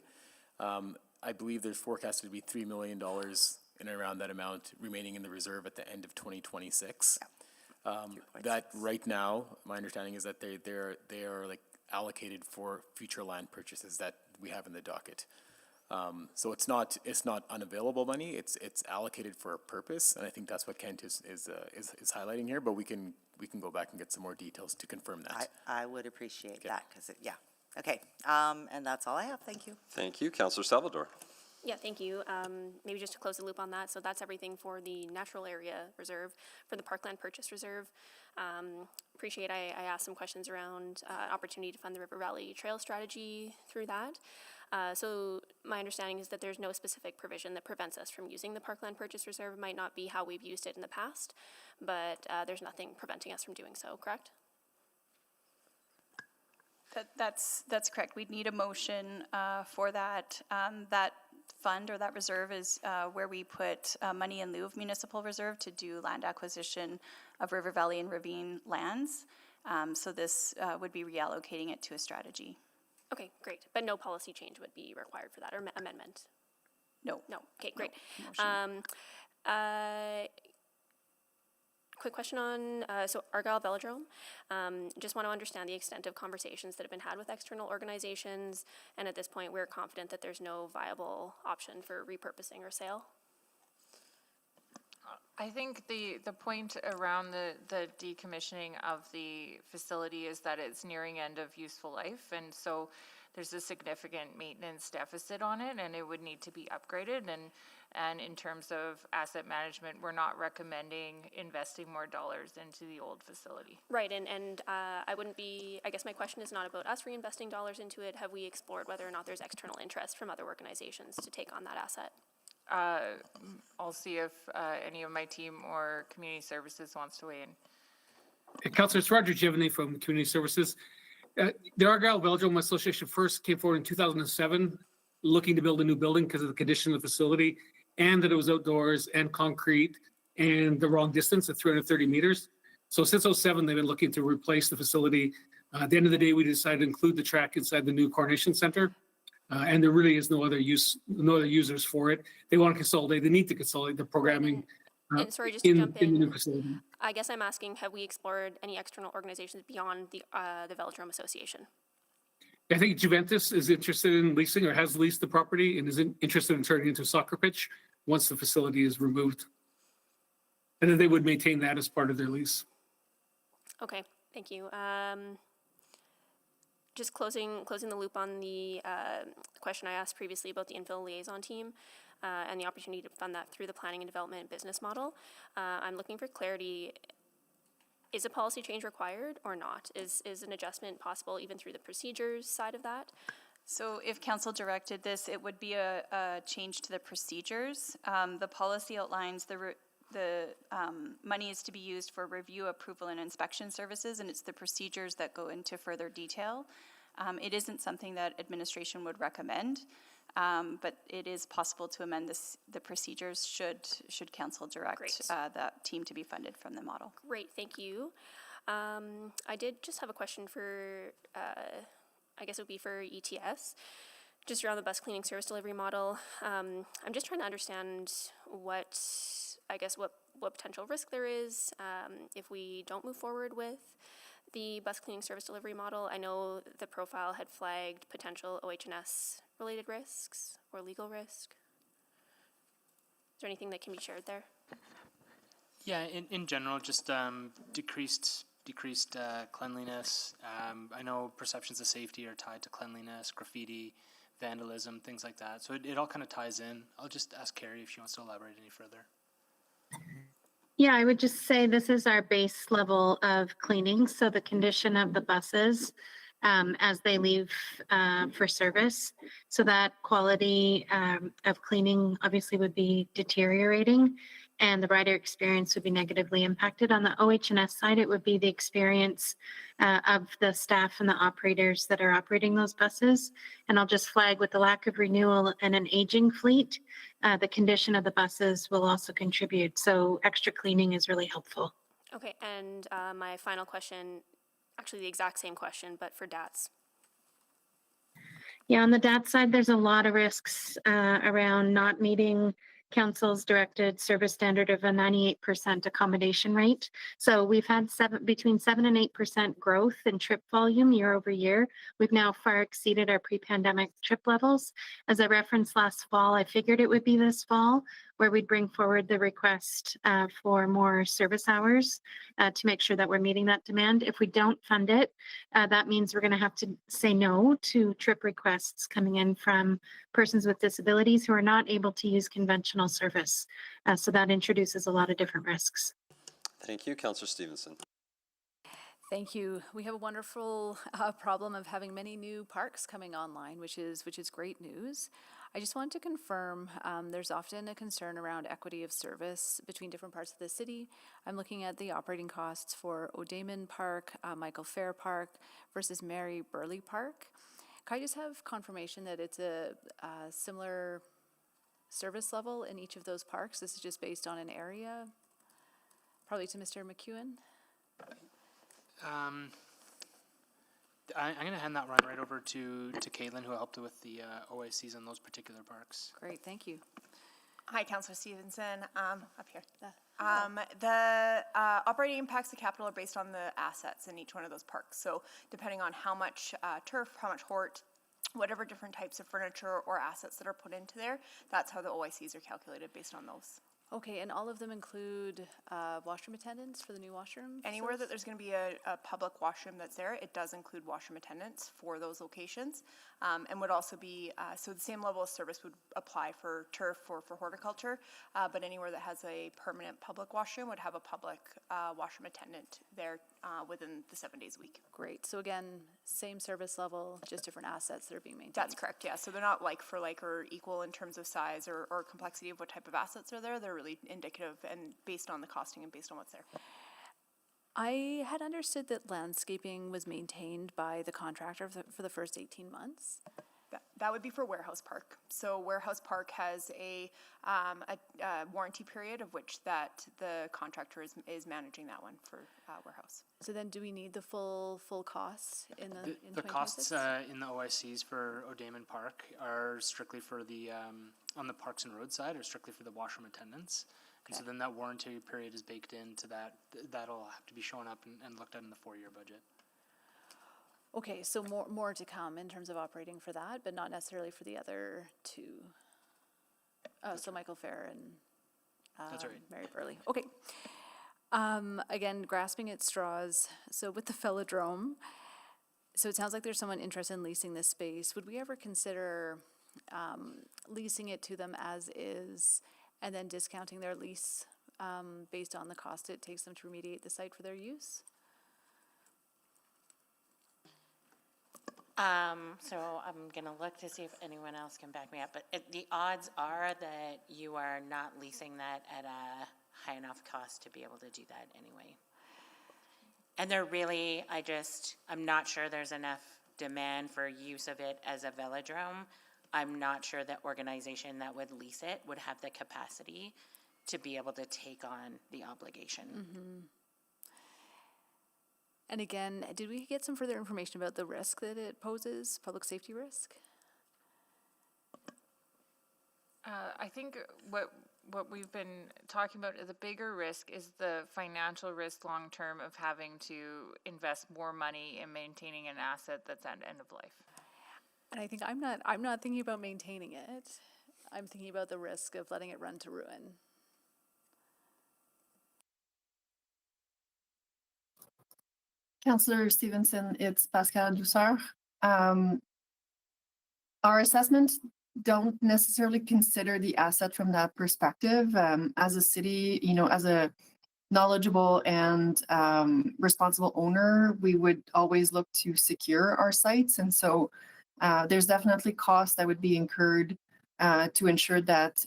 I believe there's forecasted to be $3 million and around that amount remaining in the reserve at the end of 2026. That right now, my understanding is that they are like allocated for future land purchases that we have in the docket. So it's not unavailable money. It's allocated for a purpose, and I think that's what Kent is highlighting here. But we can go back and get some more details to confirm that. I would appreciate that, because yeah. Okay, and that's all I have. Thank you. Thank you. Councillor Salvador. Yeah, thank you. Maybe just to close the loop on that, so that's everything for the natural area reserve. For the parkland purchase reserve, appreciate I asked some questions around opportunity to fund the River Valley Trail strategy through that. So my understanding is that there's no specific provision that prevents us from using the parkland purchase reserve. It might not be how we've used it in the past, but there's nothing preventing us from doing so, correct? That's correct. We'd need a motion for that. That fund or that reserve is where we put money in lieu of municipal reserve to do land acquisition of River Valley and Ravine lands. So this would be reallocating it to a strategy. Okay, great. But no policy change would be required for that, or amendment? No. No. Okay, great. No Quick question on, so Argyle Velodrome. Just want to understand the extent of conversations that have been had with external organizations, and at this point, we're confident that there's no viable option for repurposing or sale? I think the point around the decommissioning of the facility is that it's nearing end of useful life, and so there's a significant maintenance deficit on it, and it would need to be upgraded. And in terms of asset management, we're not recommending investing more dollars into the old facility. Right, and I wouldn't be, I guess my question is not about us reinvesting dollars into it. Have we explored whether or not there's external interest from other organizations to take on that asset? I'll see if any of my team or community services wants to weigh in. Councillor, it's Roger Givney from Community Services. The Argyle Velodrome Association first came forward in 2007 looking to build a new building because of the condition of the facility and that it was outdoors and concrete and the wrong distance at 330 meters. So since 2007, they've been looking to replace the facility. At the end of the day, we decided to include the track inside the new Coronation Center. And there really is no other users for it. They want to consolidate. They need to consolidate the programming and sorry, just to jump in, the new facility. I guess I'm asking, have we explored any external organizations beyond the Velodrome Association? I think Juventus is interested in leasing or has leased the property and is interested in turning it into a soccer pitch once the facility is removed. And then they would maintain that as part of their lease. Okay, thank you. Just closing the loop on the question I asked previously about the infill liaison team and the opportunity to fund that through the planning and development business model. I'm looking for clarity. Is a policy change required or not? Is an adjustment possible even through the procedures side of that? So if council directed this, it would be a change to the procedures. The policy outlines the money is to be used for review, approval, and inspection services, and it's the procedures that go into further detail. It isn't something that administration would recommend, but it is possible to amend the procedures should council direct that team to be funded from the model. Great, thank you. I did just have a question for, I guess it would be for ETS, just around the bus cleaning service delivery model. I'm just trying to understand what potential risk there is if we don't move forward with the bus cleaning service delivery model. I know the profile had flagged potential OH&S related risks or legal risk. Is there anything that can be shared there? Yeah, in general, just decreased cleanliness. I know perceptions of safety are tied to cleanliness, graffiti, vandalism, things like that. So it all kind of ties in. I'll just ask Carrie if she wants to elaborate any further. Yeah, I would just say this is our base level of cleaning. So the condition of the buses as they leave for service. So that quality of cleaning obviously would be deteriorating and the rider experience would be negatively impacted. On the OH&S side, it would be the experience of the staff and the operators that are operating those buses. And I'll just flag with the lack of renewal and an aging fleet, the condition of the buses will also contribute. So extra cleaning is really helpful. Okay, and my final question, actually the exact same question, but for DATS. Yeah, on the DAT side, there's a lot of risks around not meeting council's directed service standard of a 98% accommodation rate. So we've had between 7 and 8% growth in trip volume year over year. We've now far exceeded our pre-pandemic trip levels. As I referenced last fall, I figured it would be this fall where we'd bring forward the request for more service hours to make sure that we're meeting that demand. If we don't fund it, that means we're going to have to say no to trip requests coming in from persons with disabilities who are not able to use conventional service. So that introduces a lot of different risks. Thank you, Councillor Stevenson. Thank you. We have a wonderful problem of having many new parks coming online, which is great news. I just wanted to confirm there's often a concern around equity of service between different parts of the city. I'm looking at the operating costs for O'Damon Park, Michael Fair Park versus Mary Burley Park. Can I just have confirmation that it's a similar service level in each of those parks? This is just based on an area? Probably to Mr. McEwen. I'm going to hand that right over to Caitlin, who helped with the OICs in those particular parks. Great, thank you. Hi, Councillor Stevenson, up here. The operating impacts of capital are based on the assets in each one of those parks. So depending on how much turf, how much hort, whatever different types of furniture or assets that are put into there, that's how the OICs are calculated based on those. Okay, and all of them include washroom attendants for the new washroom? Anywhere that there's going to be a public washroom that's there, it does include washroom attendants for those locations, and would also be, so the same level of service would apply for turf or for horticulture, but anywhere that has a permanent public washroom would have a public washroom attendant there within the 7 days a week. Great, so again, same service level, just different assets that are being maintained? That's correct, yeah, so they're not like for like or equal in terms of size or complexity of what type of assets are there. They're really indicative and based on the costing and based on what's there. I had understood that landscaping was maintained by the contractor for the first 18 months. That would be for Warehouse Park. So Warehouse Park has a warranty period of which that the contractor is managing that one for Warehouse. So then do we need the full costs in the costs in the OICs for O'Damon Park are strictly for the on the Parks and Road side, or strictly for the washroom attendants. Okay. And so then that warranty period is baked into that. That'll have to be shown up and looked at in the 4-year budget. Okay, so more to come in terms of operating for that, but not necessarily for the other two. So right. Michael Fair and That's right. Mary Burley. Okay. Again, grasping at straws. So with the velodrome, so it sounds like there's someone interested in leasing this space. Would we ever consider leasing it to them as is and then discounting their lease based on the cost it takes them to remediate the site for their use? So I'm going to look to see if anyone else can back me up, but the odds are that you are not leasing that at a high enough cost to be able to do that anyway. And they're really, I'm not sure there's enough demand for use of it as a velodrome. I'm not sure the organization that would lease it would have the capacity to be able to take on the obligation. Mm-hmm. And again, did we get some further information about the risk that it poses, public safety risk? I think what we've been talking about, the bigger risk is the financial risk long-term of having to invest more money in maintaining an asset that's at end of life. And I think I'm not thinking about maintaining it. I'm thinking about the risk of letting it run to ruin. Councillor Stevenson, it's Pascal Douceur. Our assessments don't necessarily consider the asset from that perspective. As a city, as a knowledgeable and responsible owner, we would always look to secure our sites. And so there's definitely costs that would be incurred to ensure that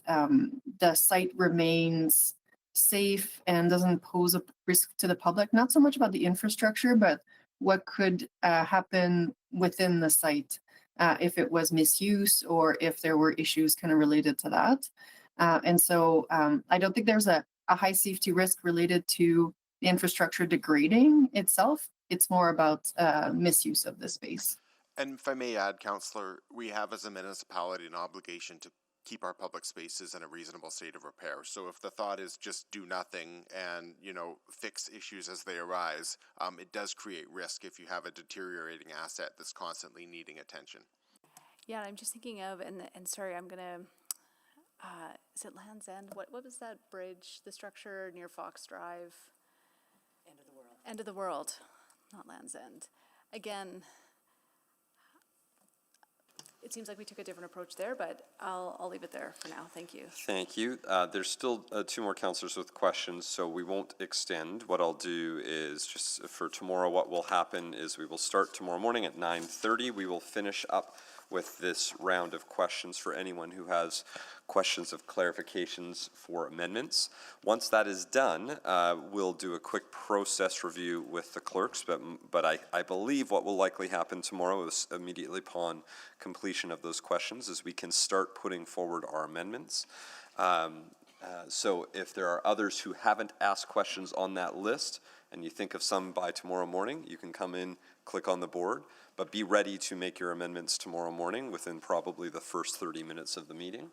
the site remains safe and doesn't pose a risk to the public. Not so much about the infrastructure, but what could happen within the site if it was misuse or if there were issues kind of related to that. And so I don't think there's a high safety risk related to the infrastructure degrading itself. It's more about misuse of the space. And if I may add, Councillor, we have as a municipality an obligation to keep our public spaces in a reasonable state of repair. So if the thought is just do nothing and, you know, fix issues as they arise, it does create risk if you have a deteriorating asset that's constantly needing attention. Yeah, I'm just thinking of, and sorry, I'm gonna, is it Land's End? What was that bridge, the structure near Fox Drive? End of the World. End of the World, not Land's End. Again, it seems like we took a different approach there, but I'll leave it there for now. Thank you. Thank you. There's still two more councillors with questions, so we won't extend. What I'll do is just for tomorrow, what will happen is we will start tomorrow morning at 9:30. We will finish up with this round of questions for anyone who has questions of clarifications for amendments. Once that is done, we'll do a quick process review with the clerks, but I believe what will likely happen tomorrow is immediately upon completion of those questions is we can start putting forward our amendments. So if there are others who haven't asked questions on that list and you think of some by tomorrow morning, you can come in, click on the board, but be ready to make your amendments tomorrow morning within probably the first 30 minutes of the meeting.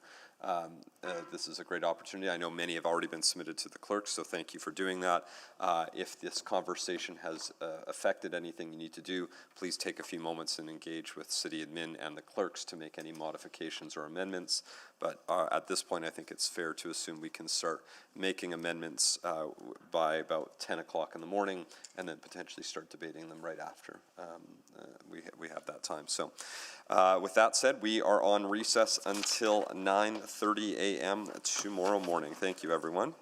This is a great opportunity. I know many have already been submitted to the clerks, so thank you for doing that. If this conversation has affected anything you need to do, please take a few moments and engage with city admin and the clerks to make any modifications or amendments. But at this point, I think it's fair to assume we can start making amendments by about 10 o'clock in the morning and then potentially start debating them right after. We have that time. So with that said, we are on recess until 9:30 a.m. tomorrow morning. Thank you, everyone.